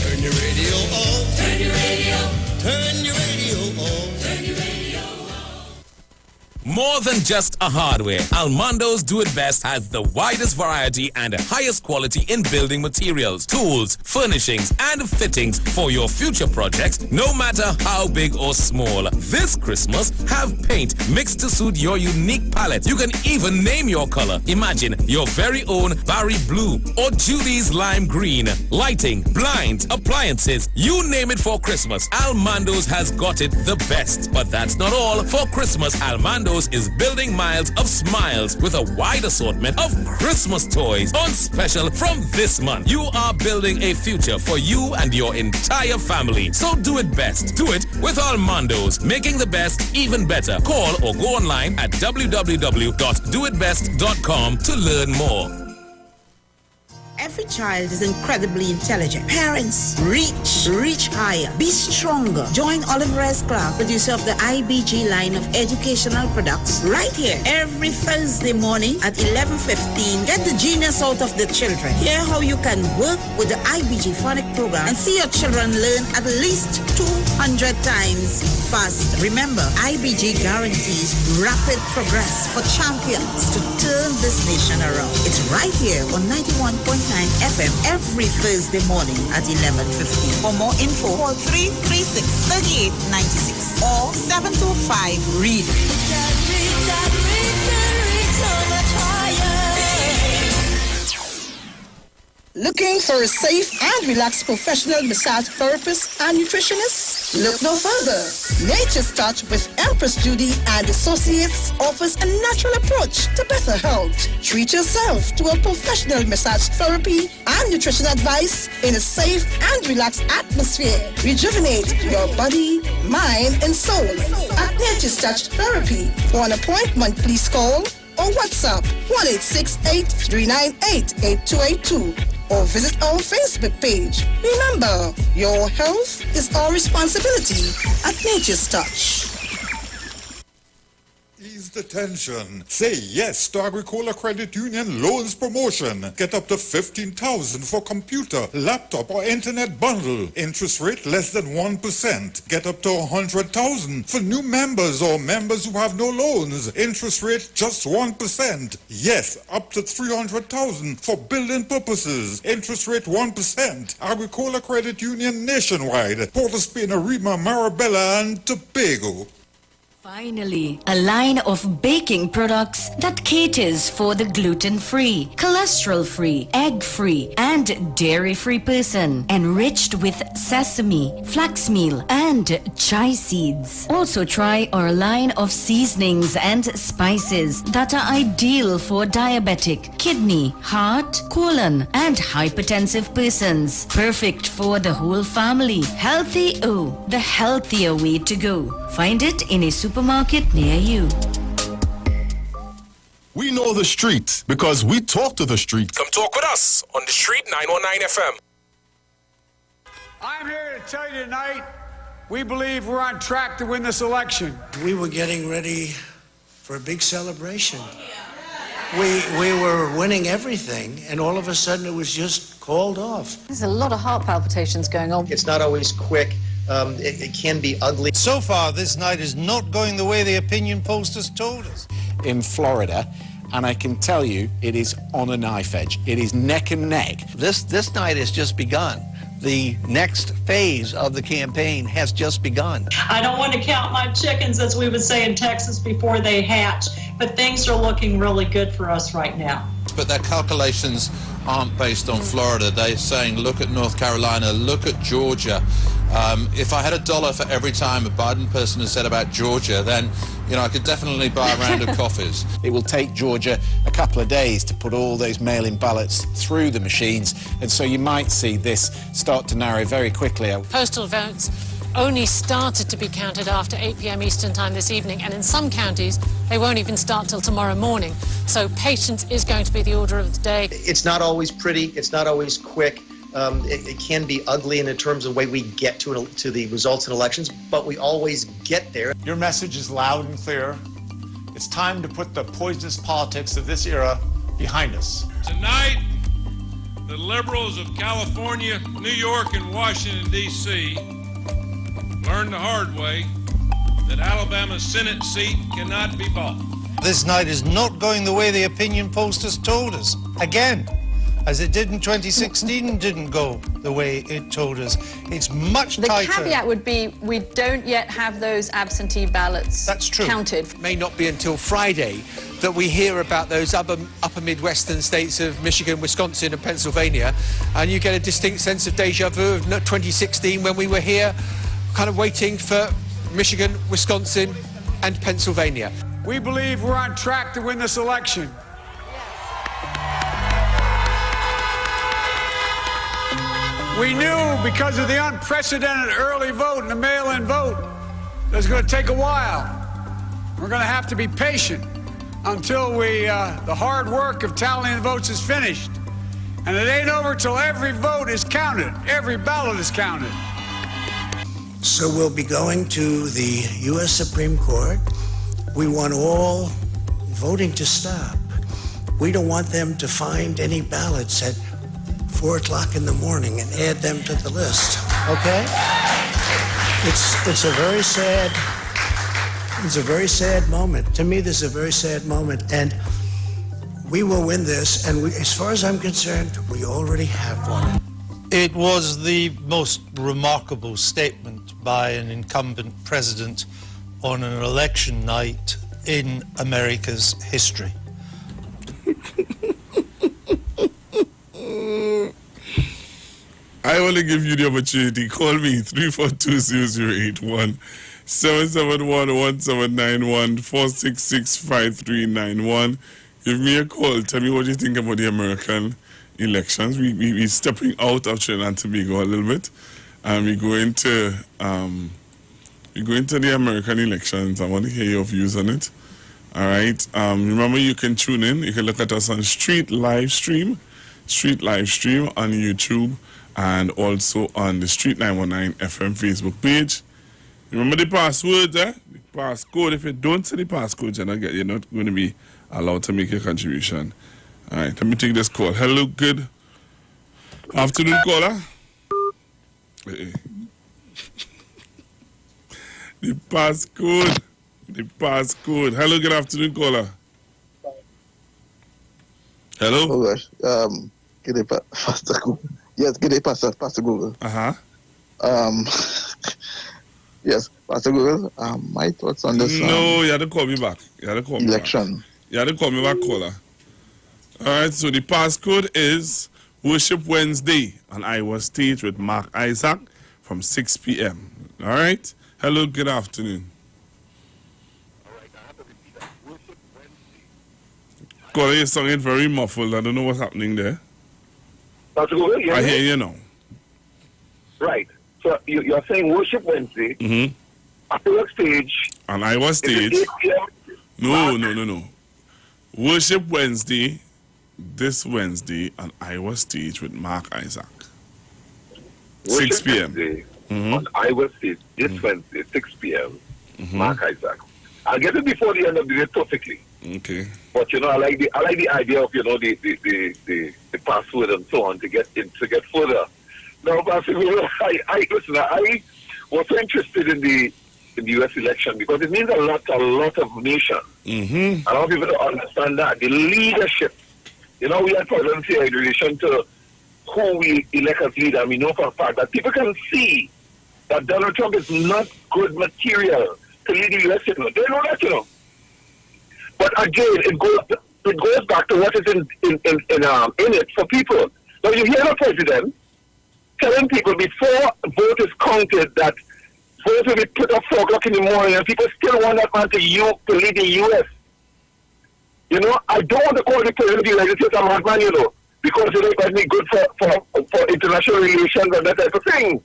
Turn your radio on. Turn your radio. Turn your radio on. Turn your radio on.
More than just a hardware, Almondo's Do It Best has the widest variety and highest quality in building materials, tools, furnishings, and fittings for your future projects, no matter how big or small. This Christmas, have paint mixed to suit your unique palette. You can even name your color. Imagine your very own Barry Blue or Julie's Lime Green. Lighting, blinds, appliances, you name it for Christmas. Almondo's has got it the best. But that's not all. For Christmas, Almondo's is building miles of smiles with a wide assortment of Christmas toys on special from this month. You are building a future for you and your entire family. So do it best. Do it with Almondo's, making the best even better. Call or go online at www.doitbest.com to learn more.
Every child is incredibly intelligent. Parents, reach higher. Be stronger. Join Olive Reyes Clark, producer of the IBG line of educational products, right here every Thursday morning at 11:15. Get the genius out of the children. Hear how you can work with the IBG phonic program and see your children learn at least 200 times faster. Remember, IBG guarantees rapid progress for champions to turn this nation around. It's right here on 91.9 FM every Thursday morning at 11:15. For more info, call 336-3896 or 725-READ.
Looking for a safe and relaxed professional massage therapist and nutritionist? Look no further. Nature's Touch with Empress Judy and Associates offers a natural approach to better health. Treat yourself to a professional massage therapy and nutrition advice in a safe and relaxed atmosphere. Rejuvenate your body, mind, and soul at Nature's Touch Therapy. For an appointment, please call or WhatsApp 1-868-398-8282 or visit our Facebook page. Remember, your health is our responsibility at Nature's Touch.
Ease the tension. Say yes to Agricola Credit Union loans promotion. Get up to $15,000 for computer, laptop, or internet bundle. Interest rate less than 1%. Get up to $100,000 for new members or members who have no loans. Interest rate just 1%. Yes, up to $300,000 for building purposes. Interest rate 1%. Agricola Credit Union nationwide. Port of Spain, Arima, Marabella, and Tobago.
Finally, a line of baking products that caters for the gluten-free, cholesterol-free, egg-free, and dairy-free person, enriched with sesame, flax meal, and chai seeds. Also try our line of seasonings and spices that are ideal for diabetic, kidney, heart, colon, and hypertensive persons. Perfect for the whole family. Healthy O, the healthier way to go. Find it in a supermarket near you.
We know the street because we talk to the street.
Come talk with us on the Street 919 FM.
I'm here to tell you tonight, we believe we're on track to win this election.
We were getting ready for a big celebration. We were winning everything, and all of a sudden it was just called off.
There's a lot of heart palpitations going on.
It's not always quick
It can be ugly.
So far, this night is not going the way the opinion pollsters told us.
In Florida, and I can tell you, it is on a knife edge. It is neck and neck.
This night has just begun. The next phase of the campaign has just begun.
I don't want to count my chickens, as we would say in Texas, before they hatch, but things are looking really good for us right now.
But their calculations aren't based on Florida. They're saying, look at North Carolina, look at Georgia. If I had $1 for every time a Biden person has said about Georgia, then, I could definitely buy a round of coffees.
It will take Georgia a couple of days to put all those mail-in ballots through the machines, and so you might see this start to narrow very quickly.
Postal votes only started to be counted after 8 p.m. Eastern Time this evening, and in some counties, they won't even start till tomorrow morning. So patience is going to be the order of the day.
It's not always pretty. It's not always quick. It can be ugly in terms of the way we get to the results in elections, but we always get there.
Your message is loud and clear. It's time to put the poisonous politics of this era behind us.
Tonight, the liberals of California, New York, and Washington, D.C. learned the hard way that Alabama's Senate seat cannot be bought.
This night is not going the way the opinion pollsters told us. Again, as it did in 2016, didn't go the way it told us. It's much tighter.
The caveat would be we don't yet have those absentee ballots counted.
It may not be until Friday that we hear about those upper Midwestern states of Michigan, Wisconsin, and Pennsylvania, and you get a distinct sense of deja vu of 2016 when we were here kind of waiting for Michigan, Wisconsin, and Pennsylvania.
We believe we're on track to win this election. We knew because of the unprecedented early vote and the mail-in vote that it's going to take a while. We're going to have to be patient until the hard work of tallying the votes is finished. And it ain't over till every vote is counted, every ballot is counted.
So we'll be going to the U.S. Supreme Court. We want all voting to stop. We don't want them to find any ballots at 4 o'clock in the morning and add them to the list, okay? It's a very sad moment. To me, this is a very sad moment, and we will win this, and as far as I'm concerned, we already have won.
It was the most remarkable statement by an incumbent president on an election night in America's history.
I want to give you the opportunity. Call me 342-0081, 771-1791, 466-5391. Give me a call. Tell me what you think about the American elections. We're stepping out of Trinidad and Tobago a little bit, and we go into the American elections. I want to hear your views on it. All right. Remember, you can tune in. You can look at us on Street Live Stream on YouTube, and also on the Street 919 FM Facebook page. Remember the password, The passcode. If you don't say the passcode, you're not going to be allowed to make a contribution. All right, let me take this call. Hello, good afternoon, caller. The passcode. Hello, good afternoon, caller. Hello?
Oh gosh. Get it faster Google. Yes, get it faster Google. Yes, Pastor Google. My thoughts on this.
No, you had to call me back.
Election.
You had to call me back, caller. All right, so the passcode is Worship Wednesday on Iwer Stage with Mark Isaac from 6 p.m. All right? Hello, good afternoon. Caller, you're sounding very muffled. I don't know what's happening there.
Pastor Google,
I hear you now.
Right. So you're saying Worship Wednesday, Iwer Stage.
On Iwer Stage. No. Worship Wednesday, this Wednesday, on Iwer Stage with Mark Isaac. 6 p.m.
On Iwer Stage, this Wednesday, 6 p.m. Mark Isaac. I'll get it before the end of the day perfectly.
Okay.
But I like the idea of the password and so on to get further. Now, Pastor, was so interested in the U.S. election because it means a lot of nations.
Mm-hmm.
A lot of people don't understand that. The leadership. We had problems here in relation to who we elect as leader. We know for a fact that people can see that Donald Trump is not good material to lead the U.S. They know that, But again, it goes back to what is in it for people. Now you hear the president telling people before vote is counted that vote will be put up 4 o'clock in the morning, and people still want that man to lead the U.S. I don't want to call the president of the United States a madman, because it might be good for international relations and that type of thing.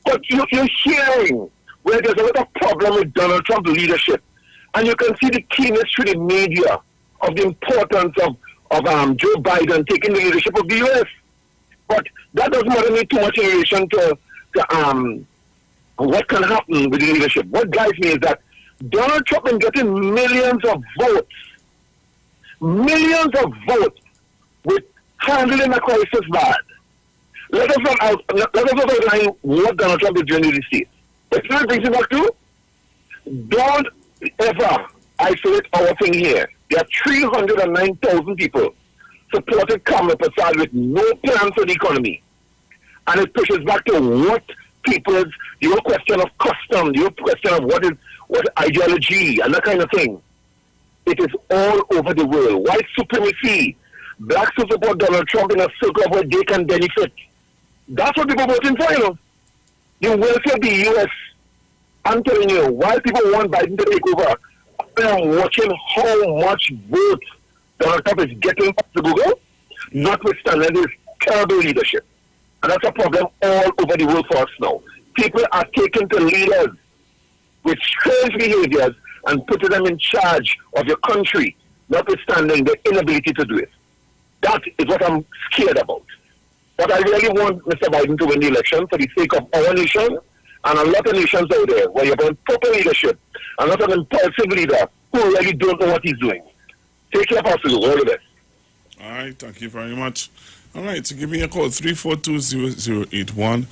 But you're hearing where there's a lot of problem with Donald Trump's leadership, and you can see the keenness through the media of the importance of Joe Biden taking the leadership of the U.S. But that doesn't bother me too much in relation to what can happen with the leadership. What drives me is that Donald Trump is getting millions of votes with handling a crisis bad. Let us not outline what Donald Trump is doing in the States. But you know what brings it back to? Don't ever isolate our thing here. There are 309,000 people supported Kamala Prasad with no plan for the economy. And it pushes back to what people's, your question of custom, your question of what ideology and that kind of thing. It is all over the world. White supremacy. Blacks who support Donald Trump in a circle where they can benefit. That's what people are voting for, The welfare of the U.S. I'm telling you, while people want Biden to take over, I'm watching how much vote Donald Trump is getting to Google, notwithstanding his terrible leadership. And that's a problem all over the world for us now. People are taken to leaders with strange behaviors and putting them in charge of your country, notwithstanding the inability to do it. That is what I'm scared about. But I really want Mr. Biden to win the election for the sake of our nation and a lot of nations out there where you have proper leadership and not an impulsive leader who really don't know what he's doing. Take care, Pastor. All the best.
All right, thank you very much. All right, so give me a call, 342-0081,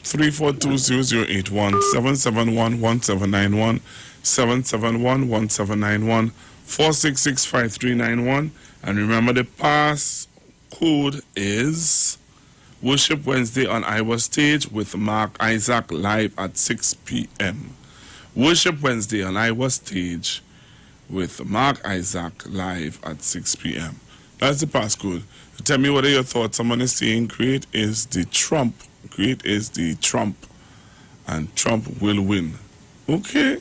342-0081, 771-1791, 771-1791, 466-5391. And remember, the pass code is Worship Wednesday on Iwer Stage with Mark Isaac live at 6 p.m. Worship Wednesday on Iwer Stage with Mark Isaac live at 6 p.m. That's the passcode. Tell me what are your thoughts. Someone is saying great is the Trump. Great is the Trump. And Trump will win. Okay.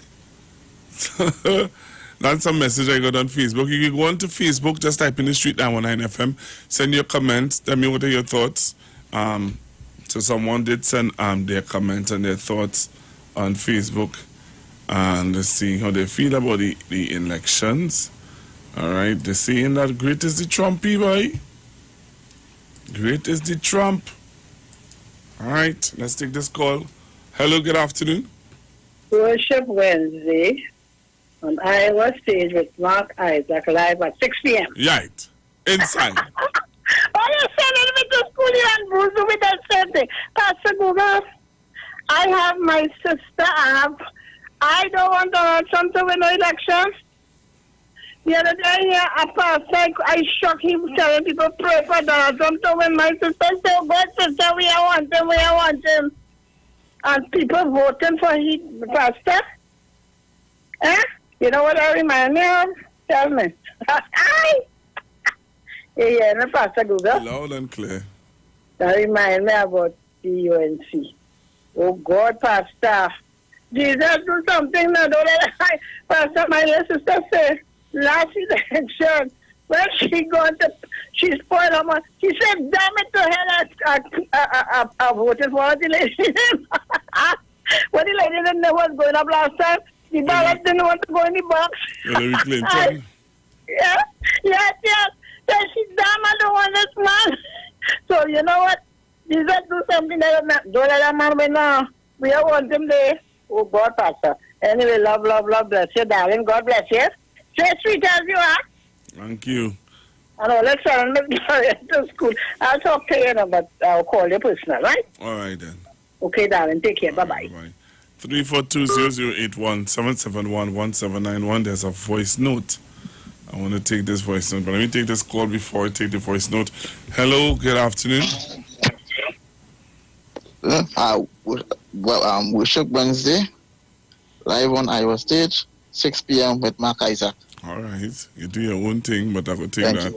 That's a message I got on Facebook. You can go on to Facebook, just type in the Street 919 FM, send your comments, tell me what are your thoughts. So someone did send their comments and their thoughts on Facebook. And let's see how they feel about the elections. All right, they're saying that great is the Trumpy boy. Great is the Trump. All right, let's take this call. Hello, good afternoon.
Worship Wednesday on Iwer Stage with Mark Isaac live at 6 p.m.
Right, inside.
Oh, you're sending me to school and bruise with that same thing. Pastor Google, I have my sister. I don't want Donald Trump to win the election. The other day, a pastor, I shocked him telling people pray for Donald Trump to win. My sister said, God, sister, we want him. And people voting for him, pastor. You know what I remind me of? Tell me. Yeah, no, Pastor Google.
Loud and clear.
That remind me about the UNC. Oh, God, Pastor. Jesus, do something now. Don't let Pastor, my little sister said, last election, when she spoiled her money. She said, damn it to hell, I voted for the lady. When the lady didn't know what was going up last time, the ballot didn't want to go in the box.
Hillary Clinton.
Yes. Then she damn, I don't want this man. So, you know what? Jesus, do something that don't let that man win now. We don't want him there. Oh, God, Pastor. Anyway, love, bless you, darling. God bless you. Stay sweet as you are.
Thank you.
And all let's send me to school. I'll talk to you, but I'll call you personal, right?
All right, then.
Okay, darling. Take care. Bye-bye.
Bye-bye. 342-0081-771-1791. There's a voice note. I want to take this voice note, but let me take this call before I take the voice note. Hello, good afternoon.
Worship Wednesday, live on Iwer Stage, 6 p.m. with Mark Isaac.
All right, you do your own thing, but I will take that.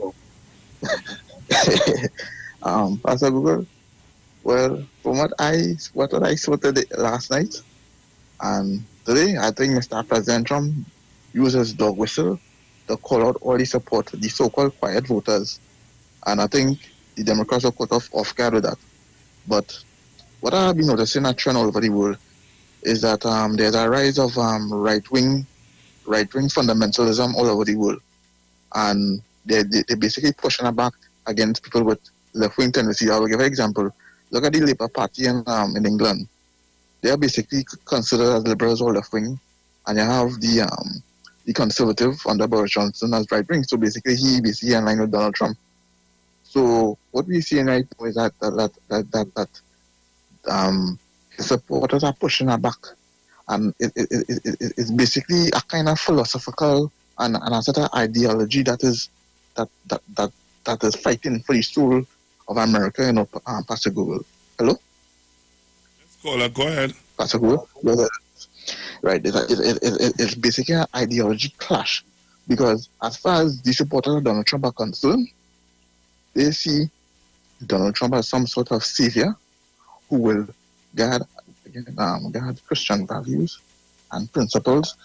Pastor Google, well, from what I saw today, last night and today, I think Mr. President Trump uses dog whistle to call out all the support, the so-called quiet voters, and I think the Democrats are caught off guard with that. But what I have been noticing a trend all over the world is that there's a rise of right-wing fundamentalism all over the world, and they're basically pushing back against people with left-wing tendencies. I will give an example. Look at the Labour Party in England. They are basically considered as liberals or left-wing, and you have the Conservative under Boris Johnson as right-wing. So basically, he in line with Donald Trump. So what we see right now is that his supporters are pushing her back, and it's basically a kind of philosophical and a sort of ideology that is fighting for the soul of America. You know, Pastor Google. Hello.
Caller, go ahead.
Pastor Google. Right. It's basically an ideology clash, because as far as the supporters of Donald Trump are concerned, they see Donald Trump as some sort of savior who will guard Christian values and principles,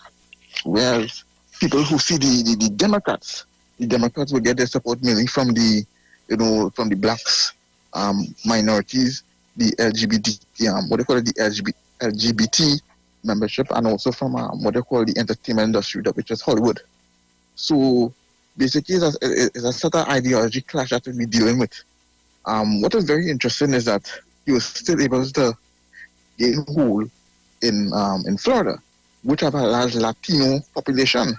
whereas people who see the Democrats will get their support mainly from the blacks, minorities, the LGBT, the LGBT membership, and also from what they call the entertainment industry, which is Hollywood. So basically, it's a sort of ideology clash that we'll be dealing with. What is very interesting is that he was still able to gain hold in Florida, which have a large Latino population.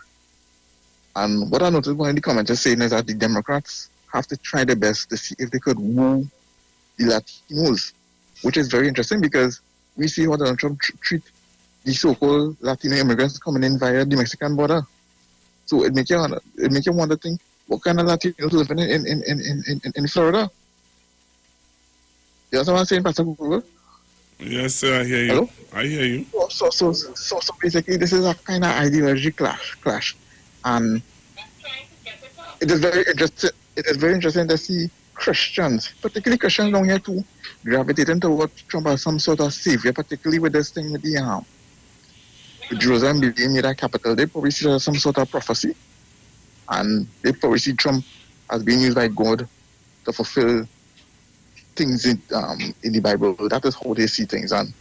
And what I noticed one of the commenters saying is that the Democrats have to try their best to see if they could woo the Latinos, which is very interesting because we see how Donald Trump treat the so-called Latino immigrants coming in via the Mexican border. So it make you wonder, think, what kind of Latinos living in Florida? You know what I'm saying, Pastor Google?
Yes, sir, I hear you.
Hello?
I hear you.
So basically, this is a kind of ideology clash, and it is very interesting. It is very interesting to see Christians, particularly Christians down here too, gravitating towards Trump as some sort of savior, particularly with this thing with the Jerusalem being made a capital. They probably see it as some sort of prophecy, and they probably see Trump as being used by God to fulfill things in the Bible. That is how they see things, and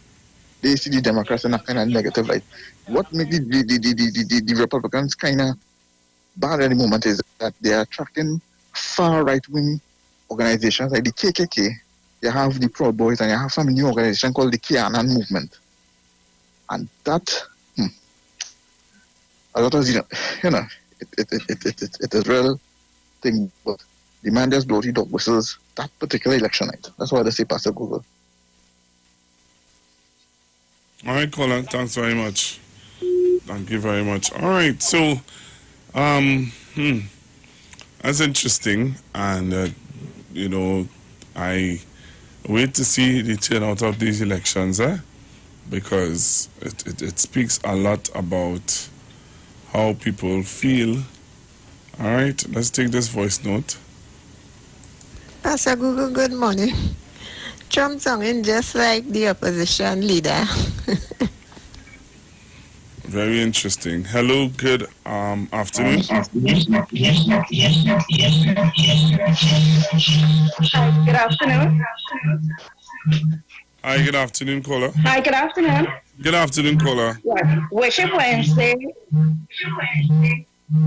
they see the Democrats in a kind of negative light. What makes the Republicans kind of bad at the moment is that they are attracting far right-wing organizations like the KKK. You have the Proud Boys, and you have some new organization called the QAnon movement, and that a lot of it is real thing, but the man just blow the dog whistles that particular election night. That's why they say Pastor Google.
All right, caller, thanks very much. Thank you very much. All right, so that's interesting, and I wait to see the turnout of these elections, because it speaks a lot about how people feel. All right, let's take this voice note.
Pastor Google, good morning. Trump sounding just like the opposition leader.
Very interesting. Hello, good afternoon.
Hi, good afternoon.
Hi, good afternoon, caller.
Hi, good afternoon.
Good afternoon, caller.
Yes. Worship Wednesday.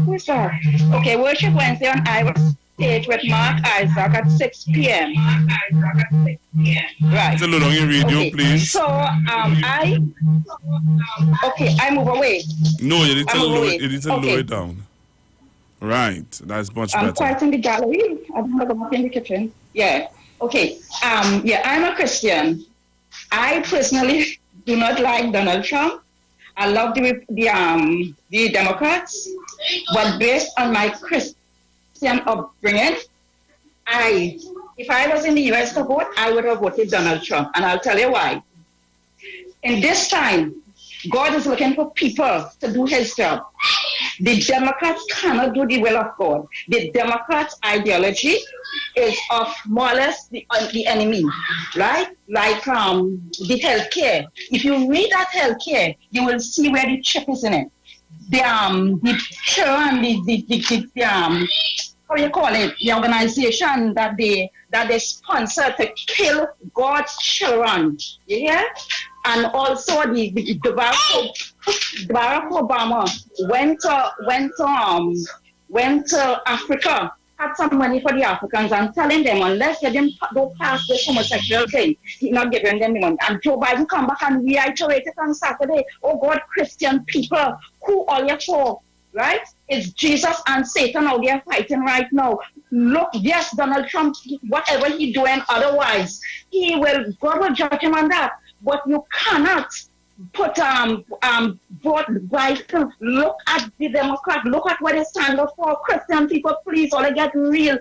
Who's that? Okay, Worship Wednesday on Iwer Stage with Mark Isaac at 6 p.m. Right.
Turn on your radio, please.
So, I move away.
No, you need to lower
Okay.
it down. Right, that's much better.
I'm quite in the gallery. I don't have a book in the kitchen. Yeah. Okay. I'm a Christian. I personally do not like Donald Trump. I love the Democrats, but based on my Christian upbringing, if I was in the U.S. to vote, I would have voted Donald Trump, and I'll tell you why. In this time, God is looking for people to do his job. The Democrats cannot do the will of God. The Democrats' ideology is of more or less the enemy, right? Like the healthcare. If you read that healthcare, you will see where the chip is in it. The how you call it? The organization that they sponsor to kill God's children. You hear? And also the Barack Obama went to Africa, had some money for the Africans, and telling them unless they didn't go past this homosexual thing, he's not giving them the money. And Joe Biden come back and reiterated on Saturday, oh God, Christian people, who all you for, right? It's Jesus and Satan out there fighting right now. Look, yes, Donald Trump, whatever he's doing otherwise, God will judge him on that. But you cannot put vote Biden. Look at the Democrat. Look at what they stand up for. Christian people, please, all get real.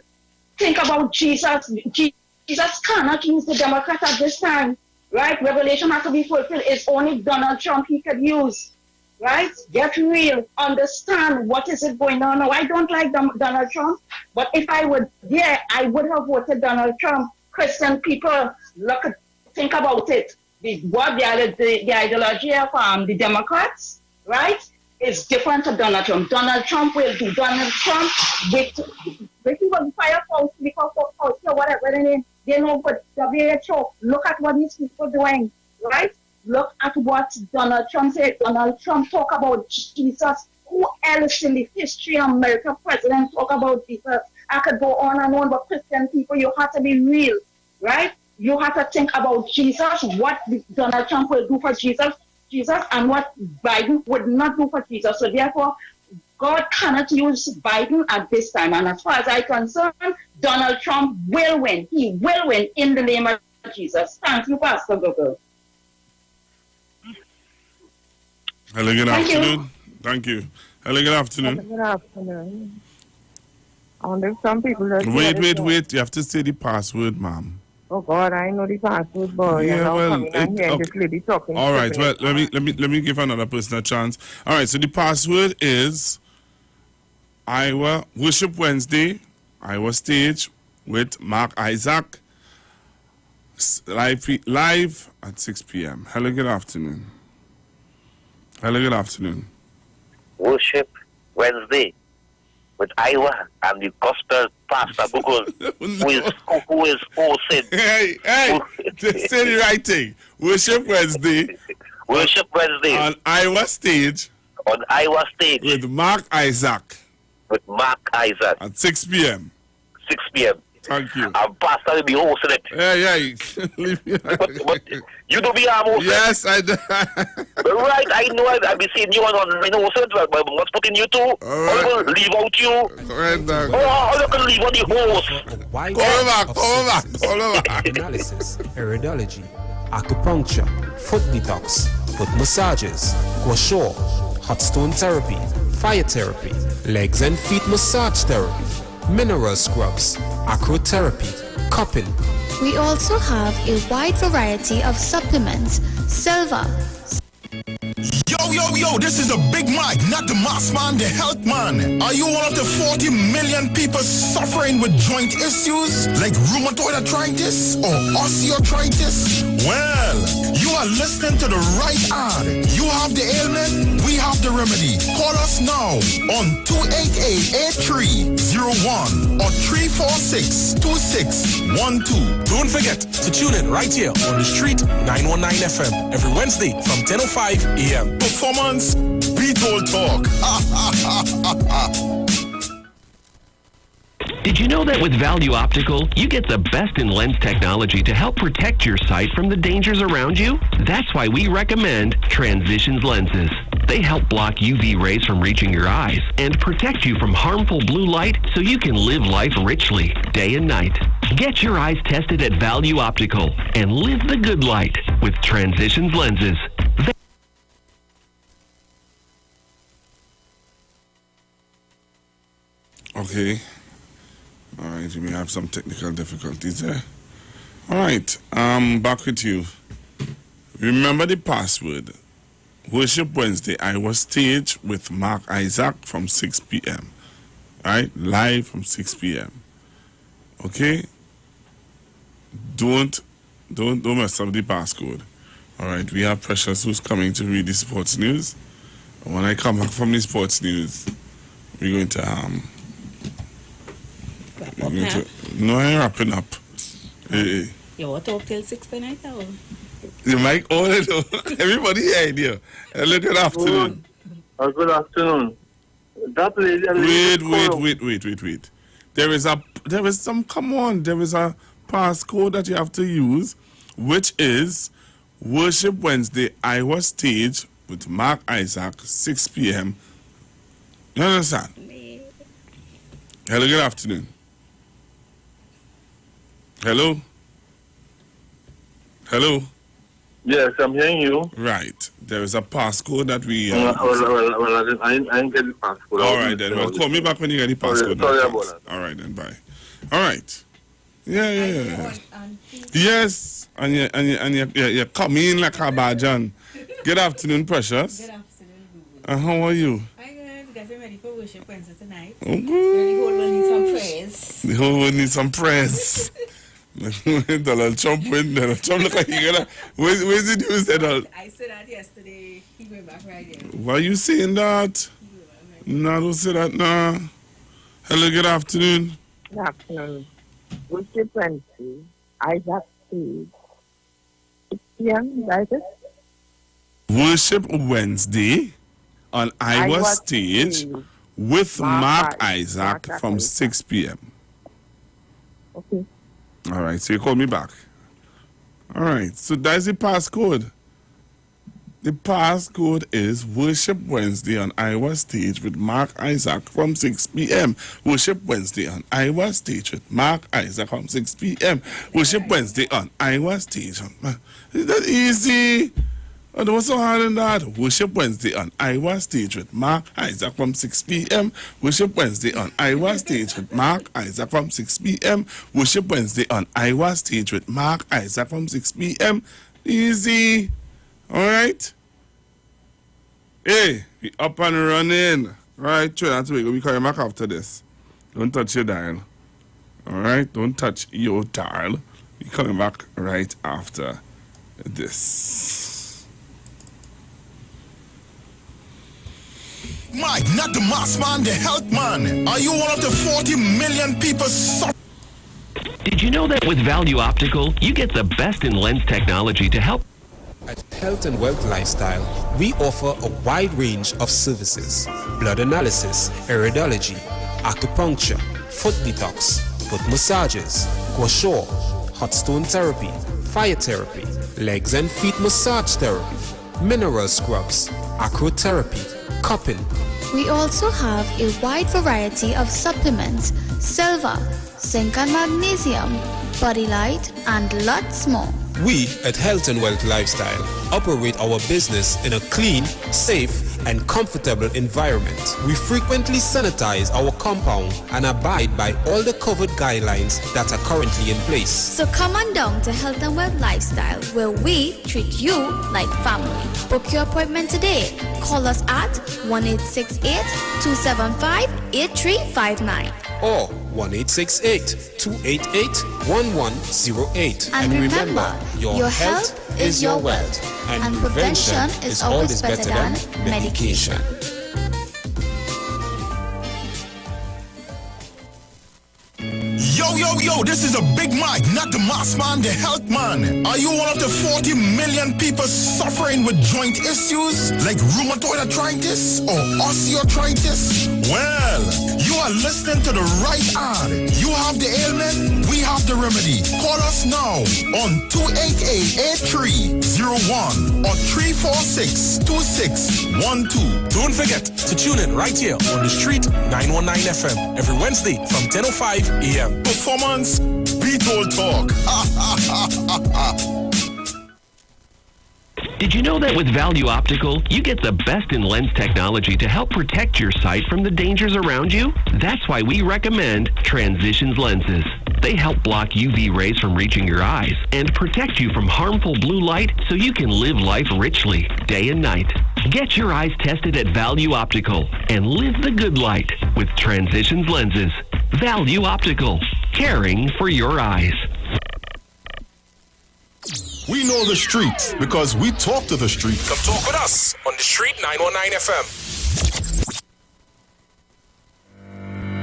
Think about Jesus. Jesus cannot use the Democrat at this time, right? Revelation has to be fulfilled. It's only Donald Trump he could use, right? Get real. Understand what is it going on now. I don't like Donald Trump, but if I would, I would have voted Donald Trump. Christian people, think about it. The ideology of the Democrats, right, is different to Donald Trump. Donald Trump will do. Donald Trump with firepower, or whatever they know, but WHO. Look at what these people doing, right? Look at what Donald Trump said. Donald Trump talk about Jesus. Who else in the history of America president talk about Jesus? I could go on and on, but Christian people, you have to be real, right? You have to think about Jesus, what Donald Trump will do for Jesus, and what Biden would not do for Jesus. So therefore, God cannot use Biden at this time. And as far as I'm concerned, Donald Trump will win. He will win in the name of Jesus. Thank you, Pastor Gogo.
Hello, good afternoon. Thank you. Hello, good afternoon.
Good afternoon. There's some people that
wait. You have to say the password, ma'am.
Oh God, I know the password, boy.
Yeah, well,
this lady talking.
All right, well, let me give another person a chance. All right, so the password is Iwer Worship Wednesday, Iwer Stage with Mark Isaac, live at 6 p.m. Hello, good afternoon. Hello, good afternoon.
Worship Wednesday with Iwer and the gospel pastor Google, who is hosted.
Hey, say the right thing. Worship Wednesday.
Worship Wednesday.
On Iwer Stage.
On Iwer Stage.
With Mark Isaac.
With Mark Isaac.
At 6 p.m.
6 p.m.
Thank you.
And pastor will be hosting it. But you do be hosting.
Yes, I do.
Right, I know. I've been seeing you on hosting, but what's putting you two? All right. I will leave out you.
Right now.
Oh, you can leave on the host.
Call back.
Analysis, iridology, acupuncture, foot detox, foot massages, gua sha, hot stone therapy, fire therapy, legs and feet massage therapy, mineral scrubs, acrotherapy, cupping.
We also have a wide variety of supplements, silver.
Yo, this is the Big Mike, not the mass man, the health man. Are you one of the 40 million people suffering with joint issues like rheumatoid arthritis or osteoarthritis? Well, you are listening to the right ad. You have the ailment, we have the remedy. Call us now on 288-8301 or 346-2612.
Don't forget to tune in right here on the street 919 FM every Wednesday from 10:05 a.m.
Performance beat all talk.
Did you know that with Value Optical, you get the best in lens technology to help protect your sight from the dangers around you? That's why we recommend Transitions lenses. They help block UV rays from reaching your eyes and protect you from harmful blue light so you can live life richly, day and night. Get your eyes tested at Value Optical and live the good light with Transitions lenses.
Okay. All right, you may have some technical difficulties there. All right, back with you. Remember the password. Worship Wednesday, Iowa Stage with Mark Isaac from 6 p.m. Right? Live from 6 p.m. Okay? Don't mess up the passcode. All right, we have Precious who's coming to read the sports news. And when I come back from the sports news, we're going to no, I'm wrapping up.
You want to talk till 6 tonight, or?
You might everybody here, dear. Hello, good afternoon.
Good afternoon. That lady.
Wait. There is a passcode that you have to use, which is Worship Wednesday, Iowa Stage with Mark Isaac, 6 p.m. You understand? Hello, good afternoon. Hello?
Yes, I'm hearing you.
Right. There is a passcode that we...
I didn't get the passcode.
All right, then. Well, call me back when you get the passcode.
Sorry about that.
All right, then. Bye. All right. Yeah. Yes. And you come in like a bajan. Good afternoon, Precious.
Good afternoon.
How are you?
I'm good. Getting ready for Worship Wednesday tonight.
Oh, good.
The whole world needs some praise.
The whole world needs some praise. Donald Trump win. Donald Trump look like he gonna. Where's the news that?
I said that yesterday. He went back right there.
Why are you saying that? No, don't say that. No. Hello, good afternoon.
Good afternoon. Worship Wednesday, Isaac Stage. 6 p.m. Right?
Worship Wednesday on Iowa Stage with Mark Isaac from 6 p.m.
Okay.
All right, so you call me back. All right, so that's the passcode. The passcode is Worship Wednesday on Iowa Stage with Mark Isaac from 6 p.m. Worship Wednesday on Iowa Stage with Mark Isaac from 6 p.m. Worship Wednesday on Iowa Stage. Is that easy? Oh, there was so hard in that. Worship Wednesday on Iowa Stage with Mark Isaac from 6 p.m. Worship Wednesday on Iowa Stage with Mark Isaac from 6 p.m. Worship Wednesday on Iowa Stage with Mark Isaac from 6 p.m. Easy. All right? Hey, we up and running. All right, Trinidad and Tobago, we coming back after this. Don't touch your dial. All right? Don't touch your dial. We coming back right after this.
Mike, not the mass man, the health man. Are you one of the 40 million people
Did you know that with Value Optical, you get the best in lens technology to help?
At Health and Wealth Lifestyle, we offer a wide range of services: blood analysis, iridology, acupuncture, foot detox, foot massages, gua sha, hot stone therapy, fire therapy, legs and feet massage therapy, mineral scrubs, acrotherapy, cupping.
We also have a wide variety of supplements, silver, zinc and magnesium, body light, and lots more.
We at Health and Wealth Lifestyle operate our business in a clean, safe, and comfortable environment. We frequently sanitize our compound and abide by all the COVID guidelines that are currently in place.
So come on down to Health and Wealth Lifestyle, where we treat you like family. Book your appointment today. Call us at 1-868-275-8359.
Or 1-868-288-1108.
And remember, your health is your wealth. And prevention is always better than medication.
Yo, this is a Big Mike, not the mass man, the health man. Are you one of the 40 million people suffering with joint issues like rheumatoid arthritis or osteoarthritis? Well, you are listening to the right ad. You have the ailment, we have the remedy. Call us now on 288-8301 or 346-2612.
Don't forget to tune in right here on the street 919 FM every Wednesday from 10:05 a.m.
Performance, beat all talk.
Did you know that with Value Optical, you get the best in lens technology to help protect your sight from the dangers around you? That's why we recommend Transitions lenses. They help block UV rays from reaching your eyes and protect you from harmful blue light so you can live life richly, day and night. Get your eyes tested at Value Optical and live the good light with Transitions lenses. Value Optical, caring for your eyes.
We know the streets because we talk to the street.
Come talk with us on the Street 919 FM.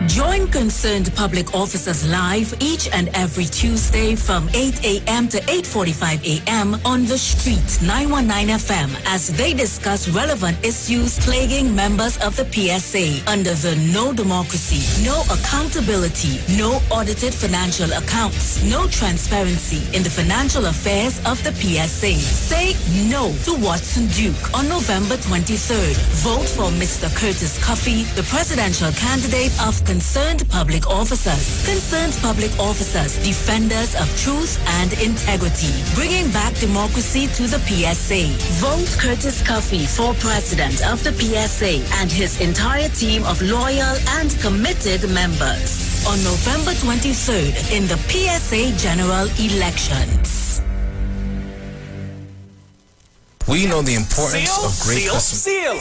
Join Concerned Public Officers live each and every Tuesday from 8 a.m. to 8:45 a.m. on The Street 919 FM as they discuss relevant issues plaguing members of the PSA under the No Democracy, No Accountability, No Audited Financial Accounts, No Transparency in the Financial Affairs of the PSA. Say no to Watson Duke on November 23rd. Vote for Mr. Curtis Cuffey, the presidential candidate of Concerned Public Officers. Concerned Public Officers, defenders of truth and integrity, bringing back democracy to the PSA. Vote Curtis Cuffey for president of the PSA and his entire team of loyal and committed members on November 23rd in the PSA general elections.
We know the importance of great
Seal!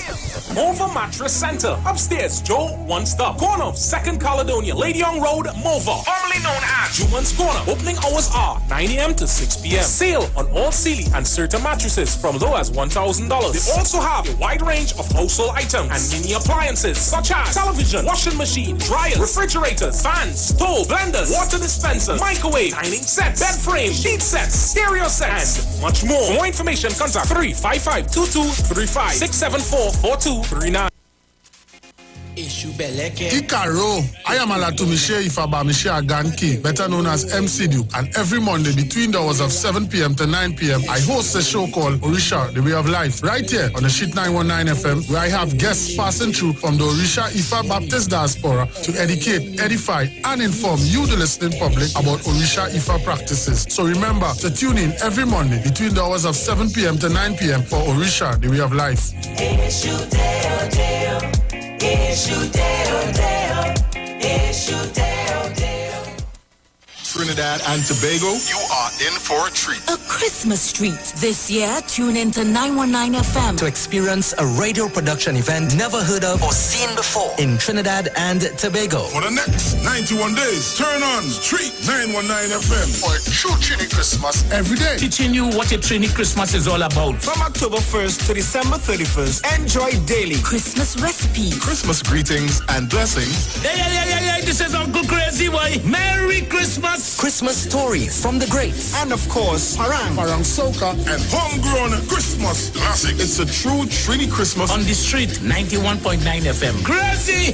Mova Mattress Center, upstairs, Joe One Stop, corner of 2nd Caledonia, Lady Young Road, Mova, formerly known as Juman's Corner. Opening hours are 9 a.m. to 6 p.m. Sale on all Sealy and certain mattresses from low as $1,000. They also have a wide range of household items and mini appliances such as television, washing machine, dryers, refrigerators, fans, stove, blenders, water dispensers, microwave, dining sets, bed frame, sheet sets, stereo sets, and much more. For more information, contact 355-2235 674-4239.
Ikaro, I am Alatumishe Ifabamishe Aganki, better known as MC Duke, and every Monday between the hours of 7 p.m. to 9 p.m. I host a show called Orisha, The Way of Life, right here on the Sheet 919 FM, where I have guests passing through from the Orisha Ifa Baptist Diaspora to educate, edify, and inform you, the listening public, about Orisha Ifa practices. So remember to tune in every Monday between the hours of 7 p.m. to 9 p.m. for Orisha, The Way of Life. Trinidad and Tobago, you are in for a treat.
A Christmas treat. This year, tune into 919 FM
to experience a radio production event never heard of or seen before in Trinidad and Tobago.
For the next 91 days, turn on Street 919 FM for a true Trini Christmas every day.
Teaching you what a Trini Christmas is all about. From October 1st to December 31st, enjoy daily
Christmas recipes,
Christmas greetings and blessings.
Hey, this is Uncle Crazy Boy. Merry Christmas. Christmas stories from the greats.
And of course, Parang Soca, and homegrown Christmas classic. It's a true Trini Christmas
on the Street 91.9 FM. Crazy!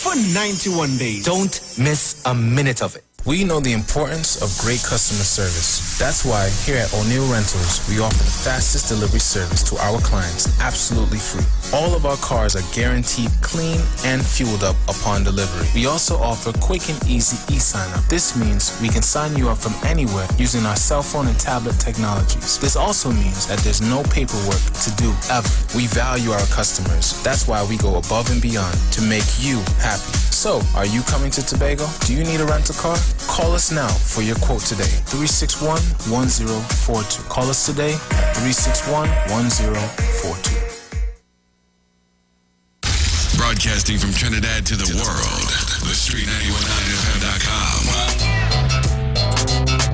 For 91 days. Don't miss a minute of it.
We know the importance of great customer service. That's why here at O'Neill Rentals, we offer the fastest delivery service to our clients absolutely free. All of our cars are guaranteed clean and fueled up upon delivery. We also offer quick and easy e-sign-up. This means we can sign you up from anywhere using our cell phone and tablet technologies. This also means that there's no paperwork to do ever. We value our customers. That's why we go above and beyond to make you happy. So, are you coming to Tobago? Do you need a rental car? Call us now for your quote today. 361-1042. Call us today at 361-1042.
Broadcasting from Trinidad to the world. The Street919FM.com.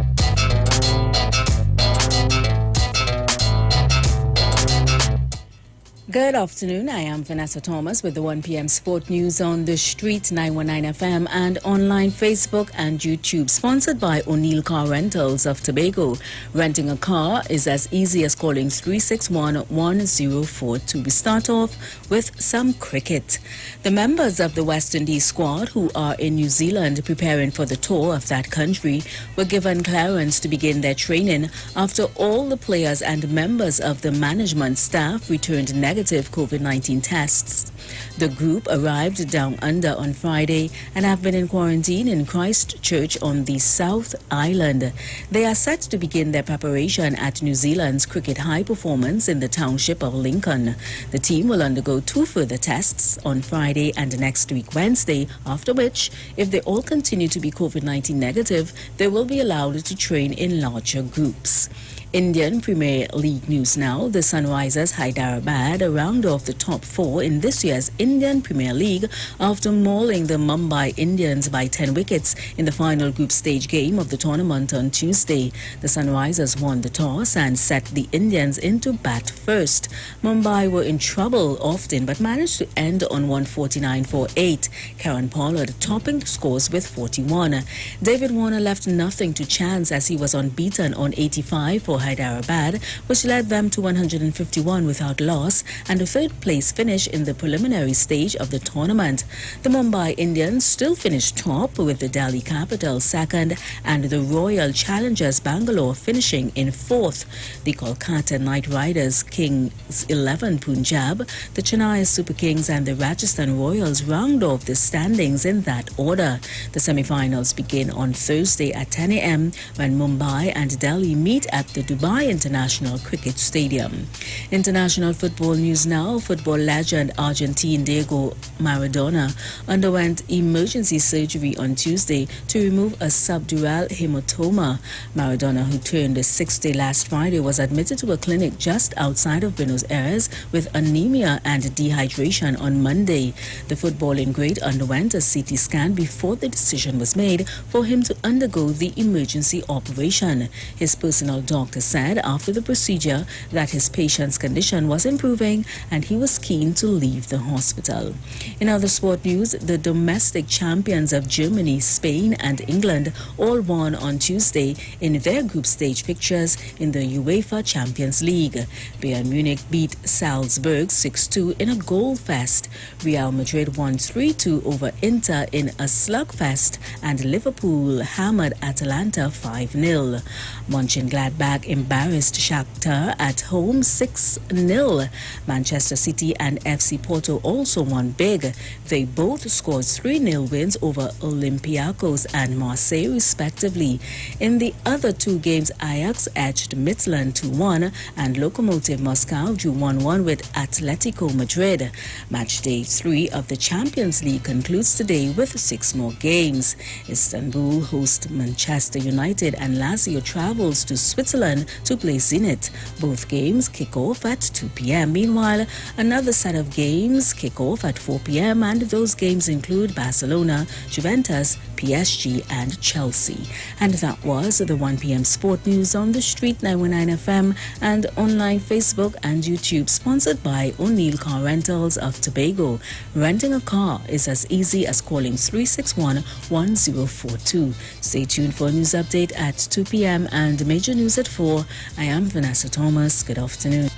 Good afternoon. I am Vanessa Thomas with the 1 p.m. Sport News on the Street 919 FM and online Facebook and YouTube. Sponsored by O'Neill Car Rentals of Tobago. Renting a car is as easy as calling 361-1042. We start off with some cricket. The members of the West Indies squad who are in New Zealand preparing for the tour of that country were given clearance to begin their training after all the players and members of the management staff returned negative negative COVID-19 tests. The group arrived down under on Friday and have been in quarantine in Christchurch on the South Island. They are set to begin their preparation at New Zealand's Cricket High Performance in the township of Lincoln. The team will undergo 2 further tests on Friday and next week Wednesday, after which, if they all continue to be COVID-19 negative, they will be allowed to train in larger groups. Indian Premier League news now. The Sunrisers Hyderabad round off the top 4 in this year's Indian Premier League after mauling the Mumbai Indians by 10 wickets in the final group stage game of the tournament on Tuesday. The Sunrisers won the toss and set the Indians in to bat first. Mumbai were in trouble often but managed to end on 149 for 8. Karen Pollard topping the scores with 41. David Warner left nothing to chance as he was unbeaten on 85 for Hyderabad, which led them to 151 without loss and a third-place finish in the preliminary stage of the tournament. The Mumbai Indians still finished top, with the Delhi Capitals second and the Royal Challengers Bangalore finishing in 4th. The Kolkata Knight Riders, Kings 11 Punjab, the Chennai Super Kings and the Rajasthan Royals round off the standings in that order. The semi-finals begin on Thursday at 10 a.m. when Mumbai and Delhi meet at the Dubai International Cricket Stadium. International football news now. Football legend Argentine Diego Maradona underwent emergency surgery on Tuesday to remove a subdural hematoma. Maradona, who turned 60 last Friday, was admitted to a clinic just outside of Buenos Aires with anemia and dehydration on Monday. The footballing great underwent a CT scan before the decision was made for him to undergo the emergency operation. His personal doctor said after the procedure that his patient's condition was improving and he was keen to leave the hospital. In other sport news, the domestic champions of Germany, Spain and England all won on Tuesday in their group stage fixtures in the UEFA Champions League. Bayern Munich beat Salzburg 6-2 in a goal fest. Real Madrid won 3-2 over Inter in a slugfest, and Liverpool hammered Atalanta 5-0. Mönchengladbach embarrassed Shakhtar at home 6-0. Manchester City and FC Porto also won big. They both scored 3-0 wins over Olympiacos and Marseille respectively. In the other 2 games, Ajax edged Midtjylland 2-1 and Lokomotiv Moscow drew 1-1 with Atletico Madrid. Match day 3 of the Champions League concludes today with 6 more games. Istanbul hosts Manchester United and Lazio travels to Switzerland to play Zenit. Both games kick off at 2 p.m. Meanwhile, another set of games kick off at 4 p.m. and those games include Barcelona, Juventus, PSG and Chelsea. And that was the 1 p.m. Sport News on the Street 919 FM and online Facebook and YouTube, sponsored by O'Neill Car Rentals of Tobago. Renting a car is as easy as calling 361-1042. Stay tuned for a news update at 2 p.m. and major news at 4. I am Vanessa Thomas. Good afternoon.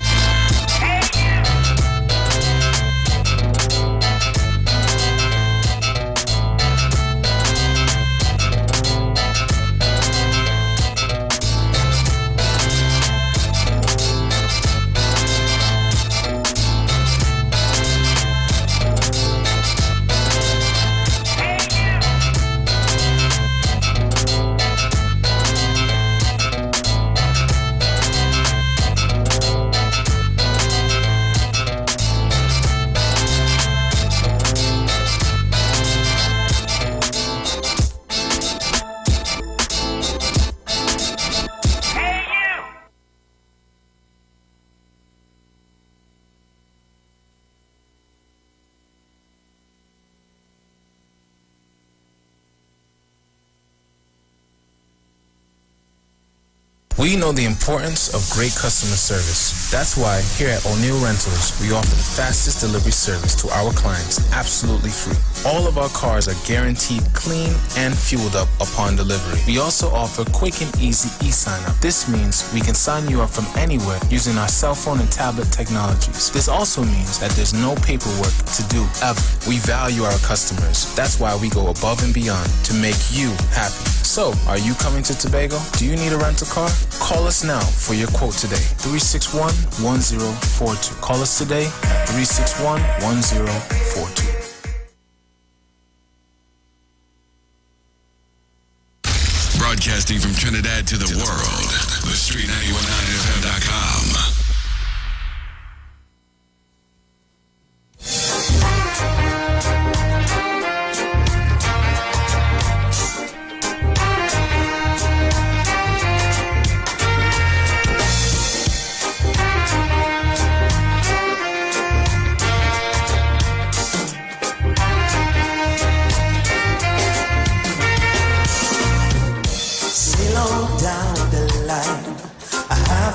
We know the importance of great customer service. That's why here at O'Neill Rentals, we offer the fastest delivery service to our clients absolutely free. All of our cars are guaranteed clean and fueled up upon delivery. We also offer quick and easy e-sign-up. This means we can sign you up from anywhere using our cell phone and tablet technologies. This also means that there's no paperwork to do ever. We value our customers. That's why we go above and beyond to make you happy. So, are you coming to Tobago? Do you need a rental car? Call us now for your quote today. 361-1042. Call us today at 361-1042.
Broadcasting from Trinidad to the world. The Street 919FM.com.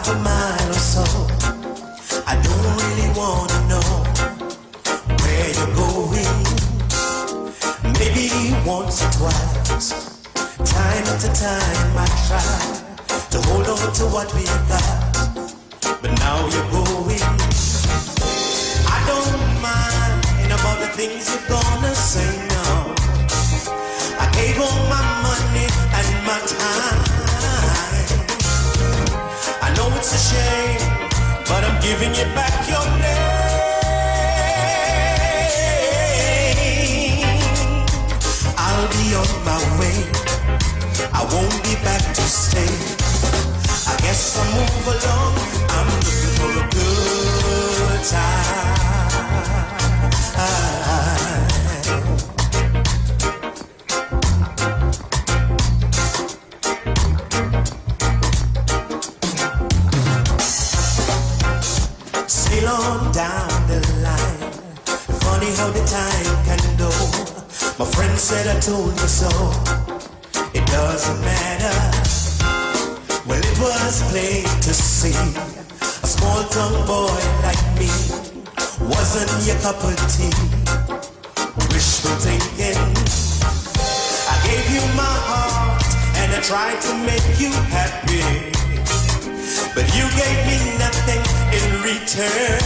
A mile or so, I don't really wanna know where you're going. Maybe once or twice, time after time I try to hold on to what we got, but now you're going. I don't mind about the things you're gonna say now. I gave all my money and my time. I know it's a shame, but I'm giving you back your name. I'll be on my way, I won't be back to stay. I guess I'll move along, I'm looking for a good time. Sail on down the line. Funny how the time can go. My friend said I told you so. It doesn't matter. Well, it was plain to see. A small town boy like me wasn't your cup of tea. Wishful thinking. I gave you my heart and I tried to make you happy. But you gave me nothing in return.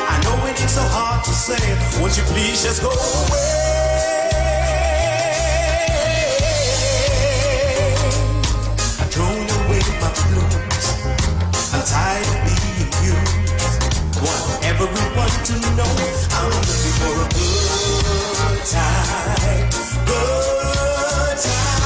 I know it is so hard to say. Won't you please just go away? I've thrown away my blues. I'm tired of being used. Want everyone to know I'm looking for a good time. Good time.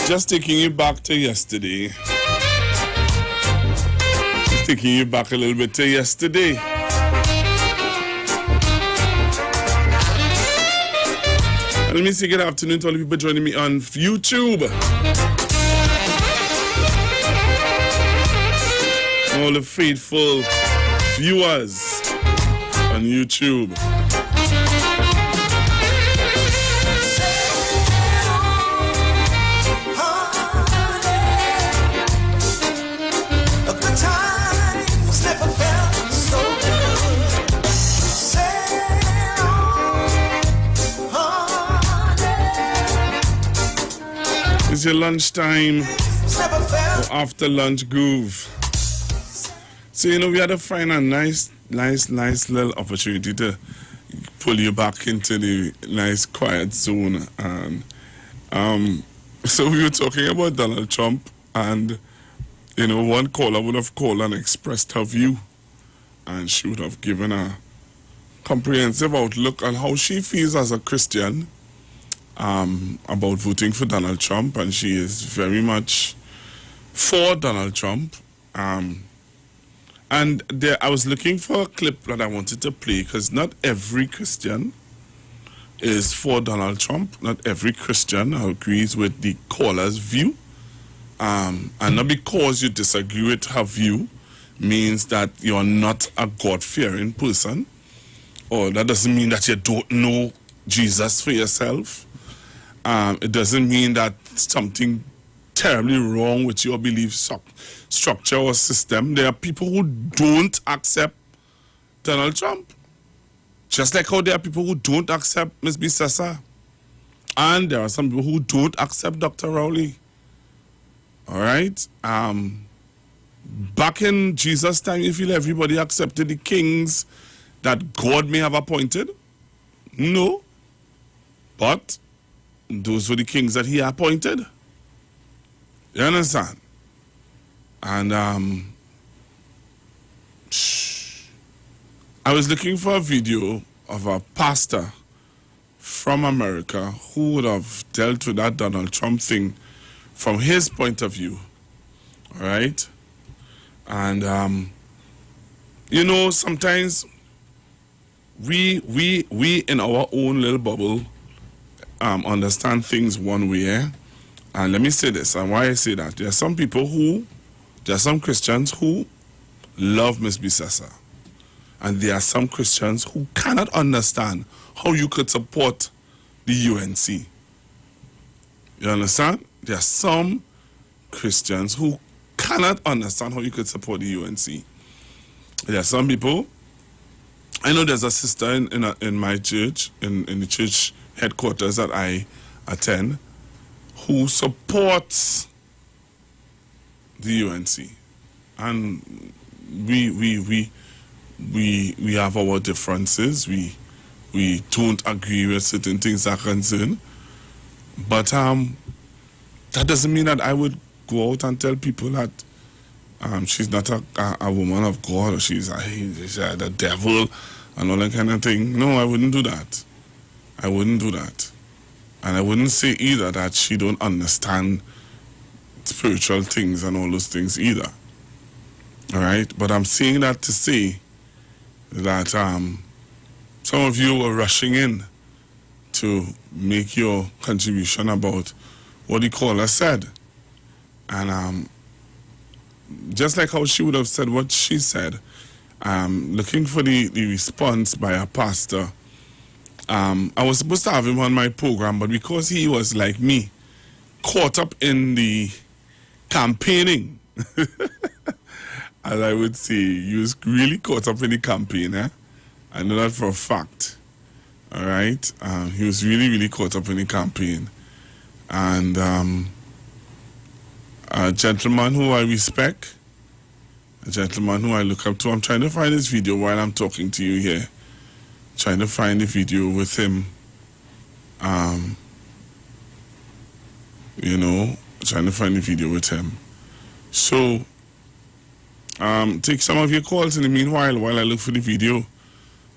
Just taking you back to yesterday. Just taking you back a little bit to yesterday. Let me say good afternoon to all the people joining me on YouTube. All the faithful viewers on YouTube. It's your lunchtime or after lunch groove. So, we had to find a nice little opportunity to pull you back into the nice quiet zone. And so we were talking about Donald Trump, and one caller would have called and expressed her view, and she would have given a comprehensive outlook on how she feels as a Christian about voting for Donald Trump, and she is very much for Donald Trump. And I was looking for a clip that I wanted to play, because not every Christian is for Donald Trump. Not every Christian agrees with the caller's view. And not because you disagree with her view means that you're not a God-fearing person, or that doesn't mean that you don't know Jesus for yourself. It doesn't mean that something terribly wrong with your belief structure or system. There are people who don't accept Donald Trump, just like how there are people who don't accept Ms. Bissessa, and there are some people who don't accept Dr. Rowley. All right. Back in Jesus' time, you feel everybody accepted the kings that God may have appointed? No. But those were the kings that he appointed. You understand? And I was looking for a video of a pastor from America who would have dealt with that Donald Trump thing from his point of view. All right? And, sometimes we in our own little bubble understand things one way. And let me say this, and why I say that. There are some Christians who love Ms. Bissessa. And there are some Christians who cannot understand how you could support the UNC. You understand? There are some Christians who cannot understand how you could support the UNC. There are some people, I know there's a sister in my church, in the church headquarters that I attend, who supports the UNC. And we have our differences. We don't agree with certain things that are concerned. But that doesn't mean that I would go out and tell people that she's not a woman of God, or she's the devil and all that kind of thing. No, I wouldn't do that. I wouldn't do that. And I wouldn't say either that she don't understand spiritual things and all those things either. All right? But I'm saying that to say that some of you were rushing in to make your contribution about what the caller said. And just like how she would have said what she said, looking for the response by a pastor. I was supposed to have him on my program, but because he was like me, caught up in the campaigning, as I would say, he was really caught up in the campaign. I know that for a fact. All right? He was really, really caught up in the campaign. And a gentleman who I respect, a gentleman who I look up to. I'm trying to find this video while I'm talking to you here. Trying to find the video with him. Trying to find the video with him. So, take some of your calls in the meanwhile while I look for the video.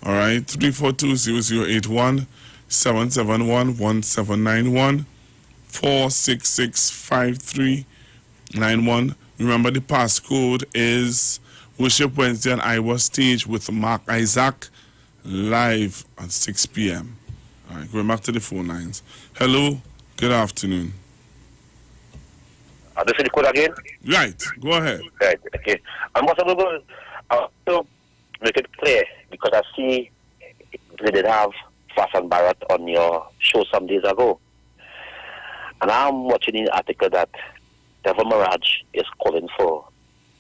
All right, 342-0081, 771-1791, 466-5391. Remember, the passcode is Worship Wednesday on Iwer Stage with Mark Isaac, live at 6 p.m. All right, going back to the phone lines. Hello, good afternoon.
This is the code again?
Right, go ahead.
Right, okay. I'm also going to make it clear, because I see they did have Fasan Barrett on your show some days ago. And I'm watching the article that Devil Mirage is calling for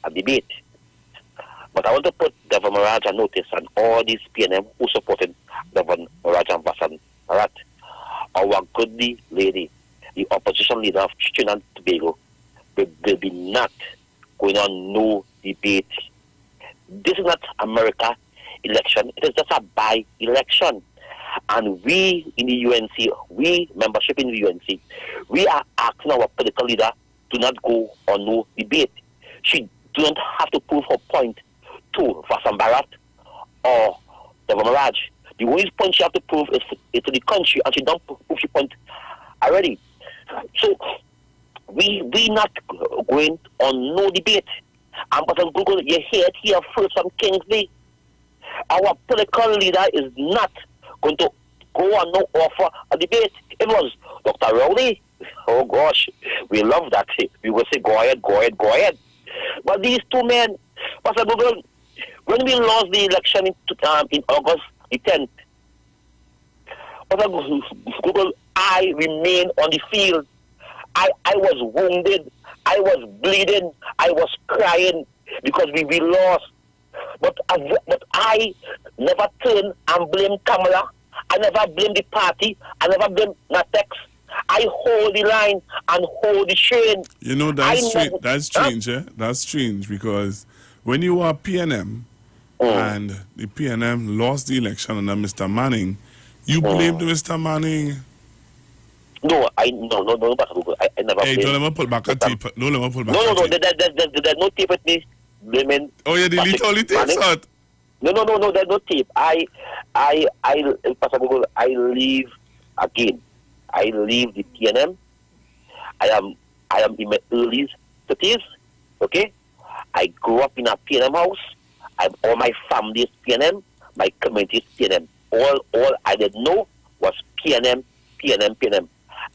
a debate. But I want to put Devil Mirage on notice and all these PNM who supported Devil Mirage and Fasan Barrett. Our goodly lady, the opposition leader of Trinidad and Tobago, will be not going on no debate. This is not America election. It is just a by-election. And we in the UNC, we membership in the UNC, we are asking our political leader to not go on no debate. She don't have to prove her point to Vasan Bharat or Governor Raj. The only point she has to prove is to the country, and she don't prove she point already. So we not going on no debate. And but on Google, you hear it here first from Kingsley. Our political leader is not going to go on no offer a debate. It was Dr. Rowley. Oh gosh, we love that. We will say, go ahead. But these two men, Pastor Google, when we lost the election in August the 10th, Pastor Google, I remained on the field. I was wounded. I was bleeding. I was crying because we lost. But I never turned and blamed Kamala. I never blamed the party. I never blamed Natex. I hold the line and hold the chain.
You know, that's strange, eh? That's strange because when you are PNM and the PNM lost the election under Mr. Manning, you blamed Mr. Manning.
No, I never.
Hey, don't let me pull back a tape. Don't let me pull back.
No. There's no tape with me blaming.
Oh, you delete all the tapes out?
No. There's no tape. Pastor Google, I leave again. I leave the PNM. I am in my early 30s. Okay, I grew up in a PNM house. All my family is PNM. My community is PNM. All I did know was PNM.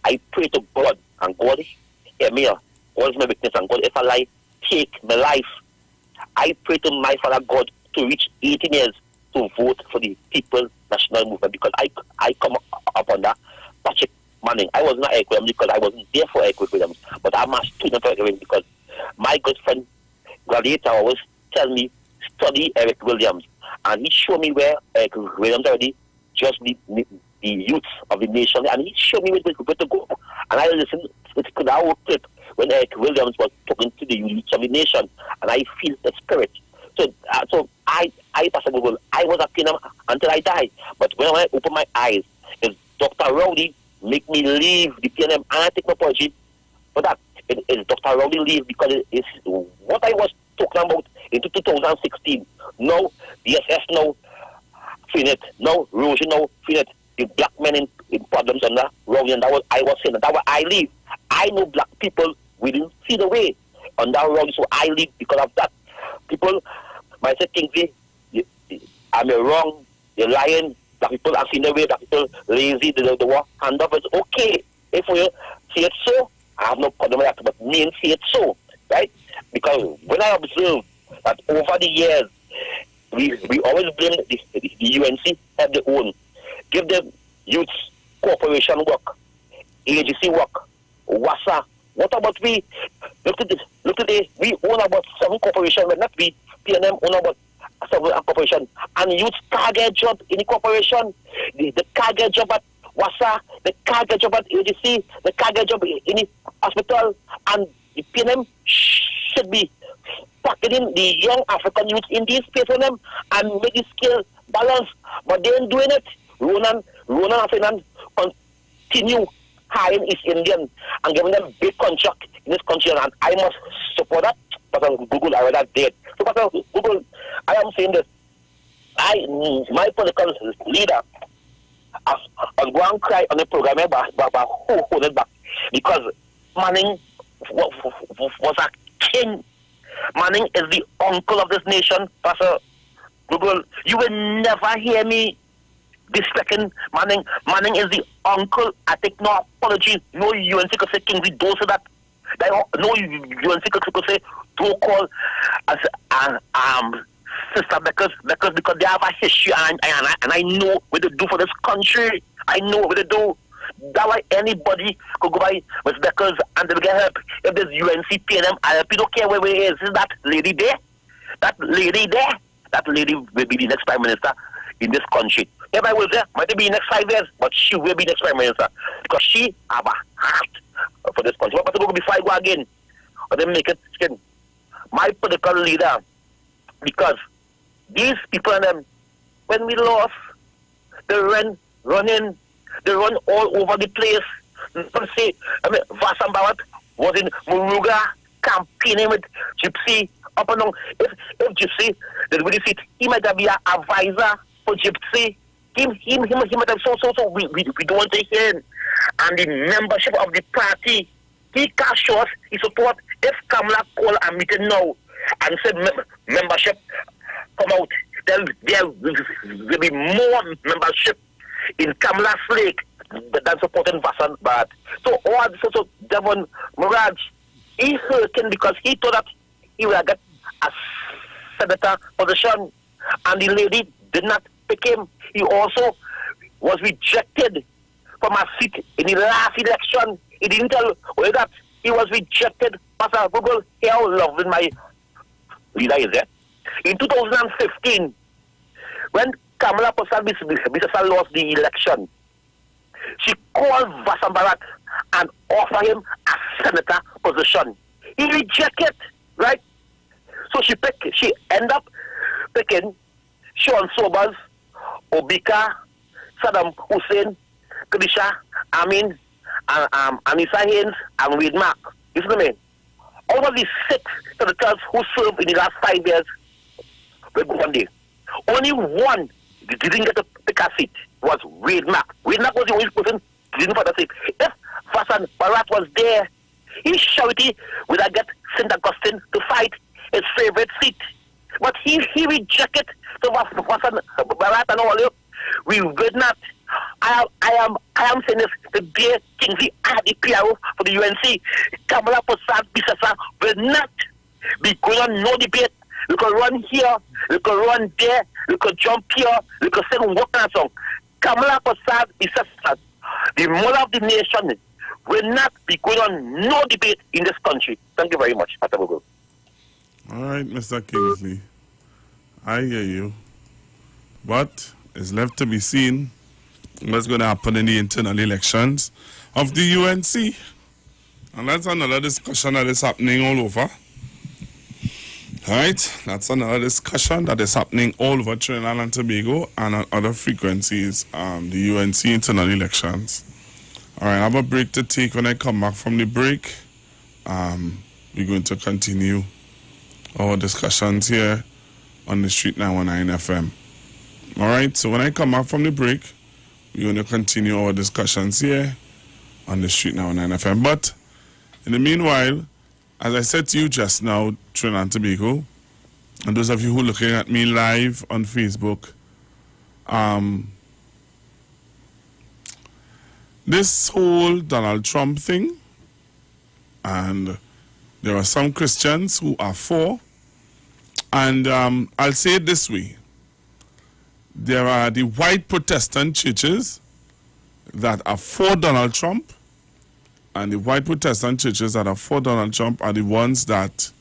I pray to God, and God hear me. God is my witness, and God, if I lie, take my life. I pray to my Father God to reach 18 years to vote for the People National Movement, because I come up under Patrick Manning. I was not Eric Williams because I wasn't there for Eric Williams, but I'm a student for Eric Williams because my good friend Gladiator always tell me, study Eric Williams, and he showed me where Eric Williams already just the youth of the nation, and he showed me where to go. And I listened to that whole clip when Eric Williams was talking to the youth of the nation, and I feel the spirit. So I Pastor Google, I was a PNM until I died. But when I open my eyes, is Dr. Rowley make me leave the PNM, and I take my apology for that. It is Dr. Rowley leave because it's what I was talking about in 2016. No, DSS no, Finet, no, Rouge no, Finet. The black men in problems under Rowley, and I was saying that I leave. I know black people we didn't see the way under Rowley, so I leave because of that. People might say, Kingsley, I'm wrong, you're lying, black people have seen the way, black people lazy, they want handoff. It's okay. If we see it so, I have no problem with that, but me see it so, right? Because when I observe that over the years, we always blame the UNC have their own. Give them youth corporation work, agency work, WASA. What about we? Look at this. We own about 7 corporations, but not we. PNM own about 7 corporations. And youth target job in the corporation, the target job at WASA, the target job at agency, the target job in the hospital, and the PNM should be packing the young African youth in this space for them and make the scale balance. But they ain't doing it. Ronan and continue hiring East Indian and giving them big contract in this country, and I must support that. But Google are that dead. So, but Google, I am saying this. My political leader, I'll go and cry on the program, but hold it back, because Manning was a king. Manning is the uncle of this nation, Pastor Google. You will never hear me disrespecting Manning. Manning is the uncle. I take no apology. No UNC could say Kingsley, don't say that. No UNC could say don't call Sister Beckers because they have a history, and I know what they do for this country. I know what they do. That's why anybody could go by with Beckers and they'll get help. If there's UNC, PNM, ILP, don't care where it is. Is that lady there? That lady will be the next Prime Minister in this country. If I was there, might be next 5 years, but she will be next Prime Minister because she have a heart for this country. But before I go again, or then make it skin. My political leader, because these people and them, when we lost, they ran running. They run all over the place. Vasan Barat was in Muruga campaigning with Gypsy up and down. If Gypsy, they really see he might be an advisor for Gypsy. He might have so we don't want to hear him. And the membership of the party, he can show us his support. If Kamala call a meeting now and said membership come out, there will be more membership in Kamala's Lake than supporting Vasan Bharat. So Devon Muraj, he hurting because he thought that he will get a senator position, and the lady did not pick him. He also was rejected from a seat in the last election. He didn't tell whether that he was rejected. Pastor Google, how loving my leader is there. In 2015, when Kamala Prasad lost the election, she called Vasan Bharat and offered him a senator position. He rejected, right? So she ended up picking Sean Sobers, Obika, Saddam Hussein, Kadisha, Amin, Anissa Haynes, and Reid Mark. You see what I mean? All of these 6 senators who served in the last 5 years were one day. Only one didn't get to pick a seat was Reid Mark. Reid Mark was the only person who didn't get a seat. If Vasan Bharat was there, his surety would have get St. Augustine to fight his favorite seat. But he rejected. So Vasan Bharat and all, we would not. I am saying this, the dear Kingsley at the PRO for the UNC, Kamala Prasad Bisasa will not be going on no debate. We could run here, we could run there, we could jump here, we could sing work and song. Kamala Prasad Bisasa, the mother of the nation, will not be going on no debate in this country. Thank you very much. All
right, Mr. Kingsley. I hear you. But it's left to be seen what's going to happen in the internal elections of the UNC. And that's another discussion that is happening all over. Right? That's another discussion that is happening all over Trinidad and Tobago and on other frequencies, the UNC internal elections. All right, I have a break to take. When I come back from the break, we're going to continue our discussions here on the Street 919 FM. All right, so when I come back from the break, we're going to continue our discussions here on the Street 919 FM. But in the meanwhile, as I said to you just now, Trinidad and Tobago, and those of you who are looking at me live on Facebook, this whole Donald Trump thing, and there are some Christians who are for, and I'll say it this way. There are the white Protestant churches that are for Donald Trump, and the white Protestant churches that are for Donald Trump are the ones that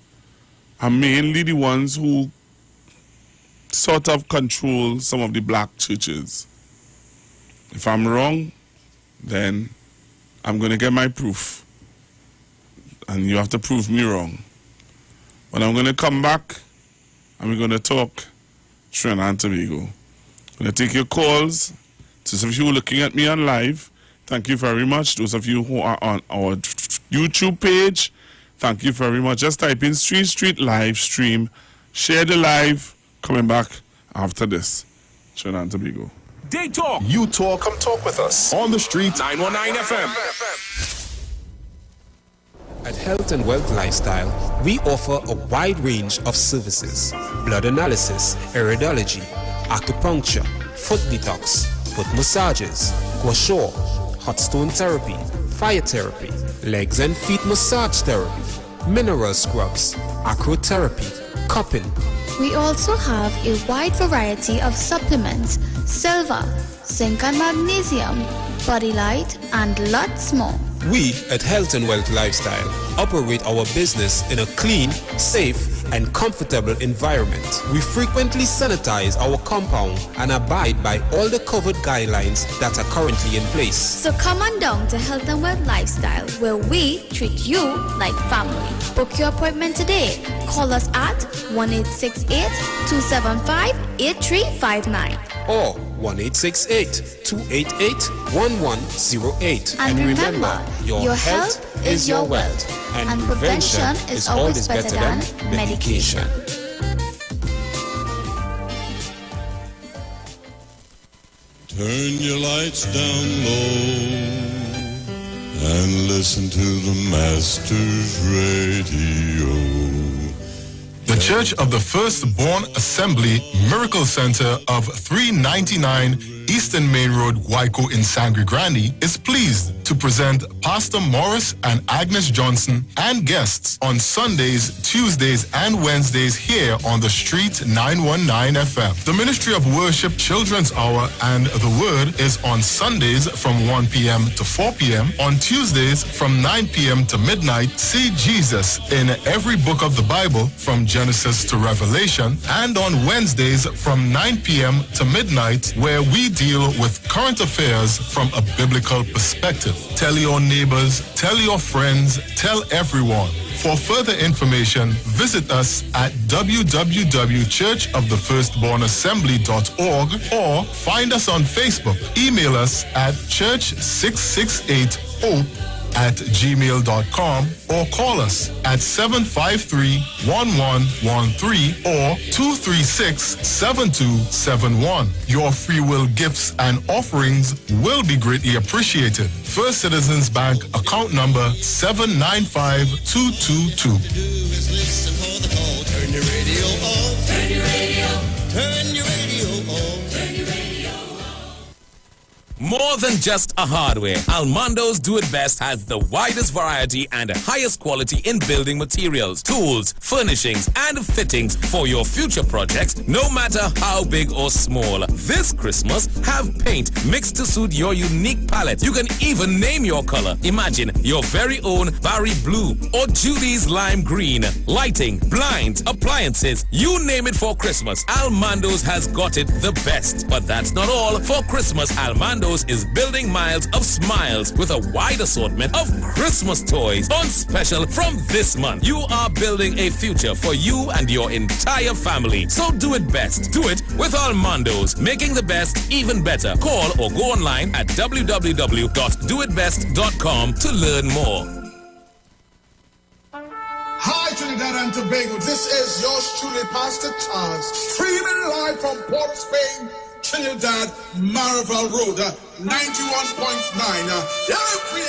are mainly the ones who sort of control some of the black churches. If I'm wrong, then I'm going to get my proof. And you have to prove me wrong. But I'm going to come back and we're going to talk Trinidad and Tobago. I'm going to take your calls. Those of you looking at me on live, thank you very much. Those of you who are on our YouTube page, thank you very much. Just type in Street live stream. Share the live. Coming back after this. Trinidad and Tobago.
They talk.
You talk.
Come talk with us.
On the street.
919 FM.
At Health and Wealth Lifestyle, we offer a wide range of services: blood analysis, iridology, acupuncture, foot detox, foot massages, gua sha, hot stone therapy, fire therapy, legs and feet massage therapy, mineral scrubs, acrotherapy, cupping.
We also have a wide variety of supplements, silver, zinc and magnesium, body light, and lots more.
We at Health and Wealth Lifestyle operate our business in a clean, safe, and comfortable environment. We frequently sanitize our compound and abide by all the COVID guidelines that are currently in place.
So come on down to Health and Wealth Lifestyle, where we treat you like family. Book your appointment today. Call us at 1-868-275 8359.
Or 1-868-288-1108.
And remember, your health is your wealth. And prevention is always better than medication.
Turn your lights down low and listen to the Master's Radio.
The Church of the Firstborn Assembly Miracle Center of 399 Eastern Main Road, Waiko in Sangre Grande is pleased to present Pastor Morris and Agnes Johnson and guests on Sundays, Tuesdays, and Wednesdays here on the Street 919 FM. The Ministry of Worship Children's Hour and the Word is on Sundays from 1 p.m. to 4 p.m. On Tuesdays from 9 p.m. to midnight, see Jesus in every book of the Bible from Genesis to Revelation. And on Wednesdays from 9 p.m. to midnight, where we deal with current affairs from a biblical perspective. Tell your neighbors, tell your friends, tell everyone. For further information, visit us at www.churchofthefirstbornassembly.org or find us on Facebook. Email us at church668hope@gmail.com or call us at 753-1113 or 236-7271. Your free will gifts and offerings will be greatly appreciated. First Citizens Bank account number 795222.
Turn your radio on. Turn your radio. Turn your radio on. Turn your radio on.
More than just a hardware, Almondo's Do It Best has the widest variety and highest quality in building materials, tools, furnishings, and fittings for your future projects, no matter how big or small. This Christmas, have paint mixed to suit your unique palette. You can even name your color. Imagine your very own Barry Blue or Judy's Lime Green. Lighting, blinds, appliances, you name it for Christmas. Almondo's has got it the best. But that's not all. For Christmas, Almondo's is building miles of smiles with a wide assortment of Christmas toys on special from this month. You are building a future for you and your entire family. So do it best. Do it with Almondo's, making the best even better. Call or go online at www.doitbest.com to learn more.
Hi, Trinidad and Tobago. This is yours truly, Pastor Charles, streaming live from Port of Spain, Trinidad, Marval Road, 91.9. Every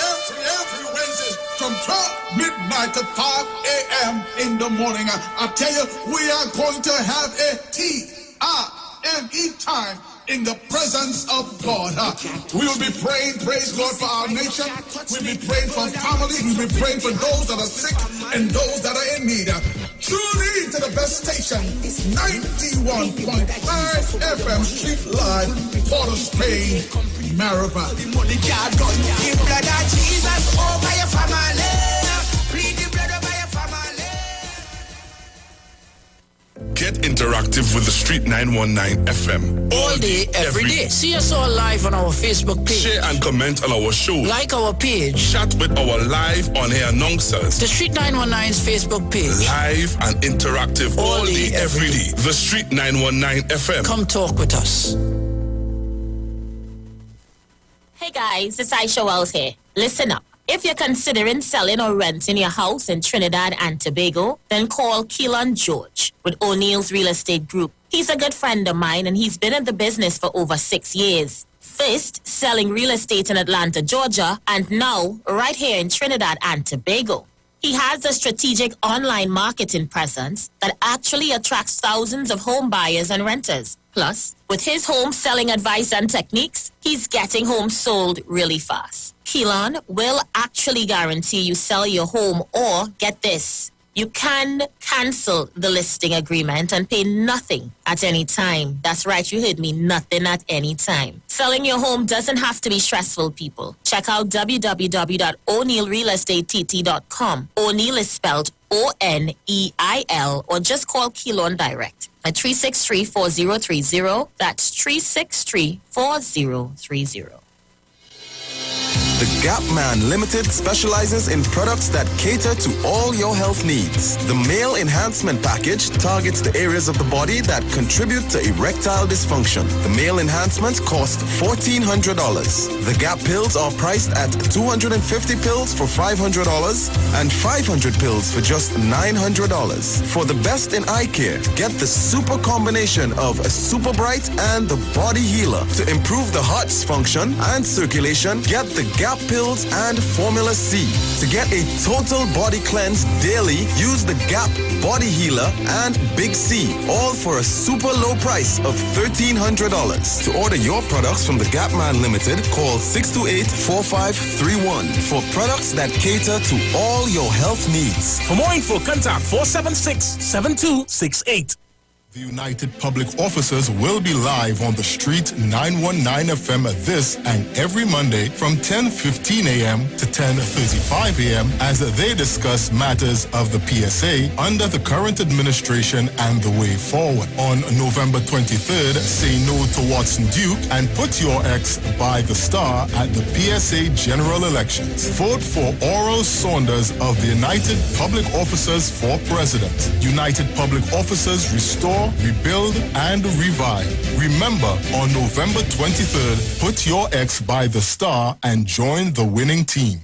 Wednesday from 12 midnight to 5 a.m. in the morning. I tell you, we are going to have a TIME time in the presence of God. We will be praying, praise God, for our nation. We'll be praying for families. We'll be praying for those that are sick and those that are in need. Tune in to the best station, 91.5 FM, Street Live, Port of Spain, Marava. The money can't go. The blood of Jesus over your family. Plead the blood over your family.
Get interactive with the Street 919 FM.
All day, every day. See us all live on our Facebook page.
Share and comment on our show.
Like our page.
Chat with our live on-air announcers.
The Street 919's Facebook page.
Live and interactive all day, every day. The Street 919 FM.
Come talk with us.
Hey guys, it's Aisha Wells here. Listen up. If you're considering selling or renting your house in Trinidad and Tobago, then call Keelan George with O'Neill's Real Estate Group. He's a good friend of mine and he's been in the business for over 6 years. First, selling real estate in Atlanta, Georgia, and now right here in Trinidad and Tobago. He has a strategic online marketing presence that actually attracts thousands of home buyers and renters. Plus, with his home selling advice and techniques, he's getting homes sold really fast. Keelan will actually guarantee you sell your home, or get this, you can cancel the listing agreement and pay nothing at any time. That's right, you heard me, nothing at any time. Selling your home doesn't have to be stressful, people. Check out www.o'neillrealestatetT.com. O'Neill is spelled O-N-E-I-L, or just call Keelan direct at 363-4030. That's 363-4030.
The Gap Man Limited specializes in products that cater to all your health needs. The Male Enhancement Package targets the areas of the body that contribute to erectile dysfunction. The Male Enhancement costs $1,400. The Gap pills are priced at 250 pills for $500 and 500 pills for just $900. For the best in eye care, get the super combination of a Super Bright and the Body Healer. To improve the heart's function and circulation, get the Gap pills and Formula C. To get a total body cleanse daily, use the Gap Body Healer and Big C, all for a super low price of $1,300. To order your products from the Gap Man Limited, call 628-4531 for products that cater to all your health needs.
For more info, contact 476-7268.
The United Public Officers will be live on the street 919 FM this and every Monday from 10:15 a.m. to 10:35 a.m. as they discuss matters of the PSA under the current administration and the way forward. On November 23rd, say no to Watson Duke and put your ex by the star at the PSA general elections. Vote for Oral Saunders of the United Public Officers for President. United Public Officers restore, rebuild, and revive. Remember, on November 23rd, put your ex by the star and join the winning team.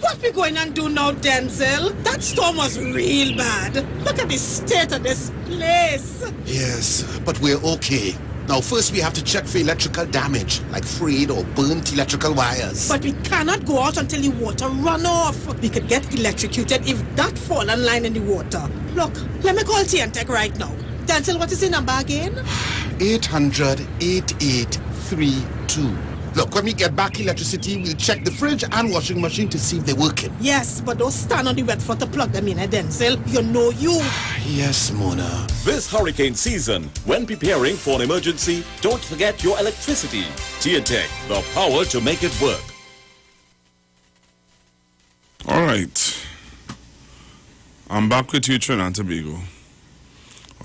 What we going and do now, Denzel? That storm was real bad. Look at the state of this place.
Yes, but we're okay. Now, first we have to check for electrical damage, like frayed or burnt electrical wires.
But we cannot go out until the water run off. We could get electrocuted if that fallen line in the water. Look, let me call TNTech right now. Denzel, what is the number again?
800-8832. Look, when we get back electricity, we'll check the fridge and washing machine to see if they're working.
Yes, but don't stand on the wet floor to plug them in, Denzel. You know you.
Yes, Mona.
This hurricane season, when preparing for an emergency, don't forget your electricity. TNTech, the power to make it work.
All right. I'm back with you, Trinidad and Tobago.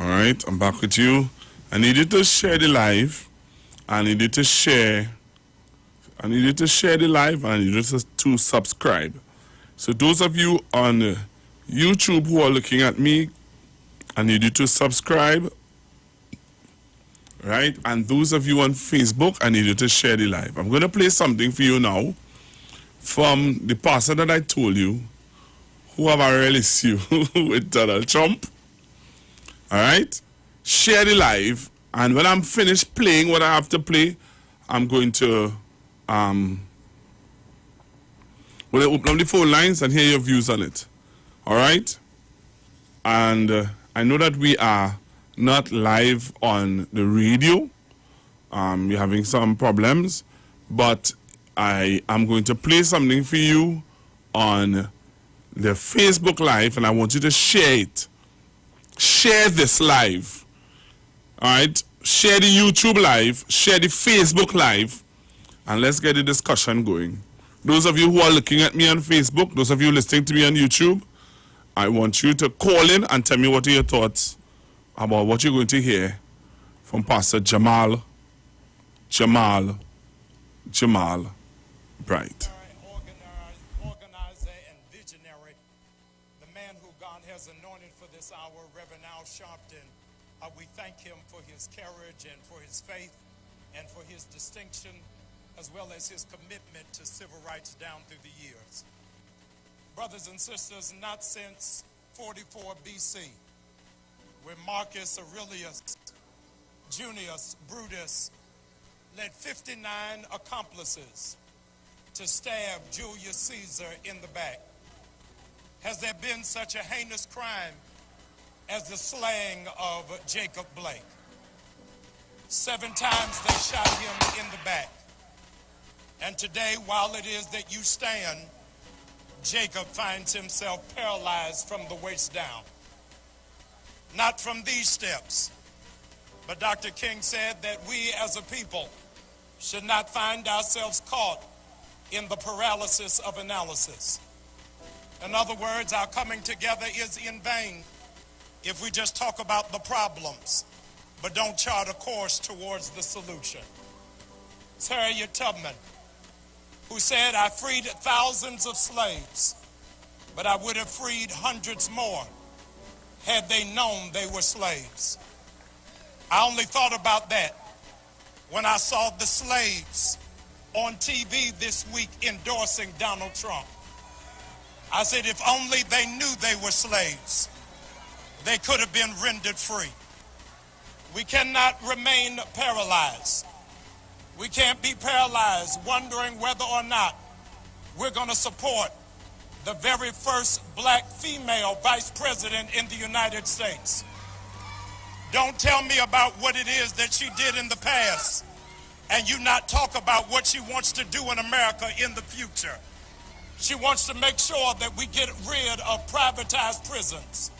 All right, I'm back with you. I need you to share the live. I need you to share the live, and I need you to subscribe. So those of you on YouTube who are looking at me, I need you to subscribe. Right? And those of you on Facebook, I need you to share the live. I'm going to play something for you now from the pastor that I told you who have a real issue with Donald Trump. All right? Share the live, and when I'm finished playing what I have to play, I'm going to we'll open up the phone lines and hear your views on it. All right? And I know that we are not live on the radio. We're having some problems, but I am going to play something for you on the Facebook Live, and I want you to share it. Share this live. All right? Share the YouTube Live. Share the Facebook Live. And let's get the discussion going. Those of you who are looking at me on Facebook, those of you listening to me on YouTube, I want you to call in and tell me what are your thoughts about what you're going to hear from Pastor Jamal Bright.
Organizer and visionary, the man who God has anointed for this hour, Reverend Al Sharpton. We thank him for his courage and for his faith and for his distinction, as well as his commitment to civil rights down through the years. Brothers and sisters, not since 44 BC, when Marcus Aurelius Junius Brutus led 59 accomplices to stab Julius Caesar in the back, has there been such a heinous crime as the slaying of Jacob Blake. 7 times they shot him in the back. And today, while it is that you stand, Jacob finds himself paralyzed from the waist down. Not from these steps, but Dr. King said that we as a people should not find ourselves caught in the paralysis of analysis. In other words, our coming together is in vain if we just talk about the problems but don't chart a course towards the solution. It's Harriet Tubman, who said, I freed thousands of slaves, but I would have freed hundreds more had they known they were slaves. I only thought about that when I saw the slaves on TV this week endorsing Donald Trump. I said, if only they knew they were slaves, they could have been rendered free. We cannot remain paralyzed. We can't be paralyzed wondering whether or not we're going to support the very first black female vice president in the United States. Don't tell me about what it is that she did in the past and you not talk about what she wants to do in America in the future. She wants to make sure that we get rid of privatized prisons,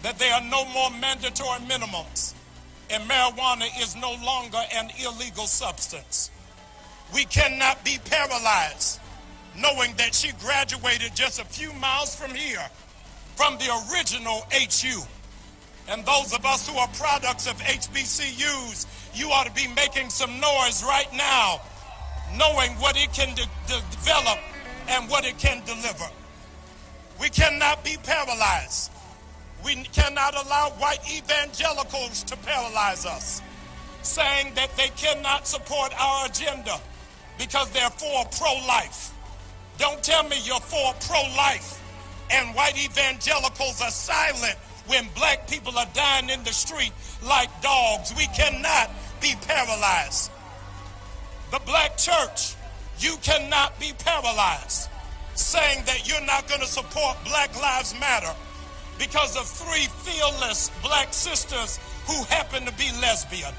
that there are no more mandatory minimums, and marijuana is no longer an illegal substance. We cannot be paralyzed knowing that she graduated just a few miles from here, from the original HU. And those of us who are products of HBCUs, you ought to be making some noise right now, knowing what it can develop and what it can deliver. We cannot be paralyzed. We cannot allow white evangelicals to paralyze us, saying that they cannot support our agenda because they're for pro-life. Don't tell me you're for pro-life and white evangelicals are silent when black people are dying in the street like dogs. We cannot be paralyzed. The black church, you cannot be paralyzed, saying that you're not going to support Black Lives Matter because of 3 fearless black sisters who happen to be lesbian.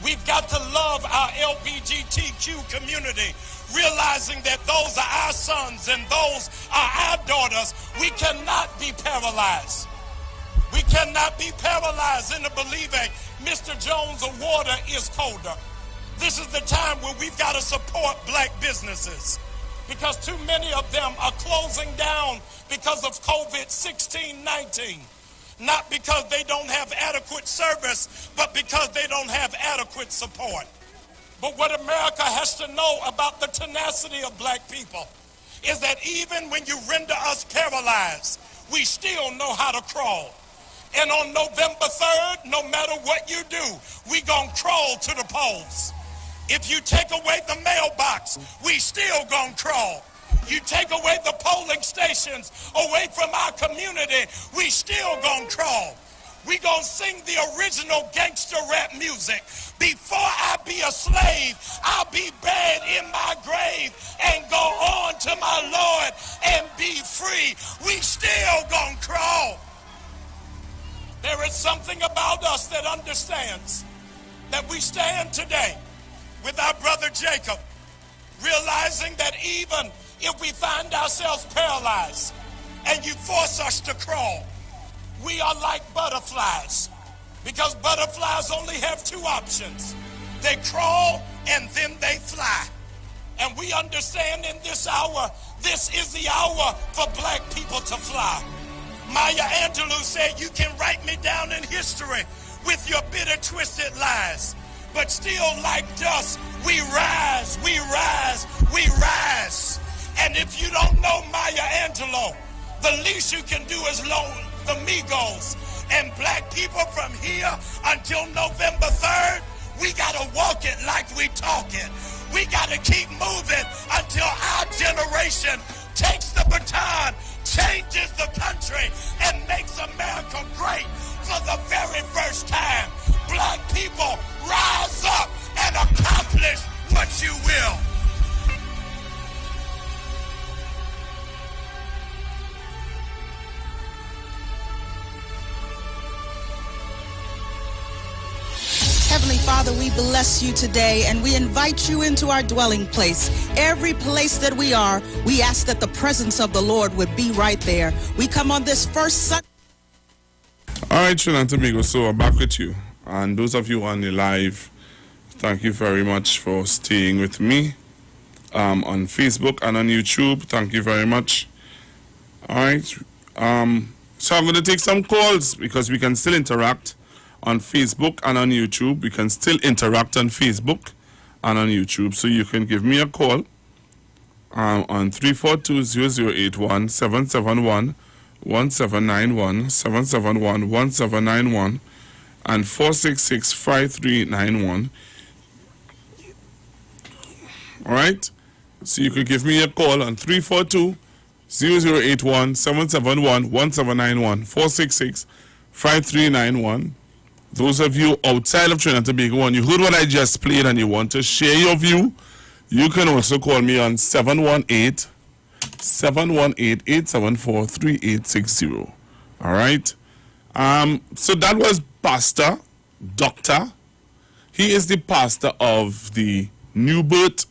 We've got to love our LGBTQ community, realizing that those are our sons and those are our daughters. We cannot be paralyzed. We cannot be paralyzed into believing Mr. Jones' water is colder. This is the time where we've got to support black businesses because too many of them are closing down because of COVID-19. Not because they don't have adequate service, but because they don't have adequate support. But what America has to know about the tenacity of black people is that even when you render us paralyzed, we still know how to crawl. And on November 3rd, no matter what you do, we gonna crawl to the polls. If you take away the mailbox, we still gonna crawl. You take away the polling stations away from our community, we still gonna crawl. We gonna sing the original gangster rap music. Before I be a slave, I'll be buried in my grave and go on to my Lord and be free. We still gonna crawl. There is something about us that understands that we stand today with our brother Jacob, realizing that even if we find ourselves paralyzed and you force us to crawl, we are like butterflies, because butterflies only have 2 options. They crawl and then they fly. And we understand in this hour, this is the hour for black people to fly. Maya Angelou said, you can write me down in history with your bitter, twisted lies. But still like dust, we rise, we rise, we rise. And if you don't know Maya Angelou, the least you can do is loan the Migos. And black people from here until November 3rd, we gotta walk it like we talk it. We gotta keep moving until our generation takes the baton, changes the country, and makes America great for the very first time. Black people, rise up and accomplish what you will.
Heavenly Father, we bless you today and we invite you into our dwelling place. Every place that we are, we ask that the presence of the Lord would be right there. We come on this first Sunday.
All right, Trinidad and Tobago, so I'm back with you. And those of you on the live, thank you very much for staying with me on Facebook and on YouTube. Thank you very much. All right. So I'm going to take some calls because we can still interact on Facebook and on YouTube. We can still interact on Facebook and on YouTube. So you can give me a call on 342-0081 771 1791 771 1791 and 466-5391. All right? So you could give me a call on 342-0081 771 1791 466-5391. Those of you outside of Trinidad and Tobago, and you heard what I just played and you want to share your view, you can also call me on 718-874-3860. All right? So that was Pastor Doctor. He is the pastor of the New Birth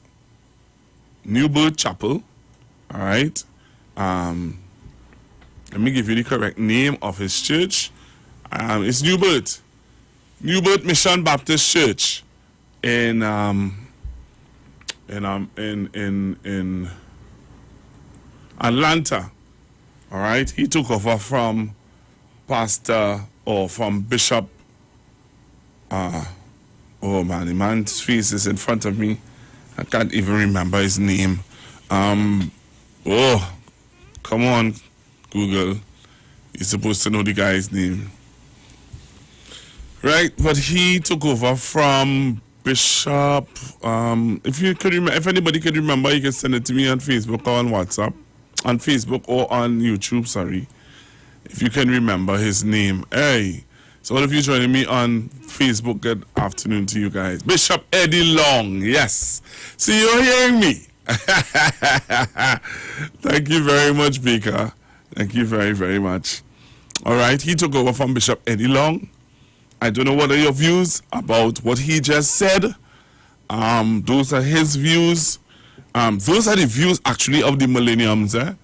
Chapel. All right? Let me give you the correct name of his church. It's New Birth Mission Baptist Church in Atlanta. All right, he took over from from Bishop. Oh man, the man's face is in front of me. I can't even remember his name. Oh, come on, Google. You're supposed to know the guy's name. Right, but he took over from Bishop. If anybody could remember, you can send it to me on Facebook or on WhatsApp. On Facebook or on YouTube, sorry. If you can remember his name. Hey, so all of you joining me on Facebook, good afternoon to you guys. Bishop Eddie Long, yes. See, you're hearing me. Thank you very much, Baker. Thank you very, very much. All right, he took over from Bishop Eddie Long. I don't know what are your views about what he just said. Those are his views. Those are the views actually of the millenniums. The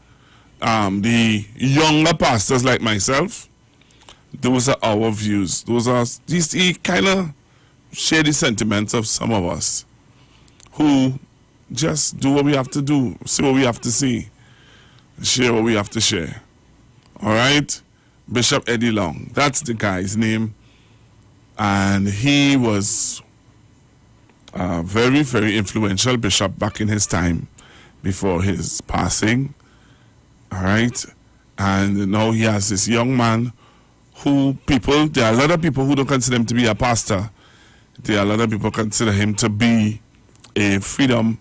younger pastors like myself. Those are our views. He kind of share the sentiments of some of us who just do what we have to do, say what we have to say, share what we have to share. All right? Bishop Eddie Long. That's the guy's name. And he was a very, very influential bishop back in his time before his passing. All right? And now he has this young man there are a lot of people who don't consider him to be a pastor. There are a lot of people consider him to be a what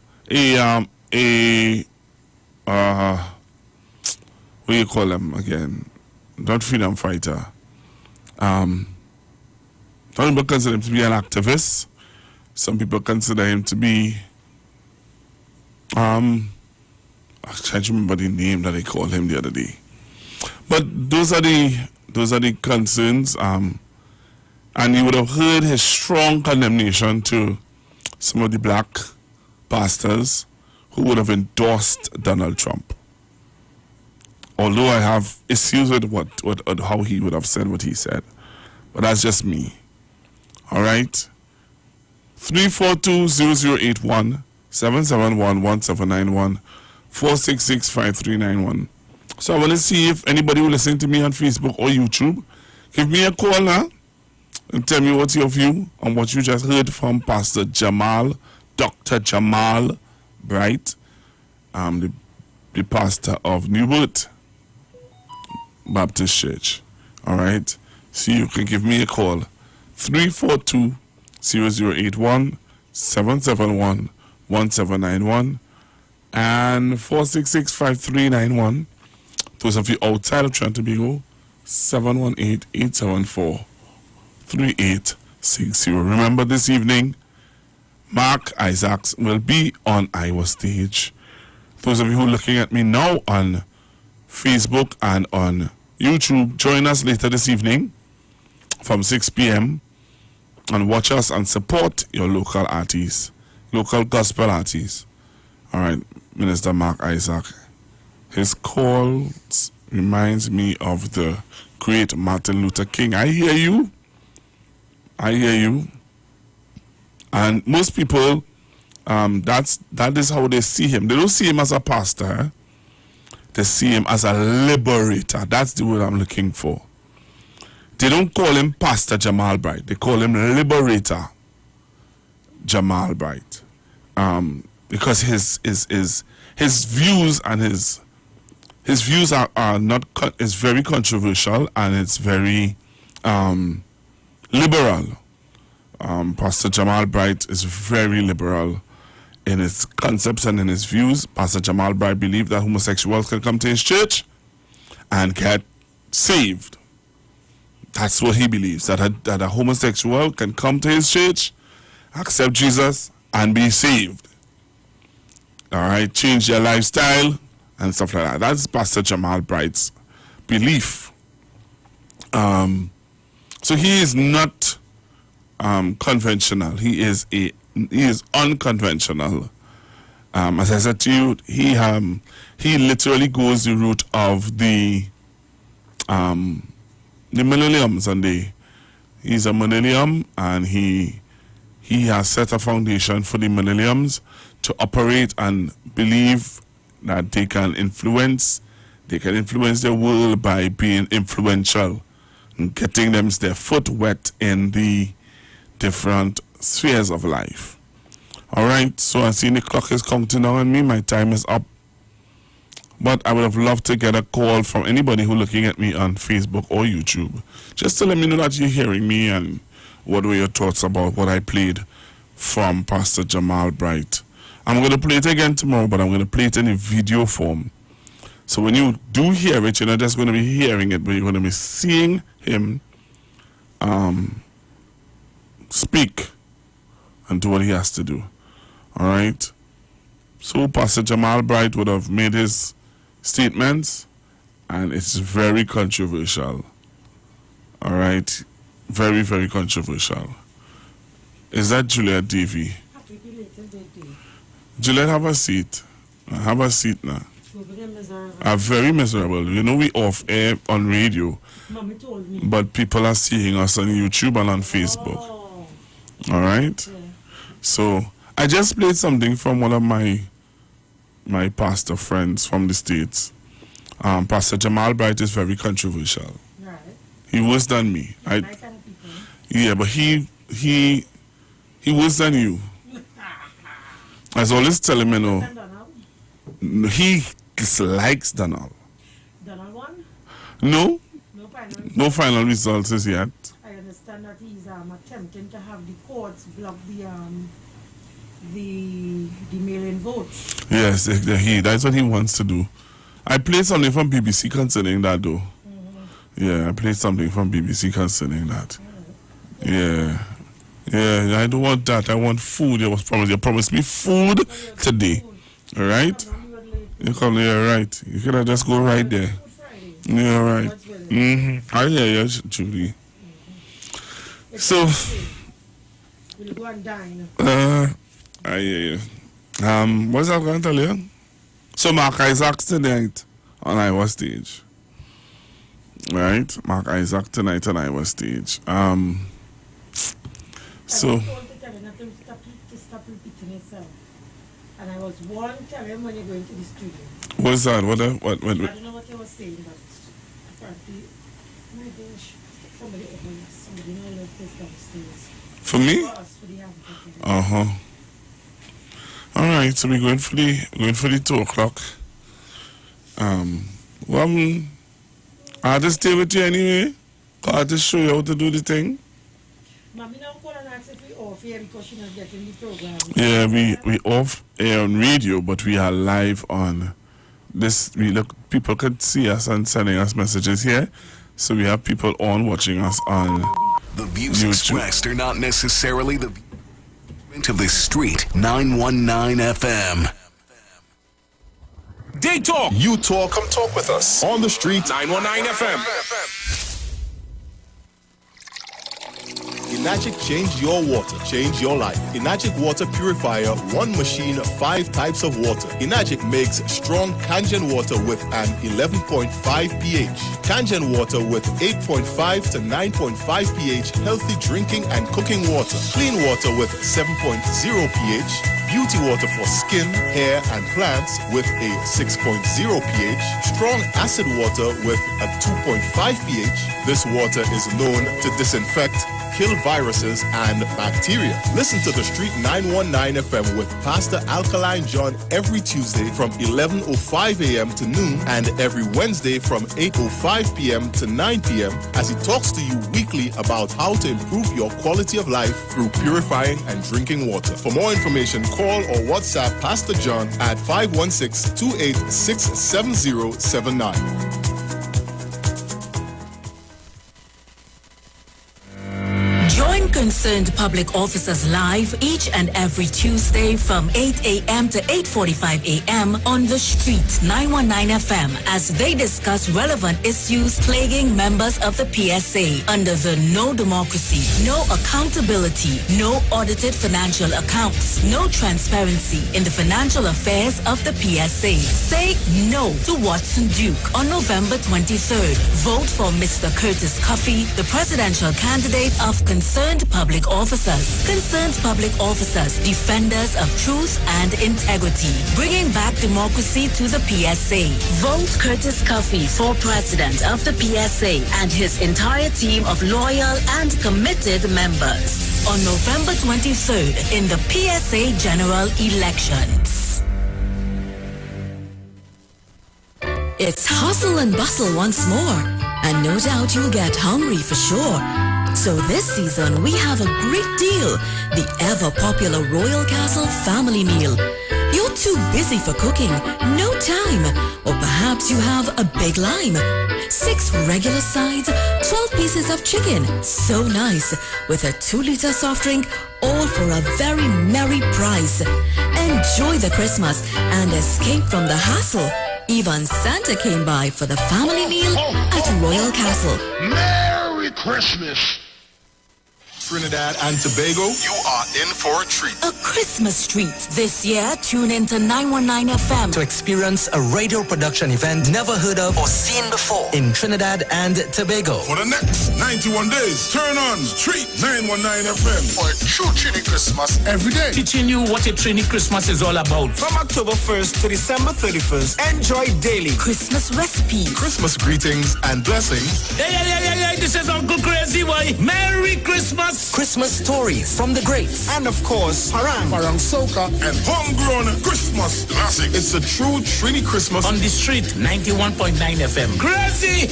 do you call him again? Not freedom fighter. Some people consider him to be an activist. Some people consider him to be I can't remember the name that they called him the other day. But those are the concerns. And you would have heard his strong condemnation to some of the black pastors who would have endorsed Donald Trump. Although I have issues with how he would have said what he said. But that's just me. All right? 342-0081 771-1791 466-5391. So I want to see if anybody will listen to me on Facebook or YouTube. Give me a call now and tell me what's your view on what you just heard from Pastor Jamal, Dr. Jamal Bright, the pastor of New Birth Baptist Church. All right? So you can give me a call. 342-0081 771 1791 and 466-5391. Those of you outside of Trinidad and Tobago, 718-874-3860. Remember, this evening, Mark Isaacs will be on Iwer Stage. Those of you who are looking at me now on Facebook and on YouTube, join us later this evening from 6 p.m. and watch us and support your local artists, local gospel artists. All right, Minister Mark Isaac. His calls reminds me of the great Martin Luther King. I hear you. And most people, that is how they see him. They don't see him as a pastor. They see him as a liberator. That's the word I'm looking for. They don't call him Pastor Jamal Bright. They call him Liberator Jamal Bright. Because his views and his views are not is very controversial, and it's very liberal. Pastor Jamal Bright is very liberal in his concepts and in his views. Pastor Jamal Bright believes that homosexuals can come to his church and get saved. That's what he believes, that a homosexual can come to his church, accept Jesus, and be saved. All right, change their lifestyle and stuff like that. That's Pastor Jamal Bright's belief. So he is not conventional. He is unconventional. As I said to you, he literally goes the route of the millenniums, and he's a millennium, and he has set a foundation for the millenniums to operate and believe that they can influence the world by being influential and getting them their foot wet in the different spheres of life. All right, so I see the clock is counting down on me. My time is up. But I would have loved to get a call from anybody who's looking at me on Facebook or YouTube, just to let me know that you're hearing me and what were your thoughts about what I played from Pastor Jamal Bright. I'm going to play it again tomorrow, but I'm going to play it in a video form. So when you do hear it, you're not just going to be hearing it, but you're going to be seeing him speak and do what he has to do. All right? So Pastor Jamal Bright would have made his statements, and it's very controversial. All right? Very, very controversial. Is that Juliet Tv? Juliet, have a seat. Have a seat now. I'm very miserable. You know, we off air on radio, but people are seeing us on YouTube and on Facebook. All right? So I just played something from one of my pastor friends from the States. Pastor Jamal Bright is very controversial. Right. He worse than me. Yeah, but he worse than you. I was always telling him, you know, he dislikes Donald.
Donald won?
No. No final results as yet.
I understand that he's attempting to have the courts block the mail-in votes.
Yes, that's what he wants to do. I played something from BBC concerning that, though. Yeah, I played something from BBC concerning that. Yeah. Yeah, I don't want that. I want food. You promised me food today. All right? You come here, right? You could just go right there. Yeah, right. I hear you, Julie. So,
we'll go and dine.
I hear you. What's I going to tell you? So Mark Isaac tonight on Iwer Stage. Right? Mark Isaac tonight on Iwer Stage. So.
I was told to tell him not to stop repeating itself. And I was warned to tell him when you're going to the studio.
What's that? What?
I don't know what he was saying, but apparently, my gosh, somebody now left this downstairs.
For me? All right, so we're going for the 2 o'clock. Well, I'll just stay with you anyway. I'll just show you how to do the thing.
Mommy now call and ask if we off here because she's not getting the program.
Yeah, we off air on radio, but we are live on this. People can see us and sending us messages here. So we have people on watching us on
the views
YouTube.
Expressed are not necessarily the of the Street 919 FM.
They talk.
You talk. Come talk with us on the Street
919 FM.
Enagic change your water, change your life. Enagic water purifier, one machine, 5 types of water. Enagic makes strong Kangen water with an 11.5 pH. Kangen water with 8.5 to 9.5 pH, healthy drinking and cooking water. Clean water with 7.0 pH. beauty water for skin, hair, and plants with a 6.0 pH, strong acid water with a 2.5 pH. This water is known to disinfect, kill viruses and bacteria. Listen to the Street 919 FM with Pastor Alkaline John every Tuesday from 11:05 a.m. to noon and every Wednesday from 8:05 p.m. to 9 p.m. as he talks to you weekly about how to improve your quality of life through purifying and drinking water. For more information, call or WhatsApp Pastor John at 516-286-7079.
Join Concerned Public Officers live each and every Tuesday from 8 a.m. to 8:45 a.m. on the Street 919 FM as they discuss relevant issues plaguing members of the PSA under the No Democracy, No Accountability, No Audited Financial Accounts, No Transparency in the Financial Affairs of the PSA. Say no to Watson Duke on November 23rd. Vote for Mr. Curtis Cuffey, the presidential candidate of Concerned Public Officers. Concerned Public Officers, defenders of truth and integrity, bringing back democracy to the PSA. Vote Curtis Cuffey for president of the PSA and his entire team of loyal and committed members on November 23rd in the PSA general elections.
It's hustle and bustle once more, and no doubt you'll get hungry for sure. So this season, we have a great deal, the ever-popular Royal Castle Family Meal. You're too busy for cooking, no time, or perhaps you have a big lime. 6 regular sides, 12 pieces of chicken, so nice, with a 2-liter soft drink, all for a very merry price. Enjoy the Christmas and escape from the hassle. Even Santa came by for the family meal at Royal Castle.
Merry Christmas!
Trinidad and Tobago, you are in for a treat.
A Christmas treat. This year, tune into 919 FM
to experience a radio production event never heard of or seen before in Trinidad and Tobago.
For the next 91 days, turn on Street 919 FM for a true Trini Christmas every day.
Teaching you what a Trini Christmas is all about.
From October 1st to December 31st, enjoy daily
Christmas recipes,
Christmas greetings and blessings.
Hey, this is Uncle Crazy Boy. Merry Christmas.
Christmas stories from the greats, and of course,
Parang Soca, and homegrown Christmas classics.
It's a true Trini Christmas
on the Street 91.9 FM. Crazy!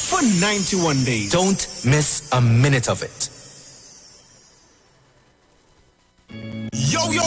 For 91 days. Don't miss a minute of it.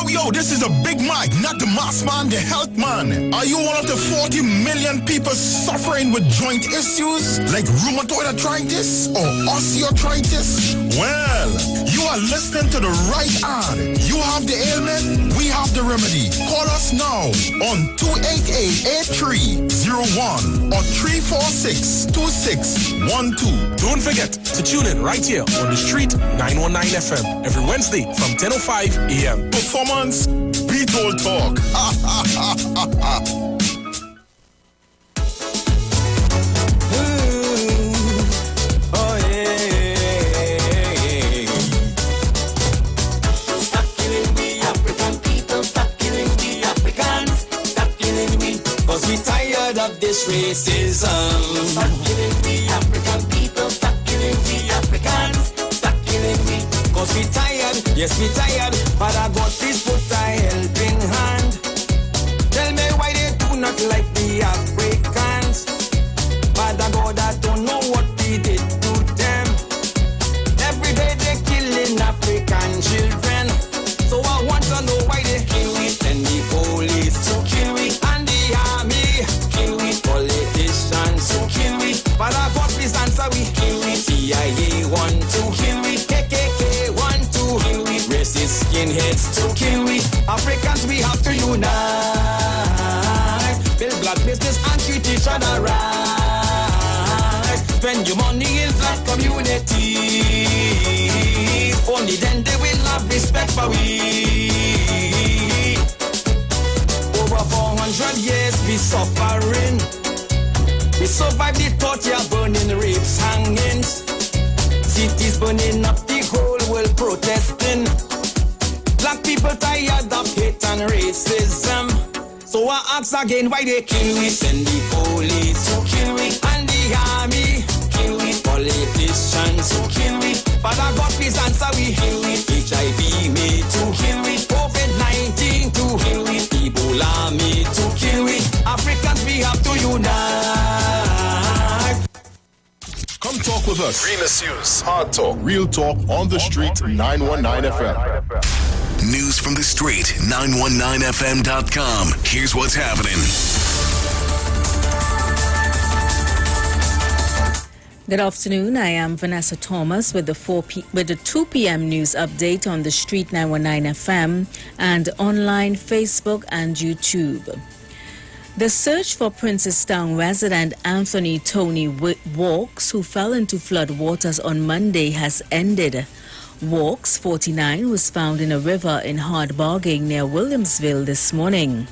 Yo, this is a Big Mike, not the mass man, the health man. Are you one of the 40 million people suffering with joint issues like rheumatoid arthritis or osteoarthritis? Well, you are listening to the right ad. You have the ailment, we have the remedy. Call us now on 288-8301 or 346-2612.
Don't forget to tune in right here on the Street 919 FM every Wednesday from 10:05 a.m.
Performance, beat all talk.
Stop killing we African people, stop killing we Africans, stop killing we, cause we tired of this racism. Stop killing we African people, stop killing we Africans, stop killing we, cause we tired, yes we tired, but I got this put a helping hand. Tell me why they do not like the Africans, but I God I don't know what we did to them. Every day they killing African children, so I want to know why they kill we, and the police to kill we, and the army kill we, politicians to kill we, but I got this answer we kill we, CIA want to kill we, KKK want to kill we, racist skinheads to kill we. Africans we have to unite, build black business and treat each other right. Spend your money in black community, only then they will have respect for we. Over 400 years we suffering, we survived the torture, burning, rapes, hangings, cities burning up, the whole world protesting. Black people tired
once again. Why they kill we? Send the police to kill we, and the army kill we, politicians to kill we. Father God, please answer we. Kill we. HIV me to kill we. COVID-19 to kill we. Ebola me to kill we. Africans, we have to unite.
Come talk with us. Real issues, hard talk, real talk on the street. 919 FM.
News from the street. 919fm.com. Here's what's happening.
Good afternoon. I am Vanessa Thomas with the 2 p.m. news update on the Street 919 FM and online Facebook and YouTube. The search for Princestown resident Anthony Tony Walks, who fell into flood waters on Monday, has ended. Walks, 49, was found in a river in Hardbarging near Williamsville this morning.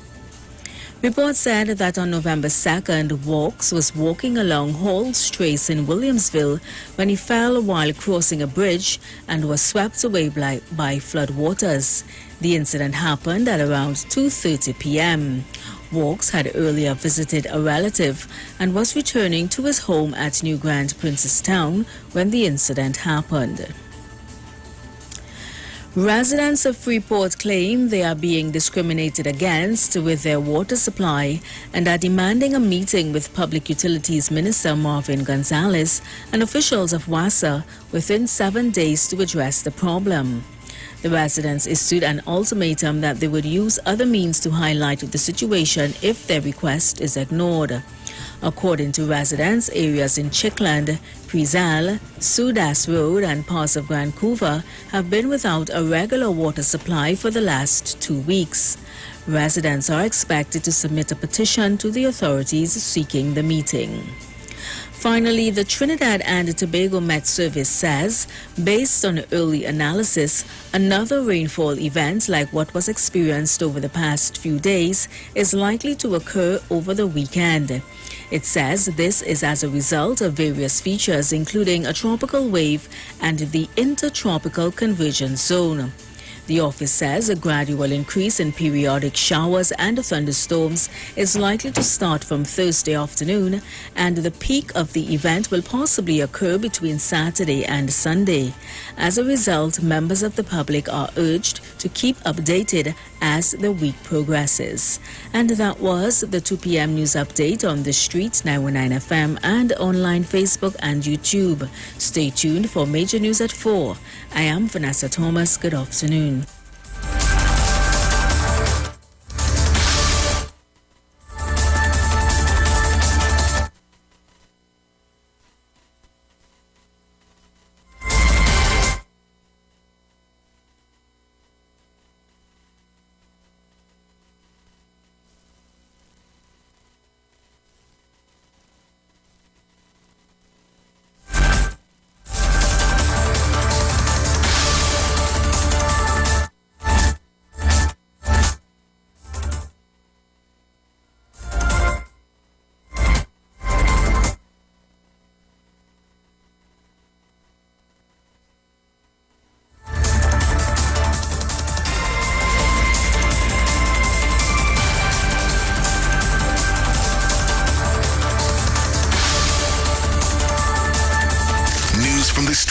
Reports said that on November 2nd, Walks was walking along Hall's Trace in Williamsville when he fell while crossing a bridge and was swept away by floodwaters. The incident happened at around 2:30 p.m. Walks had earlier visited a relative and was returning to his home at New Grand Princestown when the incident happened. Residents of Freeport claim they are being discriminated against with their water supply and are demanding a meeting with Public Utilities Minister Marvin Gonzalez and officials of WASA within 7 days to address the problem. The residents issued an ultimatum that they would use other means to highlight the situation if their request is ignored. According to residents, areas in Chickland, Prizal, Sudas Road and parts of Grand Couva have been without a regular water supply for the last 2 weeks. Residents are expected to submit a petition to the authorities seeking the meeting. Finally, the Trinidad and Tobago Met Service says, based on early analysis, another rainfall event like what was experienced over the past few days is likely to occur over the weekend. It says this is as a result of various features, including a tropical wave and the intertropical convergence zone. The office says a gradual increase in periodic showers and thunderstorms is likely to start from Thursday afternoon, and the peak of the event will possibly occur between Saturday and Sunday. As a result, members of the public are urged to keep updated as the week progresses. And that was the 2 p.m. news update on the Street 919 FM and online Facebook and YouTube. Stay tuned for major news at 4. I am Vanessa Thomas. Good afternoon.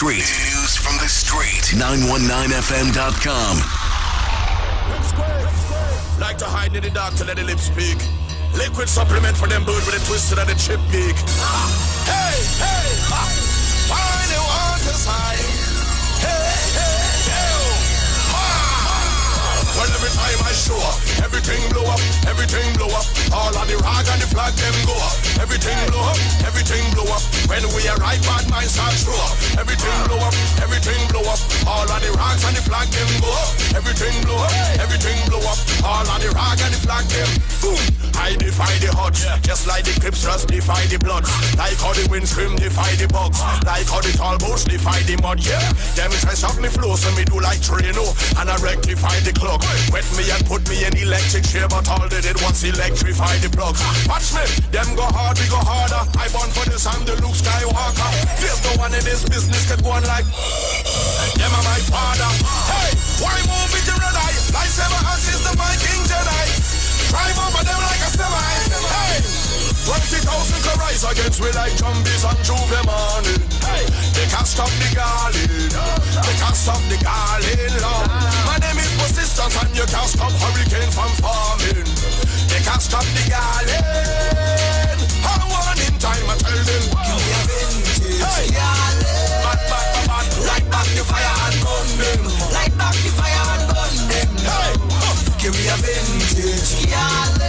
News from the street. 919fm.com.
Like to hide in the dark to let the lips speak. Liquid supplement for them bird with a twisted and the chip peak. Hey, hey, find the water's high. Hey, hey, hey, well, every time I show up, everything blow up, everything blow up. All of the rag and the flag, them go up. Everything blow up, everything blow up. When we arrive, bad minds start show up. Everything blow up, everything blow up. All of the rags and the flag, them go up. Everything blow up, everything blow up. All of the rag and the flag, them boom. I defy the odds, just like the Crips just defy the Bloods. Like how the wind scream defy the bugs. Like how the tall bush defy the mud, yeah. Them try stop me flow, so me do like Trino. And I rectify the clock. Wet me and put me in electric chair, but all they did was electrify the plugs. Watch me, them go hard, we go harder. I born for this, I'm the Luke Skywalker. There's no one in this business can go on like them are my father. Hey, why move with the red eye? Lightsaber as is the Viking Jedi. Drive over them like a semi. against we like zombies on Juve morning. Hey, they can't stop the garland. They can't stop the garland, Lord. My name is persistence and you can't stop hurricane from forming. They can't stop the garland. I want in time, I tell them. Give me a vintage garland. Bad, light back the fire and burn them. Light back the fire and burn them. Hey, give me a vintage garland.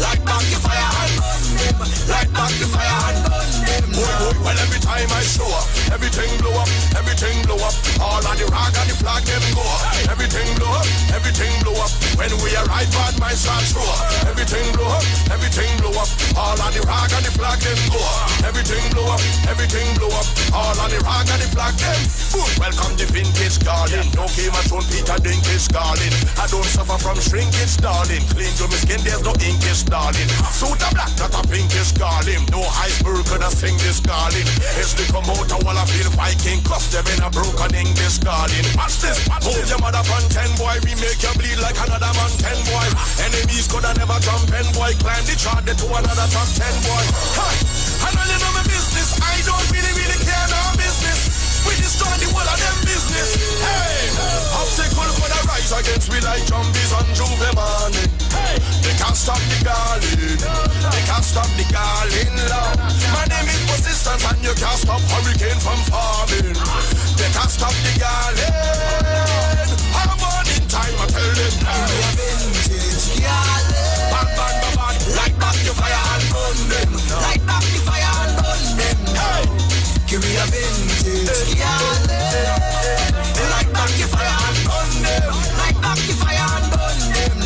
Light back the fire and burn them. Light back the fire and burn them. Well, every time I show up, everything blow up, everything blow up. All of the rag and the flag them go up. Everything blow up, everything blow up. When we arrive, bad minds start show up. Everything blow up, everything blow up. All of the rag and the flag them go up. Everything blow up, everything blow up. All of the rag and the flag them. Boom. Welcome the vintage garden. No Game of Thrones, Peter Dinklage garden. I don't suffer from shrinkage, darling. Clean to my skin, there's no inkish, darling. Suit a black, not a pinkish, darling. No iceberg could have sing this, darling. It's the come out of all I feel Viking. Cause them in a broken English, darling. Watch this, hold your mother from 10, boy. We make you bleed like another man 10, boy. Enemies could have never jump in, boy. Climb the chart to another top 10, boy. Hi, I know you know my business. I don't really care no business. We destroy the whole of them business. Hey, obstacle could arise against we like zombies on Juve morning. Hey, they can't stop the garland. They can't stop the garland, Lord. My name is persistence and you can't stop hurricane from forming. They can't stop the garland. I'm on in time, I tell them. Give me a vintage garland. Bad, light back the fire and burn them. Light back the fire and burn them. Hey, give me a vintage garland. Light back the fire and burn them. Light back the fire and burn them.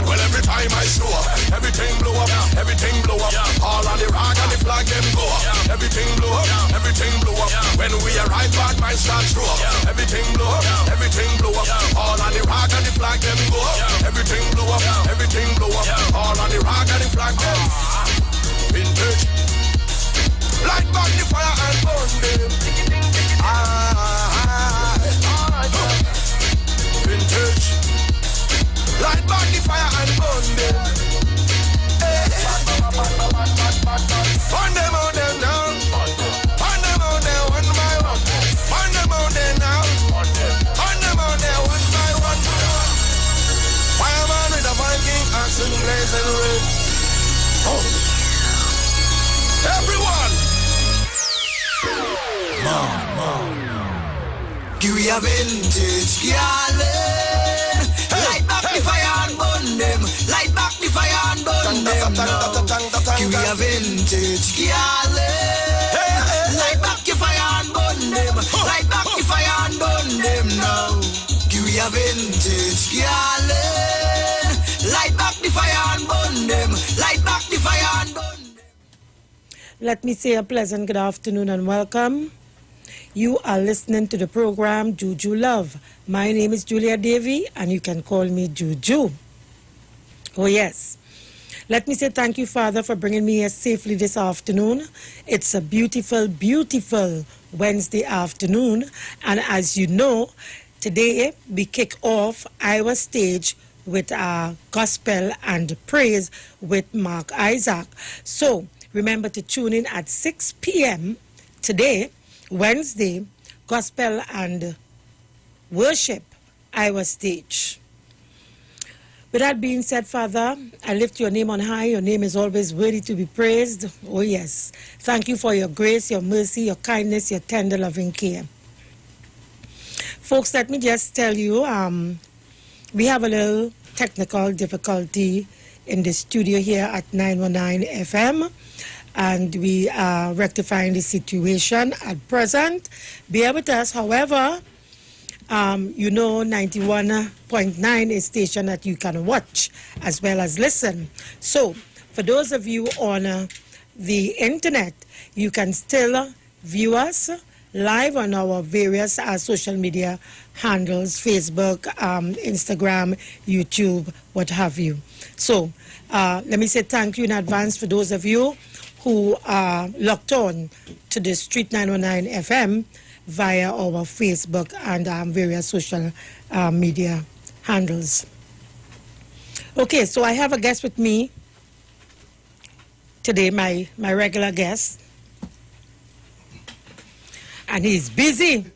Well, every time I show up, everything blow up, everything blow up. All of the rag and the flag them go up. Everything blow up, everything blow up. When we arrive, bad minds start show up. Everything blow up, everything blow up. All of the rag and the flag them go up. Everything blow up, everything blow up. All of the rag and the flag them. Vintage. Light back the fire and burn them. Vintage. Light back the fire and burn them. Burn them on them now. Burn them on them one by one. Burn them on them now. Burn them on them one by one. Fireman with a Viking accent blazing red. Oh. Everyone. Give me a vintage garland. Light back the fire and burn them. Light back the fire and burn them now. Give me a vintage garland. Light back the fire and burn them. Light back the fire and burn them now. Give me a vintage garland. Light back the fire and burn them. Light back the fire and burn them.
Let me say a pleasant good afternoon and welcome. You are listening to the program Juju Love. My name is Julia Davy and you can call me Juju. Oh yes. Let me say thank you, Father, for bringing me here safely this afternoon. It's a beautiful, beautiful Wednesday afternoon. And as you know, today we kick off our stage with our gospel and praise with Mark Isaac. So remember to tune in at 6 p.m. today, Wednesday, gospel and worship, our stage. With that being said, Father, I lift your name on high. Your name is always worthy to be praised. Oh yes. Thank you for your grace, your mercy, your kindness, your tender loving care. Folks, let me just tell you, we have a little technical difficulty in the studio here at 919 FM. And we are rectifying the situation at present. Bear with us, however, you know 91.9 is a station that you can watch as well as listen. So, for those of you on the internet, you can still view us live on our various social media handles, Facebook, Instagram, YouTube, what have you. So, let me say thank you in advance for those of you who are locked on to the Street 919 FM via our Facebook and various social media handles. Okay, so I have a guest with me today, my regular guest. And he's busy.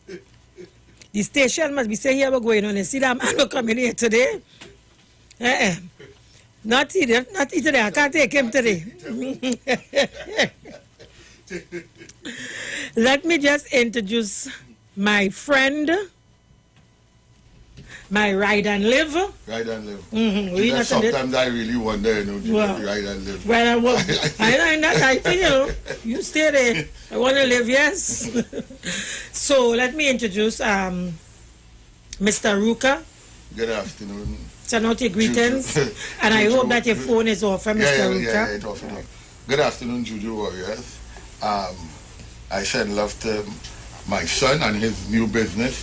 The station must be saying, here we're going on and see that man coming here today. Not today, I can't take him today. Let me just introduce my friend, my ride and live.
Ride and live.
Mm-hmm.
Sometimes I really wonder, ride and live.
Well, I know that, you stay there. I want to live, yes. So let me introduce Mr. Ruka.
Good afternoon.
Send out your greetings. And I hope that your phone is off, Mr. Ruka.
Yeah, it's off. Good afternoon, Juju Warriors. I send love to my son and his new business.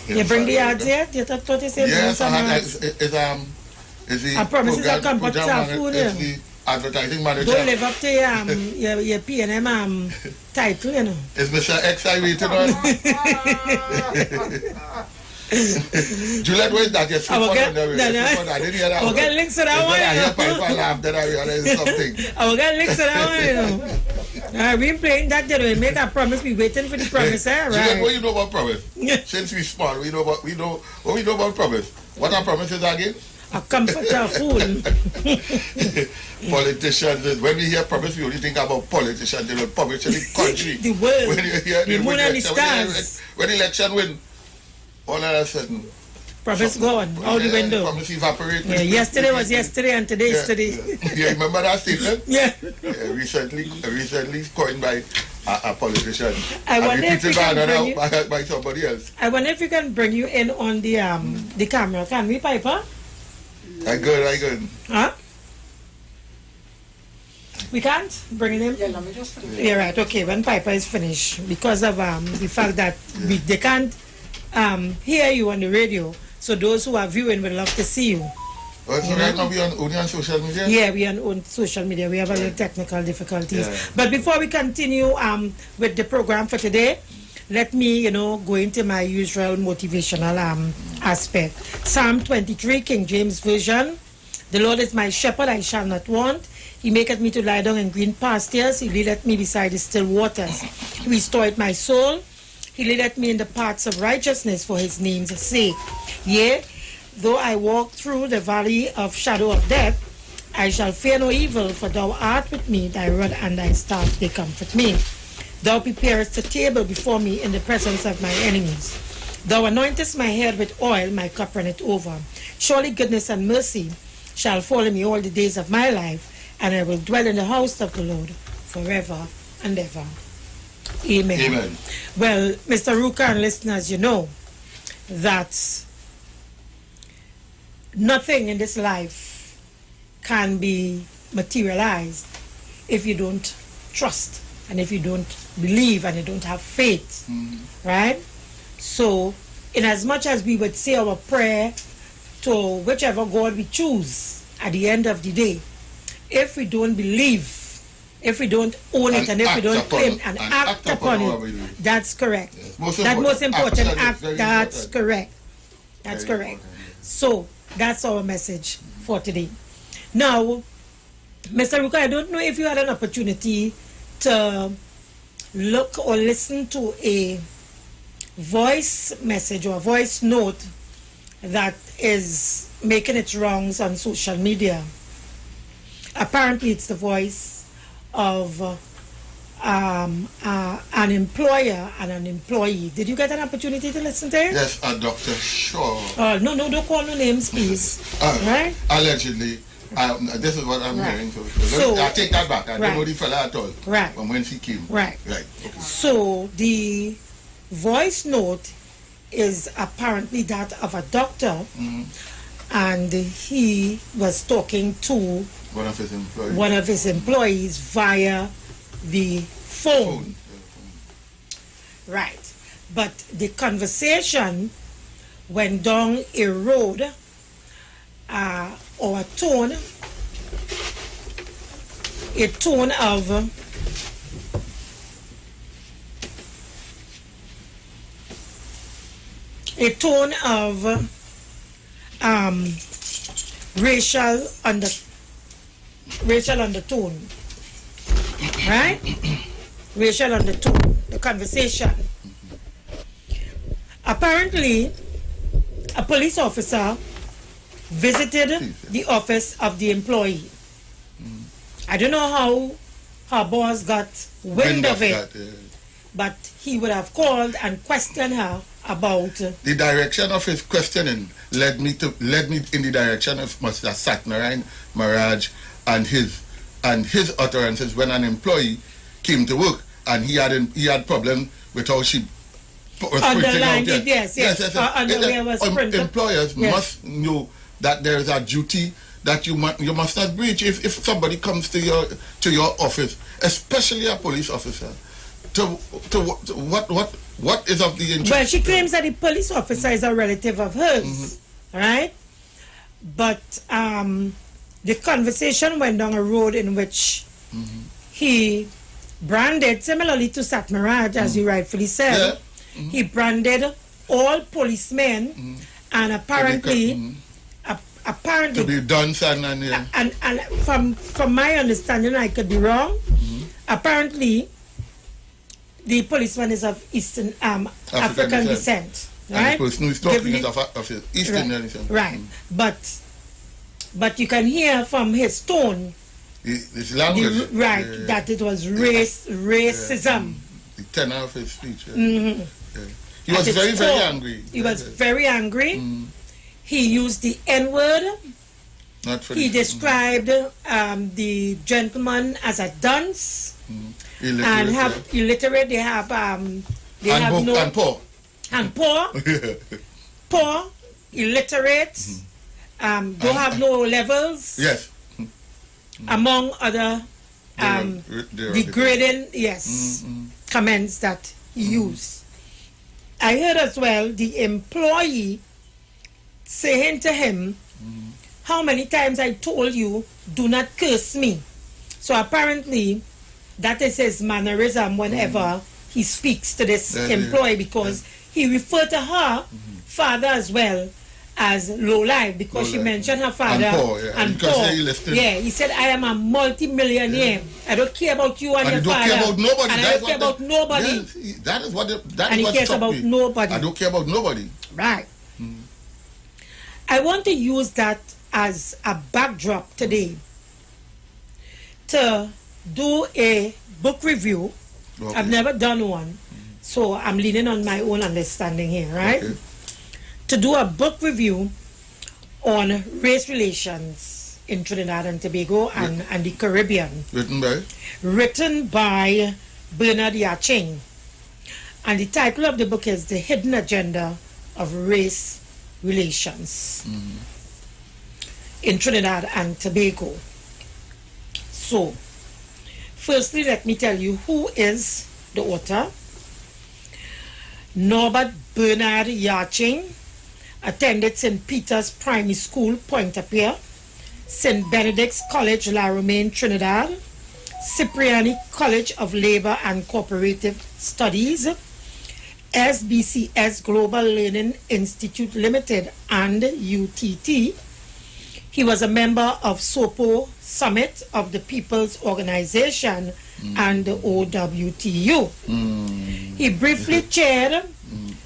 You bring the ads yet? You thought you said
yes,
I promise it's a computer food.
The advertising manager.
Don't live up to your P&M title, you know.
Is Mr. X I waiting on? Juliet, where is that? Yes, I didn't hear that.
I will get links to that one.
I hear Piper laugh, then I realize something.
I will get links to that one, you know. We've been playing that, you know. We make a promise, we waiting for the promise, right?
Juliet, what you know about promise? Since we small, we know about promise. What are promises again?
A comforter fool.
Politicians, when we hear promise, we only think about politicians, they will promise in the country.
The world,
when you hear
the moon and the stars.
When election win, all of a sudden,
promise gone out the window.
Promise evaporate.
Yeah, yesterday was yesterday and today is today.
Yeah, remember that statement?
Yeah.
Recently coined by a politician.
I wonder if we can bring you,
by somebody else.
I wonder if we can bring you in on the camera. Can we, Piper?
I good.
Huh? We can't bring it in?
Yeah, let me just put it in.
Yeah, right. Okay, when Piper is finished, because of the fact that they can't hear you on the radio, so those who are viewing would love to see you.
Well, so right now we only on social media?
Yeah, we are on social media. We have a little technical difficulties.
Yeah.
But before we continue with the program for today, let me, go into my usual motivational aspect. Psalm 23, King James Version. The Lord is my shepherd, I shall not want. He maketh me to lie down in green pastures. He leadeth me beside the still waters. He restored my soul. He leadeth me in the paths of righteousness for his name's sake. Yea, though I walk through the valley of shadow of death, I shall fear no evil, for thou art with me, thy rod and thy staff, they comfort me. Thou preparest a table before me in the presence of my enemies. Thou anointest my head with oil, my cup runneth over. Surely goodness and mercy shall follow me all the days of my life, and I will dwell in the house of the Lord forever and ever. Amen.
Amen.
Well, Mr. Ruka and listeners, you know that nothing in this life can be materialized if you don't trust and if you don't believe and you don't have faith, right? So, in as much as we would say our prayer to whichever God we choose at the end of the day, if we don't believe, if we don't own it, and if we don't claim and act upon it, that's correct.
Yes.
That most important act, that's
important.
correct. That's
Very
correct.
important.
So, that's our message for today. Now, Mr. Ruka, I don't know if you had an opportunity to look or listen to a voice message or a voice note that is making its rounds on social media. Apparently, it's the voice of an employer and an employee. Did you get an opportunity to listen to it?
Yes, Dr. Shaw.
No, don't call no names, please. Right?
Allegedly. This is what I'm hearing. So I take that back. I don't know the fella at all.
Right.
From when he came.
Right.
Right. Okay.
So the voice note is apparently that of a doctor, and he was talking to
one
of his employees via the phone. Right. But the conversation went down a road or a tone of racial racial undertone. Right? Racial undertone. The conversation. Apparently, a police officer visited the office of the employee. I don't know how her boss got wind of it, but he would have called and questioned her about
the direction of his questioning led me in the direction of Mr. Satnarayan Maharaj and his utterances when an employee came to work and he had problem with how she was printing out.
Yes.
Employers must know that there is a duty that you must not breach if somebody comes to your office, especially a police officer. What is of the interest?
Well, she claims that the police officer is a relative of hers, right? But the conversation went down a road in which he branded, similarly to Satmaraj, as you rightfully said, he branded all policemen, and apparently
to be done,
and from my understanding, I could be wrong. Apparently, the policeman is of Eastern African descent, right?
And the person who is talking is of Eastern descent.
Right, but you can hear from his tone,
his language,
that it was racism.
The tenor of his speech. He was very angry.
He was very angry. He used the N-word. He described the gentleman as a dunce. Illiterate. They have poor, illiterate, don't have no levels.
Yes.
Among other degrading comments that he used. I heard as well the employee saying to him, how many times I told you, do not curse me. So apparently, that is his mannerism whenever he speaks to this employee, because he referred to her father as well as low life, because she mentioned her father and poor. He said, I am a multi-millionaire. I don't care about you and your father.
Care about nobody.
And I don't care about nobody.
Yes, that is what
and he cares about nobody.
I don't care about nobody.
Right. I want to use that as a backdrop today to do a book review. I've never done one, so I'm leaning on my own understanding here, right? To do a book review on race relations in Trinidad and Tobago and the Caribbean. Written by Bernard Yaching. And the title of the book is The Hidden Agenda of Race Relations in Trinidad and Tobago. So, firstly, let me tell you who is the author. Norbert Bernard Yaching attended St. Peter's Primary School, Pointe-à-Pierre, St. Benedict's College, La Romaine, Trinidad, Cipriani College of Labor and Cooperative Studies, SBCS Global Learning Institute Limited, and UTT. He was a member of SOPO Summit of the People's Organization and the OWTU. He briefly chaired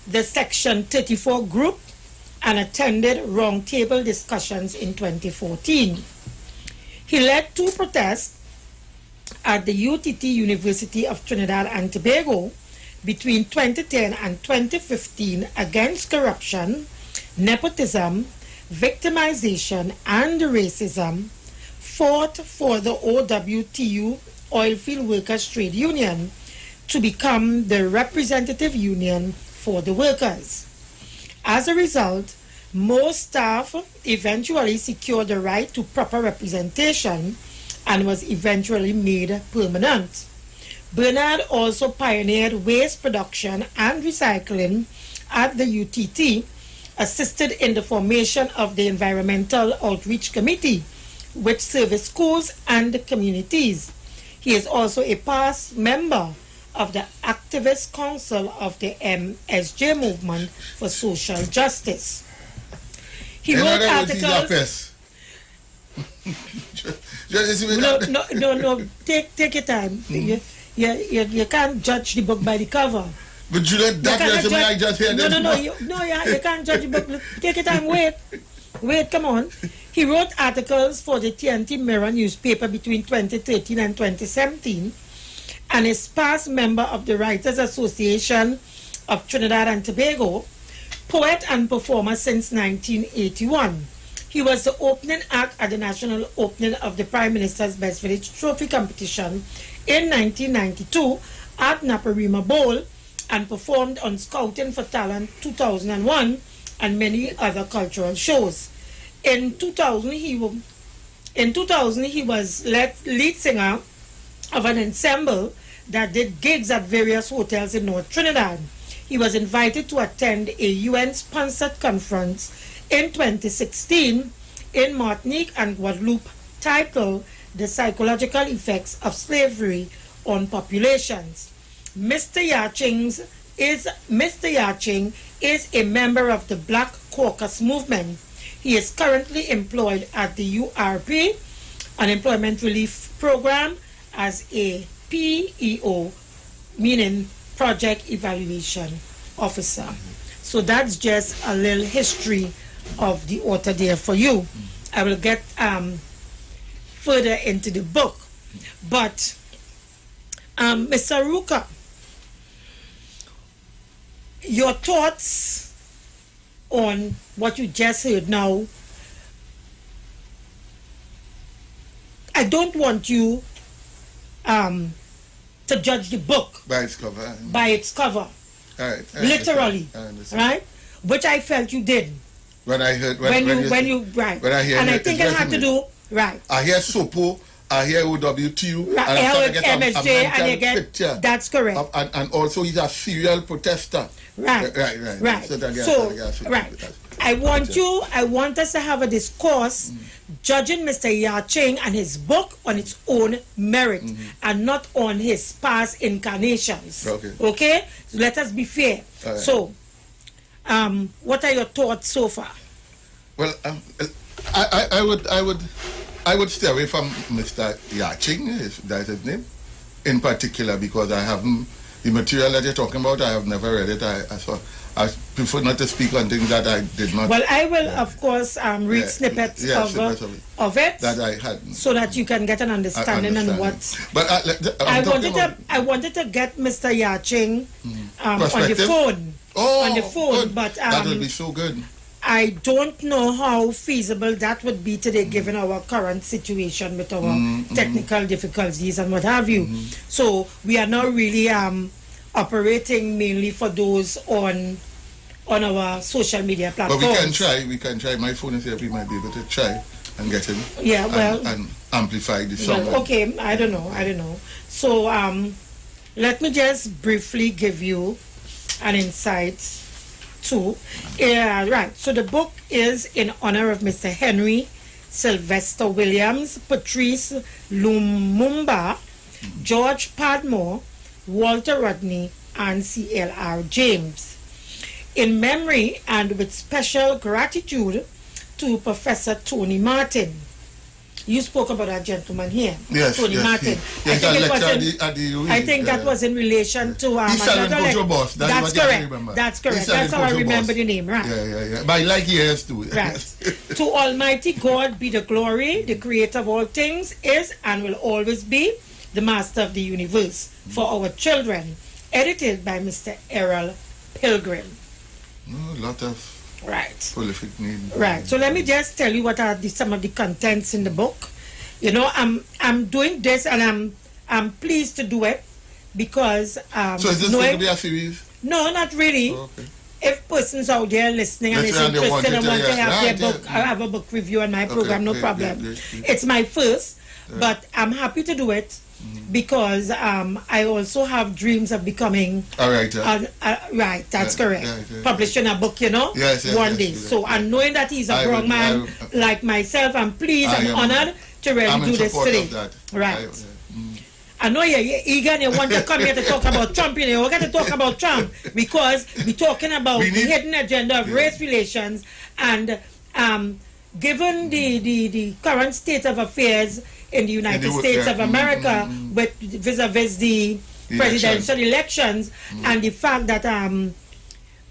the Section 34 group and attended roundtable discussions in 2014. He led 2 protests at the UTT University of Trinidad and Tobago between 2010 and 2015 against corruption, nepotism, victimization, and racism, fought for the OWTU Oilfield Workers Trade Union to become the representative union for the workers. As a result, most staff eventually secured the right to proper representation and was eventually made permanent. Bernard also pioneered waste production and recycling at the UTT, assisted in the formation of the Environmental Outreach Committee, which serviced schools and communities. He is also a past member of the Activist Council of the MSJ Movement for Social Justice. He wrote articles. No. Take your time. You can't judge the book by the cover.
But Juliet, that resume I just heard.
No. You can't judge the book. Look, take your time. Wait. Come on. He wrote articles for the TNT Mirror newspaper between 2013 and 2017, and is past member of the Writers Association of Trinidad and Tobago, poet and performer since 1981. He was the opening act at the national opening of the Prime Minister's Best Village Trophy competition in 1992 at Naparima Bowl, and performed on Scouting for Talent 2001 and many other cultural shows. In 2000, he was lead singer of an ensemble that did gigs at various hotels in North Trinidad. He was invited to attend a UN-sponsored conference in 2016 in Martinique and Guadeloupe titled The Psychological Effects of Slavery on Populations. Mr. Yaching is a member of the Black Caucus movement. He is currently employed at the URP, Unemployment Relief Program, as a PEO, meaning Project Evaluation Officer. So that's just a little history of the author there for you. I will get further into the book. But Mr. Ruka, your thoughts on what you just heard now. I don't want you to judge the book
by its cover.
By its cover.
Right,
literally.
I understand.
Right? Which I felt you did.
When I heard
right.
When I hear
and I think it had to do right.
I hear SOPO, I hear OWTU,
right.
and I get
MSJ,
a
and you get
picture.
That's correct.
And also he's a serial protester.
Right.
Right. So
I want us to have a discourse judging Mr. Yaching and his book on its own merit and not on his past incarnations. Okay? So let us be fair.
Right.
So, what are your thoughts so far?
Well, I would stay away from Mr. Yaching, if that's his name, in particular, because I haven't, the material that you're talking about, I have never read it. I prefer not to speak on things that I did not.
Well, I will, of course, read snippets of it
that I had,
so that you can get an understanding on what.
But
I wanted to get Mr. Yaching on the phone.
On
the phone,
good.
But
that would be so good.
I don't know how feasible that would be today, given our current situation with our technical difficulties and what have you. So we are not really operating mainly for those on our social media platforms.
But we can try. My phone is here. We might be able to try and get him.
Yeah, well,
and amplify the sound.
Well, okay, I don't know. So let me just briefly give you an insight too. Right. So the book is in honor of Mr. Henry Sylvester Williams, Patrice Lumumba, George Padmore, Walter Rodney, and C.L.R. James. In memory and with special gratitude to Professor Tony Martin. You spoke about that gentleman here, Tony Martin. I think that was in relation to another
boss.
That's correct. That's correct. That's how I remember the name, right?
Yeah. But I like years too.
Right. To Almighty God be the glory, the creator of all things, is and will always be the master of the universe for our children. Edited by Mr. Errol Pilgrim.
A lot of prolific names.
Right. So let me just tell you what are some of the contents in the book. You know, I'm doing this and I'm pleased to do it because
so is this going to be a series?
No, not really.
Oh, okay.
If persons out there listening and is interested and want to have their book, I have a book review on my program, no problem. It's my first, but I'm happy to do it. Because I also have dreams of becoming
a writer.
Right, that's correct. Publishing a book, you know, one day. So, and knowing that he's a grown man like myself, I'm pleased and honored to really do this today. Right. I know you're eager and you want to come here to talk about Trump. You know, we're going to talk about Trump because we're talking about the hidden agenda of race relations and given the current state of affairs in the United States of America with vis-a-vis the presidential elections and the fact that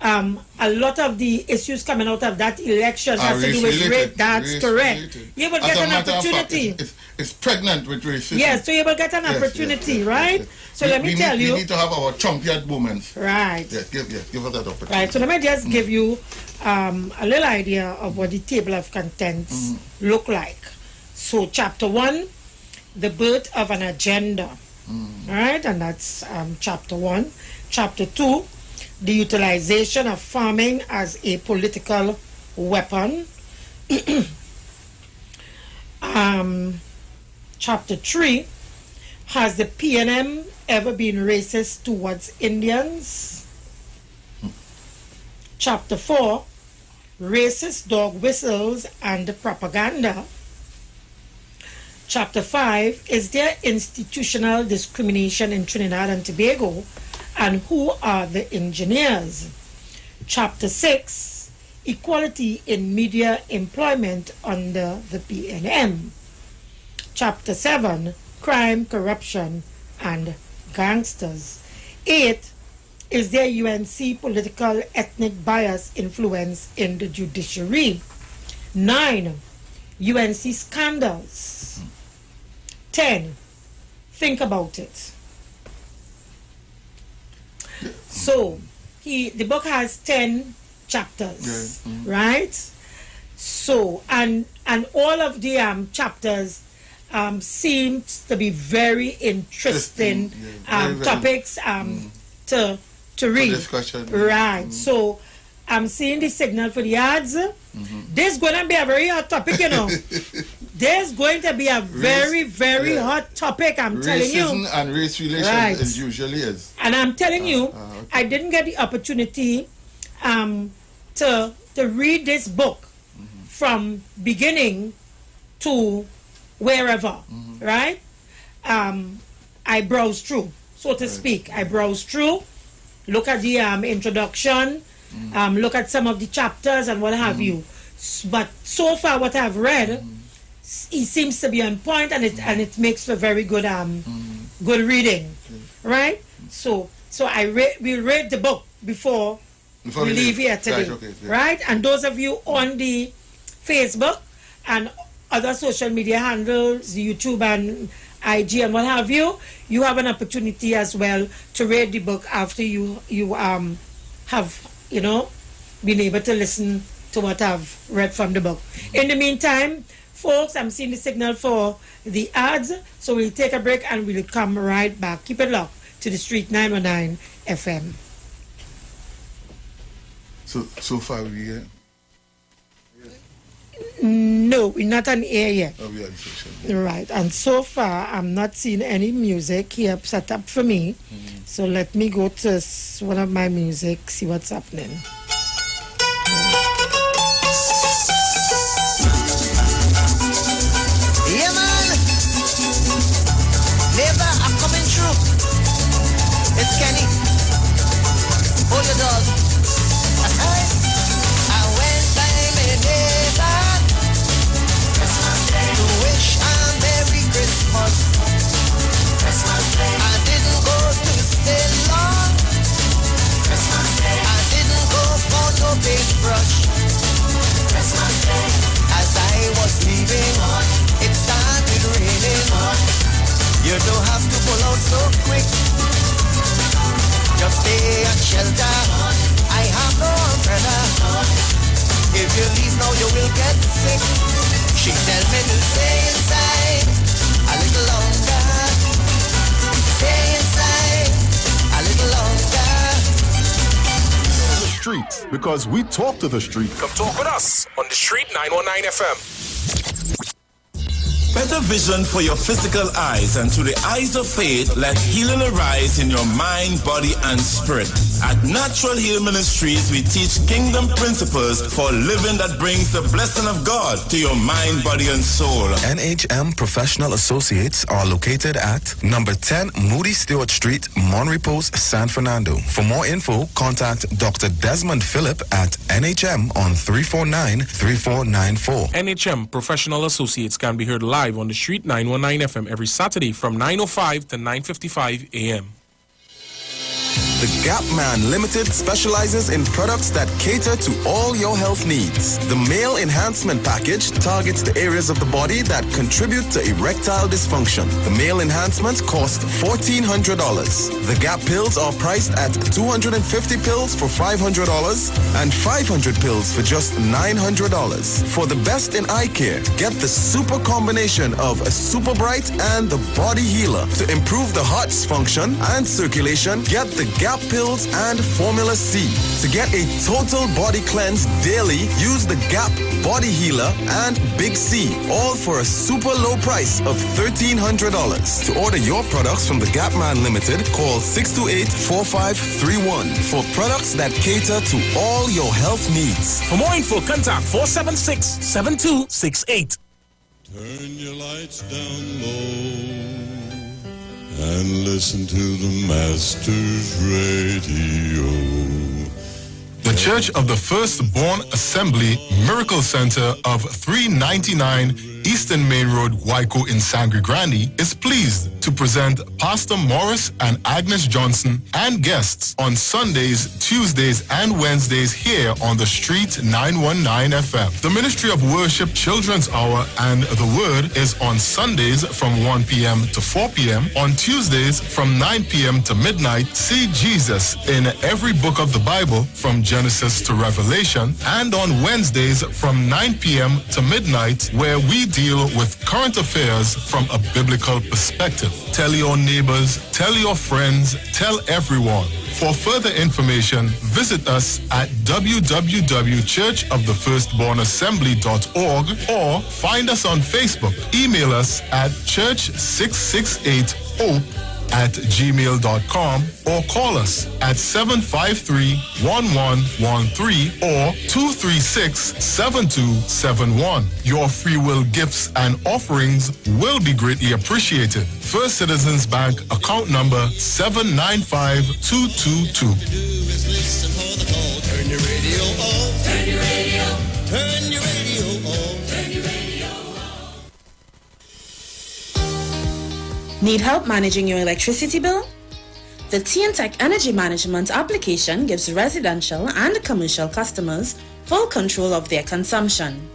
a lot of the issues coming out of that election has to do with race. That's correct. You will get an opportunity.
It's pregnant with racism.
Yes, so you will get an opportunity, right? So let me tell you.
We need to have our champion moments.
Right.
Yes, give us that opportunity.
Right, so let me just give you a little idea of what the table of contents look like. So chapter 1, the birth of an agenda. All right, and that's chapter 1. Chapter 2, the utilization of farming as a political weapon. Chapter 3, has the PNM ever been racist towards Indians? Chapter 4, racist dog whistles and propaganda. Chapter 5, is there institutional discrimination in Trinidad and Tobago, and who are the engineers? Chapter 6, equality in media employment under the PNM. Chapter 7, crime, corruption, and gangsters. 8, is there UNC political ethnic bias influence in the judiciary? 9, UNC scandals. 10, think about it. So, the book has 10 chapters, right? So, and all of the chapters seems to be very interesting topics to read.
Discussion.
Right. So I'm seeing the signal for the ads. This is going to be a very hot topic, you know. There's going to be a very hot topic, I'm telling you.
Racism and race relations is usually is.
And I'm telling you, I didn't get the opportunity to read this book from beginning to wherever, right? I browse through, so to speak. I browse through, look at the introduction, look at some of the chapters and what have you. But so far, what I've read, it seems to be on point, and it makes for very good good reading, right? So we'll read the book before we leave here today, right? And those of you on the Facebook and other social media handles, YouTube and IG and what have you, you have an opportunity as well to read the book after you have, you know, been able to listen to what I've read from the book. In the meantime, folks, I'm seeing the signal for the ads, so we'll take a break and we'll come right back. Keep it locked to the Street 919 FM.
So far we here?
No, we're not on air yet.
Oh, we are on social media.
Right, and so far I'm not seeing any music here set up for me. So let me go to one of my music, see what's happening.
Yeah, man. Neighbor, I'm coming through. It's Kenny. Hold your dog. I went by my neighbor to wish a Merry Christmas. I didn't go to stay long. I didn't go for no big brush. As I was leaving, it started raining. You don't have to pull out so quick. Just stay and shelter. I have no umbrella. If you leave now, you will get sick. She tell me to stay inside a little longer. Stay inside a little longer.
The street, because we talk to the street.
Come talk with us on the Street 919 FM.
Better vision for your physical eyes, and through the eyes of faith, let healing arise in your mind, body, and spirit. At Natural Heal Ministries, we teach kingdom principles for living that brings the blessing of God to your mind, body, and soul.
NHM Professional Associates are located at number 10 Moody Stewart Street, Monterey Post, San Fernando. For more info, contact Dr. Desmond Phillip at NHM on 349-3494.
NHM Professional Associates can be heard live on the Street 919 FM every Saturday from 9:05 to 9:55 a.m.
The Gap Man Limited specializes in products that cater to all your health needs. The Male Enhancement Package targets the areas of the body that contribute to erectile dysfunction. The Male Enhancement costs $1,400. The Gap pills are priced at 250 pills for $500 and 500 pills for just $900. For the best in eye care, get the super combination of a Super Bright and the Body Healer. To improve the heart's function and circulation, get the Gap pills and Formula C. To get a total body cleanse daily, use the Gap Body Healer and Big C, all for a super low price of $1,300. To order your products from the Gap Man Limited, call 628-4531 for products that cater to all your health needs.
For more info, contact 476-7268.
Turn your lights down low and listen to the Master's Radio.
The Church of the Firstborn Assembly Miracle Center of 399 Eastern Main Road, Waiko in Sangre Grande is pleased to present Pastor Morris and Agnes Johnson and guests on Sundays, Tuesdays, and Wednesdays here on the Street 919 FM. The Ministry of Worship Children's Hour and the Word is on Sundays from 1 p.m. to 4 p.m. On Tuesdays from 9 p.m. to midnight, see Jesus in every book of the Bible from Genesis to Revelation. And on Wednesdays from 9 p.m. to midnight, where we deal with current affairs from a biblical perspective. Tell your neighbors, tell your friends, tell everyone. For further information, visit us at www.churchofthefirstbornassembly.org or find us on Facebook. Email us at church668hope@gmail.com or call us at 753-1113 or 236-7271. Your free will gifts and offerings will be greatly appreciated. First Citizens Bank account number 795222.
Turn your radio on. Turn your radio. Turn your radio on. Turn your radio on.
Need help managing your electricity bill? The TNTech Energy Management application gives residential and commercial customers full control of their consumption.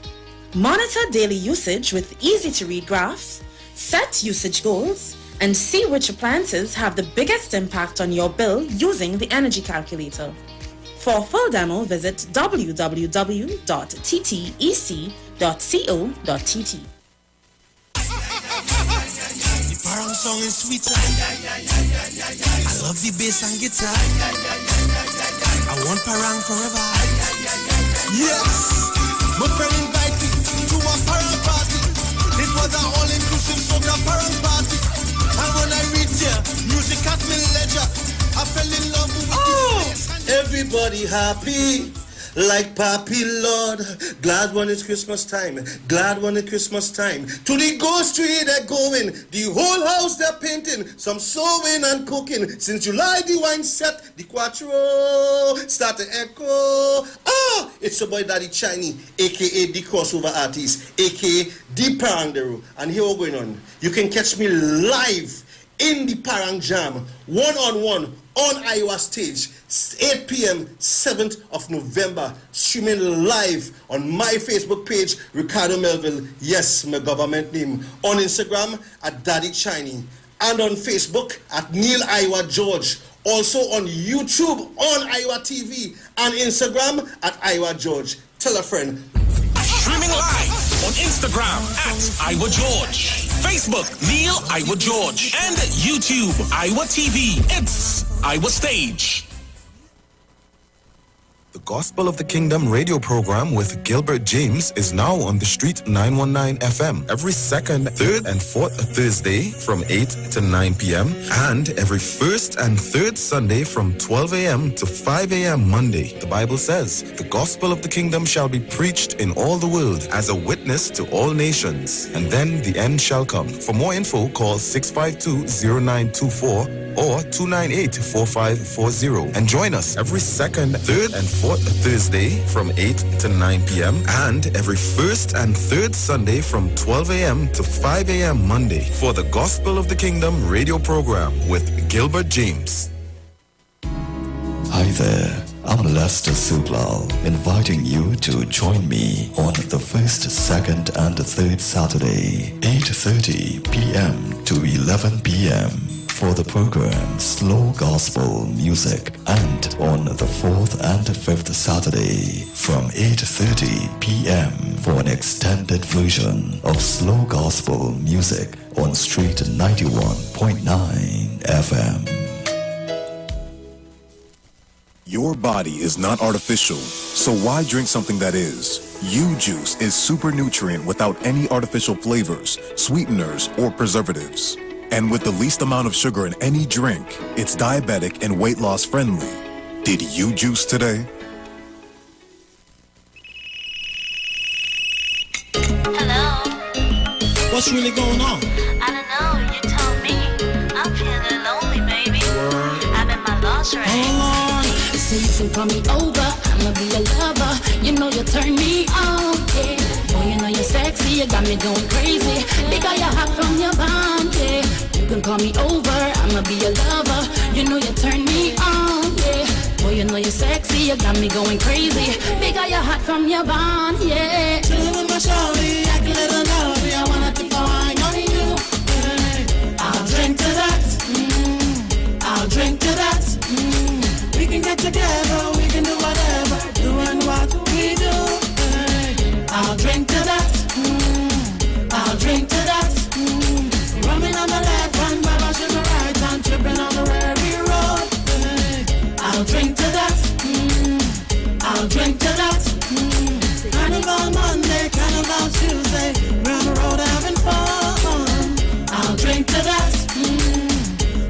Monitor daily usage with easy-to-read graphs, set usage goals, and see which appliances have the biggest impact on your bill using the energy calculator. For a full demo, visit www.ttec.co.tt.
Parang song is sweeter. I love the bass and guitar. I want parang forever. Yes, my friend invited me to a parang party. It was an all-inclusive soca parang party. And when I reached here, music at me leisure. I fell in love with the bass. Everybody happy. Like Papi Lord, glad when it's Christmas time, glad when it's Christmas time. To the ghost tree they're going, the whole house they're painting, some sewing and cooking. Since July the wine set, the quattro start to echo. Ah, it's your boy Daddy Chiny, aka the crossover artist, aka the Parangdero. And here we're going on. You can catch me live in the Parang Jam, one-on-one on Iowa stage, 8 p.m., 7th of November, streaming live on my Facebook page, Ricardo Melville, yes, my government name, on Instagram at Daddy Chiny, and on Facebook at Neil Iwer George, also on YouTube on Iwer TV, and Instagram at Iwer George. Tell a friend.
Streaming live on Instagram at Iwer George, Facebook Neil Iwer George, and YouTube Iwer TV. It's Iwer Stage.
The Gospel of the Kingdom radio program with Gilbert James is now on the Street 919 FM every second, third, and fourth Thursday from 8 to 9 p.m. and every first and third Sunday from 12 a.m. to 5 a.m. Monday. The Bible says, the gospel of the kingdom shall be preached in all the world as a witness to all nations, and then the end shall come. For more info, call 652-0924 or 298-4540 and join us every second, third, and fourth Thursday from 8 to 9 p.m. and every first and third Sunday from 12 a.m. to 5 a.m. Monday for the Gospel of the Kingdom radio program with Gilbert James.
Hi there, I'm Lester Sublal, inviting you to join me on the first, second, and third Saturday, 8:30 p.m. to 11 p.m. for the program Slow Gospel Music, and on the fourth and fifth Saturday from 8:30 p.m. for an extended version of Slow Gospel Music on Street 91.9 FM.
Your body is not artificial, so why drink something that is? U-Juice is super nutrient without any artificial flavors, sweeteners, or preservatives. And with the least amount of sugar in any drink, it's diabetic and weight loss friendly. Did you juice today?
Hello?
What's really going on?
I don't know, you told me. I'm feeling lonely, baby. I'm in my lost right.
So you can call me over, I'ma be a lover. You know you turn me on, yeah. Boy, you know you're sexy, you got me going crazy. Because you're hot from your bond, yeah. You can call me over, I'ma be a lover. You know you turn me on, yeah. Boy, you know you're sexy, you got me going crazy. Because you're hot from your bond, yeah.
Chillin' with my shorty, act a little naughty. I wanna keep flying on you. I'll drink to that. I'll drink to that. We can get together, we can do whatever, doing what we do. I'll drink to that. I'll drink to that. Rumming on the left hand, Baba on the right hand, tripping on the Rary road. I'll drink to that. I'll drink to that. Carnival Monday, Carnival Tuesday, we're on the road having fun. I'll drink to that.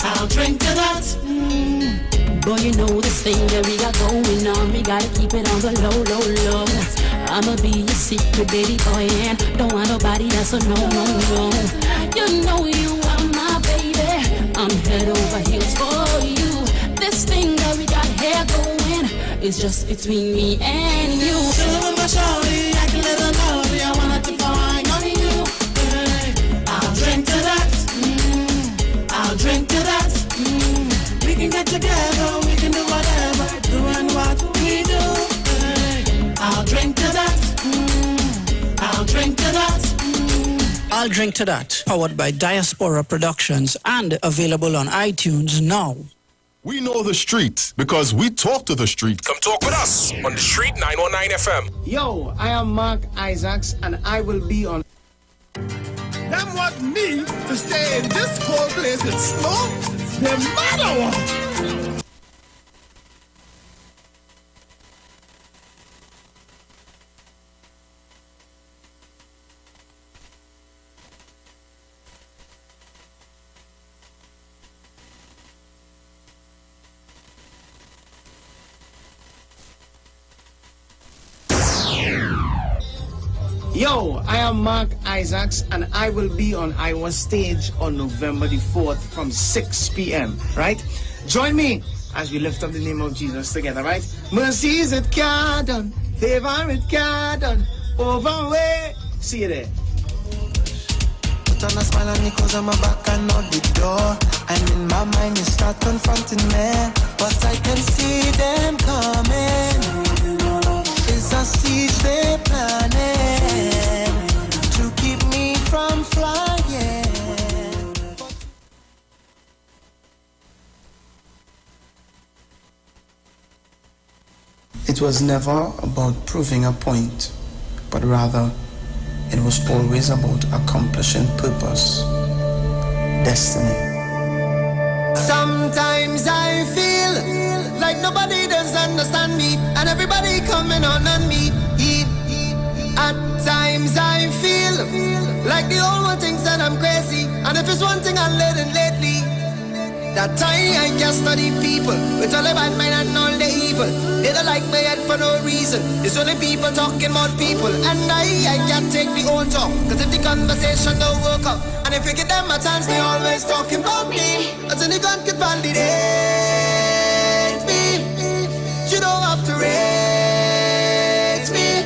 I'll drink to that.
Boy, you know this thing that we got going on. We gotta keep it on the low, low, low. I'ma be your secret baby boy, and don't want nobody else, so no, no, no. You know you are my baby. I'm head over heels for you. This thing that we got here going is just between me and you.
Chillin' with my shorty, act a little naughty. I wanna keep flying on you. I'll drink to that. I'll drink to that. We can get together, we can do whatever, doing what we do. I'll drink to that. I'll drink to that.
I'll Drink to That, powered by Diaspora Productions and available on iTunes now.
We know the street because we talk to the street.
Come talk with us on the Street 919 FM.
Yo, I am Mark Isaacs and I will be on.
Them want me to stay in this cold place with snow, no matter what.
Yo, I am Mark Isaacs and I will be on Iwer stage on November the 4th from 6 p.m., right? Join me as we lift up the name of Jesus together, right? Mercies it can't done, favor it can't done, over way. See you there.
Put on a smile on me cause I'm back and not the door. And in my mind you start confronting me, but I can see them coming. It's a siege they planning to keep me from flying.
It was never about proving a point, but rather it was always about accomplishing purpose, destiny.
Sometimes I feel like nobody does understand me, and everybody landlady lately. That I can't study people with all the bad mind and all the evil. They don't like my head for no reason. It's only people talking about people. And I can't take the old talk. Cause if the conversation don't work out, and if you give them a chance, they always talking about me. As in the gun can validate me. You don't have to rate me.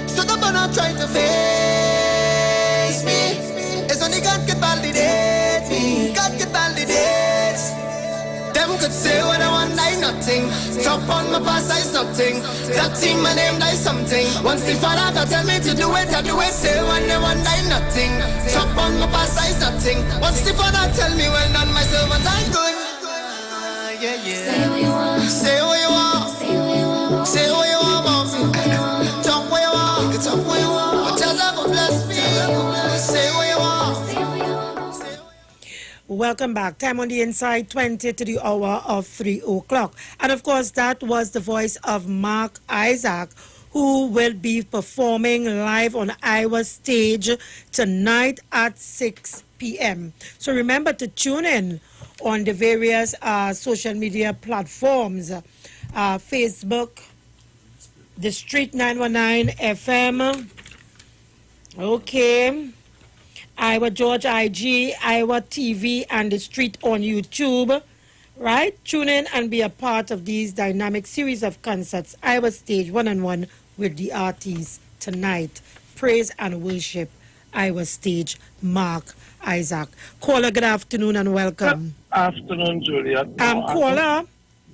So come on, not trying to face me. It's only God can validate me. God can validate. Them could say what I want, I nothing. Top on my past, I something. That thing, my name, I something. Once the father God tell me to do it, I do it. Say what I want, I nothing. Top on my past, I something. Once the father tell me, well done, my servant, I'm good. Yeah, yeah. Say what you want. Say what you want. Say what you want. Say what you want, mom. Talk what you want. Talk what you want. But tell God bless me. Say what you want.
Welcome back. Time on the inside, 20 to the hour of 3 o'clock. And of course, that was the voice of Mark Isaac, who will be performing live on Iwer stage tonight at 6 p.m. So remember to tune in on the various social media platforms, Facebook, The Street 919 FM, okay, Iwer George IG, Iwer TV, and The Street on YouTube, right? Tune in and be a part of these dynamic series of concerts. Iwer stage one-on-one with the artists tonight. Praise and worship. Iwer stage, Mark Isaac. Caller, good afternoon and welcome.
Good afternoon, Julia.
Caller.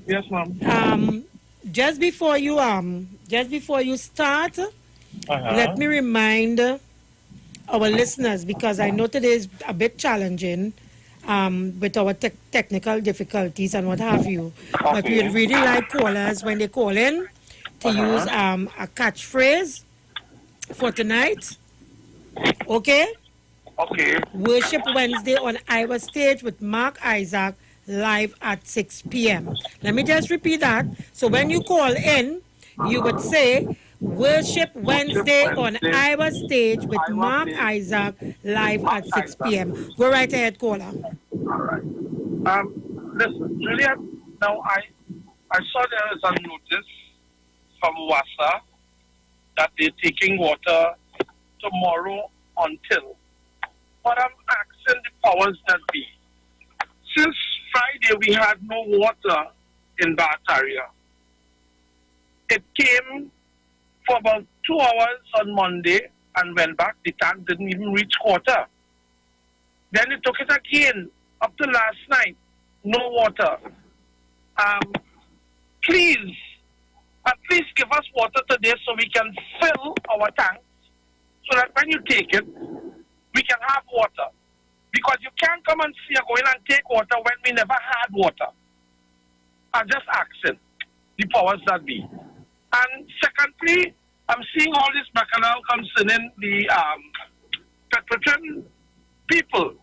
Yes, ma'am.
Just before you start, let me remind our listeners, because I know today is a bit challenging with our technical difficulties and what have you. Okay. But we'd really like callers when they call in to use a catchphrase for tonight. Okay?
Okay.
Worship Wednesday on Iwer stage with Mark Isaac live at 6 p.m. Let me just repeat that. So when you call in, you would say Worship Wednesday on Iwer stage with Mark Isaac live at 6 p.m. Go right ahead, caller.
All right. Listen, Julia, now I saw there is a notice from WASA that they're taking water tomorrow until. But I'm asking the powers that be. Since Friday, we had no water in Bataria. It came for about 2 hours on Monday and went back. The tank didn't even reach quarter. Then it took it again up to last night. No water. Please, at least give us water today so we can fill our tanks so that when you take it, we can have water. Because you can't come and see go in and take water when we never had water. I'm just asking the powers that be. And secondly, I'm seeing all this bacchanal concerning the Petrotrin people.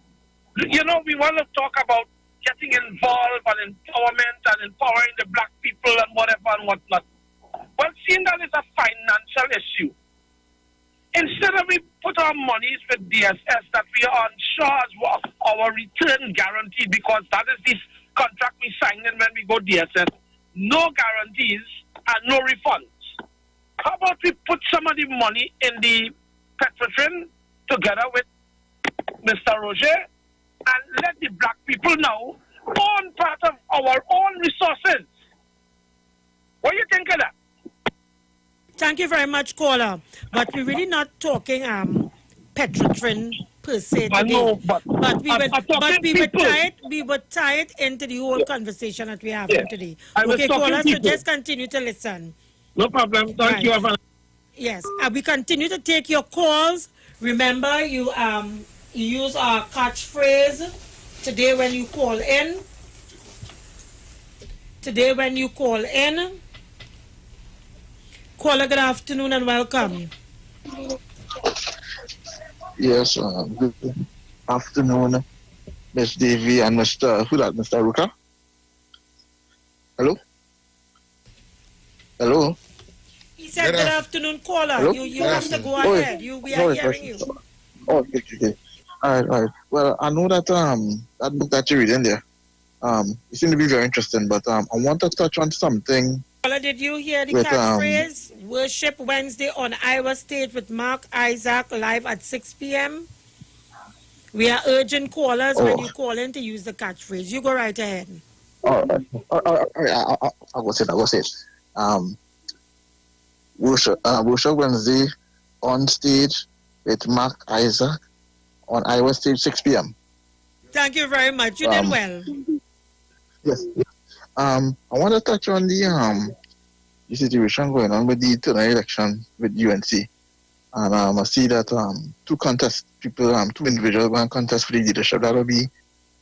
You know, we want to talk about getting involved and empowerment and empowering the black people and whatever and whatnot. Well, seeing that it's a financial issue, instead of we put our monies with DSS that we are unsure as our return guaranteed, because that is this contract we signed in when we go DSS, no guarantees and no refunds. How about we put some of the money in the Petrotrin together with Mr. Roger and let the black people now own part of our own resources? What do you think of that?
Thank you very much, caller. But we're really not talking Petrotrin per se today.
No, but
we would tie it into the whole conversation that we have today. Okay, caller, so just continue to listen.
No problem. Thank you.
Yes, we continue to take your calls. Remember, you use our catchphrase today when you call in. Caller, good afternoon and welcome.
Yes, good afternoon, Miss Davy and Mr. Who that, Mr. Ruka? Hello?
He said good afternoon, caller. You have to go ahead. We are hearing you.
Oh, okay. All right. Well, I know that that book that you're reading there, it seemed to be very interesting. But I want to touch on something.
Paula, did you hear the
With,
catchphrase? Worship Wednesday on Iowa State with Mark Isaac live at 6 p.m. We are urging callers when you call in to use the catchphrase. You go right ahead.
All right. I'll go say it. Worship Wednesday on stage with Mark Isaac on Iowa State 6 p.m.
Thank you very much. You did well.
Yes. I want to touch on the situation going on with the internal election with UNC. And I see that two individuals going to contest for the leadership. That will be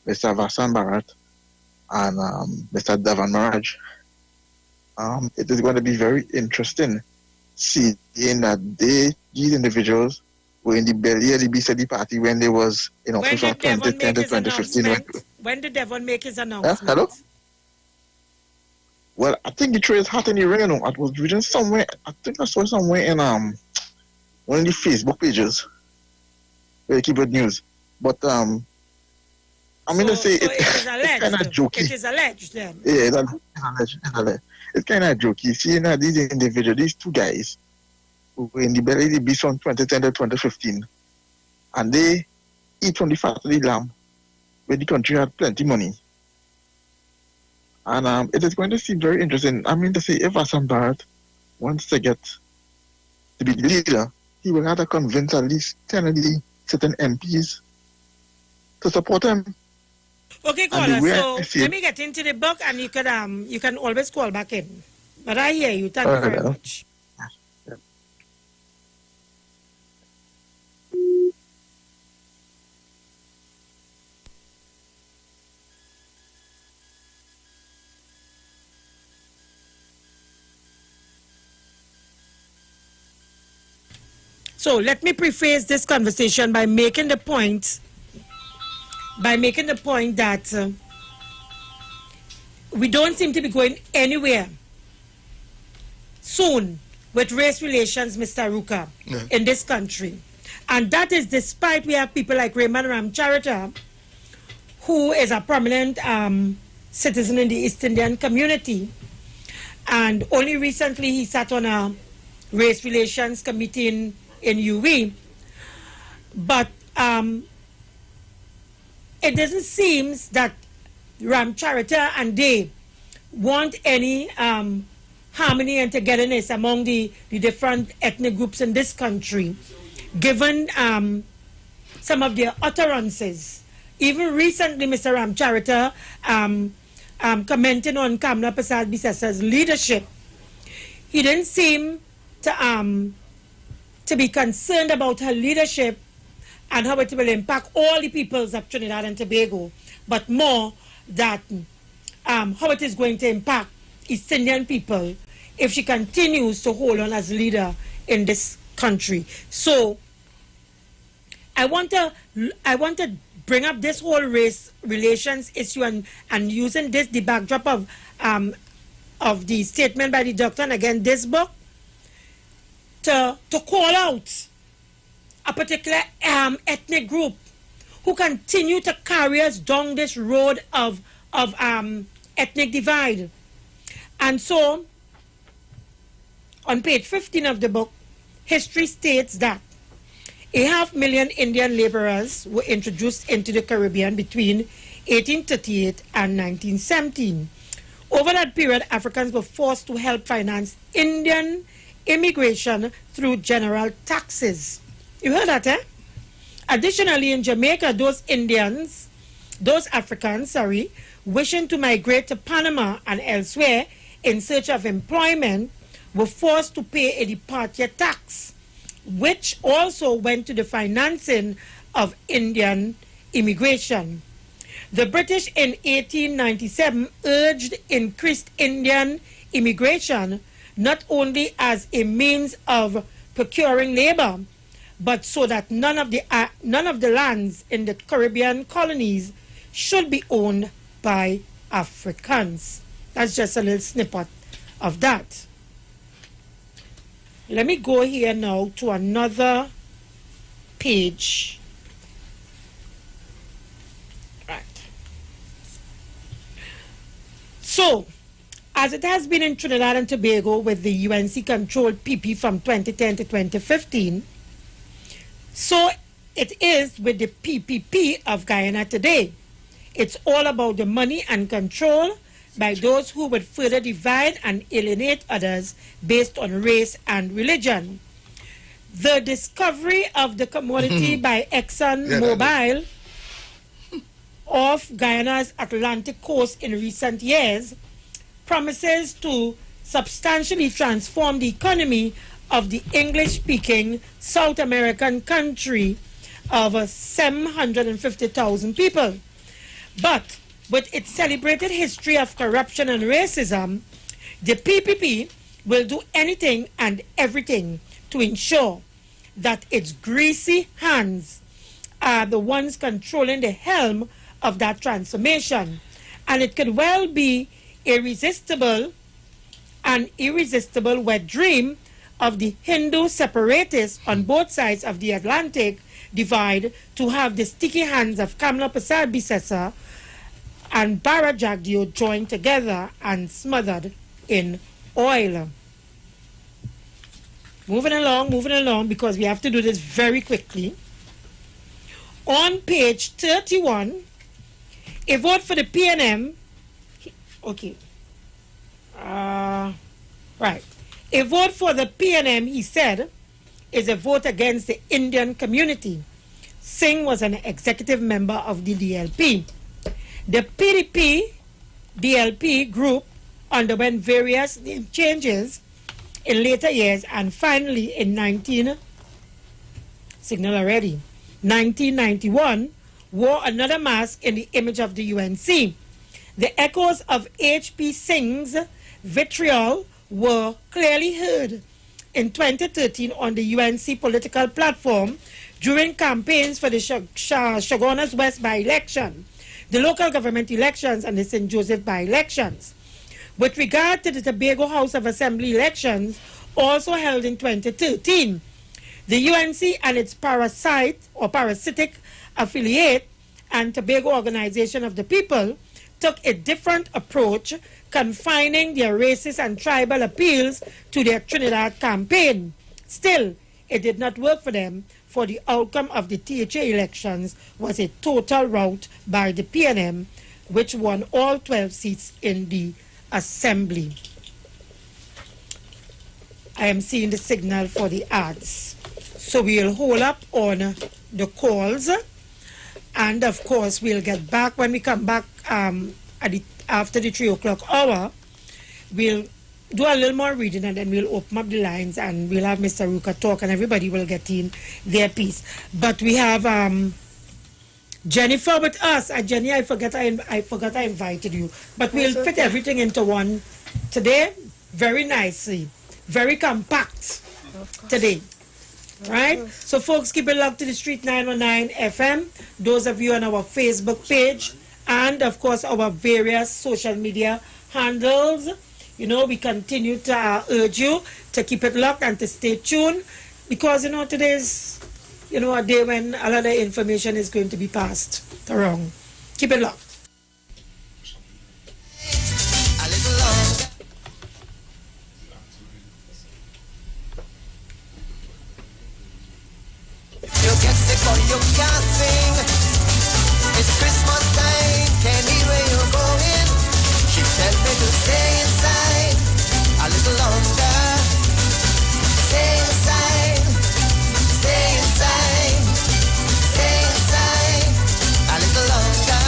Mr. Vasan Bharat and Mr. Devan Maraj. It is going to be very interesting seeing that these individuals were in the belly of the beast of the party when they was in office from 2010 to 2015.
When did Devon make his announcement?
Hello? Well, I think the trade is hot in the ring. I was reading somewhere. I think I saw it somewhere in one of the Facebook pages where they keep it news. But I mean to say it's kind of jokey.
It is alleged then.
Yeah, it's alleged. It's kind of jokey. Seeing that these individuals, these two guys, who were in the belly of the beast from 2010 to 2015, and they eat from the fat of the lamb where the country had plenty money. And it is going to seem very interesting. I mean to say, if Vasan Bharat wants to get to be the leader, he will have to convince at least 10 of the certain MPs to support him.
Okay, caller, so let me get into the book and you can always call back in. But I hear you. Thank you very much. So let me preface this conversation by making the point that we don't seem to be going anywhere soon with race relations, Mr. Ruka, in this country. And that is despite we have people like Raymond Ramcharita, who is a prominent citizen in the East Indian community. And only recently he sat on a race relations committee in UV. But it doesn't seem that Ramcharita and they want any harmony and togetherness among the different ethnic groups in this country, given some of their utterances. Even recently, Mr. Ramcharita commenting on Kamla Prasad Bisesa's leadership, he didn't seem to be concerned about her leadership and how it will impact all the peoples of Trinidad and Tobago, but more that how it is going to impact East Indian people if she continues to hold on as leader in this country. So I want to bring up this whole race relations issue and using this the backdrop of the statement by the doctor and again this book to call out a particular ethnic group who continue to carry us down this road of ethnic divide. And so, on page 15 of the book, history states that 500,000 Indian laborers were introduced into the Caribbean between 1838 and 1917. Over that period, Africans were forced to help finance Indian immigration through general taxes. You heard that, eh? Additionally, in Jamaica, those Africans, wishing to migrate to Panama and elsewhere in search of employment were forced to pay a departure tax, which also went to the financing of Indian immigration. The British in 1897 urged increased Indian immigration not only as a means of procuring labor, but so that none of the lands in the Caribbean colonies should be owned by Africans. That's just a little snippet of that. Let me go here now to another page So, as it has been in Trinidad and Tobago with the UNC-controlled PP from 2010 to 2015, so it is with the PPP of Guyana today. It's all about the money and control by those who would further divide and alienate others based on race and religion. The discovery of the commodity by ExxonMobil off Guyana's Atlantic coast in recent years promises to substantially transform the economy of the English-speaking South American country of 750,000 people. But with its celebrated history of corruption and racism, the PPP will do anything and everything to ensure that its greasy hands are the ones controlling the helm of that transformation. And it could well be irresistible wet dream of the Hindu separatists on both sides of the Atlantic divide to have the sticky hands of Kamla Prasad Bisesa and Bara Jagdeo joined together and smothered in oil. Moving along, because we have to do this very quickly. On page 31, a vote for the PNM, okay, right. A vote for the PNM, he said, is a vote against the Indian community. Singh was an executive member of the DLP. The PDP-DLP group underwent various name changes in later years and finally in 1991 wore another mask in the image of the UNC. The echoes of H.P. Singh's vitriol were clearly heard in 2013 on the UNC political platform during campaigns for the Chaguanas West by-election, the local government elections, and the St. Joseph by-elections. With regard to the Tobago House of Assembly elections, also held in 2013, the UNC and its parasitic affiliate and Tobago Organization of the People took a different approach, confining their racist and tribal appeals to their Trinidad campaign. Still, it did not work for them, for the outcome of the THA elections was a total rout by the PNM, which won all 12 seats in the Assembly. I am seeing the signal for the ads. So we'll hold up on the calls, and of course we'll get back when we come back after the 3 o'clock hour. We'll do a little more reading and then we'll open up the lines and we'll have Mr. Ruka talk and everybody will get in their piece. But we have Jennifer with us. Jenny, I forgot I invited you. But we'll fit everything into one today very nicely. Very compact today. Right? So folks, keep it locked to the Street 919 FM. Those of you on our Facebook page and of course our various social media handles. You know, we continue to urge you to keep it locked and to stay tuned because, you know, today's, you know, a day when a lot of information is going to be passed around. Keep it locked.
You get sick or you can't sing. It's Christmas time, tell me where you're going. She tells me to stay inside a little longer. Stay inside, stay inside, stay inside a little longer.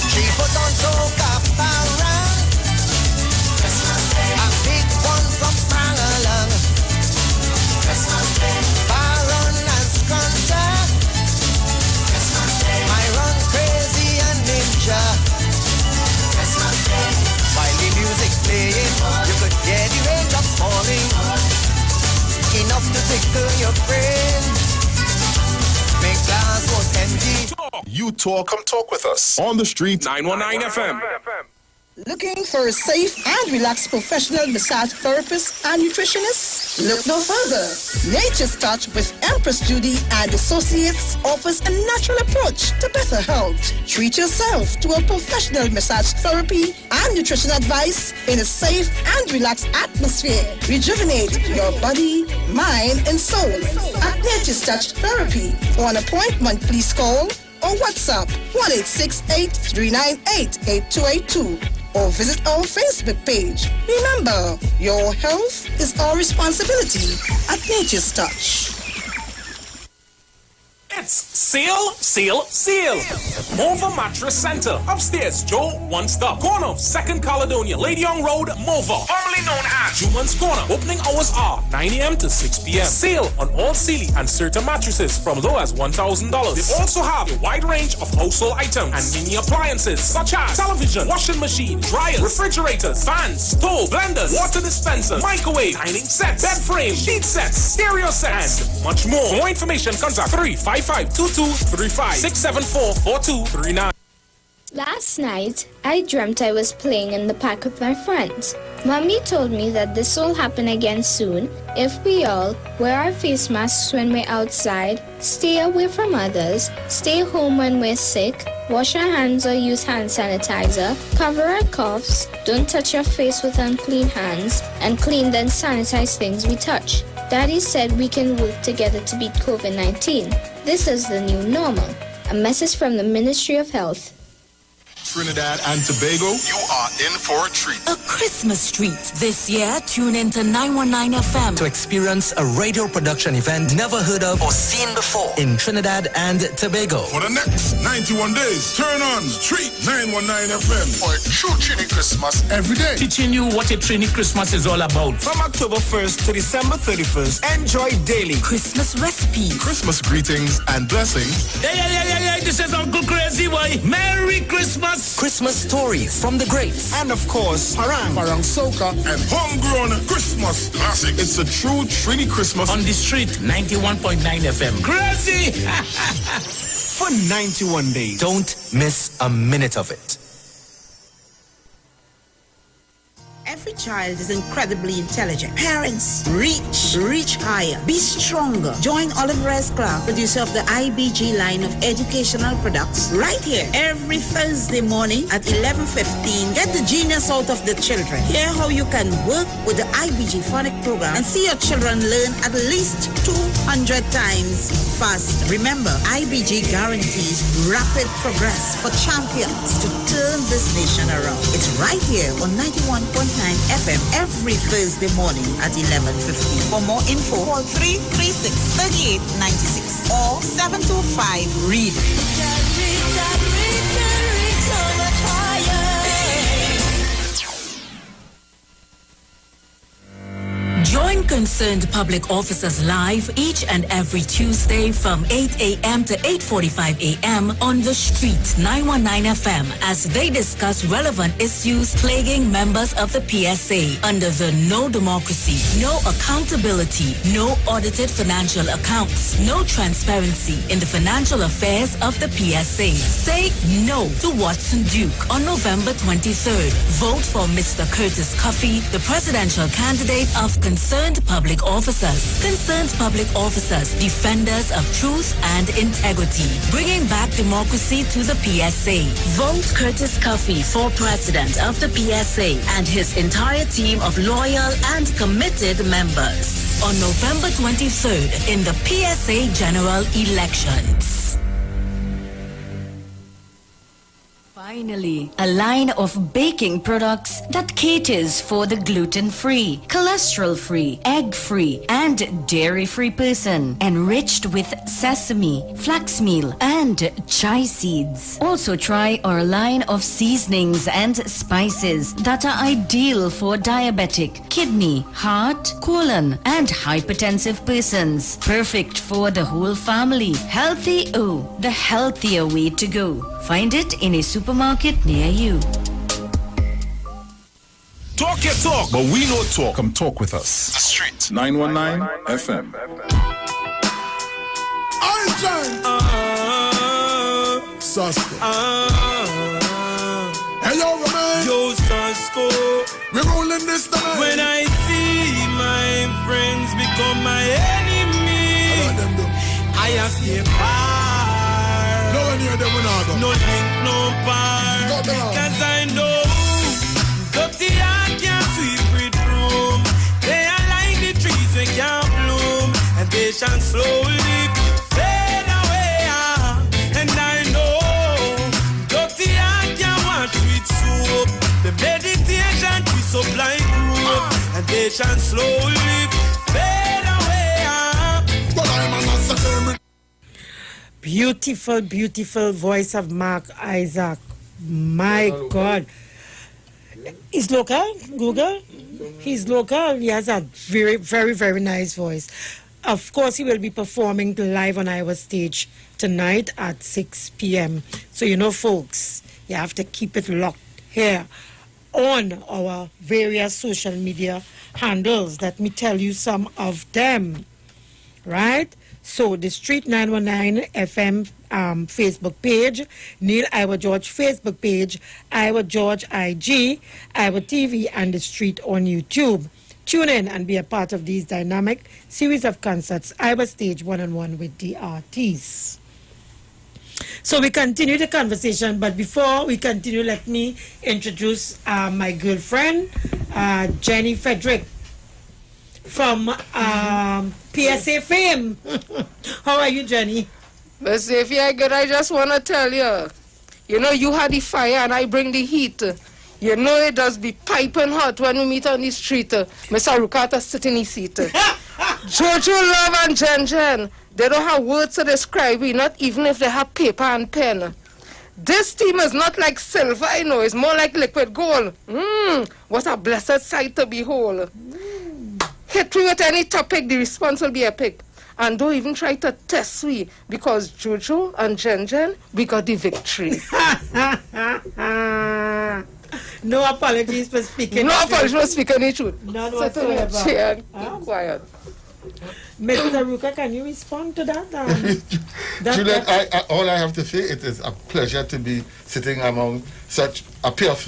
She put on soca parang, a big one from Spangalang. Baron and Scrunter, I run crazy and ninja. While the music playing, you could hear the raindrops falling, enough to tickle your brain. My glass was empty.
You talk, come talk with us. On the Street
919 FM.
Looking for a safe and relaxed professional massage therapist and nutritionist? Look no further. Nature's Touch with Empress Judy and Associates offers a natural approach to better health. Treat yourself to a professional massage therapy and nutrition advice in a safe and relaxed atmosphere. Rejuvenate your body, mind, and soul at Nature's Touch Therapy. For an appointment, please call or WhatsApp 1-868-398-8282 or visit our Facebook page. Remember, your health is our responsibility at Nature's Touch.
It's Seal, Seal, Seal. Mova Mattress Center. Upstairs, Joe One Stop. Corner of 2nd Caledonia, Lady Young Road, Mova. Formerly known as Juman's Corner. Opening hours are 9 a.m. to 6 p.m. Sale on all Sealy and certain mattresses from low as $1,000. They also have a wide range of household items and mini appliances such as television, washing machine, dryers, refrigerators, fans, stove, blenders, water dispensers, microwave, dining sets, bed frames, sheet sets, stereo sets, and much more. For more information, contact 355-2235-674-4239.
Last night, I dreamt I was playing in the park with my friends. Mommy told me that this will happen again soon if we all wear our face masks when we're outside, stay away from others, stay home when we're sick, wash our hands or use hand sanitizer, cover our coughs, don't touch your face with unclean hands, and clean then sanitize things we touch. Daddy said we can work together to beat COVID-19. This is the new normal. A message from the Ministry of Health.
Trinidad and Tobago, you are in for a treat.
A Christmas treat. This year, tune into 919 FM
to experience a radio production event never heard of or seen before in Trinidad and Tobago.
For the next 91 days, turn on Street 919 FM for a true Trini Christmas every day.
Teaching you what a Trini Christmas is all about.
From October 1st to December 31st, enjoy daily
Christmas recipes,
Christmas greetings and blessings.
Hey, this is Uncle Crazy Boy. Merry Christmas.
Christmas stories from the greats.
And of course, Parang Soca, and homegrown Christmas classics. It's a true Trini Christmas
on the street 91.9 FM. Crazy!
For 91 days. Don't miss a minute of it.
Every child is incredibly intelligent. Parents, reach higher. Be stronger. Join Oliver S. Clark, producer of the IBG line of educational products, right here every Thursday morning at 11:15. Get the genius out of the children. Hear how you can work with the IBG phonic program and see your children learn at least 200 times faster. Remember, IBG guarantees rapid progress for champions to turn this nation around. It's right here on 91.9 FM every Thursday morning at 11:15. For more info, call 336-3896 or 725-READ.
Join concerned public officers live each and every Tuesday from 8 a.m. to 8:45 a.m. on the street 919 FM as they discuss relevant issues plaguing members of the PSA under the No Democracy, No Accountability, No Audited Financial Accounts, No Transparency in the Financial Affairs of the PSA. Say no to Watson Duke on November 23rd. Vote for Mr. Curtis Cuffey, the presidential candidate of Concerned Public Officers. Concerned Public Officers, defenders of truth and integrity, bringing back democracy to the PSA. Vote Curtis Cuffey for president of the PSA and his entire team of loyal and committed members on November 23rd in the PSA general elections.
Finally, a line of baking products that caters for the gluten-free, cholesterol-free, egg-free, and dairy-free person, enriched with sesame, flax meal, and chia seeds. Also try our line of seasonings and spices that are ideal for diabetic, kidney, heart, colon, and hypertensive persons. Perfect for the whole family. Healthy O, the healthier way to go. Find it in a supermarket near you.
Talk your talk, but we know talk. Come talk with us. The Street 919 FM.
Suster. Hey, yo, man.
Yo,
must go.
We're rolling this time.
When I see my friends become my enemy, I have to far.
No one near them will not go.
No link, no bar. Because I know dirty heart can't sweep with room. They are like the trees we can't bloom, and they shall slowly fade away. And I know dirty heart can't wash with soap. The meditation is so like rope, and they shall slowly fade away.
But I'm an assassin.
Beautiful, beautiful voice of Mark Isaac. My God. He's local, Google. He's local. He has a very, very, very nice voice. Of course, he will be performing live on Iwer Stage tonight at 6 p.m. So, you know, folks, you have to keep it locked here on our various social media handles. Let me tell you some of them. Right? So the Street 919 FM Facebook page, Neil Iwer George Facebook page, Iwer George IG, Iwer TV, and the Street on YouTube. Tune in and be a part of these dynamic series of concerts, Iwer Stage one-on-one with the artists. So we continue the conversation, but before we continue, let me introduce my girlfriend, Jenny Frederick, from PSA fame. How are you, Jenny?
Miss Davy, I good. I just want to tell you, you know, you had the fire and I bring the heat. You know it does be piping hot when we meet on the street. Miss Arukata sit in his seat. Jojo Love and Jen Jen, they don't have words to describe it, not even if they have paper and pen. This team is not like silver, I know, it's more like liquid gold. What a blessed sight to behold. Hit me with any topic, the response will be epic. And don't even try to test me, because Jojo and Jen Jen, we got the victory.
No apologies for speaking.
No apologies for speaking the truth.
None
whatsoever.
whatsoever.
Keep quiet.
Mr. Ruka, can you respond to that?
Juliet, all I have to say, it is a pleasure to be sitting among such a pair of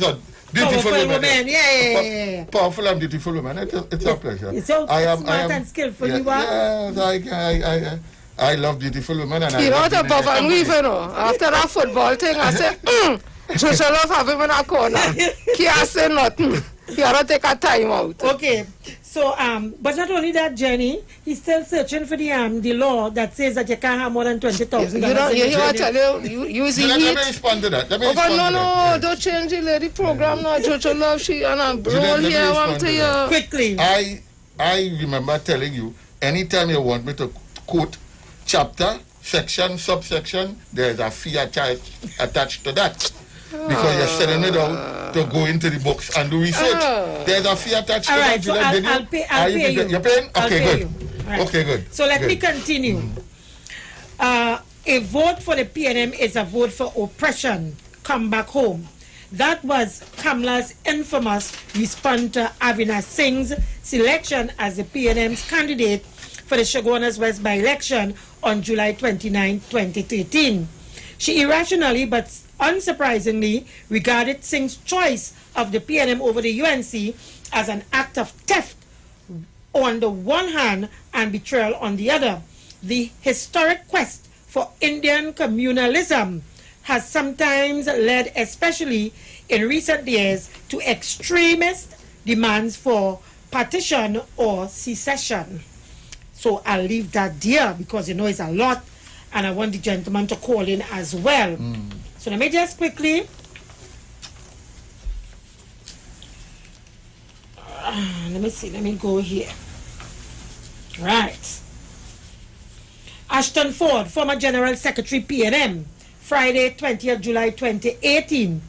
beautiful women.
Yeah.
Powerful and beautiful women. It's a pleasure.
It's so smart and skillful you are.
Yes, I love beautiful women. And
you know what above and weave, you know. After that football thing, I said, Jojo Love have him in a corner. Can't say nothing. He ought to take a time out.
Okay. So, but not only that, Jenny, he's still searching for the law that says that you can't have more than $20,000.
You know, you want to tell you, use the heat.
Let me respond to that.
No, don't change the lady program now. Jojo Love, she and I'm roll here, I want to you.
Quickly.
I remember telling you, anytime you want me to quote chapter, section, subsection, there's a fee attached to that. Because you're sending me down to go into the books and do research. There's a fee attached to that.
So I'll pay you.
You're paying? Okay, good.
Right.
Okay, good.
So let me continue. A vote for the PNM is a vote for oppression. Come back home. That was Kamla's infamous response to Avinash Singh's selection as the PNM's candidate for the Chaguanas West by-election on July 29, 2013. She irrationally but unsurprisingly regarded Singh's choice of the PNM over the UNC as an act of theft on the one hand and betrayal on the other. The historic quest for Indian communalism has sometimes led, especially in recent years, to extremist demands for partition or secession. So I'll leave that there because you know it's a lot and I want the gentleman to call in as well. So let me just quickly let me see, let me go here. Right. Ashton Ford, former General Secretary PNM, Friday 20th July 2018.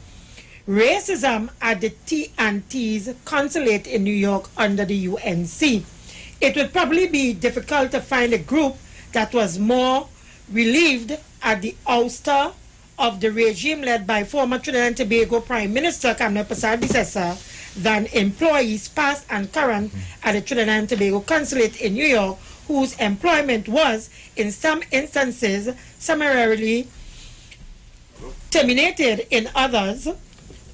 Racism at the T&T's consulate in New York under the UNC. It would probably be difficult to find a group that was more relieved at the ouster of the regime led by former Trinidad and Tobago Prime Minister Kamla Persad-Bissessar than employees past and current at the Trinidad and Tobago Consulate in New York, whose employment was, in some instances, summarily terminated, in others,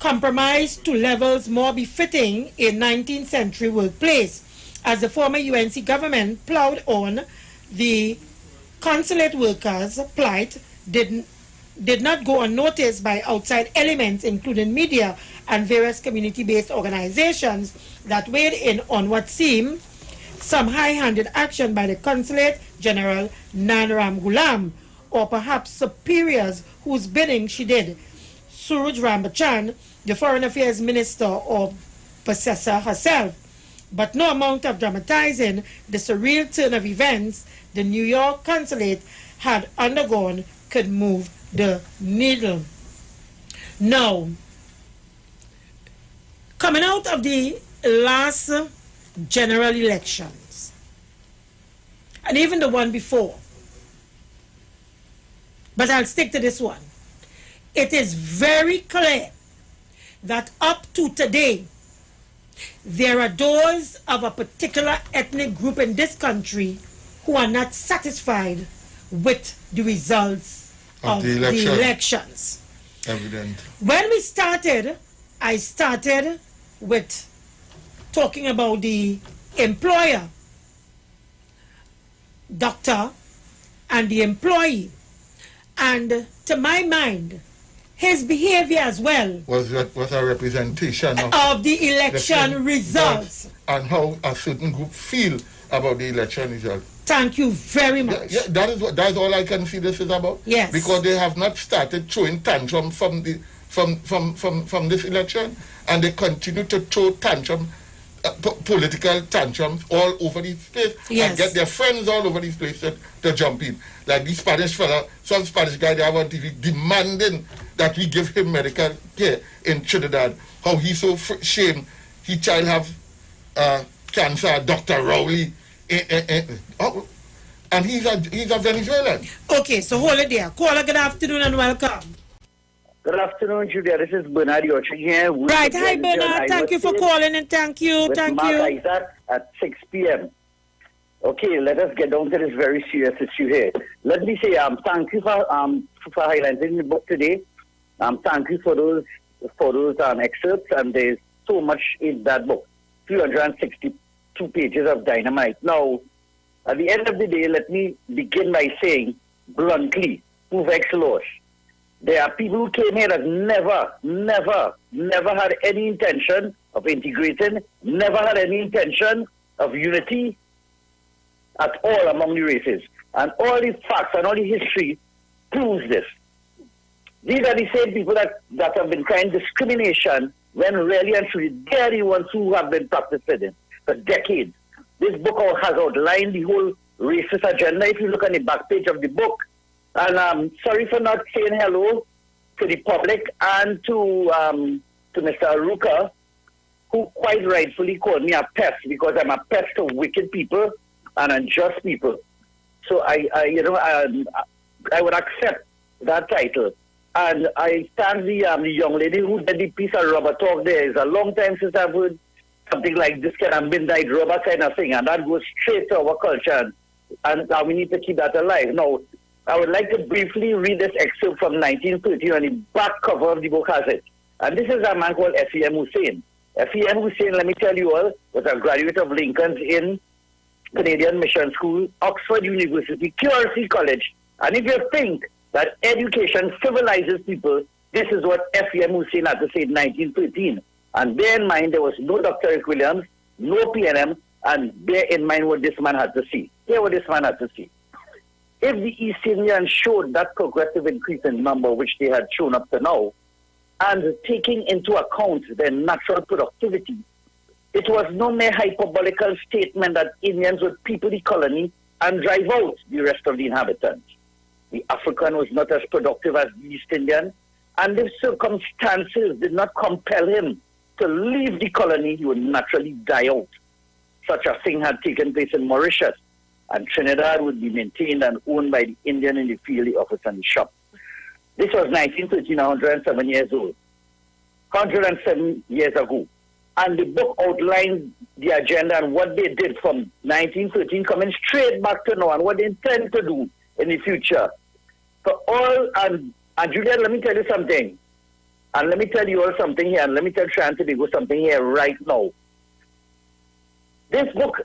compromise to levels more befitting a 19th century workplace, as the former UNC government plowed on. The consulate workers' plight did not go unnoticed by outside elements, including media and various community-based organizations that weighed in on what seemed some high-handed action by the Consulate General Nanram Ghulam, or perhaps superiors whose bidding she did. Suraj Rambachan, the Foreign Affairs Minister or possessor herself. But no amount of dramatizing the surreal turn of events the New York consulate had undergone could move the needle. Now, coming out of the last general elections, and even the one before, but I'll stick to this one, it is very clear that up to today, there are those of a particular ethnic group in this country who are not satisfied with the results of the elections.
Evident.
When we started, I started with talking about the employer, doctor, and the employee. And to my mind, his behavior as well
was a representation
of the election results.
And how a certain group feel about the election results.
Thank you very much.
Yeah, that is all I can see this is about.
Yes.
Because they have not started throwing tantrum from this election, and they continue to throw tantrum, political tantrums all over the place, and get their friends all over the place to jump in. Like the Spanish fella, some Spanish guy they have on TV demanding that we give him medical care in Trinidad. How he's so shame his child have cancer, Dr. Rowley. And he's a Venezuelan.
Okay, so hold it there. Caller, good afternoon and welcome.
Good afternoon, Julia. This is Bernard Yorchin here.
Right, hi Bernard. Thank you for calling and thank you.
With Mark Isaac at 6 p.m. Okay, let us get down to this very serious issue here. Let me say thank you for highlighting the book today. Thank you for those excerpts, and there's so much in that book. 362 pages of dynamite. Now, at the end of the day, let me begin by saying bluntly, there are people who came here that never had any intention of integrating, never had any intention of unity at all among the races. And all the facts and all the history proves this. These are the same people that have been crying discrimination when really and truly they are the ones who have been practicing it for decades. This book has outlined the whole racist agenda. If you look on the back page of the book, and I'm sorry for not saying hello to the public and to Mr. Aruka, who quite rightfully called me a pest because I'm a pest of wicked people and unjust people. So I would accept that title. And I thank the young lady who did the piece of rubber talk there. It's a long time since I've heard something like this kind of midnight rubber kind of thing, and that goes straight to our culture, and we need to keep that alive. Now, I would like to briefly read this excerpt from 1930, and the back cover of the book has it. And this is a man called F.E.M. Hussein. F.E.M. Hussein, let me tell you all, was a graduate of Lincoln's Inn Canadian Mission School, Oxford University, QRC College. And if you think that education civilizes people, this is what F.E.M. Hussein had to say in 1913. And bear in mind, there was no Dr. Rick Williams, no PNM, and bear in mind what this man had to see. Hear what this man had to see. If the East Indians showed that progressive increase in number which they had shown up to now, and taking into account their natural productivity, it was no mere hyperbolical statement that Indians would people the colony and drive out the rest of the inhabitants. The African was not as productive as the East Indian, and if circumstances did not compel him to leave the colony, he would naturally die out. Such a thing had taken place in Mauritius, and Trinidad would be maintained and owned by the Indian in the field, the office, and the shop. This was 1913, 107 years old. 107 years ago. And the book outlined the agenda and what they did from 1913, coming straight back to now, and what they intend to do in the future. For all, and Julian, let me tell you something. And let me tell you all something here, and let me tell Trinidad and Tobago something here right now. This book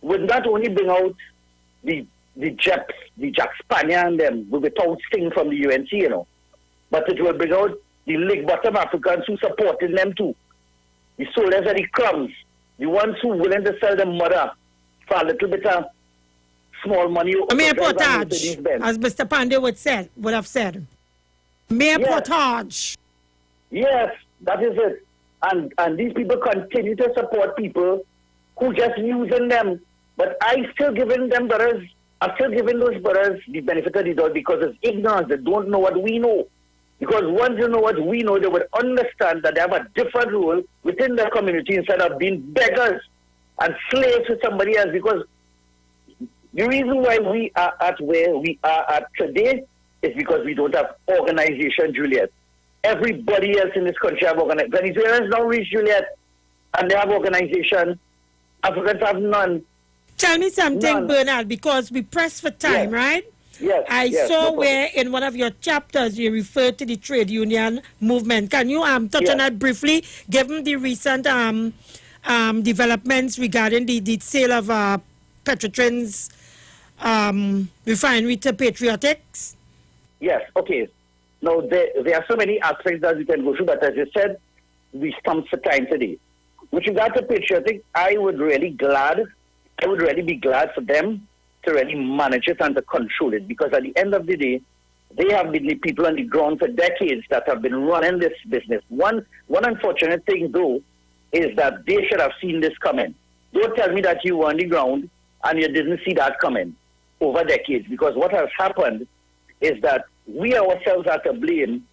would not only bring out the Jack Spanier and them without sting from the UNC, you know, but it will bring out the Lake Bottom Africans who supported them too. The soldiers of the crumbs, the ones who willing to sell their mother for a little bit of small money.
Mayor Portage, as Mr. Pandey would have said. Mayor Portage.
Yes, that is it. And these people continue to support people who just using them. But I still giving them brothers, I'm still giving those brothers the benefit of the doubt because it's ignorance. They don't know what we know. Because once you know what we know, they would understand that they have a different role within their community instead of being beggars and slaves to somebody else. Because the reason why we are at where we are at today is because we don't have organization, Juliet. Everybody else in this country have organization. Venezuelans don't reach, Juliet, and they have organization. Africans have none.
Tell me something, Bernard, because we press for time, right?
Yes.
I saw where in one of your chapters you referred to the trade union movement. Can you touch on that briefly, given the recent developments regarding the sale of Petrotrin's refinery to Patriotics?
Yes, okay. Now, there are so many aspects that we can go through, but as you said, we stumped for time today. With regard to Patriotic, I would really be glad for them to really manage it and to control it, because at the end of the day, they have been the people on the ground for decades that have been running this business. One unfortunate thing, though, is that they should have seen this coming. Don't tell me that you were on the ground and you didn't see that coming over decades, because what has happened is that we ourselves are to blame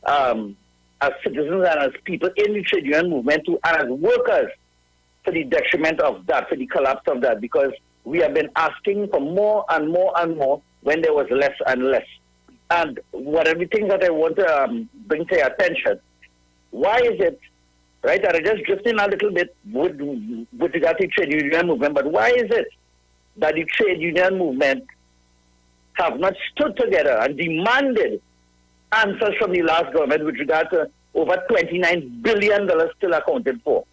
as citizens and as people in the trade union movement too, and as workers for the detriment of that, for the collapse of that, because we have been asking for more and more and more when there was less and less. And one of the things that I want to bring to your attention, why is it, right, and I just drifting a little bit with regard to the trade union movement, but why is it that the trade union movement have not stood together and demanded answers from the last government with regard to over $29 billion still accounted for?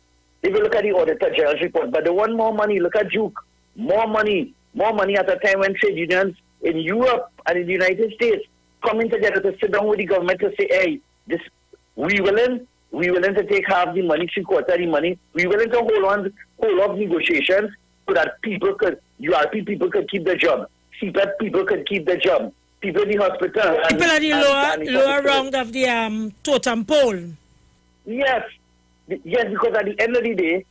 If you look at the Auditor General's report, but they want more money. Look at Duke. More money at a time when trade unions in Europe and in the United States coming together to sit down with the government to say, hey, we willing to take half the money, 3/4 the money. We willing to hold off negotiations so that URP people could keep their job. CPAP people could keep their job. People in the hospital.
People at the lower round of the totem pole.
Yes, because at the end of the day,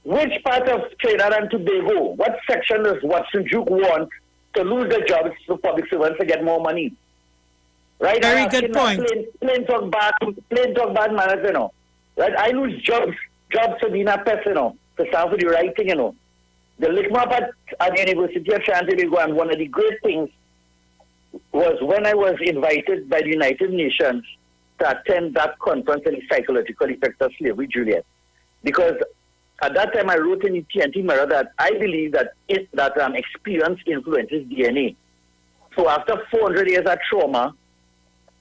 which part of Trinidad and Tobago, what section does Watson Duke want to lose their jobs so public servants to get more money? Right?
Very good point.
Plain talk bad manners, you know. Right? I lose jobs for being a pest, you know, to stand for the right thing, you know. The Lickmap at the University of Trinidad and Tobago, and one of the great things was when I was invited by the United Nations to attend that conference on the psychological effects of slavery, Juliet. Because at that time I wrote in the TNT Mirror that I believe that experience influences DNA. So after 400 years of trauma,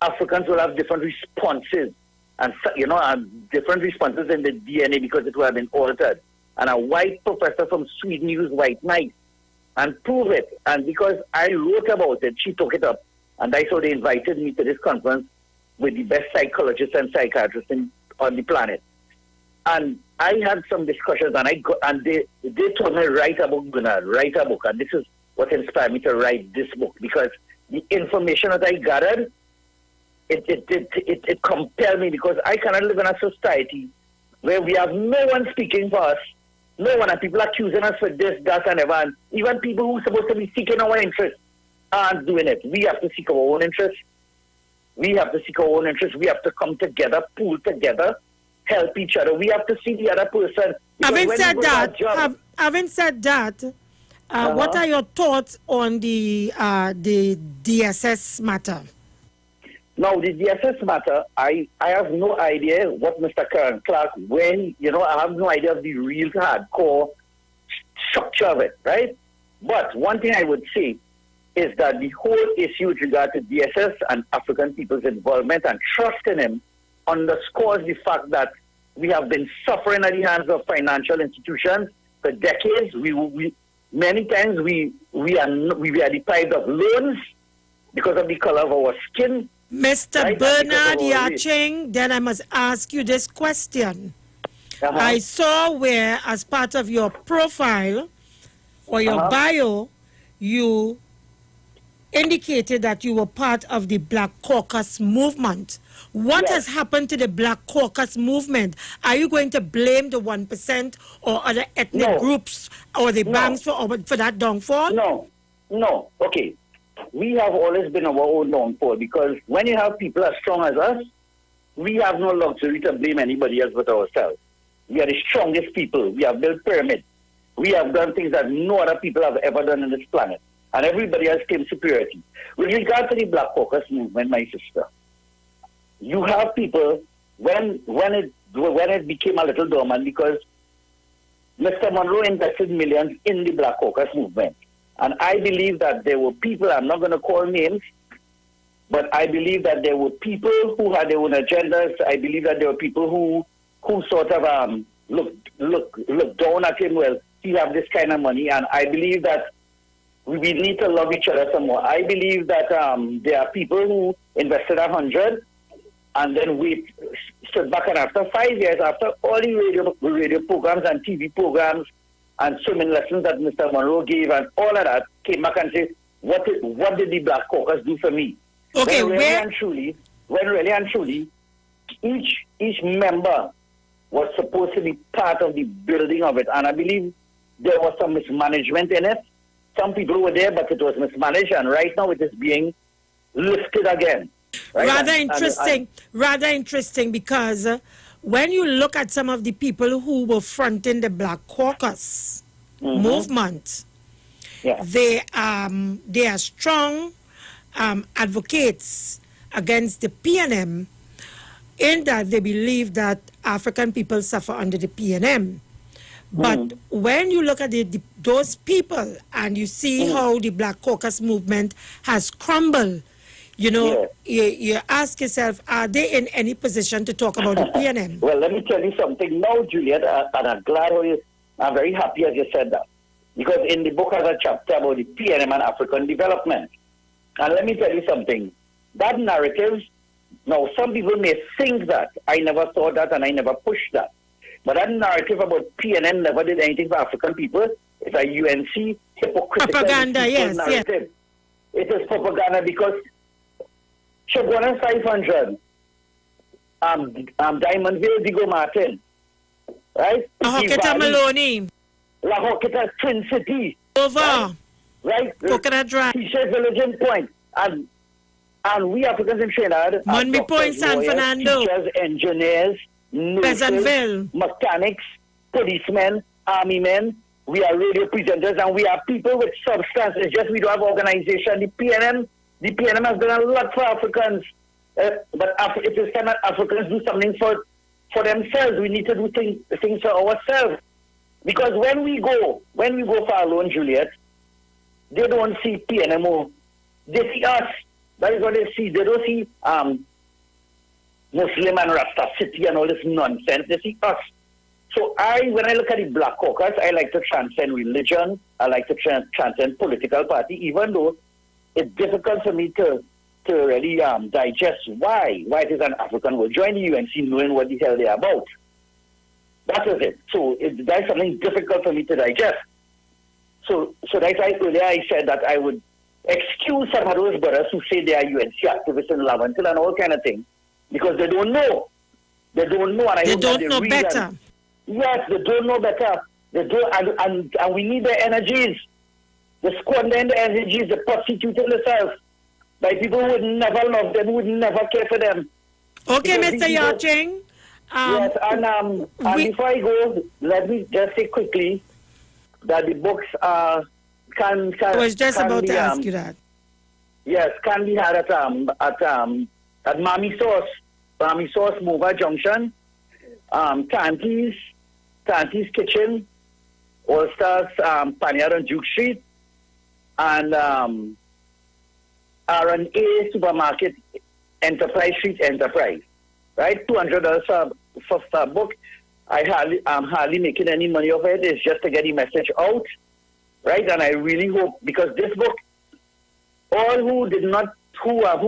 Africans will have different responses, and different responses in the DNA because it will have been altered. And a white professor from Sweden used white mice and proved it. And because I wrote about it, she took it up, and that's how they invited me to this conference with the best psychologists and psychiatrists on the planet. And I had some discussions, and they told me write a book, Bernard, write a book. And this is what inspired me to write this book, because the information that I gathered, it compelled me, because I cannot live in a society where we have no one speaking for us, no one, and people accusing us for this, that, and ever. And even people who are supposed to be seeking our interests aren't doing it. We have to seek our own interests. We have to to come together, pool together, help each other. We have to see the other person.
Having said that, what are your thoughts on the DSS matter?
Now, the DSS matter, I have no idea what Mr. Karen Clark, I have no idea of the real hardcore structure of it, right? But one thing I would say is that the whole issue with regard to DSS and African people's involvement and trust in him underscores the fact that we have been suffering at the hands of financial institutions for decades. Many times we are deprived of loans because of the color of our skin.
Mr.
Right?
Bernard Yaching, then I must ask you this question. I saw where, as part of your profile or your bio, you indicated that you were part of the Black Caucus movement. What has happened to the Black Caucus movement? Are you going to blame the 1% or other ethnic groups or the banks for that downfall?
No. Okay. We have always been our own downfall, because when you have people as strong as us, we have no luxury to blame anybody else but ourselves. We are the strongest people. We have built pyramids. We have done things that no other people have ever done on this planet. And everybody else claims superiority. With regard to the Black Caucus movement, my sister, you have people, when it became a little dormant, because Mr. Monroe invested millions in the Black Caucus movement. And I believe that there were people, I'm not going to call names, but I believe that there were people who had their own agendas. I believe that there were people who sort of look down at him. Well, he have this kind of money, and I believe that we need to love each other some more. I believe that there are people who invested 100 and then stood back, and after 5 years, after all the radio programs and TV programs and swimming lessons that Mr. Monroe gave and all of that, came back and said, what did the Black Caucus do for me?
Okay,
when really and truly, each member was supposed to be part of the building of it, and I believe there was some mismanagement in it. Some people were there, but it was mismanaged, and right now it is being lifted again. Right?
Rather interesting, because when you look at some of the people who were fronting the Black Caucus movement, they are strong advocates against the PNM, in that they believe that African people suffer under the PNM. But when you look at those people and you see how the Black Caucus movement has crumbled, you ask yourself, are they in any position to talk about the PNM?
Well, let me tell you something now, Juliet, and I'm very happy as you said that. Because in the book has a chapter about the PNM and African development. And let me tell you something. That narrative, now some people may think that. I never thought that and I never pushed that. But that narrative about PNM never did anything for African people. It's a UNC hypocritical
propaganda,
narrative. It is propaganda, because Chagwana 500, Diamondville, Digo Martin, right?
La Hoqueta Maloney,
La Hoqueta Twin City,
over,
right?
Coconut Drive,
T-shirt Village Point, and we Africans in Trinidad,
Monby Point, San Fernando,
teachers, engineers, nurses, mechanics, policemen, army men. We are radio presenters, and we are people with substance. It's just we don't have organization. The PNM has done a lot for Africans, but it is time that Africans do something for themselves. We need to do things for ourselves, because when we go far alone, Juliet, they don't see PNMO. They see us. That is what they see. They don't see Muslim and Rasta City and all this nonsense. They see us. So when I look at the Black Caucus, I like to transcend religion. I like to transcend political party, even though it's difficult for me to really digest why it is an African will join the UNC knowing what the hell they are about. That is it. So that's something difficult for me to digest. So that's why earlier I said that I would excuse some of those brothers who say they are UNC activists in Lavantil and all kind of things, because they don't know. They don't know, and I hope
don't know better.
Yes, they don't know better. They don't, and we need their energies. They squander their energies. They prostitute themselves by people who would never love them, who would never care for them.
Okay, Mr. Yaching.
Yes, and before I go, let me just say quickly that the books can
I was just about to ask you that.
Yes, can be had at Mami Sauce, Mova Junction, Tanti's Kitchen, All Stars, Panyard on Duke Street, and R&A Supermarket, Enterprise Street Enterprise. right? $200 for a book. I'm hardly making any money off it. It's just to get the message out, right? And I really hope, because this book, all who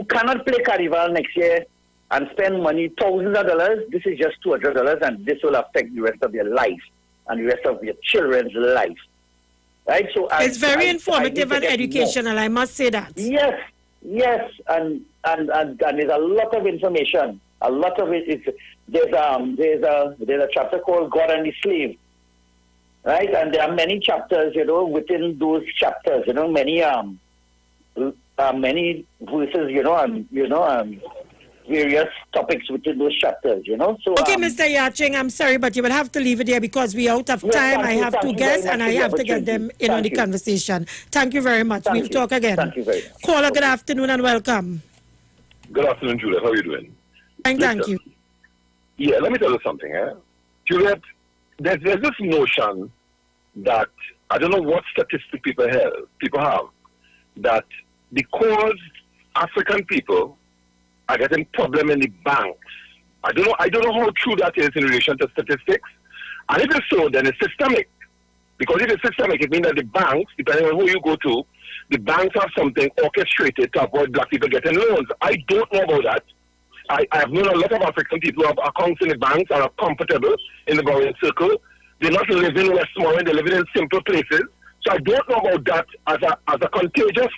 cannot play Carnival next year and spend money, thousands of dollars, this is just $200, and this will affect the rest of your life and the rest of your children's life, right? So
it's very informative and educational. I must say that.
Yes, and there's a lot of information. A lot of it is there's a chapter called God and the Slave, right? And there are many chapters, within those chapters, many verses, and various topics within those chapters, So
okay, Mr. Yaching, I'm sorry, but you will have to leave it here because we're out of time. I have two guests and I have to get them in on the conversation. Thank you very much. We'll talk again.
Thank you very much.
Caller, good afternoon and welcome.
Good afternoon, Juliet. How are you doing?
Thank you.
Yeah, let me tell you something. Juliet, there's this notion that, I don't know what statistic people have, that because African people are getting problem in the banks, I don't know how true that is in relation to statistics. And if it's so, then it's systemic. Because if it's systemic, it means that the banks, depending on who you go to, the banks have something orchestrated to avoid black people getting loans. I don't know about that. I have known a lot of African people who have accounts in the banks and are comfortable in the borrowing circle. They're not living in Westmoreland, they're living in simple places. So I don't know about that as a contagious,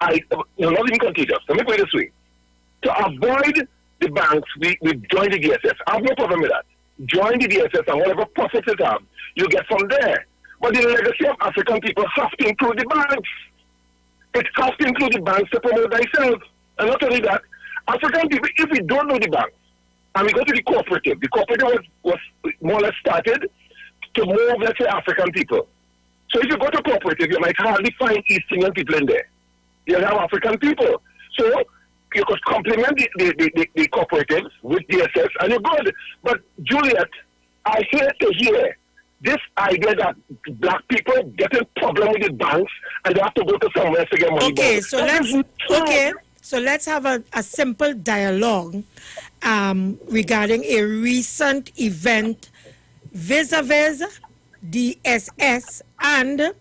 not even contagious. Let me put it this way. To avoid the banks, we join the DSS. I have no problem with that. Join the DSS and whatever profits it have, you get from there. But the legacy of African people has to include the banks. It has to include the banks to promote themselves. And not only that, African people, if we don't know the banks, and we go to the cooperative was more or less started to move, let's say, African people. So if you go to cooperative, you might hardly find East Indian people in there. You'll have African people. So you could complement the cooperatives with DSS, and you're good. But, Juliet, I hate to hear this idea that black people get in problem with the banks and they have to go to somewhere to get money.
So let's have a simple dialogue regarding a recent event vis-a-vis DSS and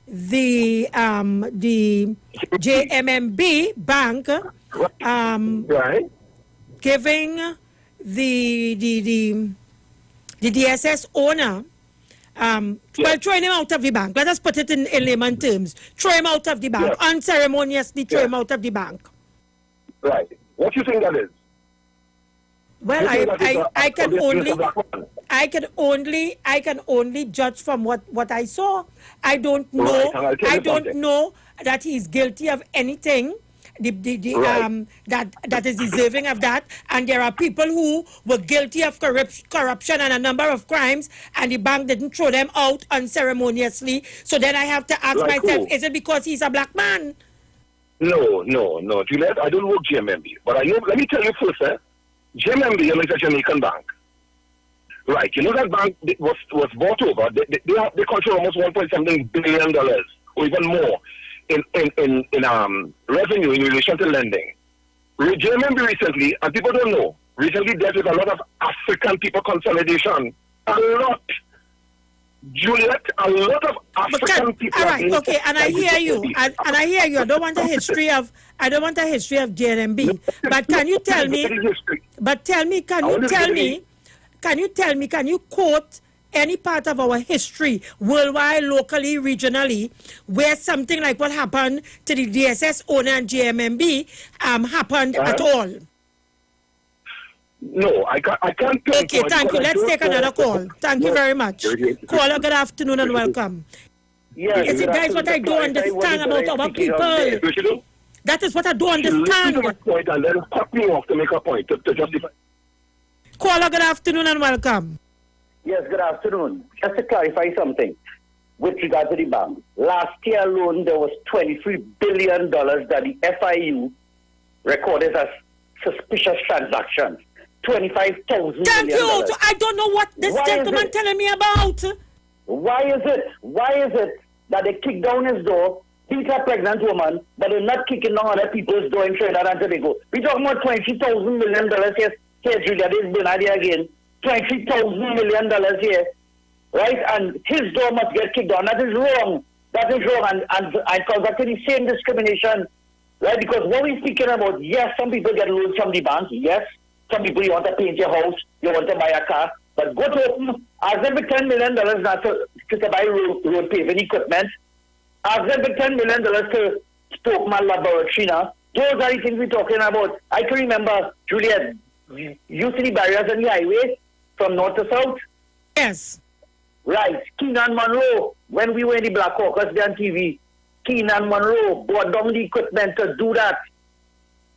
the JMMB bank giving the DSS owner throwing him out of the bank. Let us put it in layman terms. Throw him out of the bank. Unceremoniously throw him out of the bank.
Right. What do you think that is?
Well, I can only judge from what I saw. I don't know. I don't know that he's guilty of anything. That is deserving of that, and there are people who were guilty of corruption and a number of crimes, and the bank didn't throw them out unceremoniously. So then I have to ask myself, is it because he's a black man?
No, Juliet, I don't work GMMB, but I know. Let me tell you first, GMMB is a Jamaican bank, right? You know that bank was bought over. They control almost $1.something billion or even more in revenue in relation to lending. JMMB recently, and people don't know, recently dealt with a lot of African people consolidation. A lot. Juliet, a lot of African people.
All right, okay, and I hear you. And I hear you. I don't want a history of JMMB. But can you tell me? But tell me, can you quote any part of our history, worldwide, locally, regionally, where something like what happened to the DSS owner and JMMB happened at all?
No, I can't.
Okay, thank you. Let's take another call. Thank you very much. Caller, good afternoon and welcome.
Yeah,
you see, guys, what I don't understand about our people. That is what I don't understand.
You listen to my point and then cut me off to make a point, to justify.
Caller, good afternoon and welcome.
Yes, good afternoon. Just to clarify something with regard to the bank. Last year alone, there was $23 billion that the FIU recorded as suspicious transactions. 25,000.
Thank you. So I don't know what this gentleman telling me about.
Why is it that they kick down his door, beat a pregnant woman, but they're not kicking down other people's door in Trinidad and Tobago? We're talking about $20,000 million here Here, Julia, this is Bernardi again. $23,000 million here, right? And his door must get kicked down. That is wrong. That is wrong. And I conducted the same discrimination, right? Because what we're speaking about, yes, some people get loans from the bank. Yes, some people, you want to paint your house, you want to buy a car. But go to ask them for $10 million not to buy road paving equipment. Ask them for $10 million to stoke my laboratory now. Those are the things we're talking about. I can remember, Juliet, you see the barriers on the highway from north to south?
Yes.
Right. Keenan Monroe, when we were in the Black Caucus there on TV, Keenan Monroe bought down the equipment to do that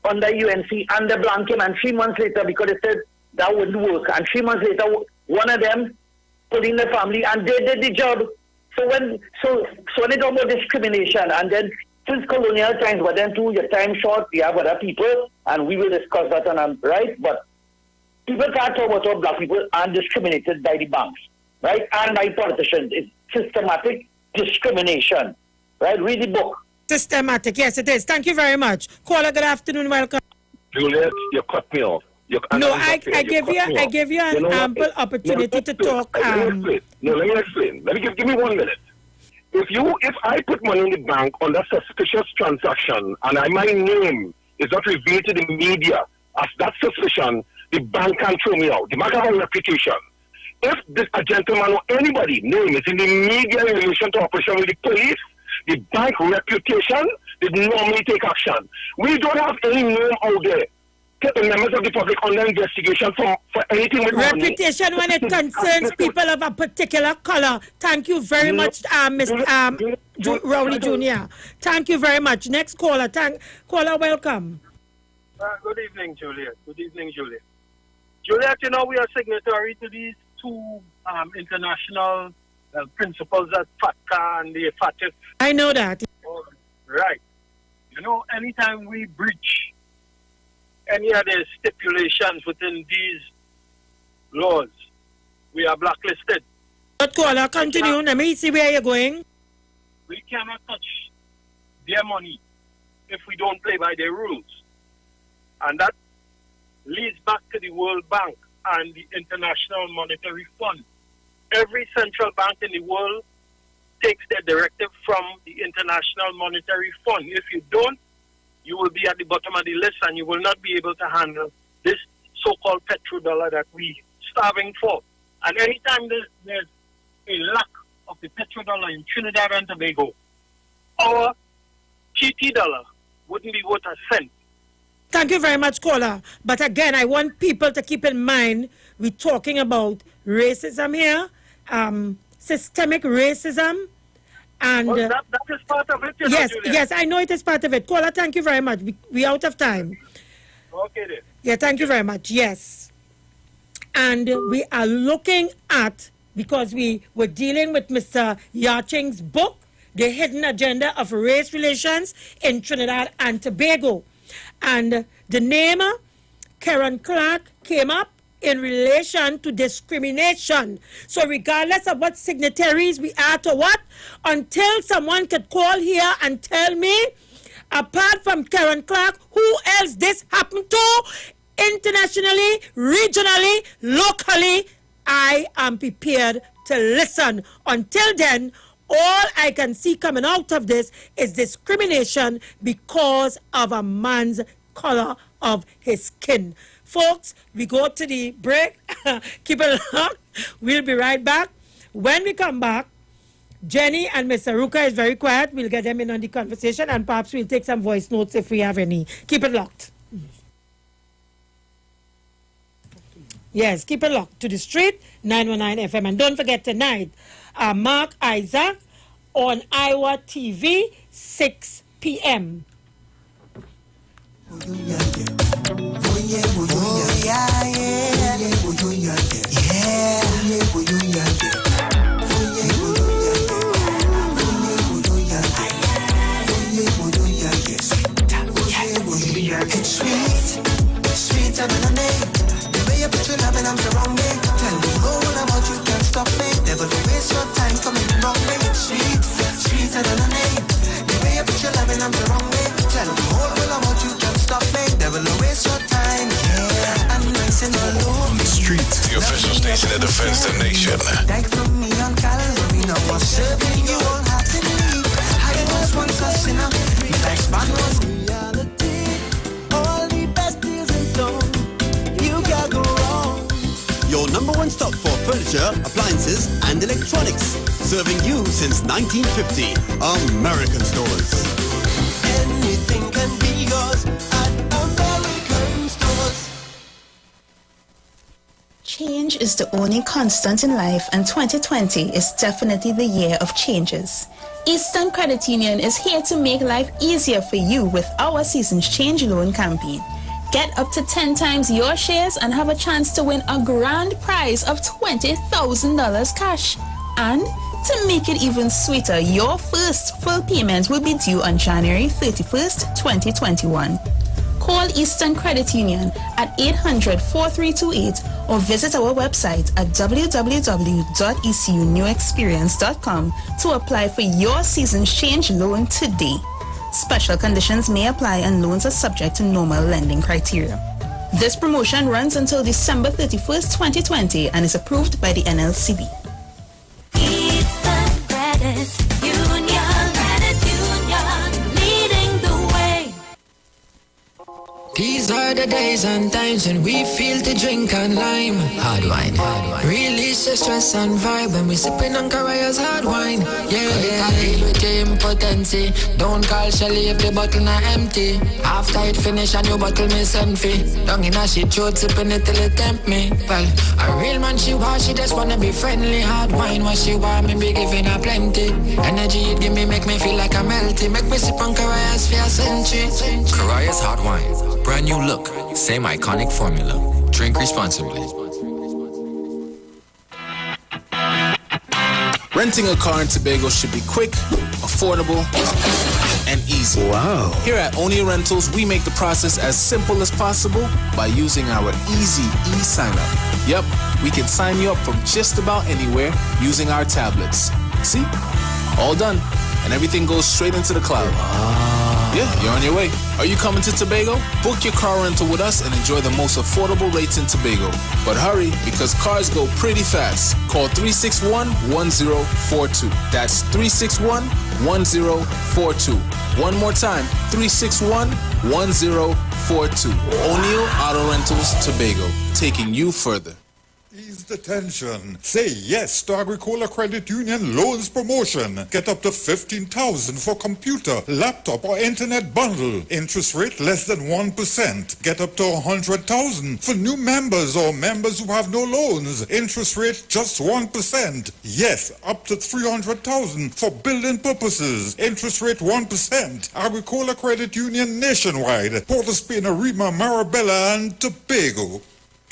under UNC, and the blank him, and 3 months later, because they said that wouldn't work, and 3 months later, one of them put in the family, and they did the job. So when they talk about discrimination, and then since colonial times, but then too, your time short, we have other people, and we will discuss that, and I'm right, but people can't talk about how black people are discriminated by the banks, right, and by politicians. It's systematic discrimination, right? Read the book.
Systematic, yes, it is. Thank you very much. Caller, good afternoon, welcome.
Juliet, you cut me off.
I give you an ample opportunity to talk.
Let me explain. Give me 1 minute. If I put money in the bank on that suspicious transaction and my name is not revealed to the media as that suspicion, the bank can throw me out. The bank have a reputation. If a gentleman or anybody name is in the media in relation to operation with the police, the bank reputation did normally take action. We don't have any name out there. Get the members of the public under investigation for anything with
reputation
money.
When it concerns people of a particular color. Thank you very much, Mr. Rowley Jr. Thank you very much. Next caller. Caller, welcome.
Good evening, Juliet. Good evening, Juliet. Juliet, you know, we are signatory to these two international principles that FATCA and the FATF.
I know that.
Right. You know, anytime we breach any of the stipulations within these laws, we are blacklisted.
But caller, continue. Let me see where you're going.
We cannot touch their money if we don't play by their rules. And that leads back to the World Bank and the International Monetary Fund. Every central bank in the world takes their directive from the International Monetary Fund. If you don't, you will be at the bottom of the list and you will not be able to handle this so-called petrodollar that we starving for. And anytime there's a lack of the petrodollar in Trinidad and Tobago, our TT dollar wouldn't be worth a cent.
Thank you very much, caller. But again, I want people to keep in mind, we're talking about racism here, systemic racism, and
well, that is part of it.
Yes, I know it is part of it. Caller, thank you very much. We out of time.
Okay then.
Yeah, thank you very much. Yes. And we are looking at, because we were dealing with Mr. Yaching's book, The Hidden Agenda of Race Relations in Trinidad and Tobago. And the name Karen Clark came up in relation to discrimination. So regardless of what signatories we are to what, until someone could call here and tell me, apart from Karen Clark, who else this happened to, internationally, regionally, locally, I am prepared to listen. Until then, all I can see coming out of this is discrimination because of a man's color of his skin. Folks, we go to the break. Keep it locked. We'll be right back. When we come back, Jenny and Mr. Ruka is very quiet. We'll get them in on the conversation and perhaps we'll take some voice notes if we have any. Keep it locked. Yes, keep it locked to the street, 919 FM. And don't forget tonight, Mark Isaac on Iwer TV, 6 p.m.
It's sweet, sweeter than a name. The way you put your love and I'm surrounded. Tell me all about you, can't stop me. Never to waste your time coming wrong way. It's sweet, sweeter than a name. The way you put your love and I'm surrounded. Tell me all about you, can't stop me. Never to waste your time, yeah. I'm nice and
the official station that defends the nation.
Take from me on Calvary, now I'm serving you wholeheartedly. I was once a sinner, life's man was reality. All the best deals in flow, you can't go wrong.
Your number one stop for furniture, appliances, and electronics. Serving you since 1950. American Stores.
Anything can be yours at American Stores.
Change is the only constant in life, and 2020 is definitely the year of changes. Eastern Credit Union is here to make life easier for you with our Seasons Change Loan campaign. Get up to 10 times your shares and have a chance to win a grand prize of $20,000 cash. And to make it even sweeter, your first full payment will be due on January 31st, 2021. Call Eastern Credit Union at 800-4328 or visit our website at www.ecunewexperience.com to apply for your Seasons Change Loan today. Special conditions may apply and loans are subject to normal lending criteria. This promotion runs until December 31st, 2020 and is approved by the NLCB.
Eastern Credit Union, leading the way.
These are the days and times when we feel to drink and lime. Hard wine. Release the stress and vibe when we sipping on Caraya's hard wine. Yeah, deal with your impotency. Don't call Shelly if the bottle not empty. After it finish, a new bottle me send fee. Down in a shit throat, sipping it till it tempt me. Well, a real man she want, she just wanna be friendly. Hard wine, what she want, me be giving her plenty. Energy it give me, make me feel like I'm melty. Make me sip on Caraya's for a century.
Caraya's hard wine. Brand new look, same iconic formula. Drink responsibly.
Renting a car in Tobago should be quick, affordable, and easy.
Wow.
Here at Onia Rentals, we make the process as simple as possible by using our easy e-sign-up. Yep, we can sign you up from just about anywhere using our tablets. See? All done. And everything goes straight into the cloud. Yeah, you're on your way. Are you coming to Tobago? Book your car rental with us and enjoy the most affordable rates in Tobago. But hurry, because cars go pretty fast. Call 361-1042. That's 361-1042. One more time, 361-1042. O'Neill Auto Rentals, Tobago, taking you further.
Ease the tension. Say yes to Agricola Credit Union loans promotion. Get up to $15,000 for computer, laptop, or internet bundle. Interest rate less than 1%. Get up to $100,000 for new members or members who have no loans. Interest rate just 1%. Yes, up to $300,000 for building purposes. Interest rate 1%. Agricola Credit Union nationwide. Port of Spain, Arima, Marabella, and Tobago.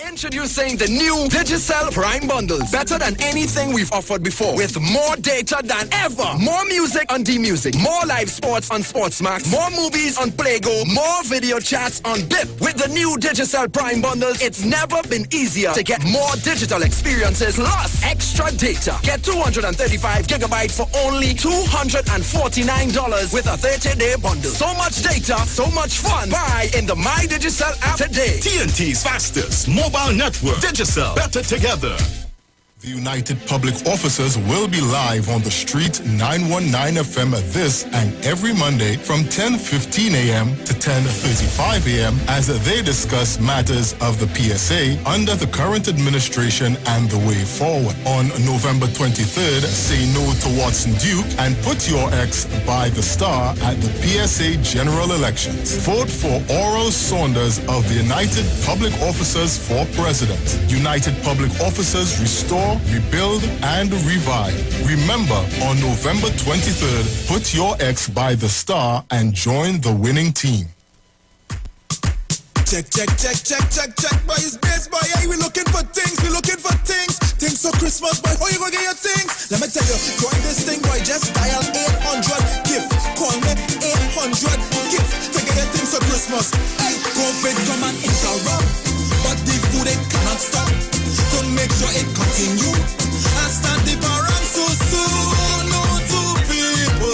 Introducing the new Digicel Prime Bundles. Better than anything we've offered before. With more data than ever. More music on D-Music. More live sports on Sportsmax. More movies on Playgo. More video chats on BIP. With the new Digicel Prime Bundles, it's never been easier to get more digital experiences plus extra data. Get 235 gigabytes for only $249 with a 30-day bundle. So much data, so much fun. Buy in the My Digicel app today.
TNT's fastest mobile network. Digicel. Better together. The United Public Officers will be live on the street 919 FM this and every Monday from 10:15 a.m. to 10:35 a.m. as they discuss matters of the PSA under the current administration and the way forward. On November 23rd, say no to Watson Duke and put your ex by the star at the PSA general elections. Vote for Oral Saunders of the United Public Officers for President. United Public Officers restore, rebuild, and revive. Remember, on November 23rd, put your ex by the star and join the winning team.
Check, boy, it's best, boy. Hey, we looking for things. Things for Christmas, boy. How you gonna get your things? Let me tell you, join this thing, boy. Just dial 800 gift. Call me 800 gift to get your things for Christmas. Hey, COVID come and interrupt, but the food it cannot stop. To make sure it continue, and stand the parent so soon. No two people.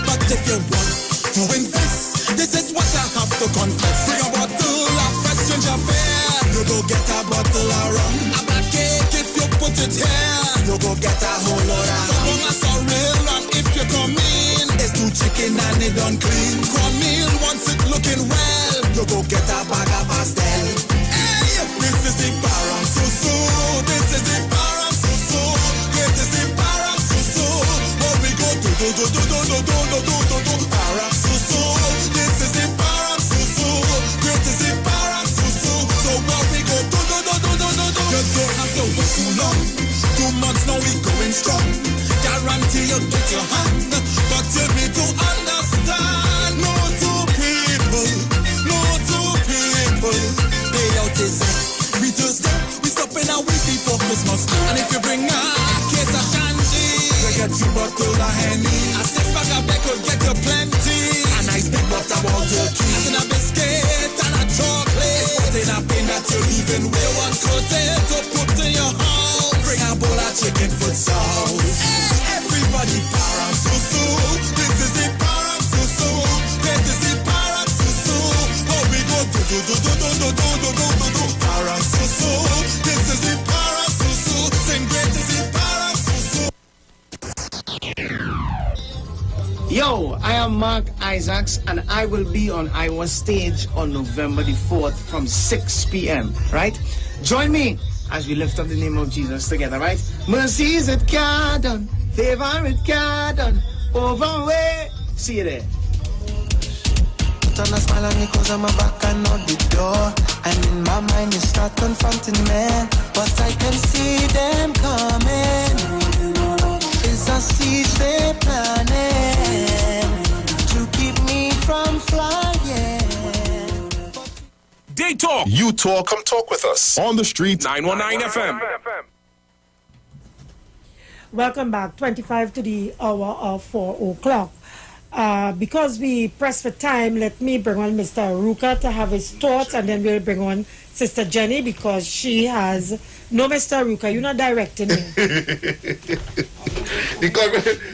But if you want to invest, this is what I have to confess. Bring a bottle of fresh ginger beer. You go bottle of rum. A bad cake if you put it here, you go get a whole lot of ham. So a real and if you come in, it's 2 chicken and it done clean. Cornmeal once it looking well, you go get a bag of pastel. Hey, this is the param susu. This is the param susu. This is the param susu. What we go do param susu. This is the param susu. This is the param susu. So what we go do. You don't have to wait too long. 2 months now we going strong. Guarantee you get your hand, but you need to understand. No two people, they out is we Tuesday, we stopping a week before Christmas. And if you bring a case of shandy, you get you bottle of Henny. A 6-pack of beer could get you plenty. A nice big butter ball turkey, and a biscuit and a chocolate. It's in a pain that you even wear one potato put in your house. Bring a bowl of chicken foot sauce. Everybody param susu. This is the param susu. This is the param susu. How we go do param susu. This is the param susu. Sing great is the param susu.
Yo, I am Mark Isaacs and I will be on Iwer stage on November the 4th from 6 p.m. Right? Join me as we lift up the name of Jesus together, right? Mercy is it can't done. Favor it can't done. Over way. See you there.
Put on a smile on me cause I'm back and not the door. And in my mind you start confronting me, but I can see them coming. It's a seed they planning to keep me from flying.
They talk.
You talk.
Come talk with us.
On the street.
919 FM.
Welcome back. 25 to the hour of 4 o'clock. Because we press for time, let me bring on Mr. Ruka to have his thoughts, and then we'll bring on Sister Jenny because she has... No, Mr. Ruka, you're not directing me.
Because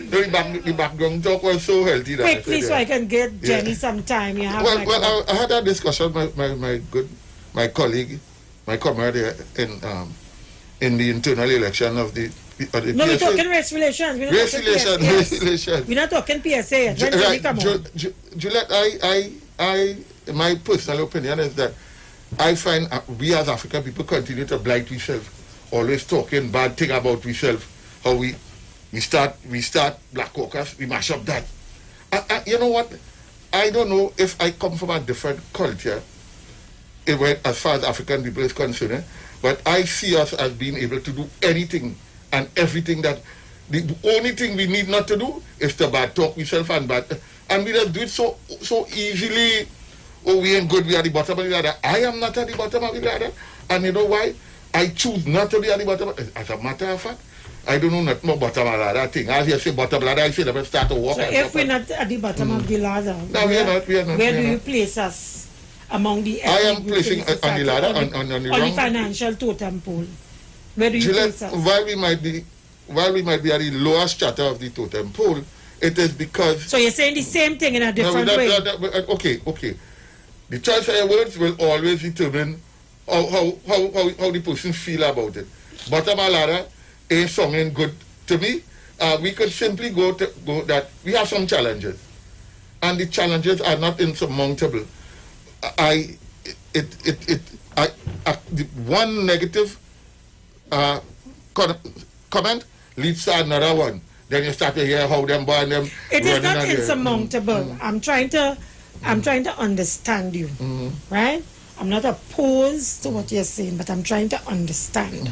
the background talk was so healthy.
Quickly, so I can get Jenny some time. You have
I had a discussion with my colleague, my comrade in the internal election of the
no, we're talking race relations. We're not
race relations.
We're not talking PSA.
Juliet, my personal opinion is that I find we as African people continue to blight ourselves, always talking bad thing about ourselves. How we start Black Caucus, we mash up that. You know what? I don't know if I come from a different culture, as far as African people is concerned, but I see us as being able to do anything and everything that the only thing we need not to do is to bad talk ourselves and we just do it so easily. Oh, we ain't good, we are at the bottom of the ladder. I am not at the bottom of the ladder. And you know why? I choose not to be at the bottom. As a matter of fact, I don't know nothing about bottom of the ladder thing. As you say bottom of the ladder, I say let me start to walk.
So if we're not at the bottom of the ladder,
no, we are not.
Where do you place us among the...
I am placing on the ladder, on the
financial totem pole. Where do you place us?
While we might be at the lower strata of the totem pole, it is because...
So you're saying the same thing in a different way?
Okay. The choice of your words will always determine how the person feel about it. Bottom of ladder ain't sounding good to me. We could simply go that we have some challenges, and the challenges are not insurmountable. The one negative comment leads to another one. Then you start to hear how them boy and them.
It is not insurmountable. I'm trying to understand you, right? I'm not opposed to what you're saying, but I'm trying to understand.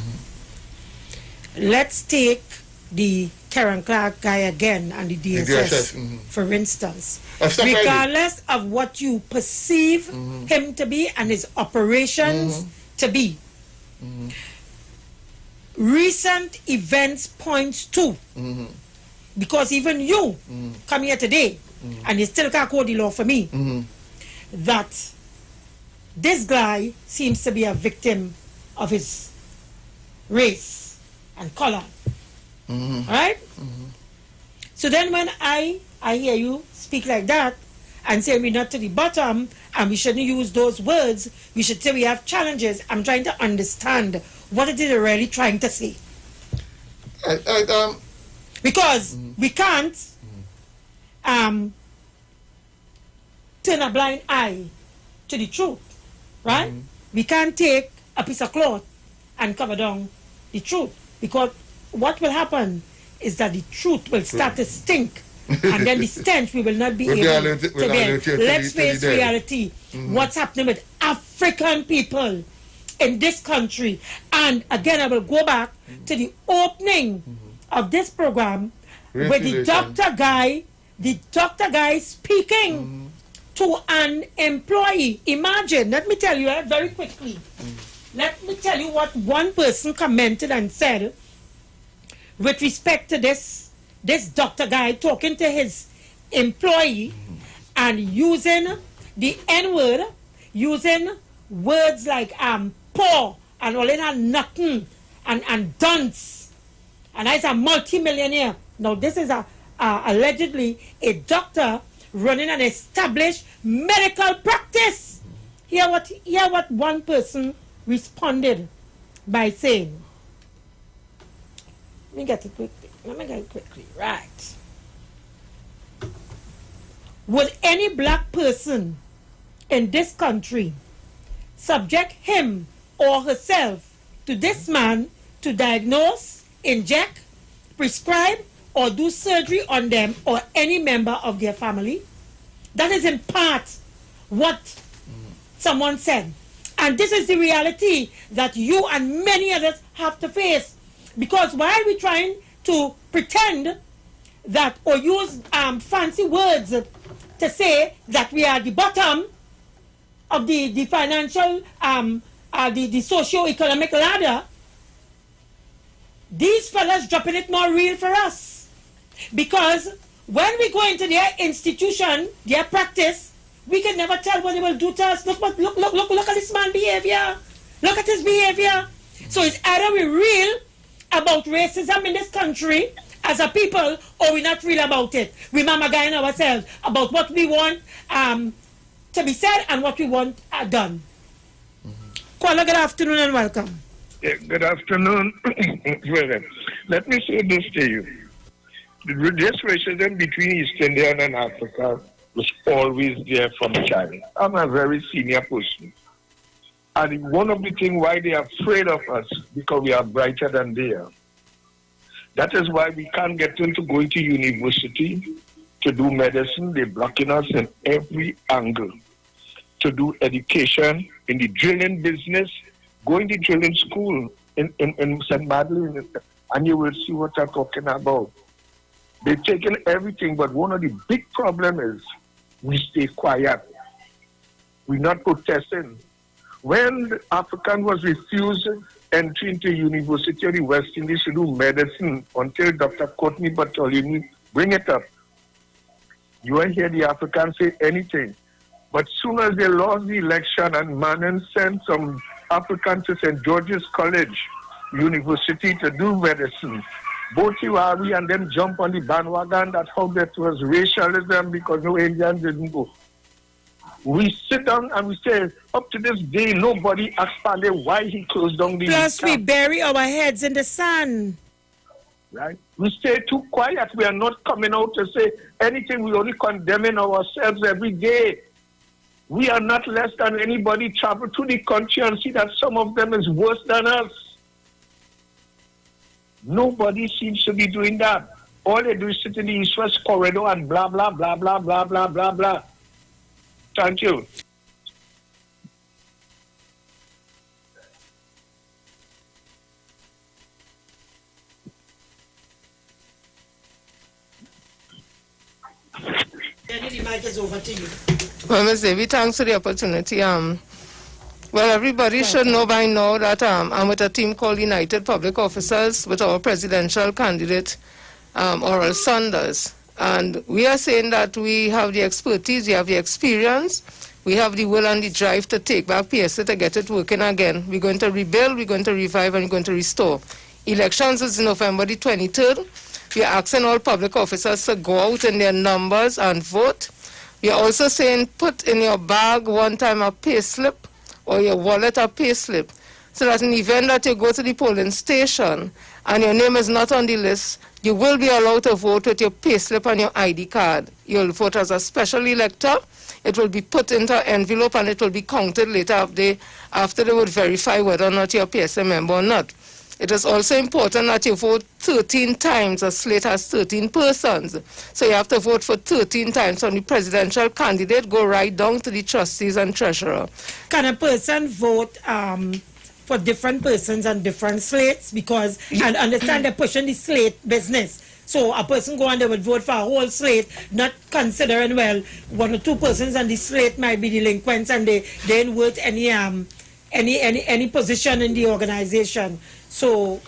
Let's take the Karen Clark guy again and the DSS, for instance. Regardless of what you perceive him to be and his operations to be, recent events point to, because even you come here today and you still can't code the law for me, that this guy seems to be a victim of his race and color. Right? So then when I hear you speak like that, and saying we're not to the bottom and we shouldn't use those words. We should say we have challenges. I'm trying to understand what it is they're really trying to say. Because we can't turn a blind eye to the truth, right? We can't take a piece of cloth and cover down the truth, because what will happen is that the truth will start to stink, and then the stench we will not be able to bear. Let's face reality. What's happening with African people in this country? And again, I will go back to the opening of this program with the doctor guy speaking to an employee. Imagine, let me tell you very quickly. Let me tell you what one person commented and said with respect to this doctor guy talking to his employee and using the N-word, using words like poor and all that, nothing and dunce. And he's a multi-millionaire. Now this is allegedly a doctor running an established medical practice. Hear what one person responded by saying. Let me get it quickly. Right. Would any black person in this country subject him or herself to this man to diagnose, inject, prescribe, or do surgery on them or any member of their family? That is in part what someone said. And this is the reality that you and many others have to face. Because why are we trying to pretend that or use fancy words to say that we are the bottom of the financial, the socio-economic ladder? These fellas dropping it more real for us. Because when we go into their institution, their practice, we can never tell what they will do to us. Look at this man's behavior. Look at his behavior. So it's either we're real about racism in this country as a people, or we're not real about it. We mamagain ourselves about what we want to be said and what we want done. Kuala, good afternoon and welcome.
Yeah, good afternoon. Let me say this to you. This racism between East India and Africa was always there from China. I'm a very senior person. And one of the things why they are afraid of us, because we are brighter than they are. That is why we can't get into going to university to do medicine. They're blocking us in every angle. To do education, in the drilling business, going to drilling school in St. Madeleine, and you will see what I'm talking about. They've taken everything, but one of the big problems is we stay quiet. We're not protesting. When the African was refused entry into university of the West Indies to do medicine until Dr. Courtney Bartolini bring it up, you won't hear the Africans say anything. But soon as they lost the election and Manon sent some Africans to St. George's College University to do medicine, both Iwari and them jump on the bandwagon that how that was racialism because no Indians didn't go. We sit down and we say, up to this day, nobody asked Pale why he closed down the
Plus,
camp.
we bury our heads in the sand.
Right? We stay too quiet. We are not coming out to say anything. We're only condemning ourselves every day. We are not less than anybody. Travel to the country and see that some of them is worse than us. Nobody seems to be doing that. All they do is sit in the East-West corridor and blah, blah, blah, blah, blah, blah, blah, blah. Thank you.
Jenny, the mic is over to you.
Well, Ms. Davy, thanks for the opportunity. Well, everybody should know by now that I'm with a team called United Public Officers with our presidential candidate, Oral Saunders. And we are saying that we have the expertise, we have the experience, we have the will and the drive to take back PSA to get it working again. We're going to rebuild, we're going to revive, and we're going to restore. Elections is November the 23rd. We are asking all public officers to go out in their numbers and vote. We are also saying put in your bag one time a pay slip or your wallet a pay slip, so that in the event that you go to the polling station and your name is not on the list, you will be allowed to vote with your pay slip and your ID card. You'll vote as a special elector. It will be put into an envelope and it will be counted later after they would verify whether or not you're a PSA member or not. It is also important that you vote 13 times. A slate has 13 persons. So you have to vote for 13 times. From the presidential candidate, go right down to the trustees and treasurer.
Can a person vote for different persons on different slates? Because I understand they're pushing the slate business. So a person go and they would vote for a whole slate, not considering, well, one or two persons on the slate might be delinquents and they didn't work any position in the organization. So,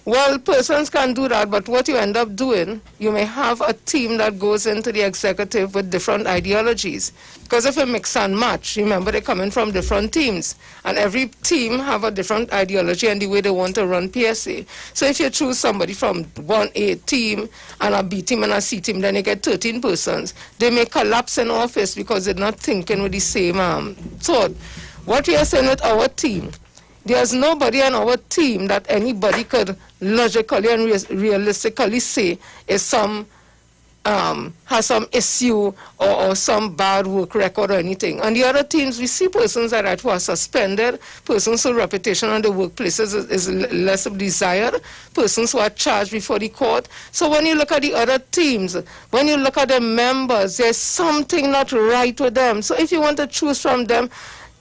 well, persons can do that, but what you end up doing, you may have a team that goes into the executive with different ideologies. Because if you mix and match, remember they're coming from different teams, and every team have a different ideology and the way they want to run PSA. So if you choose somebody from one A team and a B team and a C team, then you get 13 persons. They may collapse in office because they're not thinking with the same thought. What we are saying with our team, there's nobody on our team that anybody could logically and realistically say is has some issue or some bad work record or anything. On the other teams, we see persons that who are suspended, persons whose reputation on the workplaces is less desired, persons who are charged before the court. So when you look at the other teams, when you look at the members, there's something not right with them. So if you want to choose from them,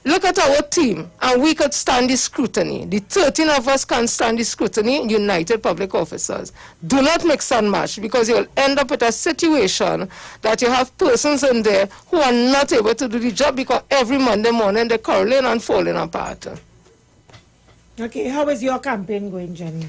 look at our team, and we could stand the scrutiny. The 13 of us can stand the scrutiny, united public officers. Do not mix and match, because you'll end up with a situation that you have persons in there who are not able to do the job because every Monday morning they're quarreling and falling apart.
Okay, how is your campaign going, Jenny?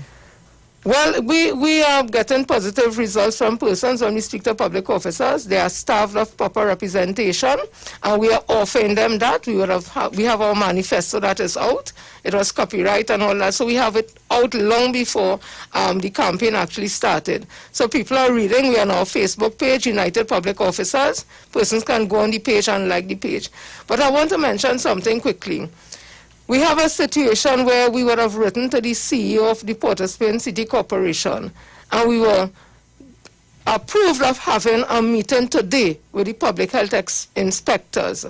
Well, we are getting positive results from persons when we speak to public officers. They are staffed of proper representation, and we are offering them that. We have our manifesto that is out. It was copyright and all that, so we have it out long before the campaign actually started. So people are reading. We are on our Facebook page, United Public Officers. Persons can go on the page and like the page. But I want to mention something quickly. We have a situation where we would have written to the CEO of the Port of Spain City Corporation, and we were approved of having a meeting today with the public health inspectors.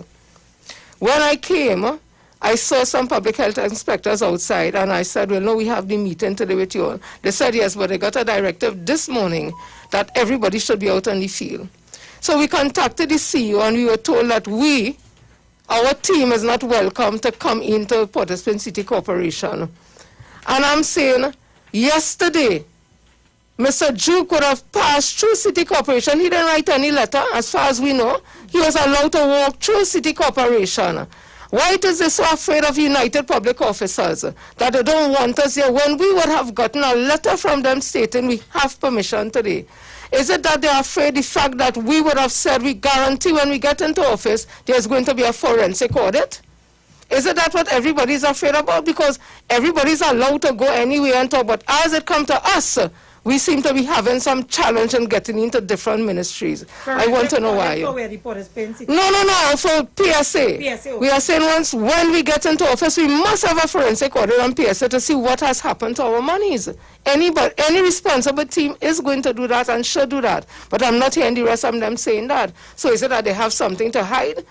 When I came, I saw some public health inspectors outside, and I said, well, no, we have the meeting today with you all. They said, yes, but they got a directive this morning that everybody should be out on the field. So we contacted the CEO, and we were told that our team is not welcome to come into Port of Spain City Corporation. And I'm saying, yesterday, Mr. Duke would have passed through City Corporation. He didn't write any letter, as far as we know. He was allowed to walk through City Corporation. Why is they so afraid of United Public Officers that they don't want us here when we would have gotten a letter from them stating we have permission today? Is it that they're afraid the fact that we would have said we guarantee when we get into office there's going to be a forensic audit? Is it that what everybody's afraid about? Because everybody's allowed to go anywhere and talk, but as it comes to us, we seem to be having some challenge in getting into different ministries. I want to know why.
No,
for PSA. We are saying when we get into office, we must have a forensic audit on PSA to see what has happened to our monies. Any responsible team is going to do that and should do that. But I'm not hearing the rest of them saying that. So is it that they have something to hide?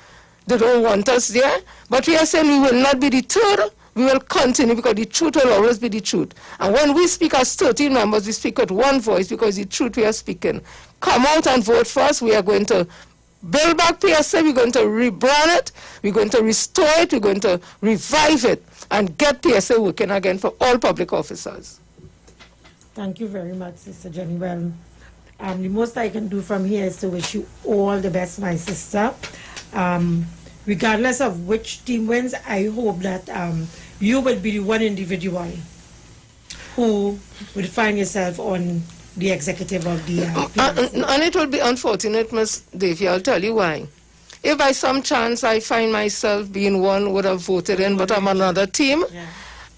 They don't want us there? But we are saying we will not be deterred. We will continue because the truth will always be the truth. And when we speak as 13 members, we speak with one voice because the truth we are speaking. Come out and vote for us. We are going to build back PSA. We're going to rebrand it. We're going to restore it. We're going to revive it and get PSA working again for all public officers.
Thank you very much, Sister Jenny. Well, the most I can do from here is to wish you all the best, my sister. Regardless of which team wins, I hope that you will be the one individual who will find yourself on the executive of the
and it will be unfortunate, Ms. Davy. I'll tell you why. If by some chance I find myself being one would have voted in, but I'm another team,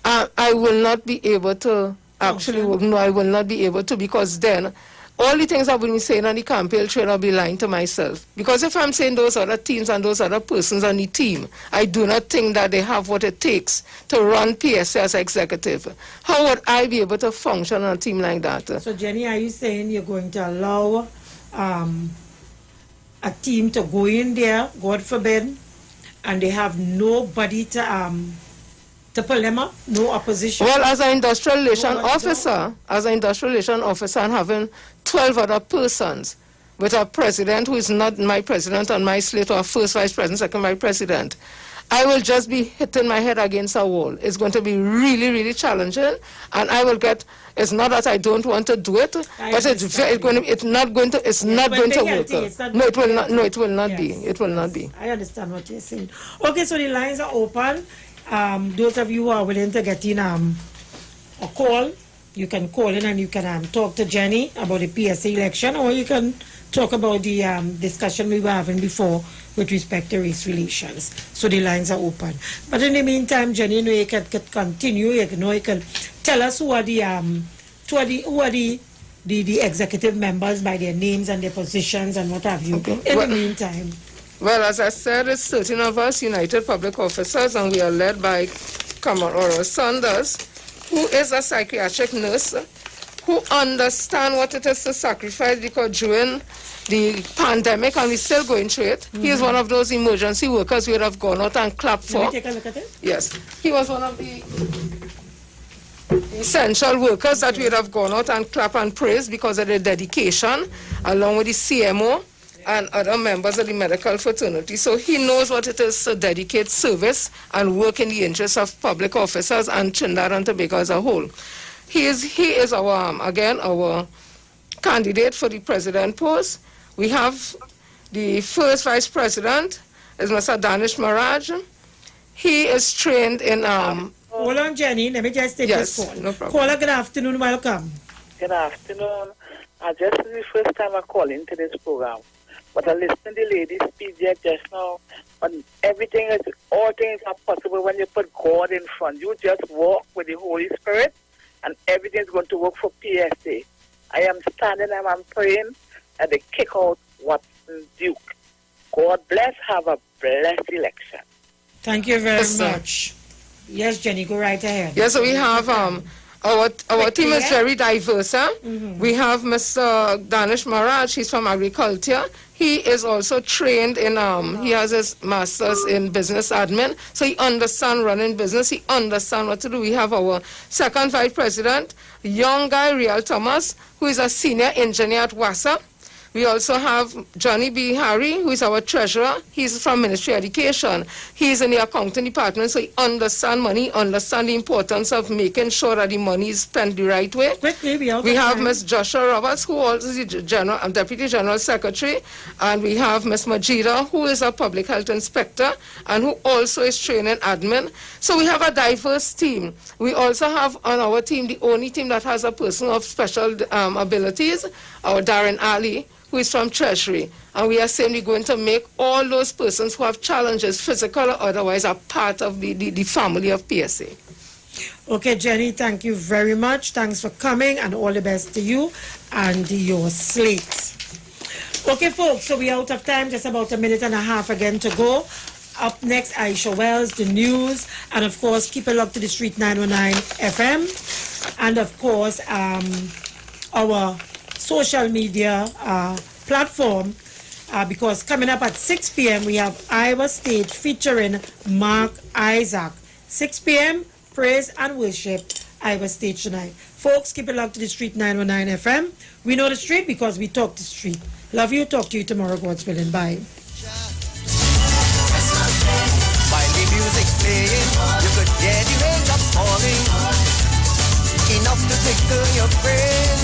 I will not be able to, actually, no, I will not be able to, because then all the things I've been saying on the campaign trail, I'll be lying to myself. Because if I'm saying those other teams and those other persons on the team, I do not think that they have what it takes to run PSA as executive. How would I be able to function on a team like that?
So, Jenny, are you saying you're going to allow a team to go in there, God forbid, and they have nobody to pull them up, no opposition?
Well, as an industrial relation officer, and having 12 other persons with a president who is not my president on my slate, or a first vice president, second vice president, I will just be hitting my head against a wall. It's going to be really, really challenging, and I will get. It's not that I don't want to do it, but it's not going to work. No, it will not. No, it will not be. It will not be.
I understand what you're saying. Okay, so the lines are open. Those of you who are willing to get in a call, you can call in and you can talk to Jenny about the PSA election, or you can talk about the discussion we were having before with respect to race relations. So the lines are open. But in the meantime, Jenny, you can continue. You can tell us who are the executive members by their names and their positions and what have you. Okay. In the meantime.
Well, as I said, it's 13 of us United Public Officers, and we are led by Kamarora Saunders, who is a psychiatric nurse, who understands what it is to sacrifice, because during the pandemic, and we're still going through it, he is one of those emergency workers we would have gone out and clapped for.
Let me take a look at it.
Yes. He was one of the essential workers that we would have gone out and clap and praise because of their dedication, along with the CMO and other members of the medical fraternity. So he knows what it is to dedicate service and work in the interests of public officers and Trinidad and Tobago as a whole. He is our, again, our candidate for the president post. We have the first vice president, is Mr. Danish Maraj. He is trained in...
Hold on, Jenny. Let me just take this call.
No problem.
Caller, good afternoon. Welcome.
Good afternoon. This is the first time I call into this program. But I listened to the lady speak there just now. And all things are possible when you put God in front. You just walk with the Holy Spirit, and everything is going to work for PSA. I am standing and I'm praying that they kick out Watson Duke. God bless. Have a blessed election.
Thank you very much. Yes, Jenny, go right ahead.
Yes, so we have our team is very diverse. We have Mr. Danish Maraj. He's from agriculture. He is also trained in, he has his master's in business admin. So he understands running business. He understands what to do. We have our second vice president, young guy, Real Thomas, who is a senior engineer at WASA. We also have Johnny B. Harry, who is our treasurer. He's from Ministry of Education. He's in the accounting department, so he understands money, understands the importance of making sure that the money is spent the right way. We have Ms. Joshua Roberts, who also is the Deputy General Secretary, and we have Ms. Majida, who is a public health inspector, and who also is trained in admin. So we have a diverse team. We also have on our team, the only team that has a person of special abilities, our Darren Ali, who is from Treasury. And we are saying we're going to make all those persons who have challenges, physical or otherwise, a part of the family of PSA.
Okay, Jenny, thank you very much. Thanks for coming, and all the best to you and your slate. Okay, folks, so we're out of time. Just about a minute and a half again to go. Up next, Aisha Wells, the news, and of course, keep it locked to the Street 919 FM. And of course, our social media platform, because coming up at 6 p.m. we have Iwer Stage featuring Mark Isaac. 6 p.m. praise and worship, Iwer Stage tonight. Folks, keep it locked to the Street 919 FM. We know the street because we talk the street. Love you. Talk to you tomorrow, God's willing. Bye.
While the music playing, you could hear the raindrops falling, enough to tickle your brain.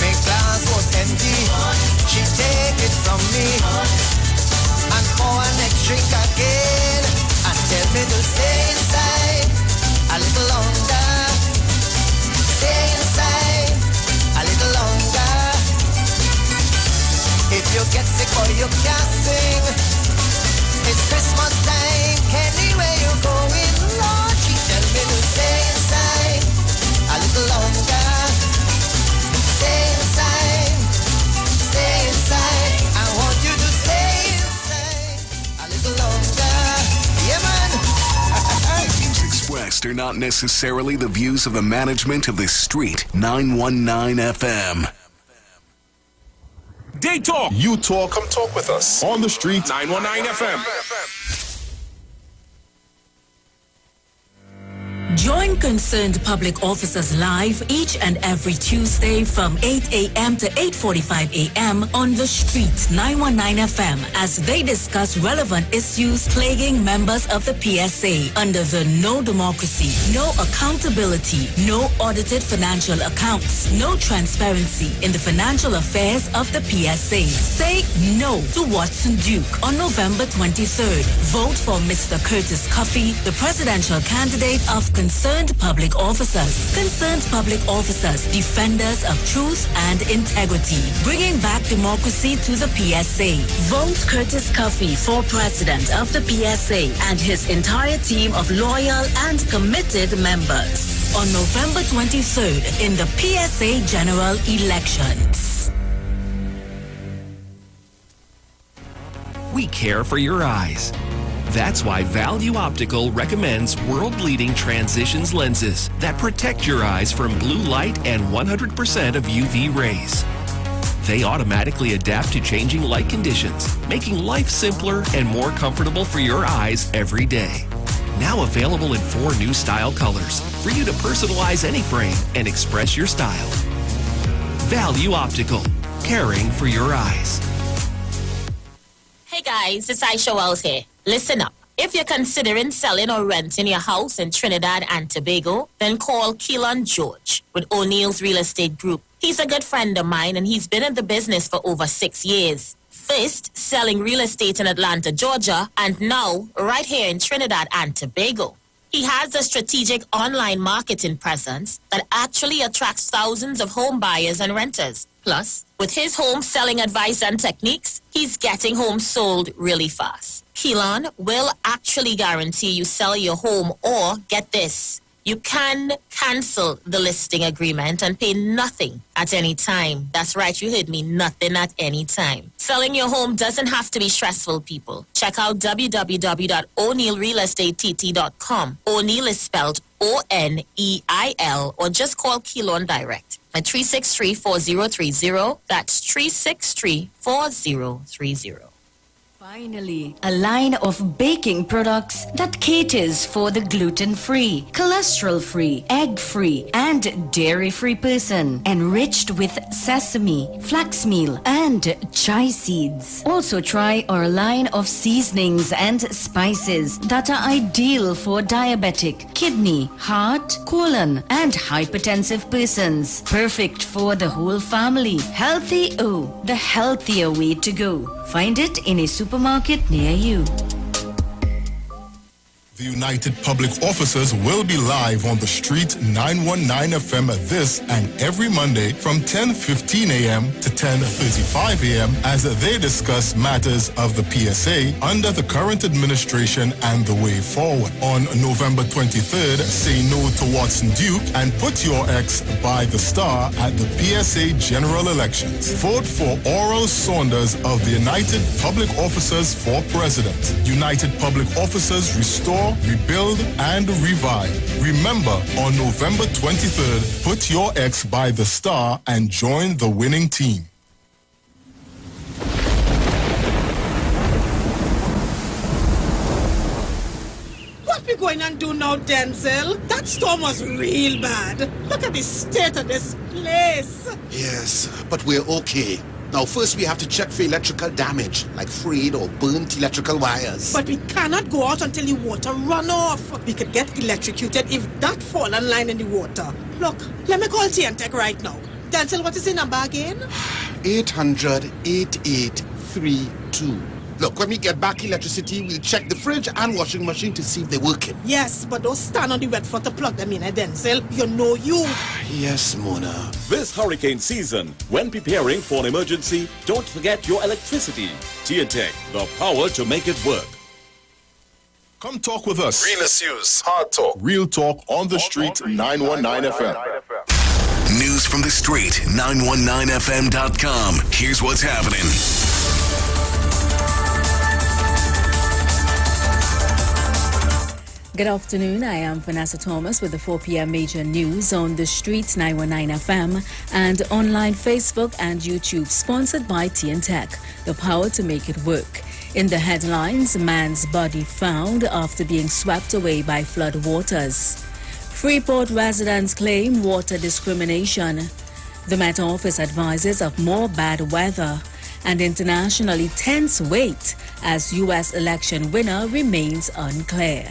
My glass was empty, she take it from me, and pour a next drink again, and tell me to stay inside a little longer, stay inside a little longer. If you get sick or you can't sing, it's Christmas time, anywhere you're going, Lord, she tell me to stay inside a little longer. Stay inside.
broadcast are not necessarily the views of the management of the Street 919 FM.
They talk.
You talk.
Come talk with us.
On the Street
919 FM.
Join concerned public officers live each and every Tuesday from 8 a.m. to 8:45 a.m. on the Street 919 FM as they discuss relevant issues plaguing members of the PSA under the no democracy, no accountability, no audited financial accounts, no transparency in the financial affairs of the PSA. Say no to Watson Duke on November 23rd. Vote for Mr. Curtis Cuffey, the presidential candidate of concerned public officers. Concerned public officers, defenders of truth and integrity, bringing back democracy to the PSA. Vote Curtis Cuffey for president of the PSA and his entire team of loyal and committed members on November 23rd in the PSA general elections.
We care for your eyes. That's why Value Optical recommends world-leading transitions lenses that protect your eyes from blue light and 100% of UV rays. They automatically adapt to changing light conditions, making life simpler and more comfortable for your eyes every day. Now available in 4 new style colors for you to personalize any frame and express your style. Value Optical, caring for your eyes.
Hey guys, it's Aisha Wells here. Listen up. If you're considering selling or renting your house in Trinidad and Tobago, then call Keelan George with O'Neill's Real Estate Group. He's a good friend of mine and he's been in the business for over 6 years. First, selling real estate in Atlanta, Georgia, and now right here in Trinidad and Tobago. He has a strategic online marketing presence that actually attracts thousands of home buyers and renters. Plus, with his home selling advice and techniques, he's getting homes sold really fast. Keelan will actually guarantee you sell your home or, get this, you can cancel the listing agreement and pay nothing at any time. That's right, you heard me, nothing at any time. Selling your home doesn't have to be stressful, people. Check out www.o'neillrealestatetT.com. O'Neill is spelled O-N-E-I-L, or just call Keelan direct at 363-4030. That's 363-4030.
Finally, a line of baking products that caters for the gluten-free, cholesterol-free, egg-free, and dairy-free person, enriched with sesame, flax meal, and chia seeds. Also try our line of seasonings and spices that are ideal for diabetic, kidney, heart, colon, and hypertensive persons. Perfect for the whole family. Healthy O, the healthier way to go. Find it in a supermarket near you.
The United Public Officers will be live on the Street 919 FM this and every Monday from 10:15 a.m. to 10:35 a.m. as they discuss matters of the PSA under the current administration and the way forward. On November 23rd, say no to Watson Duke and put your ex by the star at the PSA general elections. Vote for Oral Saunders of the United Public Officers for president. United Public Officers restore, rebuild, and revive. Remember, on November 23rd, put your ex by the star and join the winning team.
What we going and do now, Denzel? That storm was real bad. Look at the state of this place.
Yes, but we're okay. Now, first we have to check for electrical damage, like frayed or burnt electrical wires.
But we cannot go out until the water run off. We could get electrocuted if that fallen line in the water. Look, let me call TNTech right now. Denzel, what is the number again?
800-8832. Look, when we get back electricity, we'll check the fridge and washing machine to see if they're working.
Yes, but don't stand on the wet floor to plug them in, Denzel. You know you.
Yes, Mona.
This hurricane season, when preparing for an emergency, don't forget your electricity. TNTech, the power to make it work.
Come talk with us.
Real issues, hard talk.
Real talk on the Street 919 FM.
News from the Street 919fm.com. Here's what's happening.
Good afternoon. I am Vanessa Thomas with the 4 p.m. major news on the Streets 919 FM and online Facebook and YouTube, sponsored by TNTech, the power to make it work. In the headlines, man's body found after being swept away by flood waters. Freeport residents claim water discrimination. The Met Office advises of more bad weather. And internationally tense wait as U.S. election winner remains unclear.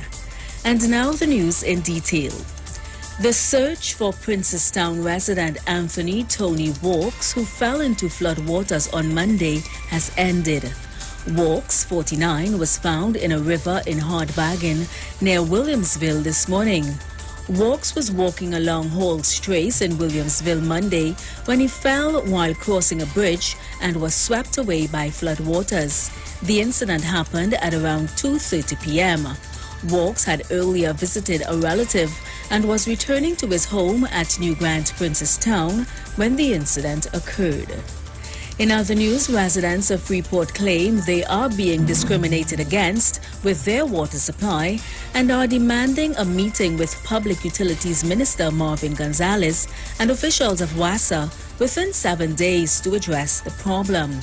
And now the news in detail. The search for Princestown resident Anthony Tony Walks, who fell into floodwaters on Monday, has ended. Walks, 49, was found in a river in Hardbaggin near Williamsville this morning. Walks was walking along Halls Trace in Williamsville Monday when he fell while crossing a bridge and was swept away by floodwaters. The incident happened at around 2:30 p.m. Walks had earlier visited a relative and was returning to his home at New Grand Princestown when the incident occurred. In other news, residents of Freeport claim they are being discriminated against with their water supply and are demanding a meeting with Public Utilities Minister Marvin Gonzalez and officials of WASA within 7 days to address the problem.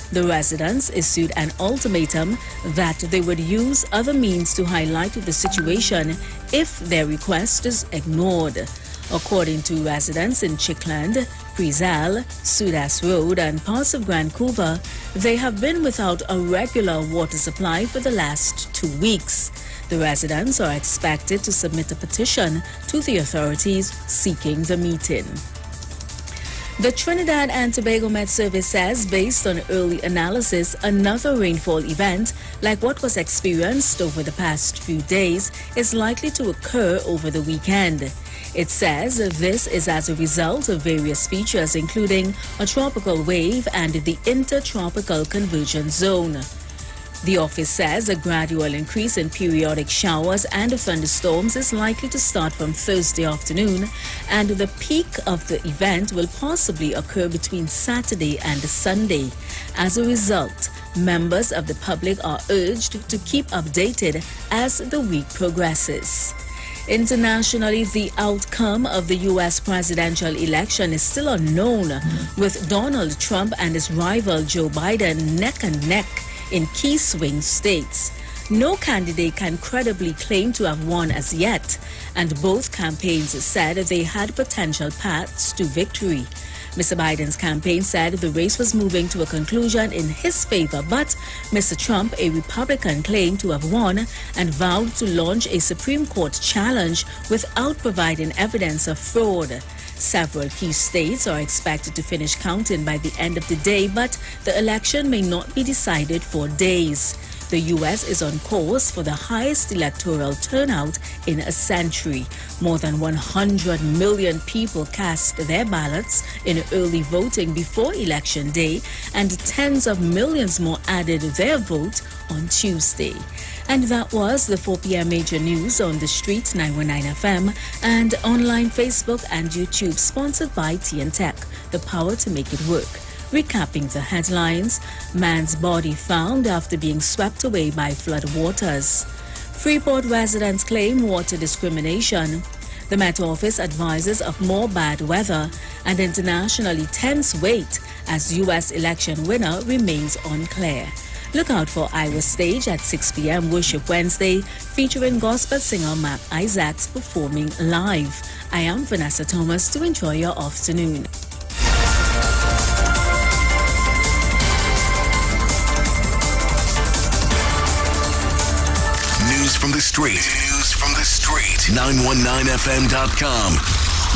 The residents issued an ultimatum that they would use other means to highlight the situation if their request is ignored. According to residents in Chickland, Prezal, Sudas Road and parts of Grand Couva, they have been without a regular water supply for the last 2 weeks. The residents are expected to submit a petition to the authorities seeking the meeting. The Trinidad and Tobago Met Service says, based on early analysis, another rainfall event like what was experienced over the past few days is likely to occur over the weekend. It says this is as a result of various features, including a tropical wave and the intertropical convergence zone. The office says a gradual increase in periodic showers and thunderstorms is likely to start from Thursday afternoon, and the peak of the event will possibly occur between Saturday and Sunday. As a result, members of the public are urged to keep updated as the week progresses. Internationally, the outcome of the U.S. presidential election is still unknown, with Donald Trump and his rival Joe Biden neck and neck in key swing states. No candidate can credibly claim to have won as yet, and both campaigns said they had potential paths to victory. Mr. Biden's campaign said the race was moving to a conclusion in his favor, but Mr. Trump, a Republican, claimed to have won and vowed to launch a Supreme Court challenge without providing evidence of fraud. Several key states are expected to finish counting by the end of the day, but the election may not be decided for days. The U.S. is on course for the highest electoral turnout in a century. More than 100 million people cast their ballots in early voting before Election Day, and tens of millions more added their vote on Tuesday. And that was the 4 p.m. major news on the Street 919 FM and online Facebook and YouTube, sponsored by TNTech, the power to make it work. Recapping the headlines, man's body found after being swept away by flood waters. Freeport residents claim water discrimination. The Met Office advises of more bad weather, and internationally tense wait as U.S. election winner remains unclear. Look out for Iwer Stage at 6 p.m. Worship Wednesday, featuring gospel singer Mark Isaacs performing live. I am Vanessa Thomas. To enjoy your afternoon.
From the street. News from the street. 919fm.com.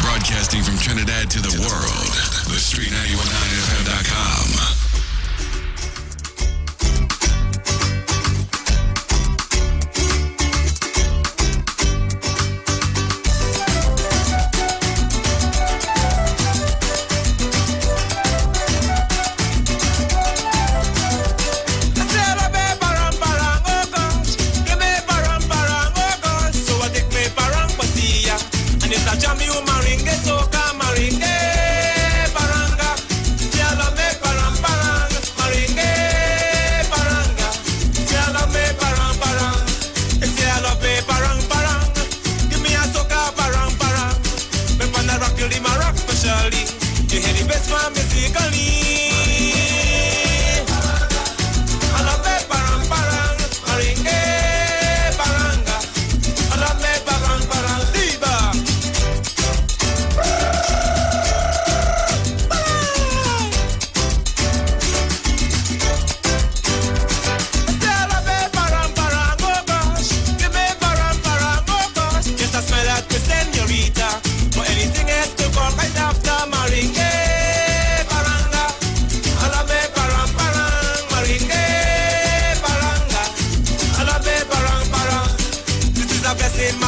Broadcasting from Trinidad to the world. The street 919fm.com.
Parang, parang.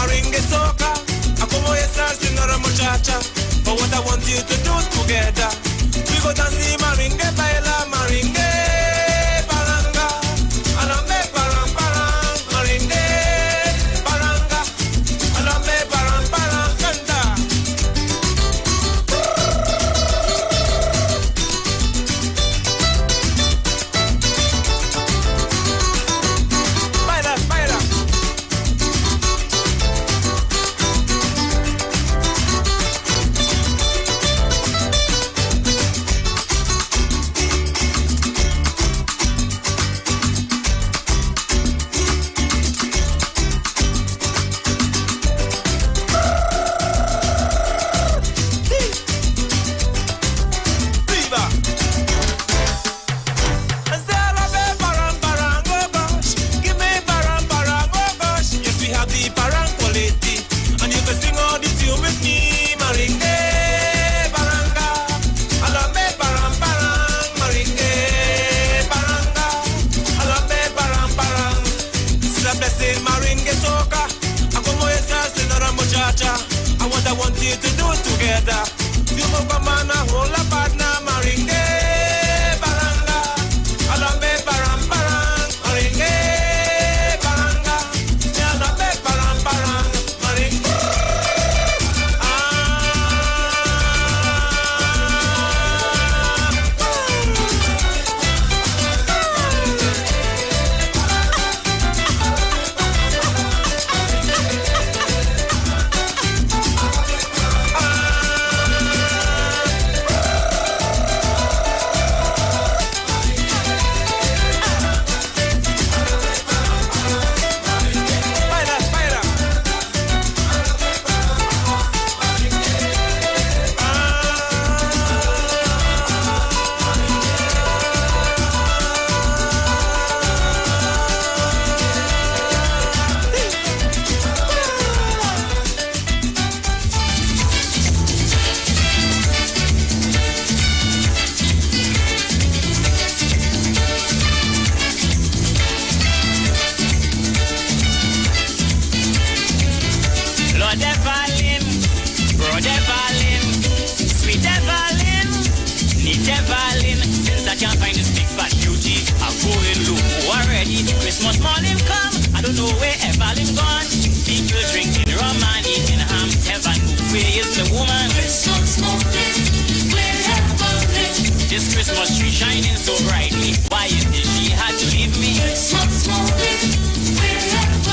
maringue soca. A como estás sin la muchacha. But what I want you to do together. We go dance the maringue, baila maringue. Paranga, alambe parang parang. Maringue, paranga, alambe parang parang. Canta. Baila, baila. Viva! Zalabe parang parang, oh gosh. Give me parang parang, oh gosh. Yes, we have the parang quality. And you can sing all the tune with me. Maringue, paranga. Alambe parang parang. Maringue, paranga. Alambe parang parang. This is a blessing, maringue soca. A como estás en la muchacha. And what I want you to do together. You move a man a whole lot partner. Maringue, paranga. Alambe parang parang. Maringue, paranga. Alambe parang parang. Maringue. Baila, baila. Lord Evelyn, Brother Evelyn, Sweet Evelyn, Neat Evelyn. Since I can't find this big fat beauty, I'm going low already. Christmas morning come, I don't know where Evelyn gone. People drinking rum and eating ham. Heaven, where is the woman? Christmas morning, where Evelyn? This Christmas tree shining so brightly. Why is it she had to leave me? Christmas morning, where Evelyn?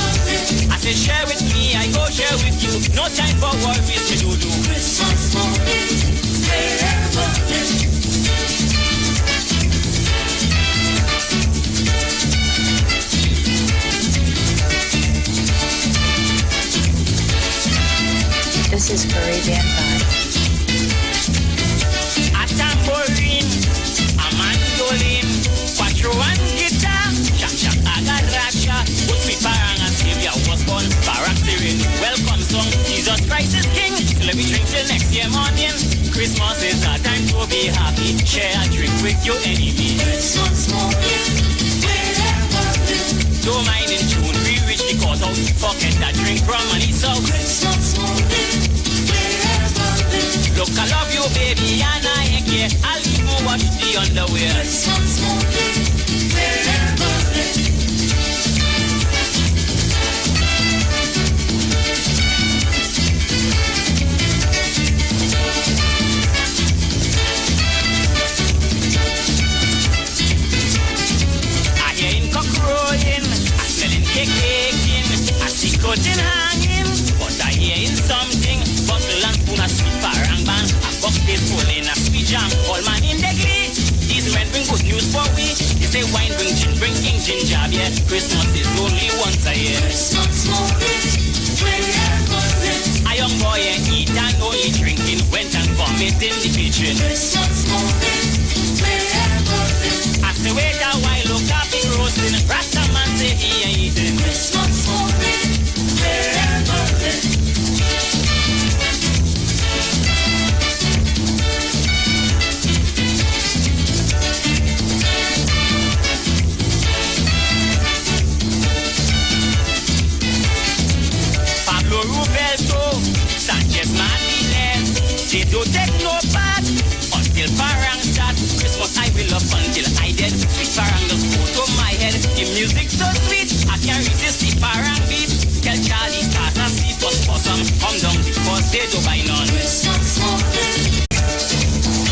I said share with me, I go share with you. No time for worries, me do. Christmas morning, where Evelyn?
This is Caribbean Vibe.
A tambourine, a mandolin, quattro and guitar, shak shak agaracha. Put sweet parang and savior was born. Barak Syrian, welcome song. Jesus Christ is King. So let me drink till next year morning. Christmas is a time to be happy. Share a drink with your enemy. Christmas morning, don't mind in tune. We reach the courthouse. Forget that drink from money so. Christmas morning, look, I love you, baby, and I ain't care. I'll even watch the underwear. Christmas morning, I hear in cock crowing, I smell in cake baking, I see cotton hanging, but I hear in something. Bottle and spoon, a sweet parang bang, a bucket full in a sweet jam. All man in the glee. These men bring good news for we. They say wine bring gin, bring king ginger beer. Christmas is only once a year. Christmas morning, a young boy ain't eat and only drinking. Went and vomit in the kitchen. Christmas morning, I say wait a while, look up in roasting. Rasta man say he ain't eating. Christmas morning, Pablo
Roberto, Sanchez Martinez. They don't take no part until parang start. Christmas I will love until I dead. Sweet parang just go to my head. The music so sweet, I can't resist the parang beat. Tell Charlie Carter, see for some come down because they don't buy